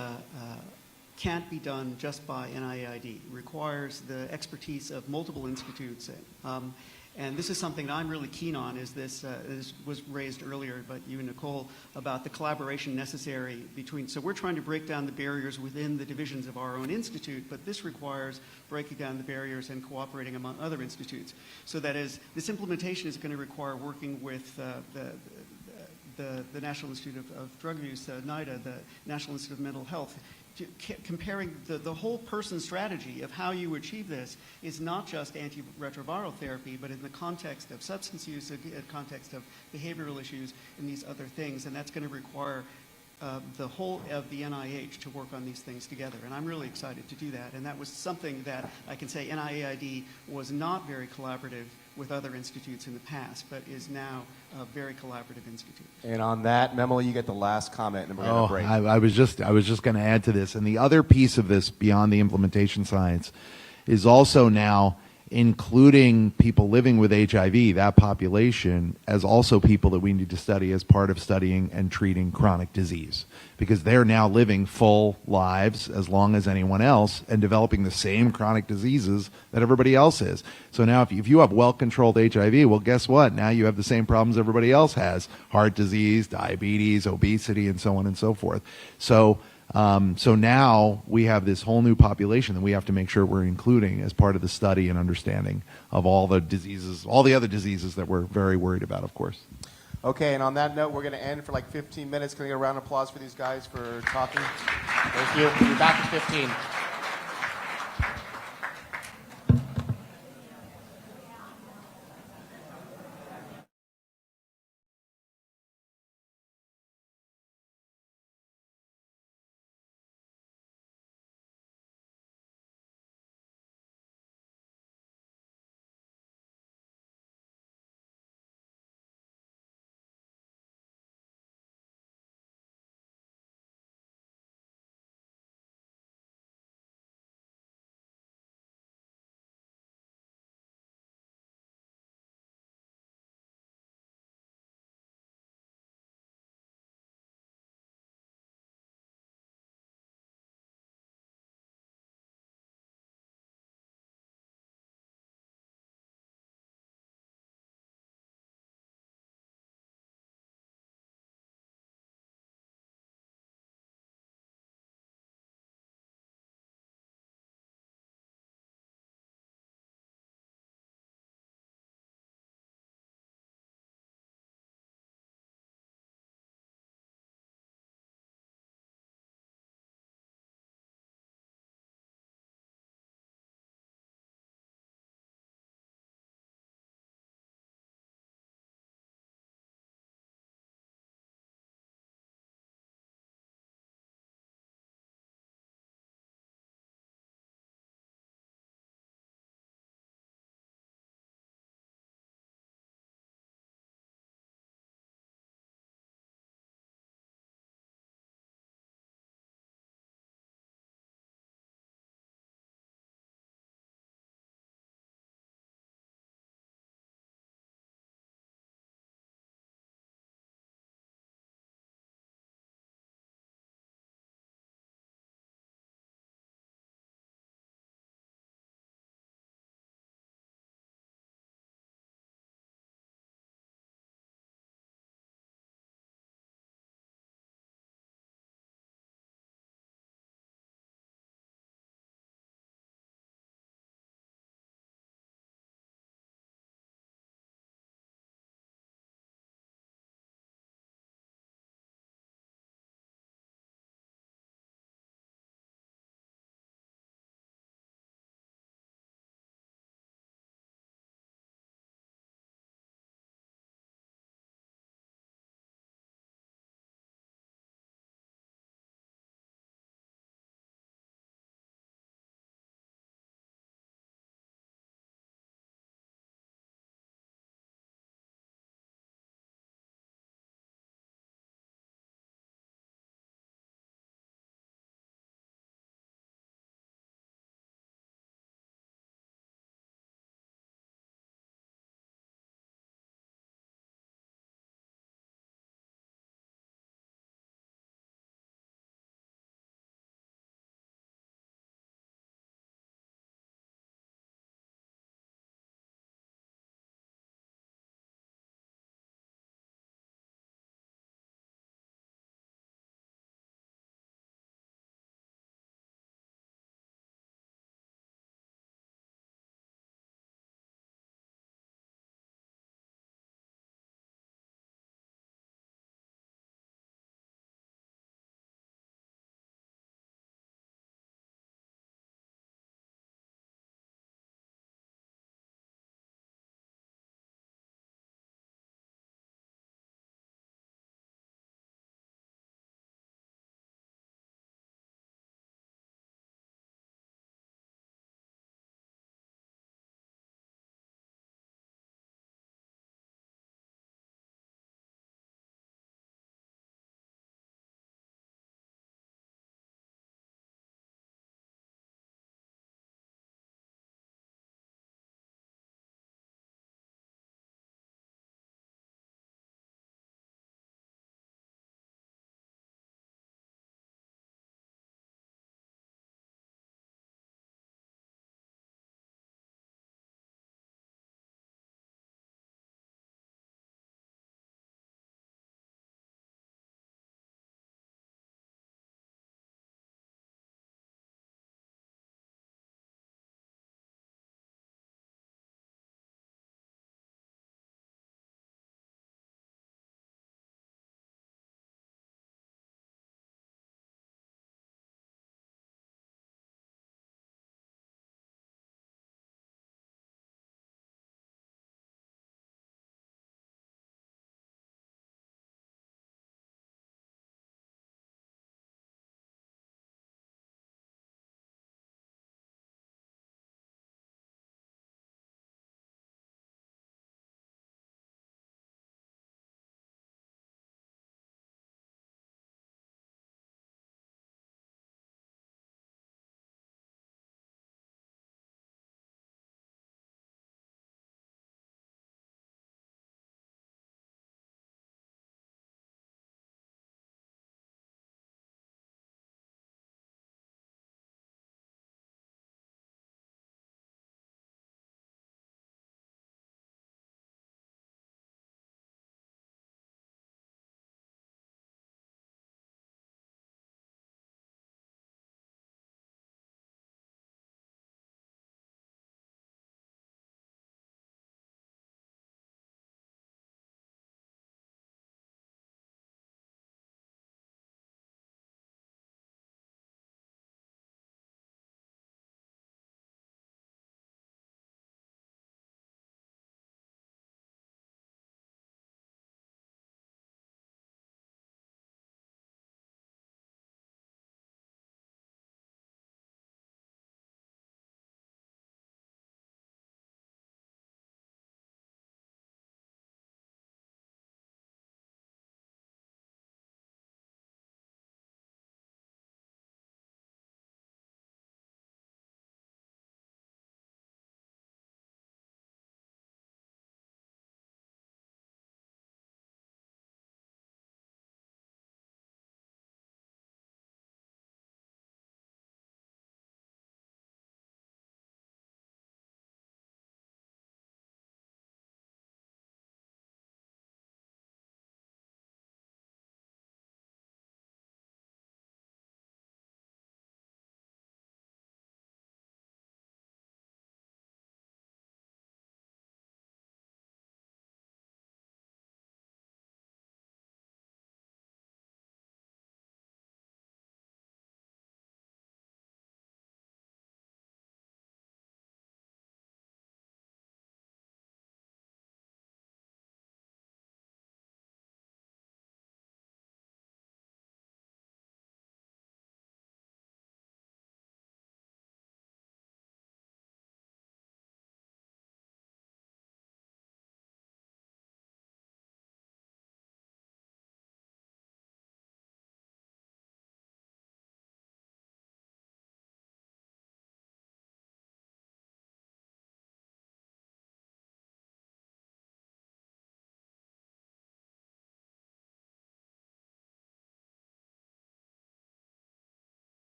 can't be done just by NIAID. It requires the expertise of multiple institutes. And this is something that I'm really keen on, is this was raised earlier by you and Nicole about the collaboration necessary between, so we're trying to break down the barriers within the divisions of our own institute, but this requires breaking down the barriers and cooperating among other institutes. So that is, this implementation is going to require working with the National Institute of Drug Abuse, NIDA, the National Institute of Mental Health, comparing the whole person strategy of how you achieve this is not just antiretroviral therapy, but in the context of substance use, in the context of behavioral issues, and these other things. And that's going to require the whole of the NIH to work on these things together. And I'm really excited to do that. And that was something that I can say NIAID was not very collaborative with other institutes in the past, but is now a very collaborative institute. And on that, Memoli, you get the last comment, and then we're going to break. I was just going to add to this. And the other piece of this, beyond the implementation science, is also now including people living with HIV, that population, as also people that we need to study as part of studying and treating chronic disease. Because they're now living full lives as long as anyone else and developing the same chronic diseases that everybody else is. So now if you have well-controlled HIV, well, guess what? Now you have the same problems everybody else has: heart disease, diabetes, obesity, and so on and so forth. So now we have this whole new population that we have to make sure we're including as part of the study and understanding of all the diseases, all the other diseases that we're very worried about, of course. Okay, and on that note, we're going to end for like 15 minutes. Can we get a round of applause for these guys for talking? Thank you. We'll be back in 15.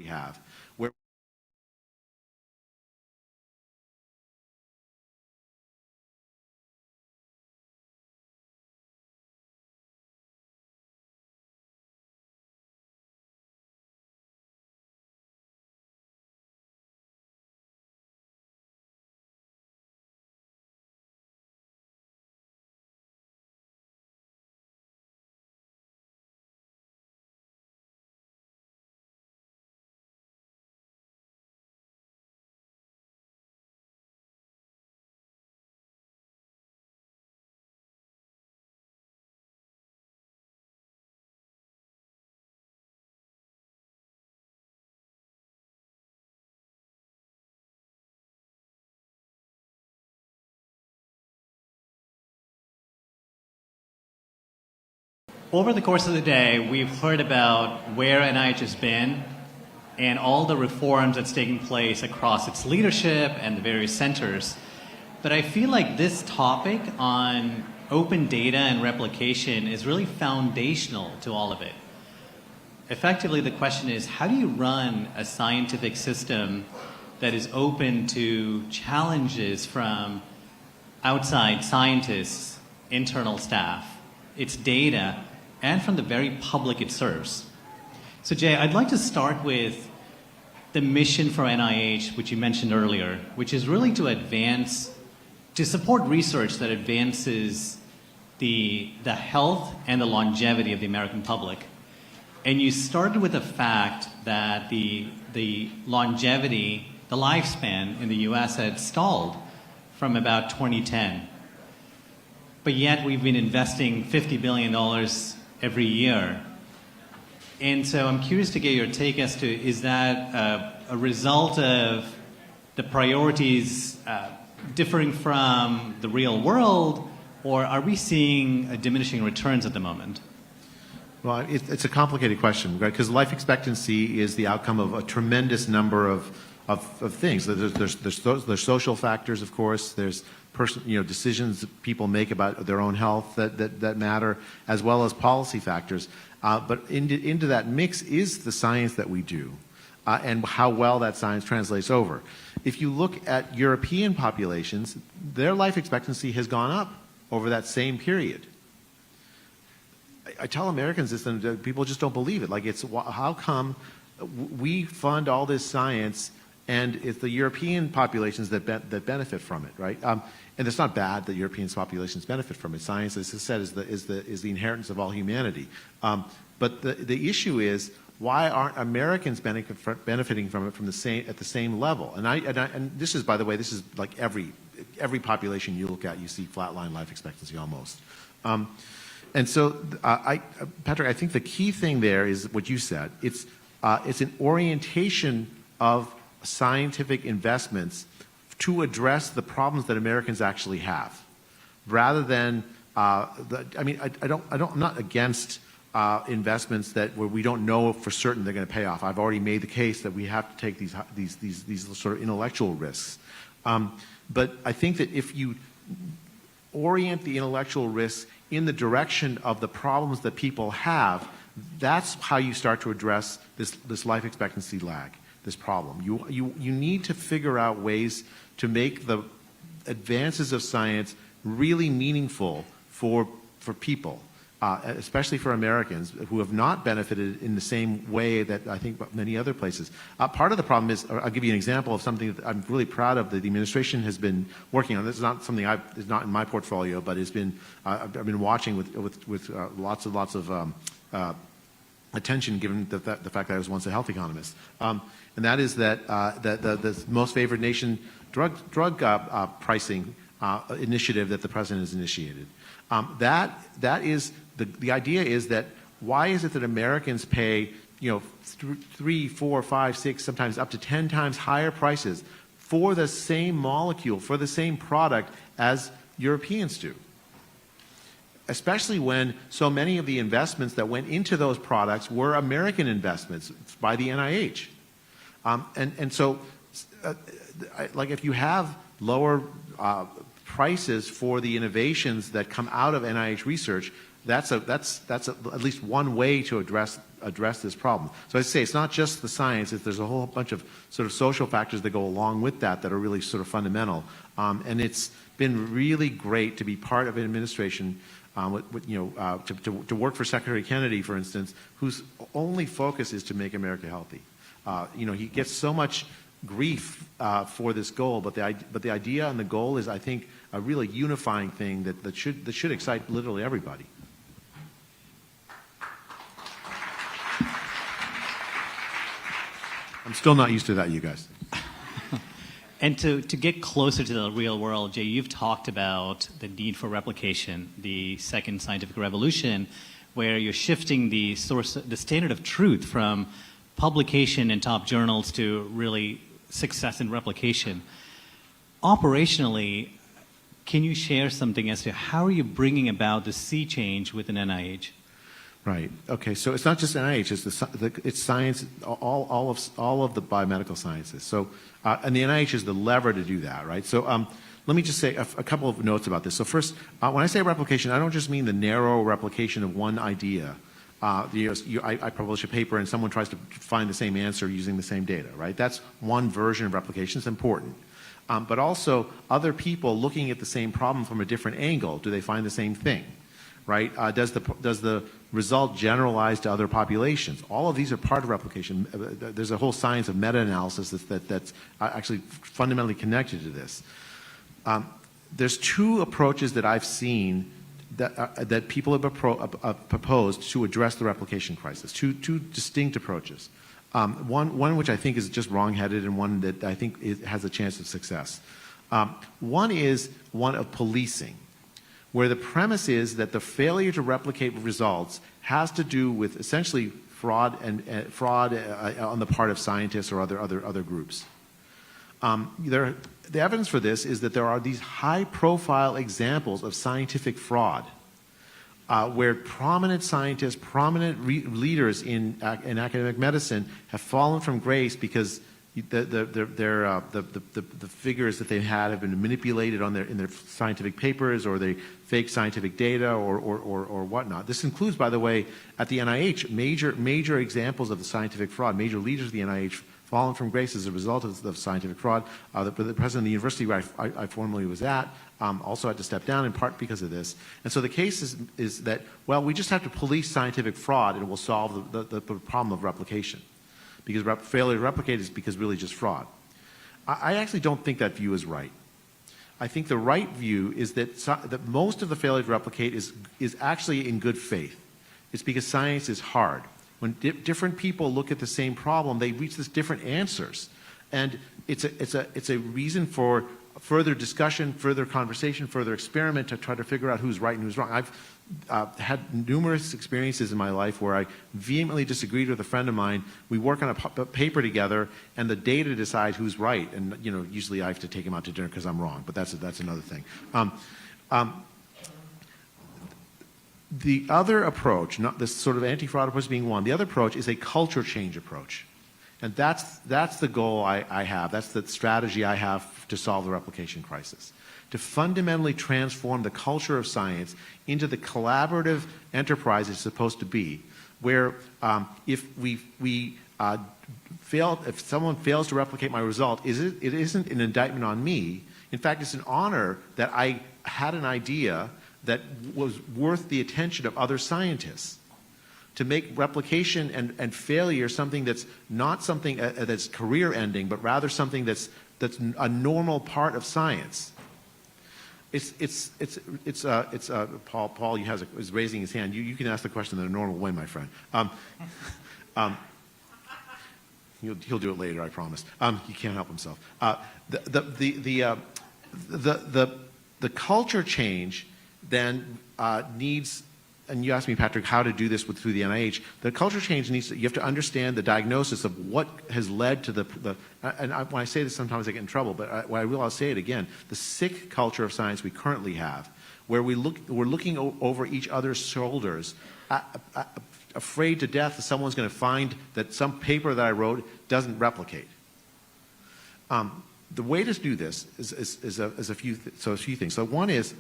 have. Where Over the course of the day, we've heard about where NIH has been and all the reforms that's taking place across its leadership and the various centers. But I feel like this topic on open data and replication is really foundational to all of it. Effectively, the question is, how do you run a scientific system that is open to challenges from outside scientists, internal staff, its data, and from the very public it serves? So Jay, I'd like to start with the mission for NIH, which you mentioned earlier, which is really to support research that advances the health and the longevity of the American public. And you started with the fact that the longevity, the lifespan in the US had stalled from about 2010. But yet we've been investing $50 billion every year. And so I'm curious to get your take as to, is that a result of the priorities differing from the real world, or are we seeing diminishing returns at the moment? Well, it's a complicated question, right? Because life expectancy is the outcome of a tremendous number of things. There's social factors, of course. There's decisions that people make about their own health that matter, as well as policy factors. But into that mix is the science that we do, and how well that science translates over. If you look at European populations, their life expectancy has gone up over that same period. I tell Americans this, and people just don't believe it. Like, how come we fund all this science, and it's the European populations that benefit from it, right? And it's not bad that European populations benefit from it. Science, as I said, is the inheritance of all humanity. But the issue is, why aren't Americans benefiting from it at the same level? And this is, by the way, this is like every population you look at, you see flatline life expectancy almost. And so, Patrick, I think the key thing there is what you said. It's an orientation of scientific investments to address the problems that Americans actually have, rather than I'm not against investments where we don't know for certain they're going to pay off. I've already made the case that we have to take these sort of intellectual risks. But I think that if you orient the intellectual risks in the direction of the problems that people have, that's how you start to address this life expectancy lag, this problem. You need to figure out ways to make the advances of science really meaningful for people, especially for Americans who have not benefited in the same way that I think many other places. Part of the problem is, I'll give you an example of something that I'm really proud of that the administration has been working on. This is not something is not in my portfolio, but it's been I've been watching with lots of attention, given the fact that I was once a health economist, and that is that the most favored nation drug pricing initiative that the president has initiated. That is the idea is that why is it that Americans pay 3, 4, 5, 6, sometimes up to 10 times higher prices for the same molecule, for the same product as Europeans do? Especially when so many of the investments that went into those products were American investments by the NIH. And so, like, if you have lower prices for the innovations that come out of NIH research, That's at least one way to address this problem. So I say it's not just the science, there's a whole bunch of sort of social factors that go along with that are really sort of fundamental. And it's been really great to be part of an administration to work for Secretary Kennedy, for instance, whose only focus is to make America healthy. He gets so much grief for this goal, but the idea and the goal is, I think, a really unifying thing that should excite literally everybody. I'm still not used to that, you guys. And to get closer to the real world, Jay, you've talked about the need for replication, the second scientific revolution, where you're shifting the standard of truth from publication in top journals to really success in replication. Operationally, can you share something as to how are you bringing about the sea change within NIH? Right. Okay. So it's not just NIH; it's science, all of the biomedical sciences. So, and the NIH is the lever to do that, right? So, let me just say a couple of notes about this. So, first, when I say replication, I don't just mean the narrow replication of one idea. I publish a paper and someone tries to find the same answer using the same data, right? That's one version of replication. It's important. But also, other people looking at the same problem from a different angle, do they find the same thing? Right? Does the result generalize to other populations? All of these are part of replication. There's a whole science of meta-analysis that's actually fundamentally connected to this. There's two approaches that I've seen that people have proposed to address the replication crisis. Two distinct approaches. One which I think is just wrong-headed, and one that I think has a chance of success. One is one of policing, where the premise is that the failure to replicate results has to do with essentially fraud on the part of scientists or other groups. The evidence for this is that there are these high-profile examples of scientific fraud, where prominent scientists, prominent leaders in academic medicine have fallen from grace because the figures that they had have been manipulated in their scientific papers, or they fake scientific data, or whatnot. This includes, by the way, at the NIH, major examples of the scientific fraud. Major leaders of the NIH fallen from grace as a result of scientific fraud. The president of the university where I formerly was at also had to step down in part because of this. And so the case is that, well, we just have to police scientific fraud and it will solve the problem of replication. Because failure to replicate is because really just fraud. I actually don't think that view is right. I think the right view is that most of the failure to replicate is actually in good faith. It's because science is hard. When different people look at the same problem, they reach this different answers. And it's a reason for further discussion, further conversation, further experiment to try to figure out who's right and who's wrong. I've had numerous experiences in my life where I vehemently disagreed with a friend of mine. We work on a paper together, and the data decide who's right. And usually I have to take him out to dinner because I'm wrong, but that's another thing. The other approach, not this sort of anti-fraud approach being one, the other approach is a culture change approach. And that's the goal I have. That's the strategy I have to solve the replication crisis. To fundamentally transform the culture of science into the collaborative enterprise it's supposed to be, where if someone fails to replicate my result, it isn't an indictment on me. In fact, it's an honor that I had an idea that was worth the attention of other scientists. To make replication and failure something that's not something that's career-ending, but rather something that's a normal part of science. Paul is raising his hand. You can ask the question in a normal way, my friend. He'll do it later, I promise. He can't help himself. The culture change then needs. And you asked me, Patrick, how to do this through the NIH. The culture change needs you have to understand the diagnosis of what has led to when I say this, sometimes I get in trouble, but I'll say it again. The sick culture of science we currently have, where we're looking over each other's shoulders, afraid to death that someone's going to find that some paper that I wrote doesn't replicate. The way to do this is a few things. So one is,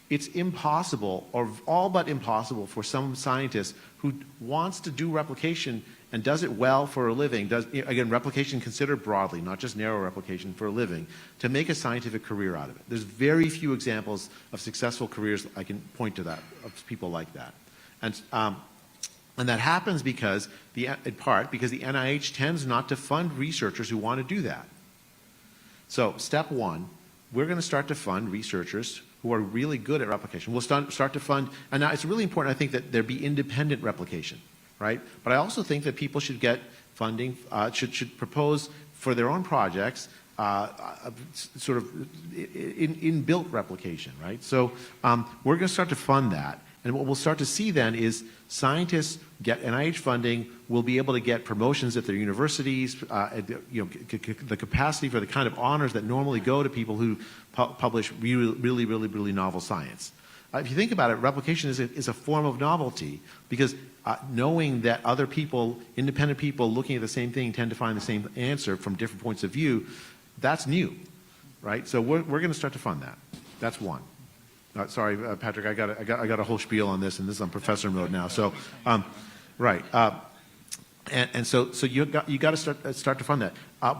it's impossible, or all but impossible, for some scientist who wants to do replication and does it well for a living, again, replication considered broadly, not just narrow replication, for a living, to make a scientific career out of it. There's very few examples of successful careers I can point to that, of people like that. And that happens because, in part, because the NIH tends not to fund researchers who want to do that. So step one, we're going to start to fund researchers who are really good at replication. We'll start to fund, and now it's really important, I think, that there be independent replication, right? But I also think that people should get funding, should propose for their own projects sort of inbuilt replication, right? So we're going to start to fund that. And what we'll start to see then is scientists get NIH funding, will be able to get promotions at their universities, the capacity for the kind of honors that normally go to people who publish really novel science. If you think about it, replication is a form of novelty, because knowing that other people, independent people looking at the same thing, tend to find the same answer from different points of view, that's new, right? So we're going to start to fund that. That's one. Sorry, Patrick, I got a whole spiel on this, and this is on professor mode now. So, right, so you got to start to fund that.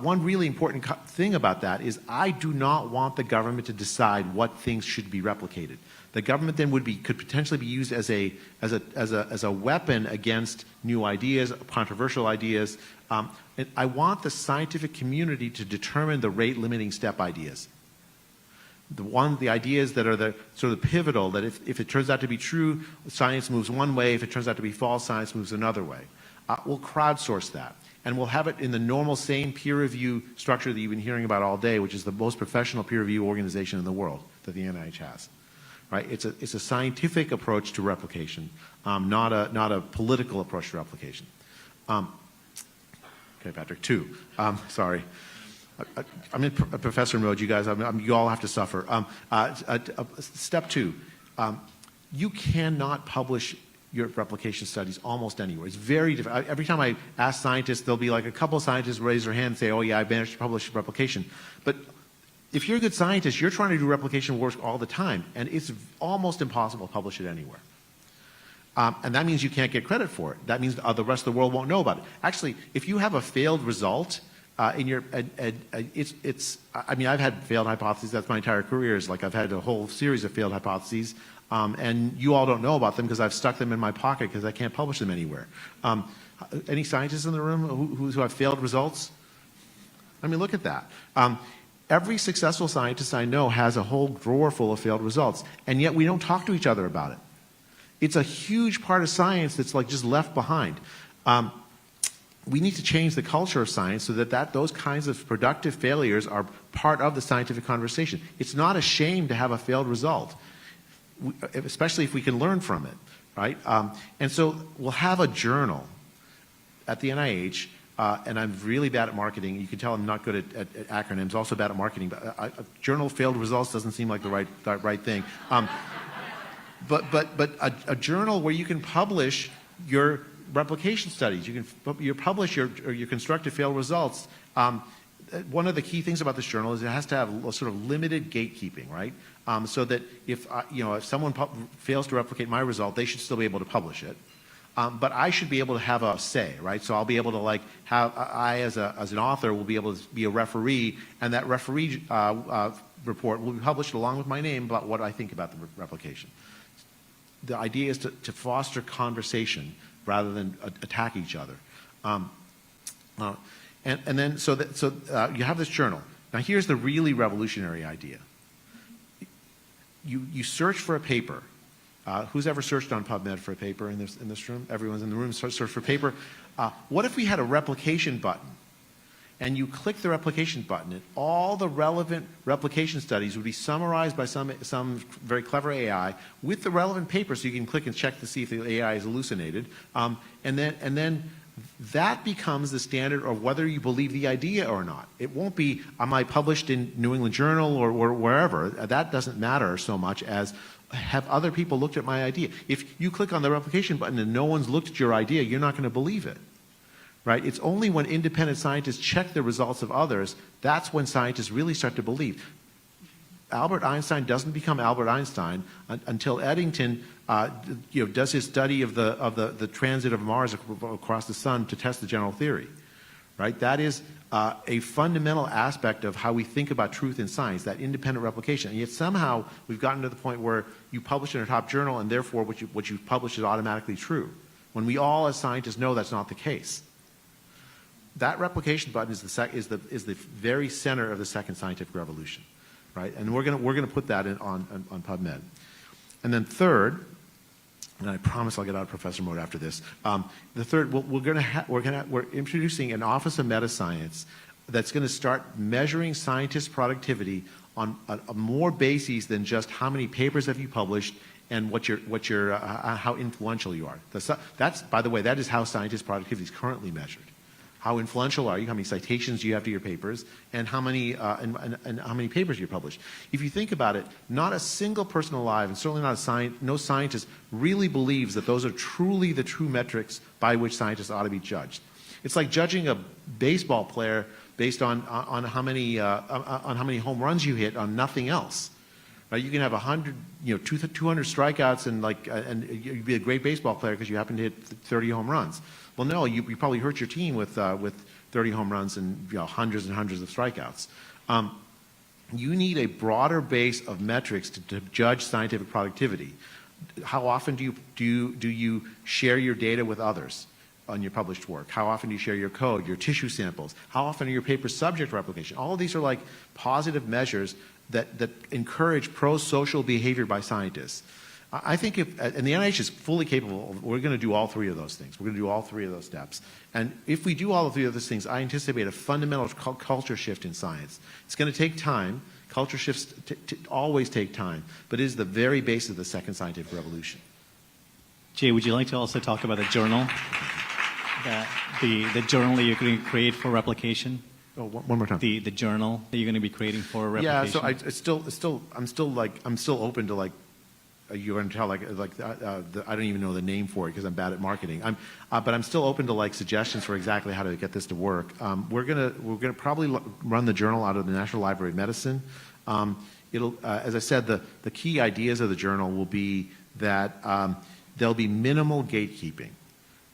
One really important thing about that is I do not want the government to decide what things should be replicated. The government then could potentially be used as a weapon against new ideas, controversial ideas. And I want the scientific community to determine the rate-limiting step ideas. The ideas that are the sort of pivotal, that if it turns out to be true, science moves one way. If it turns out to be false, science moves another way. We'll crowdsource that. And we'll have it in the normal same peer review structure that you've been hearing about all day, which is the most professional peer review organization in the world that the NIH has. Right? It's a scientific approach to replication, not a political approach to replication. Okay, Patrick, two. Sorry. I'm in professor mode, you guys. You all have to suffer. Step two, you cannot publish your replication studies almost anywhere. It's very difficult. Every time I ask scientists, there'll be like a couple of scientists raise their hand and say, oh yeah, I managed to publish replication. But if you're a good scientist, you're trying to do replication work all the time, and it's almost impossible to publish it anywhere. And that means you can't get credit for it. That means the rest of the world won't know about it. Actually, if you have a failed result, I mean, I've had failed hypotheses. That's my entire career. Is like I've had a whole series of failed hypotheses, and you all don't know about them because I've stuck them in my pocket because I can't publish them anywhere. Any scientists in the room who have failed results? I mean, look at that. Every successful scientist I know has a whole drawer full of failed results, and yet we don't talk to each other about it. It's a huge part of science that's like just left behind. We need to change the culture of science so that those kinds of productive failures are part of the scientific conversation. It's not a shame to have a failed result, especially if we can learn from it, right? And so we'll have a journal at the NIH, and I'm really bad at marketing. You can tell I'm not good at acronyms, also bad at marketing, but a journal failed results doesn't seem like the right thing. But a journal where you can publish your replication studies, you publish your constructed failed results. One of the key things about this journal is it has to have a sort of limited gatekeeping, right? So that if someone fails to replicate my result, they should still be able to publish it. But I should be able to have a say, right? So I'll be able to I as an author will be able to be a referee, and that referee report will be published along with my name about what I think about the replication. The idea is to foster conversation rather than attack each other. And then you have this journal. Now here's the really revolutionary idea. You search for a paper. Who's ever searched on PubMed for a paper in this room? Everyone's in the room search for a paper. What if we had a replication button? And you click the replication button, and all the relevant replication studies would be summarized by some very clever AI with the relevant paper, so you can click and check to see if the AI is hallucinated. And then that becomes the standard of whether you believe the idea or not. It won't be, am I published in New England Journal or wherever? That doesn't matter so much as have other people looked at my idea. If you click on the replication button and no one's looked at your idea, you're not going to believe it. Right? It's only when independent scientists check the results of others, that's when scientists really start to believe. Albert Einstein doesn't become Albert Einstein until Eddington does his study of the transit of Mars across the sun to test the general theory, right? That is a fundamental aspect of how we think about truth in science, that independent replication. And yet somehow we've gotten to the point where you publish in a top journal and therefore what you publish is automatically true, when we all as scientists know that's not the case. That replication button is the very center of the second scientific revolution, right? And we're gonna put that on PubMed. And then third, and I promise I'll get out of professor mode after this. The third, we're introducing an Office of Meta-Science that's going to start measuring scientists' productivity on more bases than just how many papers have you published and how influential you are. That's, by the way, that is how scientists' productivity is currently measured. How influential are you? How many citations do you have to your papers? And how many how many papers you publish? If you think about it, not a single person alive, and certainly not no scientist, really believes that those are truly the true metrics by which scientists ought to be judged. It's like judging a baseball player based on how many home runs you hit on nothing else. Right? You can have 200 strikeouts and you'd be a great baseball player because you happen to hit 30 home runs. Well, no, you probably hurt your team with 30 home runs and hundreds and hundreds of strikeouts. You need a broader base of metrics to judge scientific productivity. How often do you share your data with others on your published work? How often do you share your code, your tissue samples? How often are your papers subject to replication? All of these are like positive measures that encourage pro-social behavior by scientists. I think and the NIH is fully capable, we're going to do all three of those things. We're going to do all three of those steps. And if we do all three of those things, I anticipate a fundamental culture shift in science. It's going to take time. Culture shifts always take time, but it is the very base of the second scientific revolution. Jay, would you like to also talk about the journal? The journal that you're going to create for replication? Oh, one more time. The journal that you're going to be creating for replication? Yeah, so I'm still open to you're going to tell I don't even know the name for it because I'm bad at marketing. But I'm still open to suggestions for exactly how to get this to work. We're gonna probably run the journal out of the National Library of Medicine. It'll, as I said, the key ideas of the journal will be that there'll be minimal gatekeeping,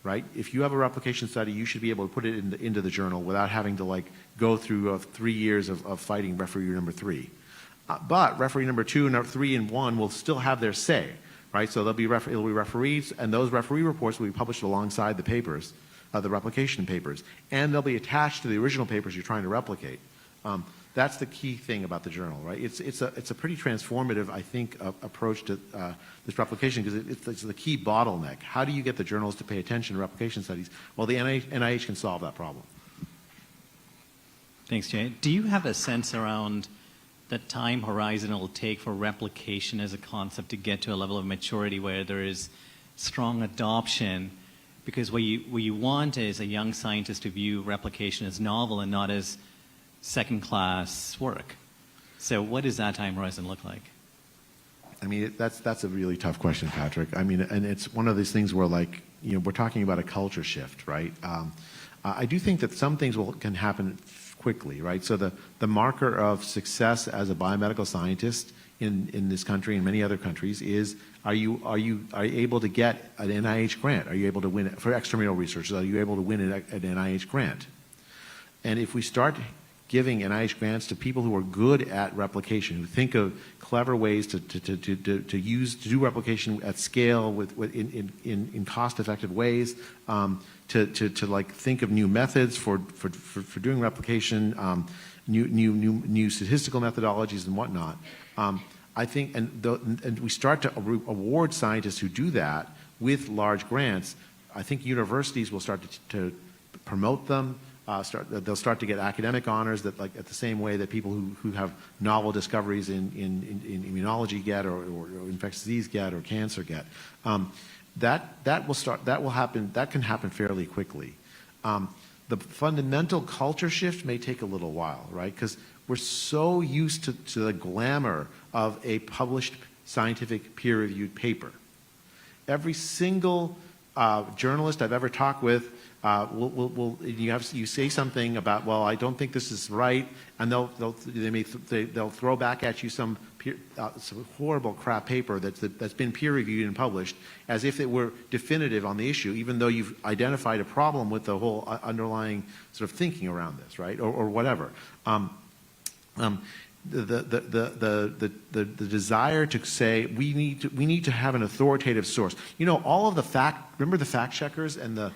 right? If you have a replication study, you should be able to put it into the journal without having to go through 3 years of fighting referee number 3. But referee number 2, number 3, and 1 will still have their say, right? So it'll be referees, and those referee reports will be published alongside the papers, the replication papers, and they'll be attached to the original papers you're trying to replicate. That's the key thing about the journal, right? It's a pretty transformative, I think, approach to this replication because it's the key bottleneck. How do you get the journals to pay attention to replication studies? Well, the NIH can solve that problem. Thanks, Jay. Do you have a sense around the time horizon it will take for replication as a concept to get to a level of maturity where there is strong adoption? Because what you want is a young scientist to view replication as novel and not as second-class work. So what does that time horizon look like? I mean, that's a really tough question, Patrick. I mean, and it's one of these things where we're talking about a culture shift, right? I do think that some things can happen quickly, right? So the marker of success as a biomedical scientist in this country and many other countries is are you able to get an NIH grant? Are you able to win it for extramural research? Are you able to win an NIH grant? And if we start giving NIH grants to people who are good at replication, who think of clever ways to do replication at scale in cost-effective ways, to think of new methods for doing replication, new statistical methodologies and whatnot. I think, and we start to award scientists who do that with large grants. I think universities will start to promote them. They'll start to get academic honors that, at the same way that people who have novel discoveries in immunology get, or infectious disease get, or cancer get. That can happen fairly quickly. The fundamental culture shift may take a little while, right? Because we're so used to the glamour of a published scientific peer-reviewed paper. Every single journalist I've ever talked with you say something about, well, I don't think this is right, and they'll throw back at you some horrible crap paper that's been peer reviewed and published as if it were definitive on the issue, even though you've identified a problem with the whole underlying sort of thinking around this, right, or whatever. The desire to say we need to have an authoritative source. You know, all of the remember the fact checkers and the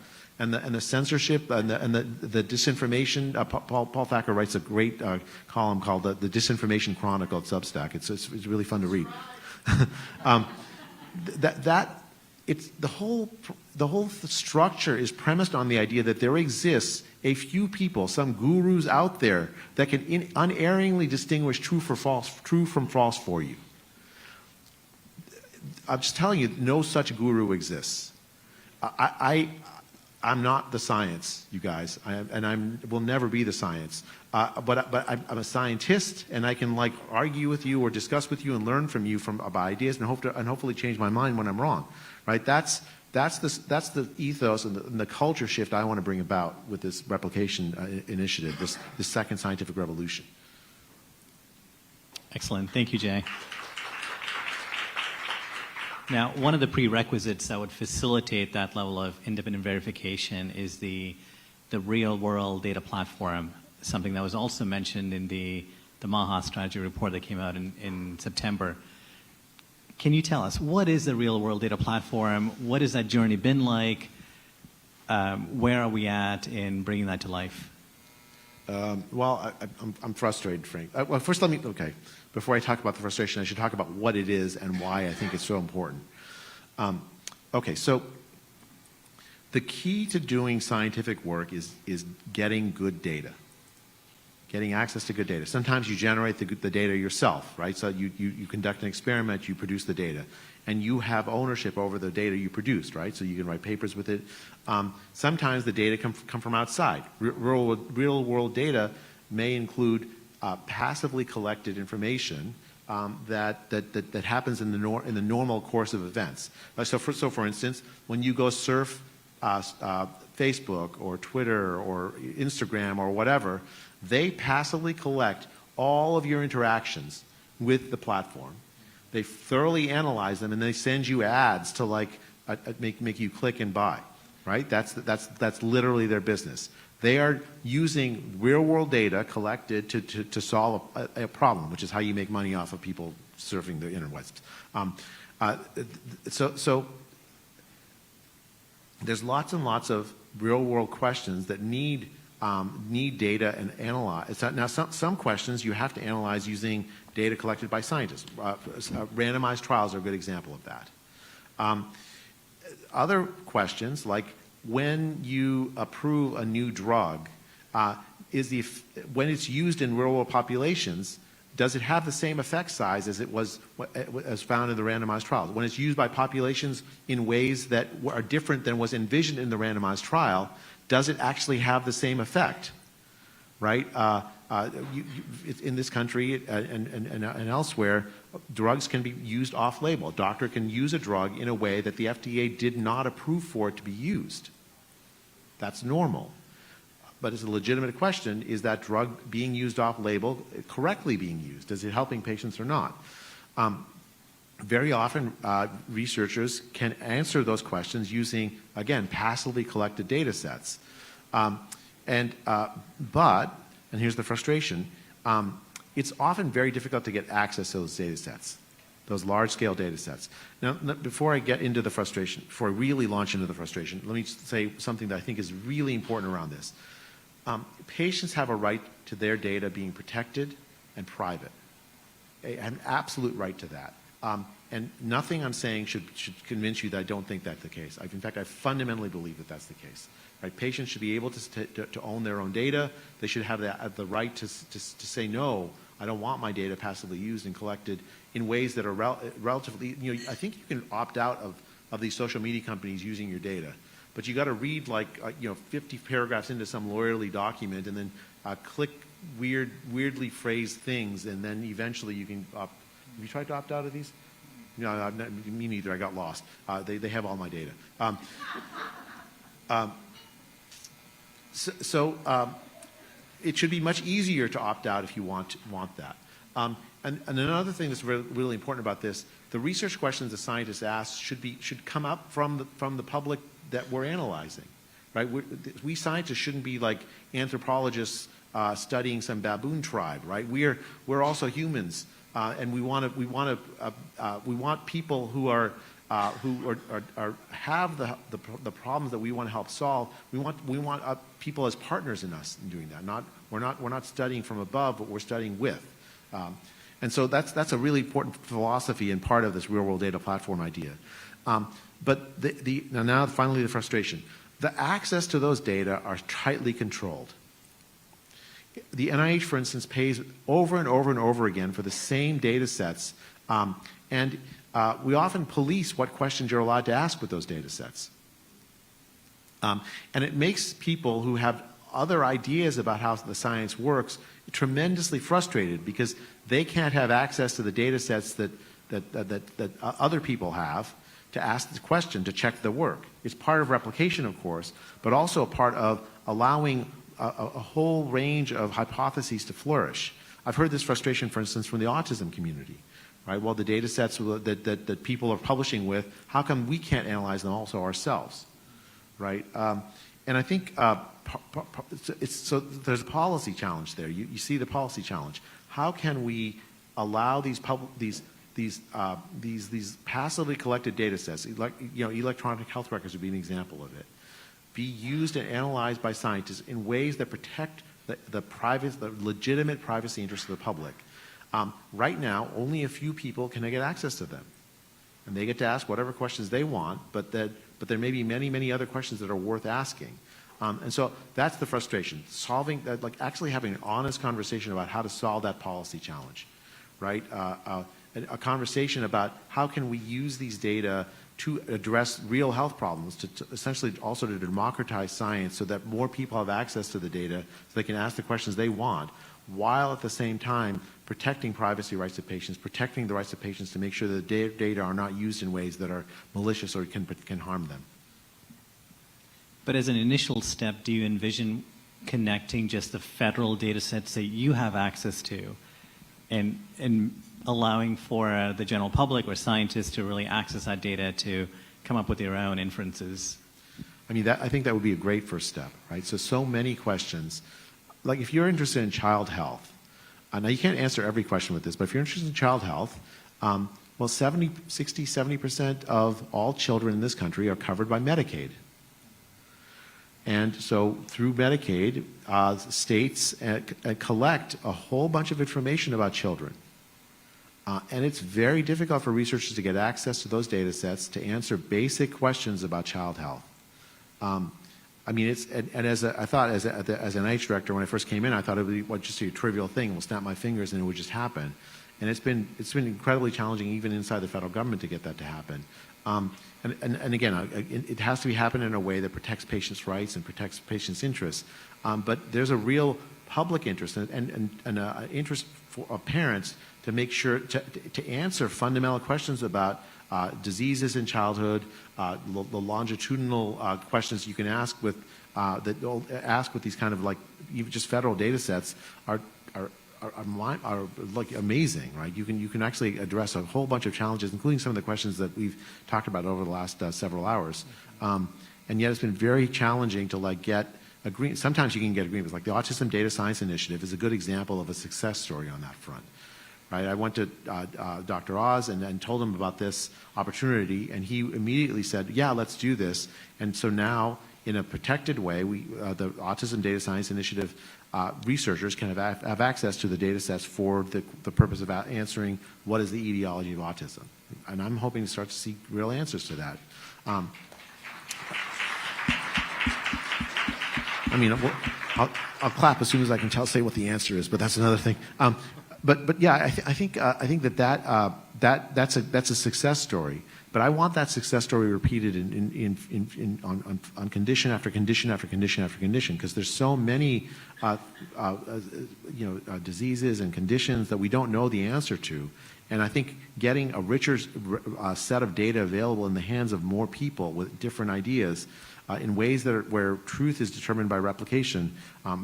censorship and the disinformation. Paul Thacker writes a great column called the Disinformation Chronicle at Substack. It's really fun to read. It's the whole structure is premised on the idea that there exists a few people, some gurus out there that can unerringly distinguish true from false for you. I'm just telling you, no such guru exists. I'm not the science, you guys, and I will never be the science. But I'm a scientist, and I can argue with you or discuss with you and learn from you about ideas, and hopefully change my mind when I'm wrong, right? That's the ethos and the culture shift I want to bring about with this replication initiative, this second scientific revolution. Excellent. Thank you, Jay. Now, one of the prerequisites that would facilitate that level of independent verification is the real-world data platform, something that was also mentioned in the MAHA strategy report that came out in September. Can you tell us, what is the real-world data platform? What has that journey been like? Where are we at in bringing that to life? Well, I'm frustrated, Frank. Well, first before I talk about the frustration, I should talk about what it is and why I think it's so important. So the key to doing scientific work is getting good data, getting access to good data. Sometimes you generate the data yourself, right? So you conduct an experiment, you produce the data, and you have ownership over the data you produced, right? So you can write papers with it. Sometimes the data come from outside. Real-world data may include passively collected information that happens in the normal course of events. So for instance, when you go surf Facebook or Twitter or Instagram or whatever, they passively collect all of your interactions with the platform. They thoroughly analyze them, and they send you ads to make you click and buy, right? That's literally their business. They are using real-world data collected to solve a problem, which is how you make money off of people surfing the interwebs. So there's lots and lots of real-world questions that need data and analyze. Now, some questions you have to analyze using data collected by scientists. Randomized trials are a good example of that. Other questions, like when you approve a new drug, when it's used in real-world populations, does it have the same effect size as as found in the randomized trials? When it's used by populations in ways that are different than was envisioned in the randomized trial, does it actually have the same effect, right? In this country and elsewhere, drugs can be used off-label. A doctor can use a drug in a way that the FDA did not approve for it to be used. That's normal. But it's a legitimate question, is that drug being used off-label correctly being used? Is it helping patients or not? Very often, researchers can answer those questions using, again, passively collected data sets. And here's the frustration, it's often very difficult to get access to those data sets, those large-scale data sets. Now, before I get into the frustration, before I really launch into the frustration, let me say something that I think is really important around this. Patients have a right to their data being protected and private, an absolute right to that. And nothing I'm saying should convince you that I don't think that's the case. In fact, I fundamentally believe that that's the case. Right? Patients should be able to own their own data. They should have the right to say, no, I don't want my data passively used and collected in ways that are relatively, I think you can opt out of these social media companies using your data. But you got to read 50 paragraphs into some lawyerly document and then click weirdly phrased things, and then eventually you can opt. Have you tried to opt out of these? No, me neither. I got lost. They have all my data. It should be much easier to opt out if you want that. And another thing that's really important about this, the research questions the scientists ask should come up from the public that we're analyzing, right? We scientists shouldn't be like anthropologists studying some baboon tribe, right? We're also humans, and we want people who have the problems that we want to help solve. We want people as partners in us in doing that. We're not studying from above, but we're studying with. And so that's a really important philosophy and part of this real-world data platform idea. But now finally the frustration. The access to those data are tightly controlled. The NIH, for instance, pays over and over and over again for the same data sets, and we often police what questions you're allowed to ask with those data sets. And it makes people who have other ideas about how the science works tremendously frustrated because they can't have access to the data sets that other people have to ask the question, to check the work. It's part of replication, of course, but also a part of allowing a whole range of hypotheses to flourish. I've heard this frustration, for instance, from the autism community, right? Well, the data sets that people are publishing with, how come we can't analyze them also ourselves, right? And I think so there's a policy challenge there. You see the policy challenge. How can we allow these passively collected data sets, electronic health records would be an example of it, be used and analyzed by scientists in ways that protect the legitimate privacy interests of the public? Right now, only a few people can get access to them. And they get to ask whatever questions they want, but there may be many, many other questions that are worth asking. And so that's the frustration, solving that, like actually having an honest conversation about how to solve that policy challenge, right? A conversation about how can we use these data to address real health problems, to essentially also to democratize science so that more people have access to the data so they can ask the questions they want, while at the same time protecting privacy rights of patients, protecting the rights of patients to make sure that the data are not used in ways that are malicious or can harm them. But as an initial step, do you envision connecting just the federal data sets that you have access to and allowing for the general public or scientists to really access that data to come up with their own inferences? I mean, I think that would be a great first step, right? So many questions. Like if you're interested in child health, now you can't answer every question with this, but if you're interested in child health, well, 70% of all children in this country are covered by Medicaid. And so through Medicaid, states collect a whole bunch of information about children. And it's very difficult for researchers to get access to those data sets to answer basic questions about child health. I mean, I thought as an NIH director, when I first came in, I thought it would be just a trivial thing. We'll snap my fingers and it would just happen. And it's been incredibly challenging even inside the federal government to get that to happen. And again, it has to be happen in a way that protects patients' rights and protects patients' interests. But there's a real public interest and interest of parents to make sure to answer fundamental questions about diseases in childhood, the longitudinal questions you can ask with these kind of like even just federal data sets are like amazing, right? You can actually address a whole bunch of challenges, including some of the questions that we've talked about over the last several hours. And yet it's been very challenging to like get agreement. Sometimes you can get agreements. Like the Autism Data Science Initiative is a good example of a success story on that front. Right? I went to Dr. Oz and told him about this opportunity, and he immediately said, yeah, let's do this. And so now, in a protected way, the Autism Data Science Initiative researchers can have access to the data sets for the purpose of answering what is the etiology of autism. And I'm hoping to start to see real answers to that. I mean, I'll clap as soon as I can say what the answer is, but that's another thing. But yeah, I think that's a success story. But I want that success story repeated on condition after condition after condition after condition, because there's so many diseases and conditions that we don't know the answer to, And I think getting a richer set of data available in the hands of more people with different ideas in ways that where truth is determined by replication,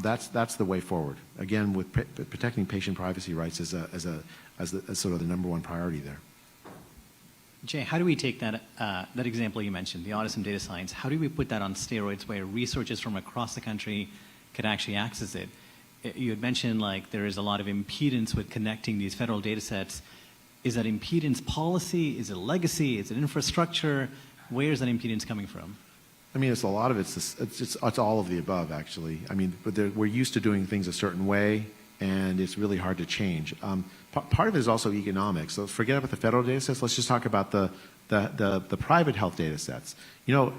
that's the way forward. Again, with protecting patient privacy rights as sort of the number one priority there. Jay, how do we take that example you mentioned, the autism data science, how do we put that on steroids where researchers from across the country could actually access it? You had mentioned like there is a lot of impedance with connecting these federal data sets. Is that impedance policy? Is it legacy? Is it infrastructure? Where is that impedance coming from? I mean, it's a lot of it's all of the above, actually. I mean, but we're used to doing things a certain way, and it's really hard to change. Part of it is also economics. So forget about the federal data sets. Let's just talk about the private health data sets. You know,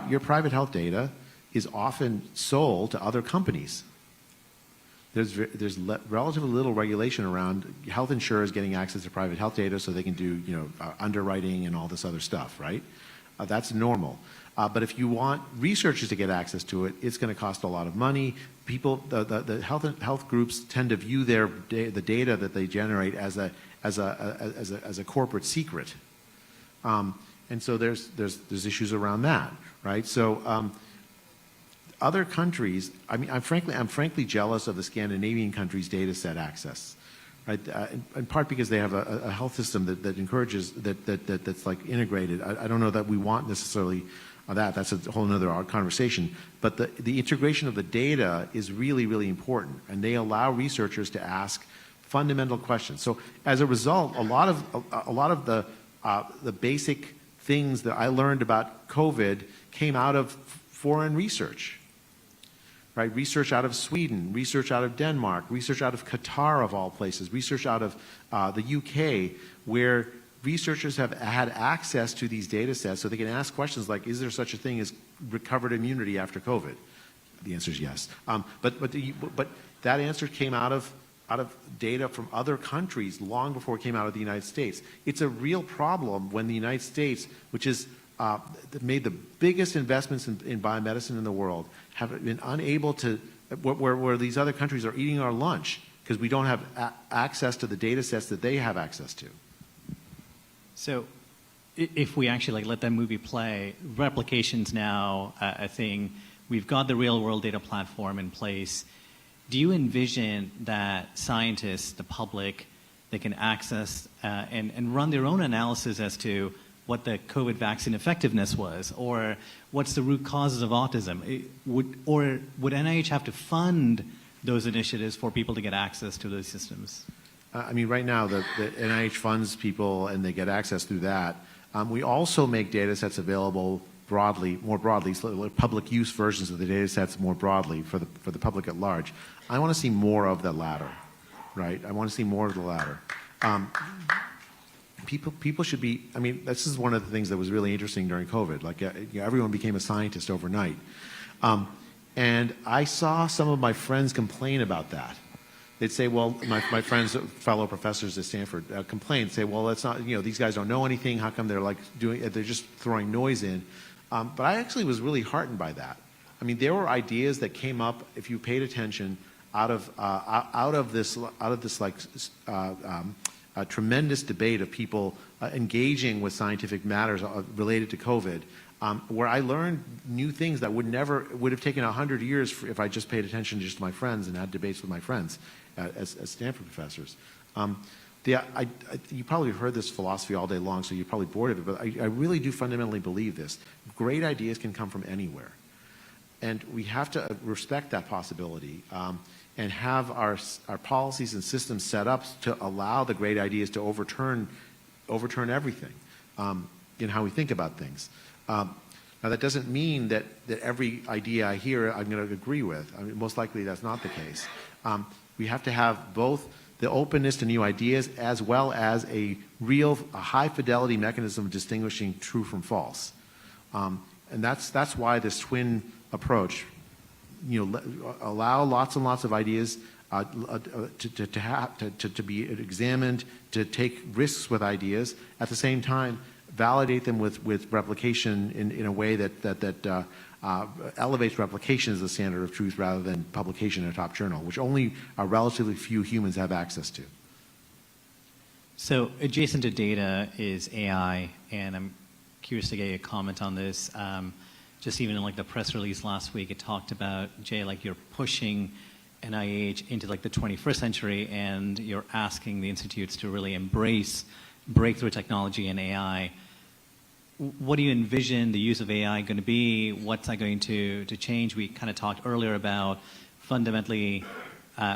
your private health data is often sold to other companies. There's relatively little regulation around health insurers getting access to private health data so they can do, you know, underwriting and all this other stuff, right? That's normal. But if you want researchers to get access to it, it's going to cost a lot of money. People, the health groups tend to view the data that they generate as a corporate secret, and so there's issues around that, right? So other countries, I mean, I'm frankly jealous of the Scandinavian countries' data set access, right? In part because they have a health system that encourages that's like integrated. I don't know that we want necessarily. That's a whole other conversation. But the integration of the data is really, really important, and they allow researchers to ask fundamental questions. So as a result, a lot of the basic things that I learned about COVID came out of foreign research, right? Research out of Sweden, research out of Denmark, research out of Qatar of all places, research out of the UK, where researchers have had access to these data sets so they can ask questions like, is there such a thing as recovered immunity after COVID? The answer is yes. But that answer came out of data from other countries long before it came out of the United States. It's a real problem when the United States, which has made the biggest investments in biomedicine in the world, have been unable to, where these other countries are eating our lunch because we don't have access to the data sets that they have access to. So if we actually let that movie play, replication's now a thing. We've got the real world data platform in place. Do you envision that scientists, the public, they can access and run their own analysis as to what the COVID vaccine effectiveness was, or what's the root causes of autism? Would NIH have to fund those initiatives for people to get access to those systems? I mean, right now, the NIH funds people and they get access through that. We also make data sets available more broadly, so public use versions of the data sets more broadly for the public at large. I want to see more of the latter, right? I want to see more of the latter. People should be, I mean, this is one of the things that was really interesting during COVID. Like, you know, everyone became a scientist overnight. And I saw some of my friends complain about that. They'd say, well, my friends, fellow professors at Stanford, complain, say, well, that's not, you know, these guys don't know anything. How come they're like they're just throwing noise in? But I actually was really heartened by that. I mean, there were ideas that came up, if you paid attention, out of this like a tremendous debate of people engaging with scientific matters related to COVID, where I learned new things that would have taken 100 years if I just paid attention just to my friends and had debates with my friends as Stanford professors. You probably heard this philosophy all day long, so you're probably bored of it, but I really do fundamentally believe this. Great ideas can come from anywhere. And we have to respect that possibility and have our policies and systems set up to allow the great ideas to overturn everything in how we think about things. Now, that doesn't mean that every idea I hear I'm going to agree with. I mean, most likely that's not the case. We have to have both the openness to new ideas as well as a high-fidelity mechanism of distinguishing true from false. And that's why this twin approach, you know, allow lots and lots of ideas to be examined, to take risks with ideas, at the same time validate them with replication in a way that elevates replication as the standard of truth rather than publication in a top journal, which only a relatively few humans have access to. So adjacent to data is AI, and I'm curious to get your comment on this. Just even in like the press release last week, it talked about, Jay, like you're pushing NIH into like the 21st century, and you're asking the institutes to really embrace breakthrough technology and AI. What do you envision the use of AI going to be? What's that going to change? We kind of talked earlier about fundamentally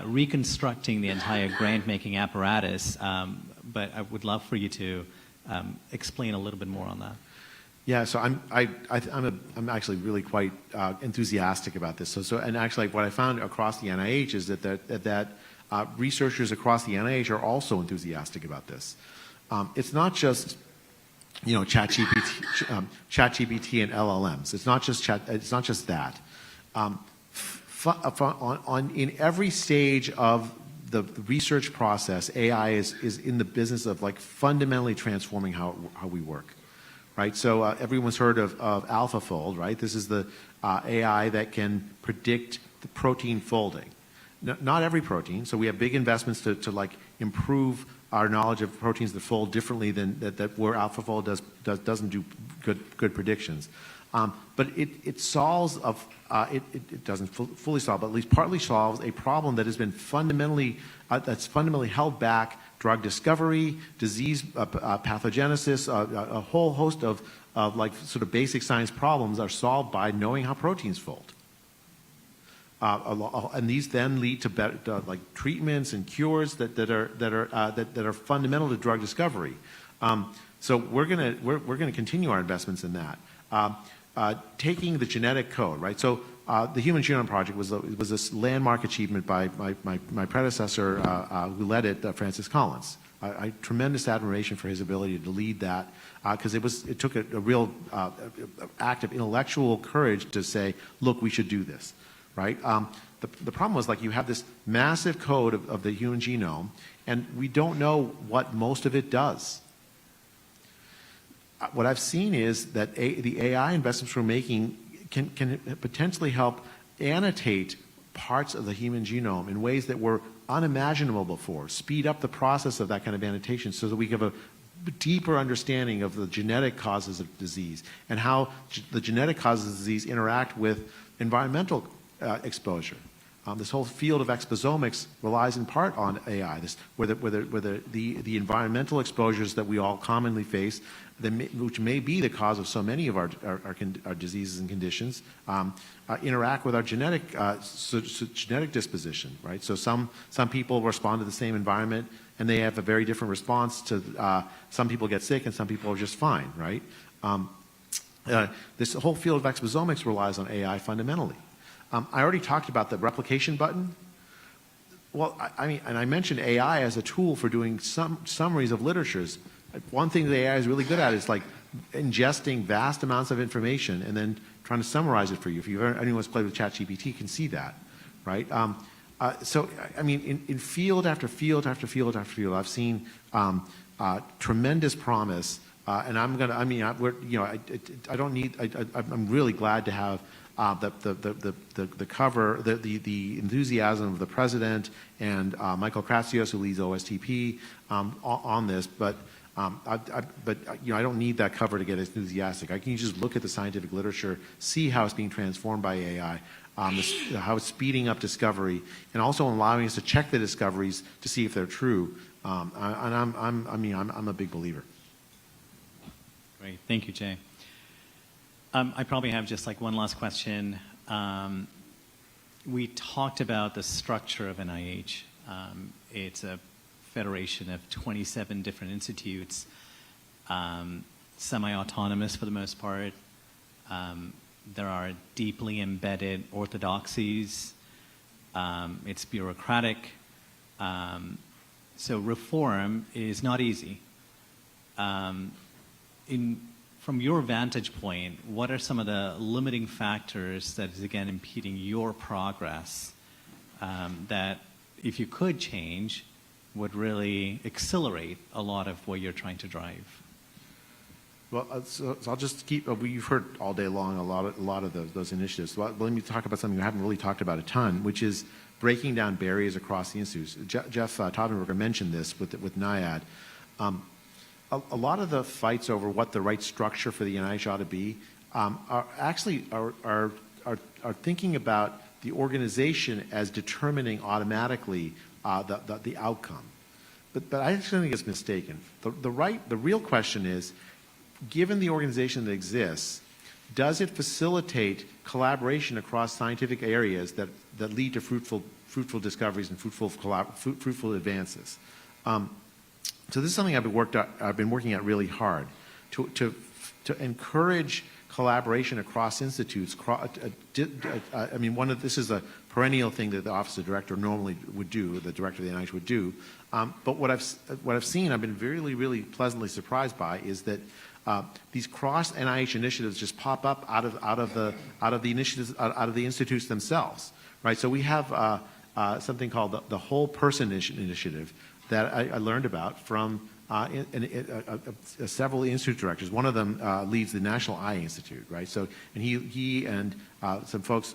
reconstructing the entire grant-making apparatus, but I would love for you to explain a little bit more on that. Yeah, so I'm actually really quite enthusiastic about this. And actually, what I found across the NIH is that researchers across the NIH are also enthusiastic about this. It's not just ChatGPT and LLMs. It's not just that. In every stage of the research process, AI is in the business of like fundamentally transforming how we work. Right, so everyone's heard of AlphaFold, right? This is the AI that can predict the protein folding. Not every protein, so we have big investments to like improve our knowledge of proteins that fold differently than where AlphaFold doesn't do good predictions. But it solves it doesn't fully solve, but at least partly solves a problem that has been fundamentally held back. Drug discovery, disease pathogenesis, a whole host of like sort of basic science problems are solved by knowing how proteins fold. And these then lead to better, like treatments and cures that are fundamental to drug discovery. So we're gonna continue our investments in that. Taking the genetic code, right? So the Human Genome Project was this landmark achievement by my predecessor who led it, Francis Collins. I tremendous admiration for his ability to lead that because it took a real act of intellectual courage to say, look, we should do this, right? The problem was like you have this massive code of the human genome, and we don't know what most of it does. What I've seen is that the AI investments we're making can potentially help annotate parts of the human genome in ways that were unimaginable before, speed up the process of that kind of annotation so that we have a deeper understanding of the genetic causes of disease and how the genetic causes of disease interact with environmental exposure. This whole field of exposomics relies in part on AI, where the environmental exposures that we all commonly face, which may be the cause of so many of our diseases and conditions, interact with our genetic disposition, right? So some people respond to the same environment and they have a very different response to, some people get sick and some people are just fine, right? This whole field of exposomics relies on AI fundamentally. I already talked about the replication button. Well, I mean, and I mentioned AI as a tool for doing some summaries of literatures. One thing that AI is really good at is like ingesting vast amounts of information and then trying to summarize it for you. If anyone's played with ChatGPT, you can see that, right? So, I mean, in field after field after field after field, I've seen tremendous promise. And I'm really glad to have the cover, the enthusiasm of the president and Michael Kratsios, who leads OSTP, on this. But I don't need that cover to get enthusiastic. I can just look at the scientific literature, see how it's being transformed by AI, how it's speeding up discovery, and also allowing us to check the discoveries to see if they're true. And I'm a big believer. Great, thank you, Jay. I probably have just like one last question. We talked about the structure of NIH. It's a federation of 27 different institutes, semi-autonomous for the most part. There are deeply embedded orthodoxies. It's bureaucratic. So reform is not easy. From your vantage point, what are some of the limiting factors that is, again, impeding your progress that, if you could change, would really accelerate a lot of what you're trying to drive? Well, so I'll just keep, you've heard all day long a lot of those initiatives. Well, let me talk about something we haven't really talked about a ton, which is breaking down barriers across the institutes. Jeff Taubenberger mentioned this with NIAID. A lot of the fights over what the right structure for the NIH ought to be are actually thinking about the organization as determining automatically the outcome. But I actually think it's mistaken. The real question is, given the organization that exists, does it facilitate collaboration across scientific areas that lead to fruitful discoveries and fruitful advances? So this is something I've been working at really hard to encourage collaboration across institutes. I mean, this is a perennial thing that the Office of Director normally would do, the Director of the NIH would do. But what I've seen, I've been really, really pleasantly surprised by, is that these cross NIH initiatives just pop up out of the initiatives, out of the institutes themselves, right? So we have something called the Whole Person Initiative that I learned about from several institute directors. One of them leads the National Eye Institute, right? So, and he and some folks,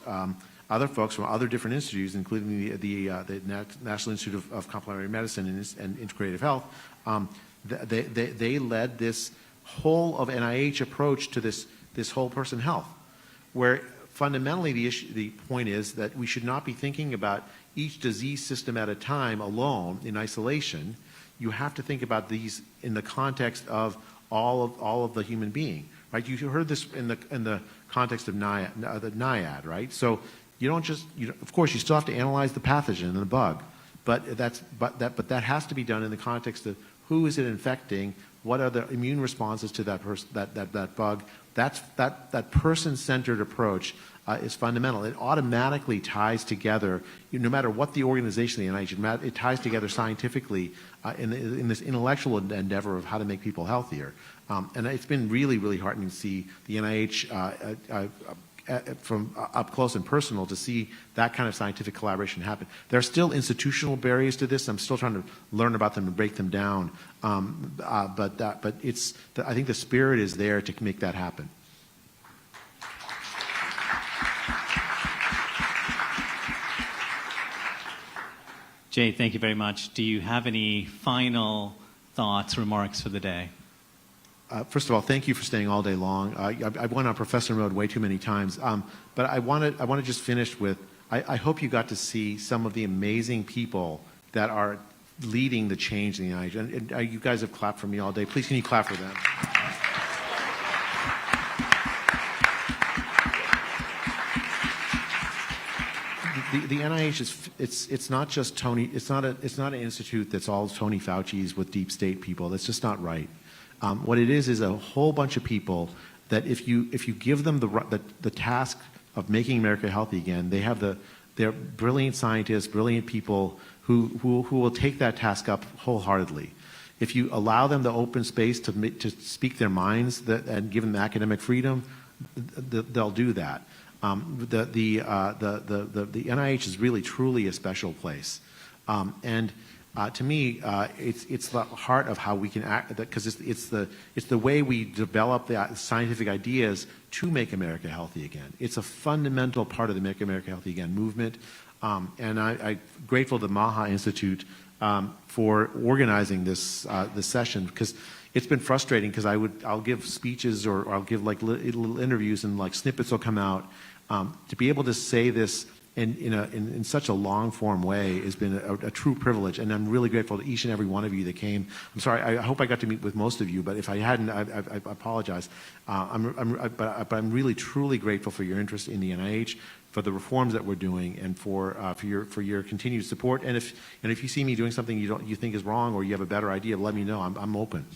other folks from other different institutes, including the National Institute of Complementary Medicine and Integrative Health, they led this whole of NIH approach to this whole person health, where fundamentally the point is that we should not be thinking about each disease system at a time alone in isolation. You have to think about these in the context of all of the human being, right? You heard this in the context of the NIAID, right? So you don't just, of course, you still have to analyze the pathogen and the bug, but that has to be done in the context of who is it infecting, what are the immune responses to that bug. That person-centered approach is fundamental. It automatically ties together, no matter what the organization of the NIH, it ties together scientifically in this intellectual endeavor of how to make people healthier. And it's been really, really heartening to see the NIH from up close and personal, to see that kind of scientific collaboration happen. There are still institutional barriers to this. I'm still trying to learn about them and break them down. But I think the spirit is there to make that happen. Jay, thank you very much. Do you have any final thoughts, remarks for the day? First of all, thank you for staying all day long. I went on Professor Mode way too many times. But I want to just finish with, I hope you got to see some of the amazing people that are leading the change in the NIH. And you guys have clapped for me all day. Please, can you clap for them? The NIH it's not just Tony. It's not an institute that's all Tony Fauci's with deep state people. That's just not right. What it is a whole bunch of people that if you give them the task of making America healthy again, they're brilliant scientists, brilliant people who will take that task up wholeheartedly. If you allow them the open space to speak their minds and give them academic freedom, they'll do that. The NIH is really truly a special place, and to me, it's the heart of how we can act, because it's the way we develop the scientific ideas to make America healthy again. It's a fundamental part of the Make America Healthy Again movement, and I'm grateful to the MAHA Institute for organizing this session, because it's been frustrating, because I'll give speeches or I'll give like little interviews and like snippets will come out. To be able to say this in such a long form way has been a true privilege, and I'm really grateful to each and every one of you that came. I'm sorry, I hope I got to meet with most of you, but if I hadn't, I apologize. But I'm really truly grateful for your interest in the NIH, for the reforms that we're doing, and for your continued support. And if you see me doing something you think is wrong, or you have a better idea, let me know. I'm open.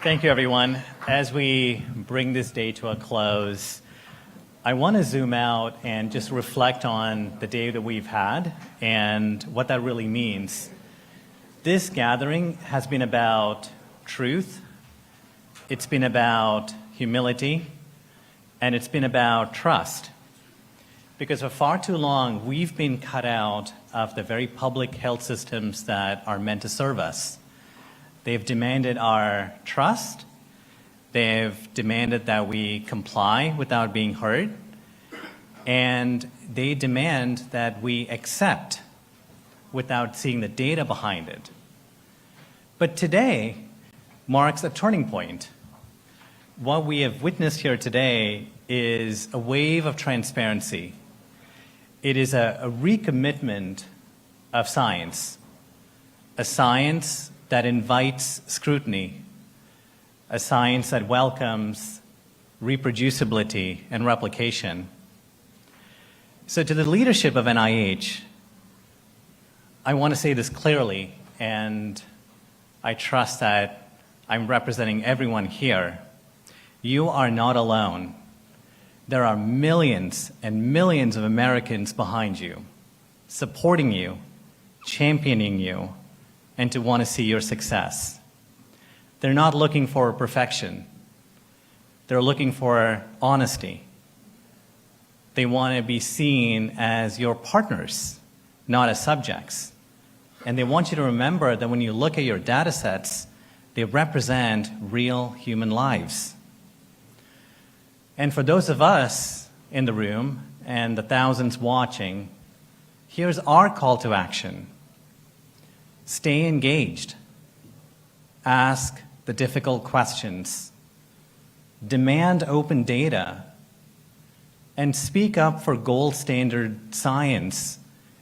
Thank you, everyone. As we bring this day to a close, I want to zoom out and just reflect on the day that we've had and what that really means. This gathering has been about truth, it's been about humility, and it's been about trust. Because for far too long, we've been cut out of the very public health systems that are meant to serve us. They've demanded our trust, They've demanded that we comply without being heard. And they demand that we accept without seeing the data behind it. But today marks a turning point. What we have witnessed here today is a wave of transparency. It is a recommitment of science, a science that invites scrutiny, a science that welcomes reproducibility and replication. So to the leadership of NIH, I want to say this clearly, and I trust that I'm representing everyone here. You are not alone. There are millions and millions of Americans behind you, supporting you, championing you, and to want to see your success. They're not looking for perfection. They're looking for honesty. They want to be seen as your partners, not as subjects. And they want you to remember that when you look at your data sets, they represent real human lives. And for those of us in the room and the thousands watching, here's our call to action. Stay engaged. Ask the difficult questions. Demand open data. And speak up for gold standard science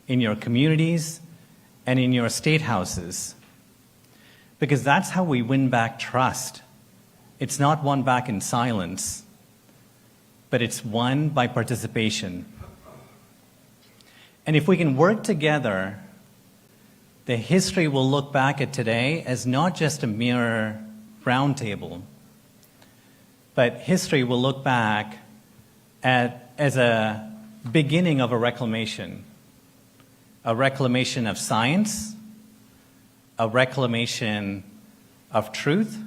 in your communities and in your state houses. Because that's how we win back trust. It's not won back in silence, but it's won by participation. And if we can work together, the history will look back at today as not just a mere roundtable, but history will look back as a beginning of a reclamation of science, a reclamation of truth,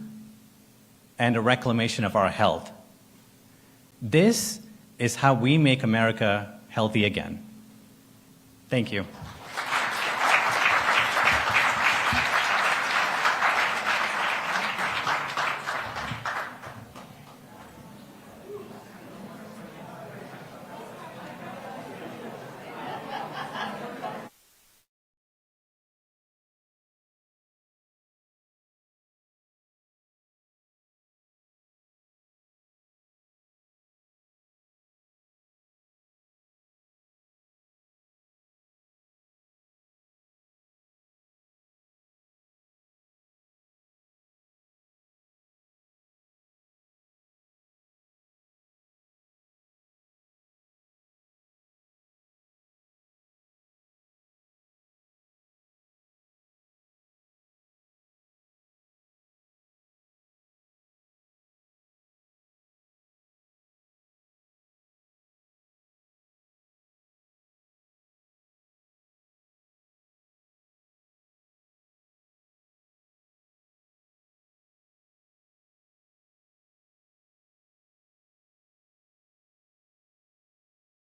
and a reclamation of our health. This is how we make America healthy again. Thank you.